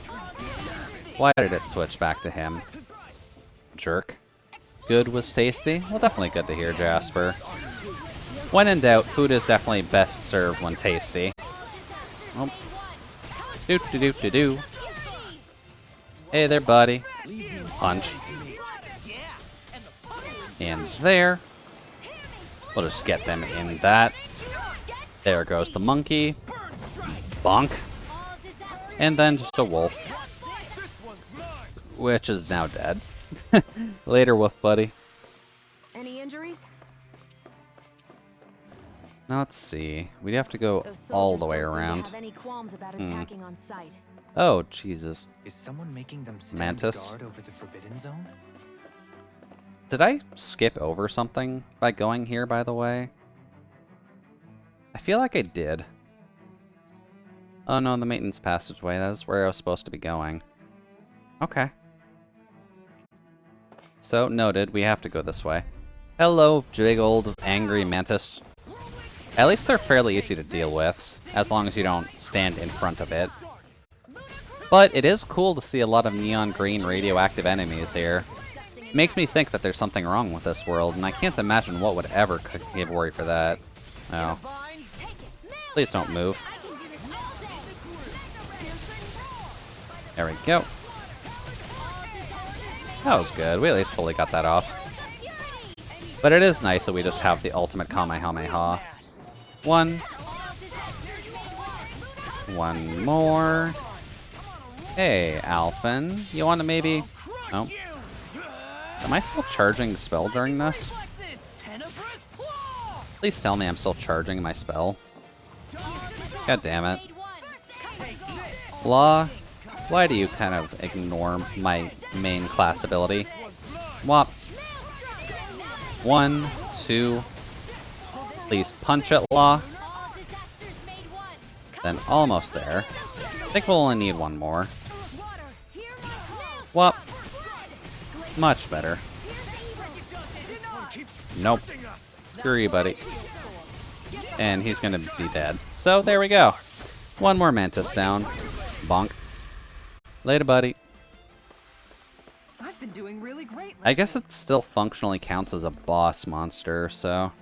Why did it switch back to him? Jerk. Good was tasty? Well, definitely good to hear, Jasper. When in doubt, food is definitely best served when tasty. Oh. Do. Hey there, buddy. Punch. And there. We'll just get them in that. There goes the monkey. Bonk. And then just a wolf. Which is now dead. Later, wolf buddy. Any injuries? Now, let's see. We'd have to go all the way around. Have any qualms about attacking on sight. Oh, Jesus. Is someone making them stand Mantis. guard over the Forbidden Zone? Did I skip over something by going here, by the way? I feel like I did. Oh no, the maintenance passageway. That is where I was supposed to be going. Okay. So, noted. We have to go this way. Hello, big old angry mantis. At least they're fairly easy to deal with, as long as you don't stand in front of it. But it is cool to see a lot of neon green radioactive enemies here. It makes me think that there's something wrong with this world, and I can't imagine what would ever give worry for that. Oh. Please don't move. There we go. That was good. We at least fully got that off. But it is nice that we just have the ultimate Kamehameha. One more. Hey, Alphen. You want to maybe... Oh. Am I still charging the spell during this? Please tell me I'm still charging my spell. God damn it. Law, why do you kind of ignore my main class ability? Whop. 1, 2. Please punch it, Law. Then almost there. I think we'll only need one more. Whop. Much better. Nope. Screw you, buddy. And he's gonna be dead. So there we go. One more Mantis down. Bonk. Later, buddy. I've been doing really great. I guess it still functionally counts as a boss monster, so...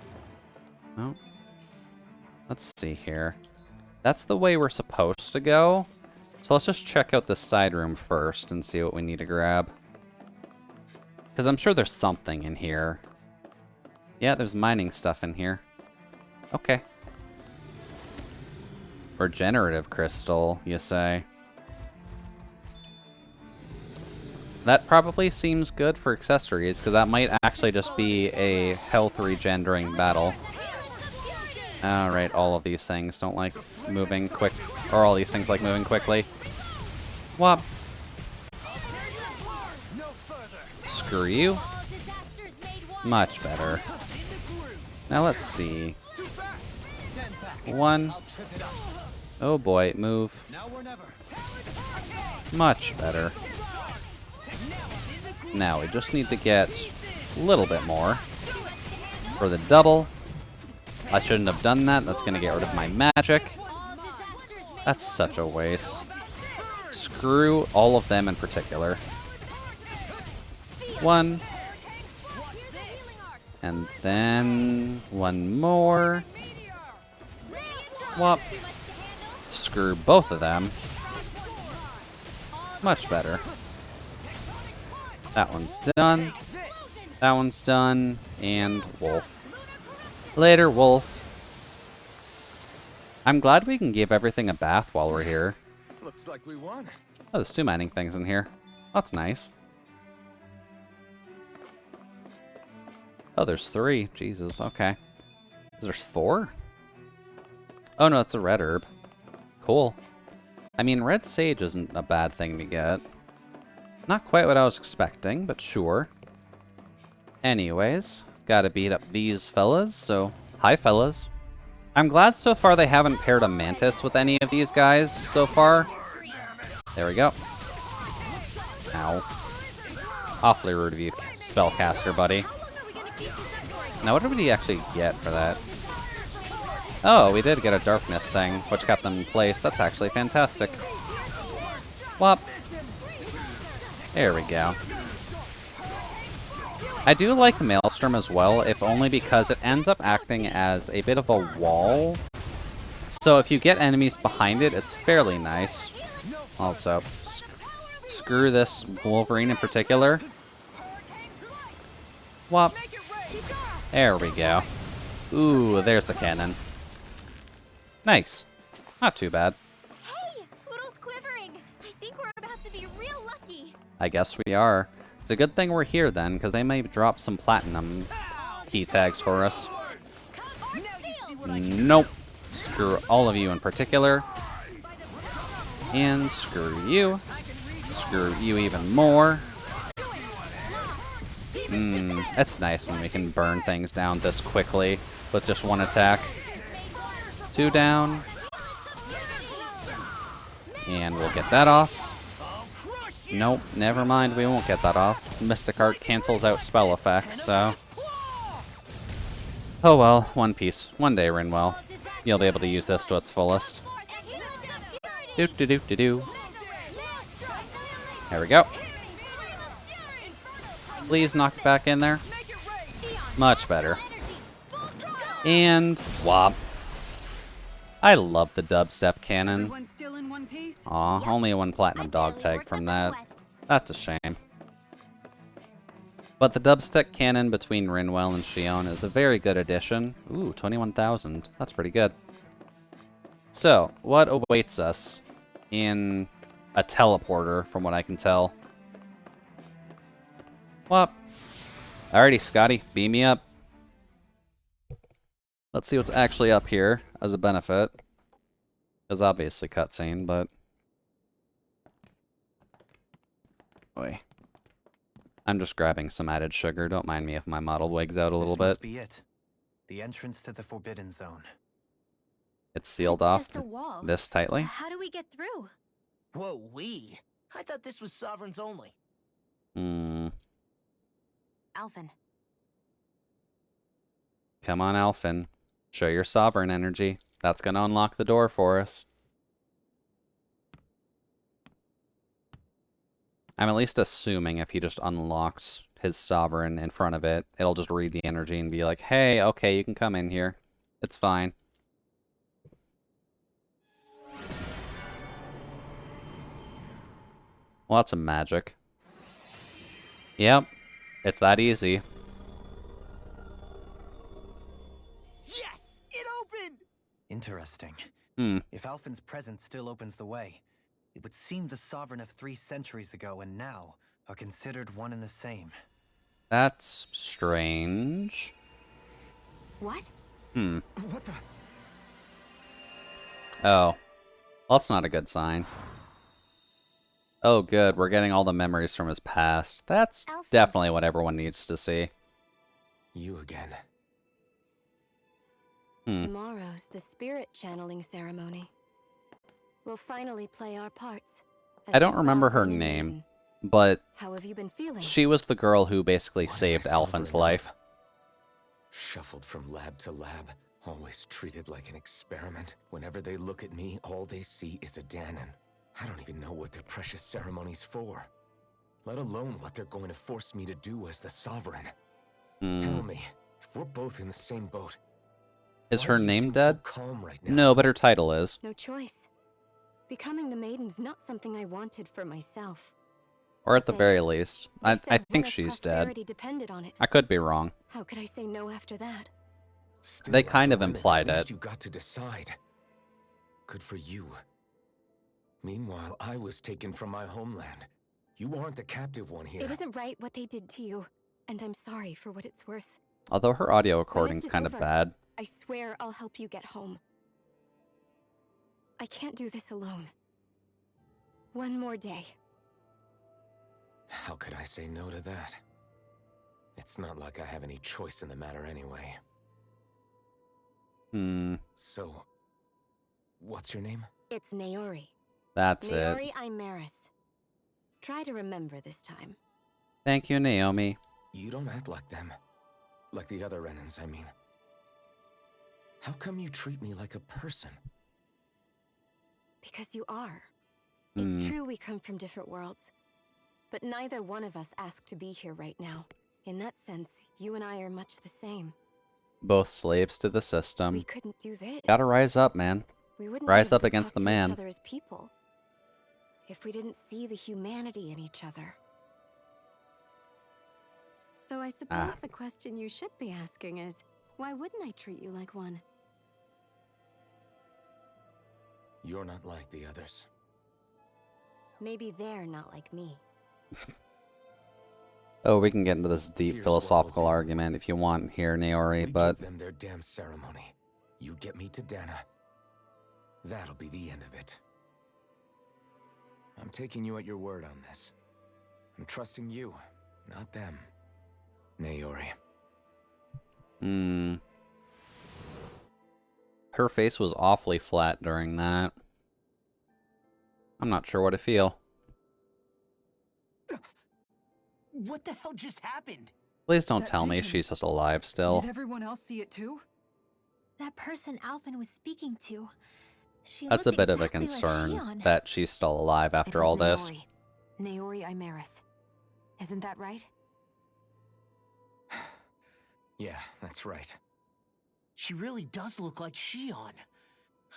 Oh. Let's see here. That's the way we're supposed to go. So let's just check out this side room first and see what we need to grab. Because I'm sure there's something in here. Yeah, there's mining stuff in here. Okay. Regenerative crystal, you say? That probably seems good for accessories, because that might actually just be a health regen during battle. Alright, all of these things don't like moving quick, or all these things like moving quickly. Whop. Screw you. Much better. Now let's see. 1. Oh boy, move. Much better. Now we just need to get a little bit more for the double. I shouldn't have done that. That's going to get rid of my magic. That's such a waste. Screw all of them in particular. 1. And then 1 more. Whop. Screw both of them. Much better. That one's done. That one's done. And wolf. Later, wolf. I'm glad we can give everything a bath while we're here. Looks like we won. Oh, there's 2 mining things in here. That's nice. Oh, there's 3. Jesus, okay. There's 4? Oh no, it's a red herb. Cool. I mean, red sage isn't a bad thing to get. Not quite what I was expecting, but sure. Anyways, gotta beat up these fellas, so hi fellas. I'm glad so far they haven't paired a Mantis with any of these guys so far. There we go. Ow. Awfully rude of you, spellcaster buddy. Now what did we actually get for that? Oh, we did get a darkness thing, which kept them in place. That's actually fantastic. Whop. There we go. I do like the Maelstrom as well, if only because it ends up acting as a bit of a wall. So if you get enemies behind it, it's fairly nice. Also, screw this Wolverine in particular. Whop. There we go. Ooh, there's the cannon. Nice. Not too bad. Hey, Poodle's quivering. I think we're about to be real lucky. I guess we are. It's a good thing we're here then, because they may drop some platinum key tags for us. Nope. Screw all of you in particular. And screw you. Screw you even more. It's nice when we can burn things down this quickly with just one attack. 2 down. And we'll get that off. Nope, never mind, we won't get that off. Mystic Art cancels out spell effects, so... Oh well, one piece. One day, Rinwell. You'll be able to use this to its fullest. Do-do-do-do-do. There we go. Please knock it back in there. Much better. And... whop. I love the dubstep cannon. Aw, only one platinum dog tag from that. That's a shame. But the dubstep cannon between Rinwell and Xion is a very good addition. Ooh, 21,000. That's pretty good. So, what awaits us in a teleporter, from what I can tell? Whop. Alrighty, Scotty, beam me up. Let's see what's actually up here as a benefit. Because obviously cutscene, but... Boy. I'm just grabbing some added sugar. Don't mind me if my model wigs out a little bit. Must be it. The entrance to the Forbidden Zone. It's sealed off this tightly. How do we get through? Whoa, we? I thought this was Sovereigns only. Alphen. Come on, Alphen. Show your sovereign energy. That's gonna unlock the door for us. I'm at least assuming if he just unlocks his sovereign in front of it, it'll just read the energy and be like, hey, okay, you can come in here. It's fine. Lots of magic. Yep, it's that easy. Yes! It opened! Interesting. If Alphen's presence still opens the way, it would seem the Sovereign of 3 centuries ago and now are considered one and the same. That's strange. What? What the? Oh. Well, that's not a good sign. Oh, good. We're getting all the memories from his past. That's definitely what everyone needs to see. You again. Tomorrow's the spirit channeling ceremony. We'll finally play our parts. I don't remember her name, but how have you been feeling? She was the girl who basically saved Alphen's life. Shuffled from lab to lab, always treated like an experiment. Whenever they look at me, all they see is a Dahnan. I don't even know what their precious ceremony's for, let alone what they're going to force me to do as the Sovereign. Tell me, if we're both in the same boat, is her name dead? So calm right now? No, but her title is. No choice. Becoming the Maiden's not something I wanted for myself. Or at the very least, I think she's dead. Depended on it. I could be wrong. How could I say no after that? Still, they kind of at implied least it. You got to decide. Good for you. Meanwhile, I was taken from my homeland. You aren't the captive one here. It isn't right what they did to you, and I'm sorry for what it's worth. Although her audio recording's kind of bad. I swear I'll help you get home. I can't do this alone. One more day. How could I say no to that? It's not like I have any choice in the matter anyway. So, what's your name? It's Naori. That's Naori it. Imaris. Try to remember this time. Thank you, Naomi. You don't act like them. Like the other Renans, I mean. How come you treat me like a person? Because you are. It's true we come from different worlds. But neither one of us asked to be here right now. In that sense, you and I are much the same. Both slaves to the We system. couldn't do this. Gotta rise up, man. We wouldn't Rise be able up to against talk the to man. each other as people. If we didn't see the humanity in each other. So I suppose the question you should be asking is, why wouldn't I treat you like one? You're not like the others. Maybe they're not like me. Oh, we can get into this deep Here's philosophical what we'll do. argument if you want here, Naori, We but give them their damn ceremony. You get me to Dana. That'll be the end of it. I'm taking you at your word on this. I'm trusting you, not them. Naori. Her face was awfully flat during that. I'm not sure what to feel. What the hell just happened? Please don't That tell me vision. she's just alive still. Did everyone else see it too? That person Alphen was speaking to. She That's a looked bit of a exactly like concern Shion. that she's still alive after It was all this. Naori Imaris. Isn't that right? Yeah, that's right. She really does look like Shion.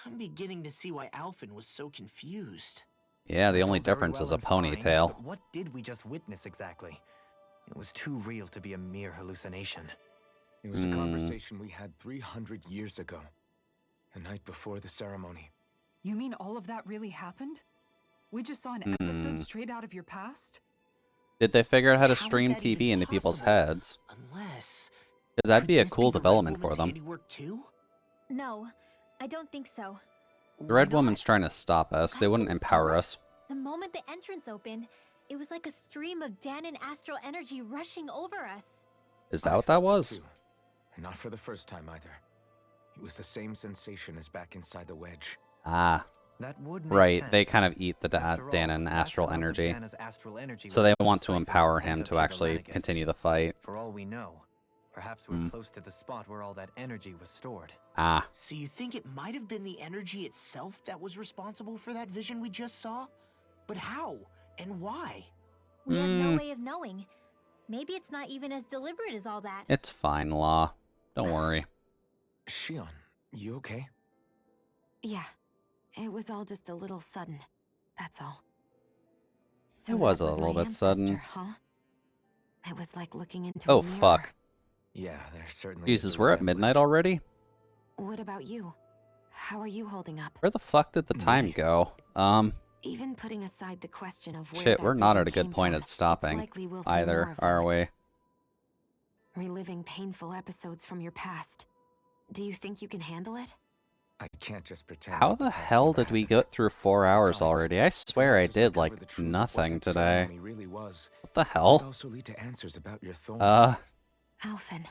I'm beginning to see why Alphen was so confused. Yeah, the That's only all very difference well is a and fine, ponytail. But what did we just witness exactly? It was too real to be a mere hallucination. It was a conversation we had 300 years ago. The night before the ceremony. You mean all of that really happened? We just saw an episode straight out of your past? Did they figure out how to How is stream that even TV into people's possible? heads? Unless... Because that'd be a Could this cool the Red development for Woman's them. handiwork too? No, I don't think so. The Red Woman's trying to stop us. They wouldn't empower us. The moment the entrance opened, it was like a stream of Danon astral energy rushing over us. Is that what that was? Too. And not for the first time either. It was the same sensation as back inside the wedge. Ah. That would make Right, sense. they kind of eat the After all, Danon vast astral amounts of energy. Dana's astral energy So were they being want to siphoned empower and sent him up to through the actually Lenegis. continue the fight. For all we know, perhaps we're close to the spot where all that energy was stored. Ah. So you think it might have been the energy itself that was responsible for that vision we just saw? But how? And why? We have no way of knowing. Maybe it's not even as deliberate as all that. It's fine, Law. Don't worry. Shion, you okay? Yeah. It was all just a little sudden. That's all. So It was that a little my bit sudden. ancestor, Huh? It was like looking into Oh, a mirror. fuck. Yeah, there certainly Jesus, is a we're at midnight already? What about you? How are you holding up? Where the fuck did the time go? Even putting aside the question of where Shit, that we're not vision at a good came point from, at stopping. it's likely we'll see Either, more of are those. we? Reliving painful episodes from your past. Do you think you can handle it? I can't just pretend. How like the past hell never did we happened. get through 4 hours Besides, already? I if swear I helps us did, uncover like, the truth of what nothing that today. ceremony really was, What the it might hell? also lead to answers about your thorns. Alphen.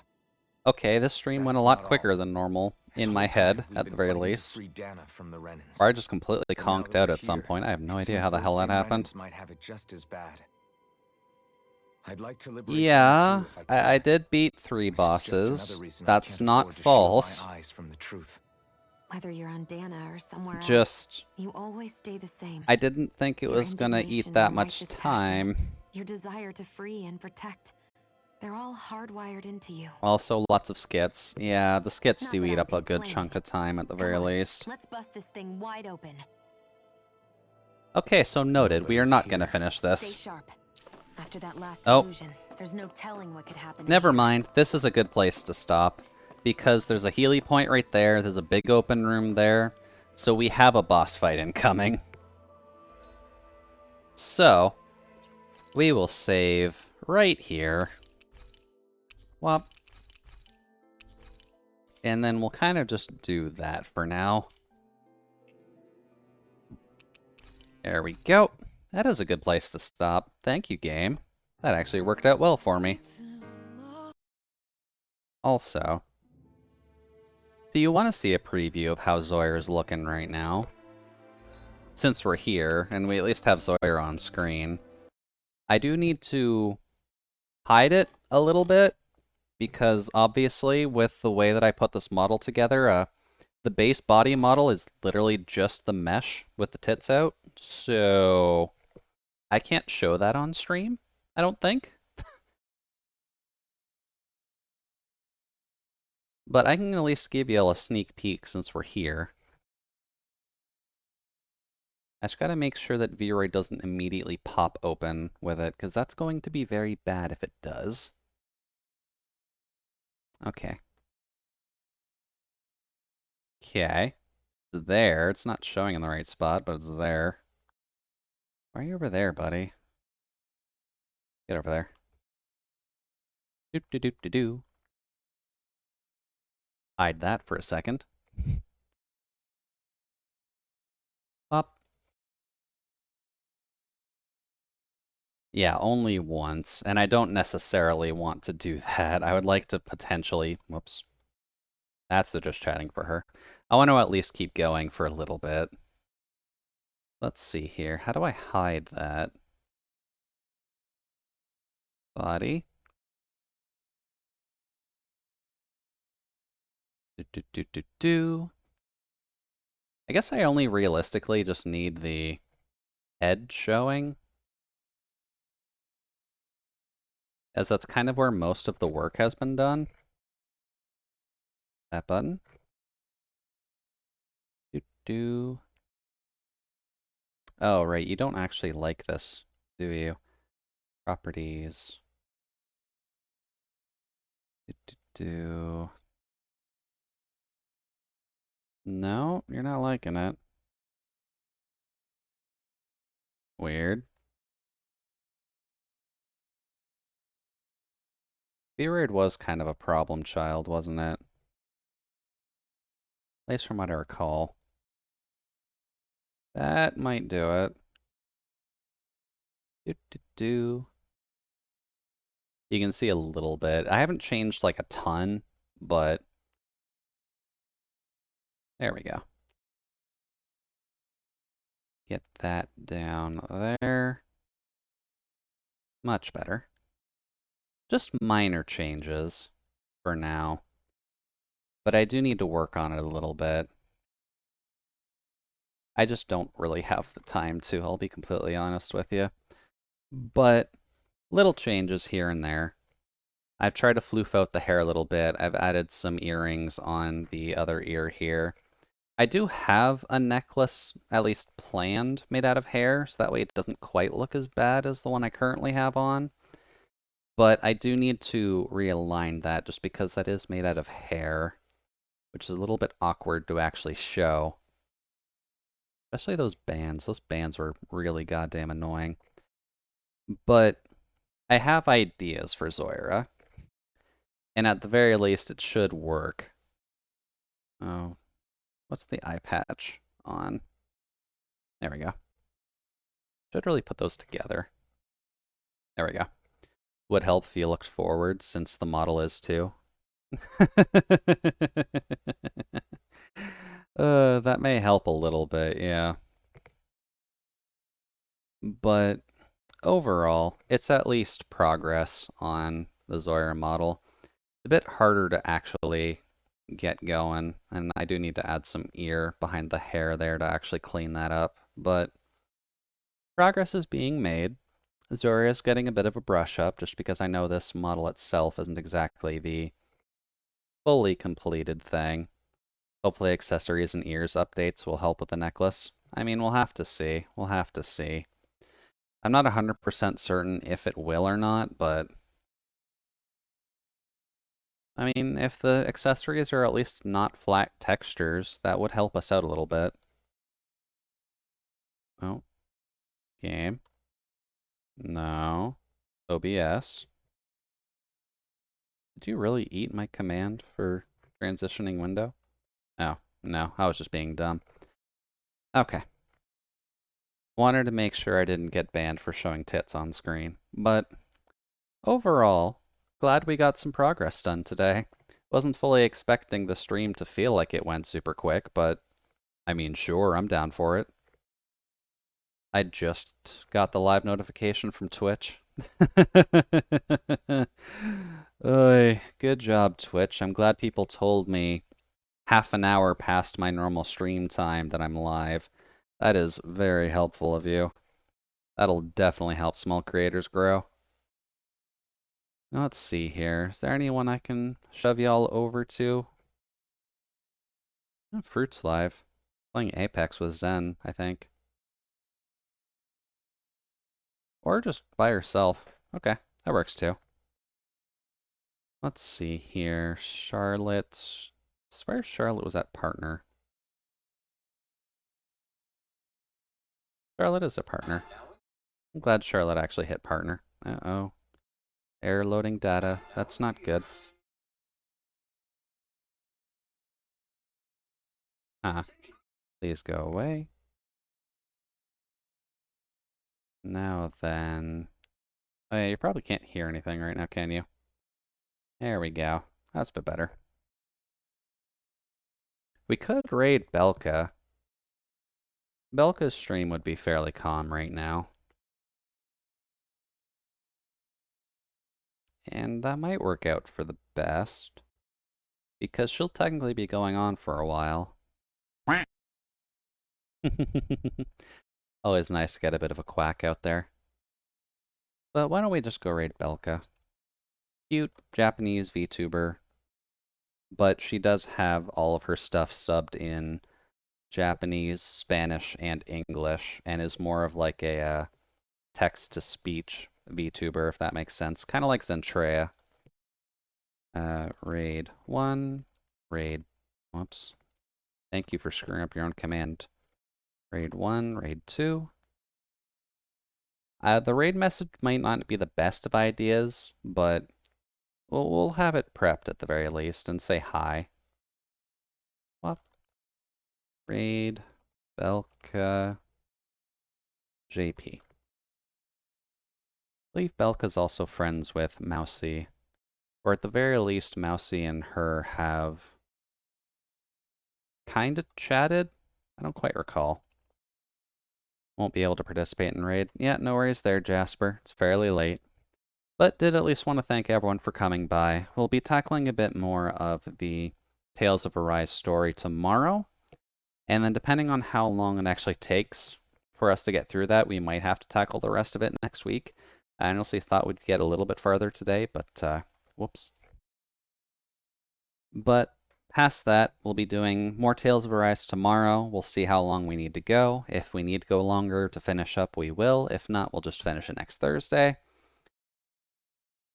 Okay, this stream went a That's lot not quicker all. than normal, This in my whole time, head, we've at been the very fighting to least. free Dana from the Renans. Or I just completely And now conked that out we're at some here, point. I have no it idea seems how the those hell that same happened. Renans might have it just as bad. I'd like to liberate Yeah, them too, if I I could. did beat 3 Which is just another bosses. reason I That's can't not afford to shield false. my eyes from the truth. Whether you're on Dana or somewhere else, Just, you always stay the same. I didn't think it Your was gonna indignation eat that and much righteous passion, time. Your desire to free and protect. They're all hardwired into you. Also, lots of skits. Yeah, the skits Not do that eat I'm up a good complaining. chunk of time at the Come very on, least. Let's bust this thing wide open. Okay, so noted. We are Nobody's not gonna here. finish Stay this. sharp. After that last Oh. illusion, there's no telling what could happen. Never mind. This is a good place to stop. Because there's a Healy point right there. There's a big open room there. So we have a boss fight incoming. So, we will save right here. Whop. And then we'll kind of just do that for now. There we go. That is a good place to stop. Thank you, game. That actually worked out well for me. Also, do you want to see a preview of how Zoyar's looking right now? Since we're here, and we at least have Zoyar on screen, I do need to hide it a little bit, because obviously, with the way that I put this model together, the base body model is literally just the mesh with the tits out, so I can't show that on stream, I don't think. But I can at least give you a sneak peek since we're here. I just gotta make sure that Vroid doesn't immediately pop open with it, because that's going to be very bad if it does. Okay. Okay. It's there. It's not showing in the right spot, but it's there. Why are you over there, buddy? Get over there. Doop-de-doop-de-doo. Hide that for a second. Up. Yeah, only once, and I don't necessarily want to do that. I would like to potentially... Whoops. That's the just chatting for her. I want to at least keep going for a little bit. Let's see here. How do I hide that? Body. Do. I guess I only realistically just need the head showing, as that's kind of where most of the work has been done. That button. Do. Oh, right, you don't actually like this, do you? Properties. Do. No, you're not liking it. Weird. Vroid was kind of a problem child, wasn't it? At least from what I recall. That might do it. You can see a little bit. I haven't changed like a ton, but there we go. Get that down there. Much better. Just minor changes for now. But I do need to work on it a little bit. I just don't really have the time to, I'll be completely honest with you. But little changes here and there. I've tried to floof out the hair a little bit. I've added some earrings on the other ear here. I do have a necklace, at least planned, made out of hair, so that way it doesn't quite look as bad as the one I currently have on. But I do need to realign that just because that is made out of hair, which is a little bit awkward to actually show. Especially those bands. Those bands were really goddamn annoying. But I have ideas for Zoyara. And at the very least, it should work. Oh, what's the eye patch on? There we go. Should really put those together. There we go. Would help if you looked forward, since the model is too. That may help a little bit, yeah. But overall, it's at least progress on the Zoyar model. It's a bit harder to actually get going, and I do need to add some ear behind the hair there to actually clean that up, but progress is being made. Zoyar is getting a bit of a brush up, just because I know this model itself isn't exactly the fully completed thing. Hopefully accessories and ears updates will help with the necklace. I mean, we'll have to see. We'll have to see. I'm not 100% certain if it will or not, but I mean, if the accessories are at least not flat textures, that would help us out a little bit. Oh. Game. No. OBS. Did you really eat my command for transitioning window? Oh, no. I was just being dumb. Okay. Wanted to make sure I didn't get banned for showing tits on screen. But overall, glad we got some progress done today. Wasn't fully expecting the stream to feel like it went super quick, but I mean, sure, I'm down for it. I just got the live notification from Twitch. Oy, good job, Twitch. I'm glad people told me half an hour past my normal stream time that I'm live. That is very helpful of you. That'll definitely help small creators grow. Let's see here. Is there anyone I can shove y'all over to? Oh, Fruit's live. Playing Apex with Zen, I think. Or just by herself. Okay, that works too. Let's see here. Charlotte. I swear Charlotte was at partner. Charlotte is a partner. I'm glad Charlotte actually hit partner. Uh-oh. Error loading data. That's not good. Please go away. Now then. Oh yeah, you probably can't hear anything right now, can you? There we go. That's a bit better. We could raid Belka. Belka's stream would be fairly calm right now. And that might work out for the best. Because she'll technically be going on for a while. Always nice to get a bit of a quack out there. But why don't we just go raid Belka? Cute Japanese VTuber. But she does have all of her stuff subbed in Japanese, Spanish, and English, and is more of like a text-to-speech VTuber, if that makes sense. Kind of like Zentrea. Raid 1, raid, whoops. Thank you for screwing up your own command. Raid 1, raid 2. The raid message might not be the best of ideas, but we'll have it prepped at the very least and say hi. What? Raid Belka JP. I believe Belka's also friends with Mousy. Or at the very least, Mousy and her have kind of chatted. I don't quite recall. Won't be able to participate in raid. Yeah, no worries there, Jasper. It's fairly late. But did at least want to thank everyone for coming by. We'll be tackling a bit more of the Tales of Arise story tomorrow. And then depending on how long it actually takes for us to get through that, we might have to tackle the rest of it next week. I honestly thought we'd get a little bit farther today, but whoops. But past that, we'll be doing more Tales of Arise tomorrow. We'll see how long we need to go. If we need to go longer to finish up, we will. If not, we'll just finish it next Thursday.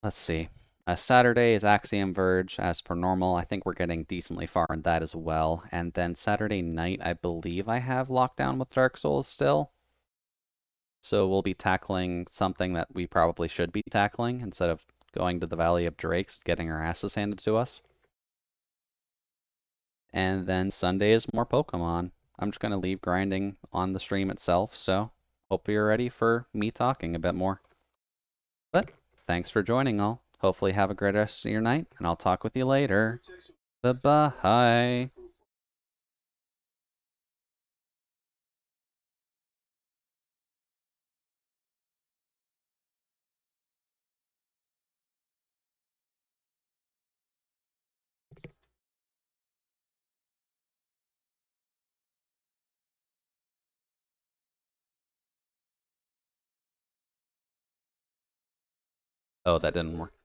Let's see. Saturday is Axiom Verge, as per normal. I think we're getting decently far in that as well. And then Saturday night, I believe I have Lockdown with Dark Souls still. So we'll be tackling something that we probably should be tackling instead of going to the Valley of Drakes, getting our asses handed to us. And then Sunday is more Pokemon. I'm just going to leave grinding on the stream itself, so hope you're ready for me talking a bit more. But thanks for joining all. Hopefully have a great rest of your night, and I'll talk with you later. Bye-bye. Oh, that didn't work.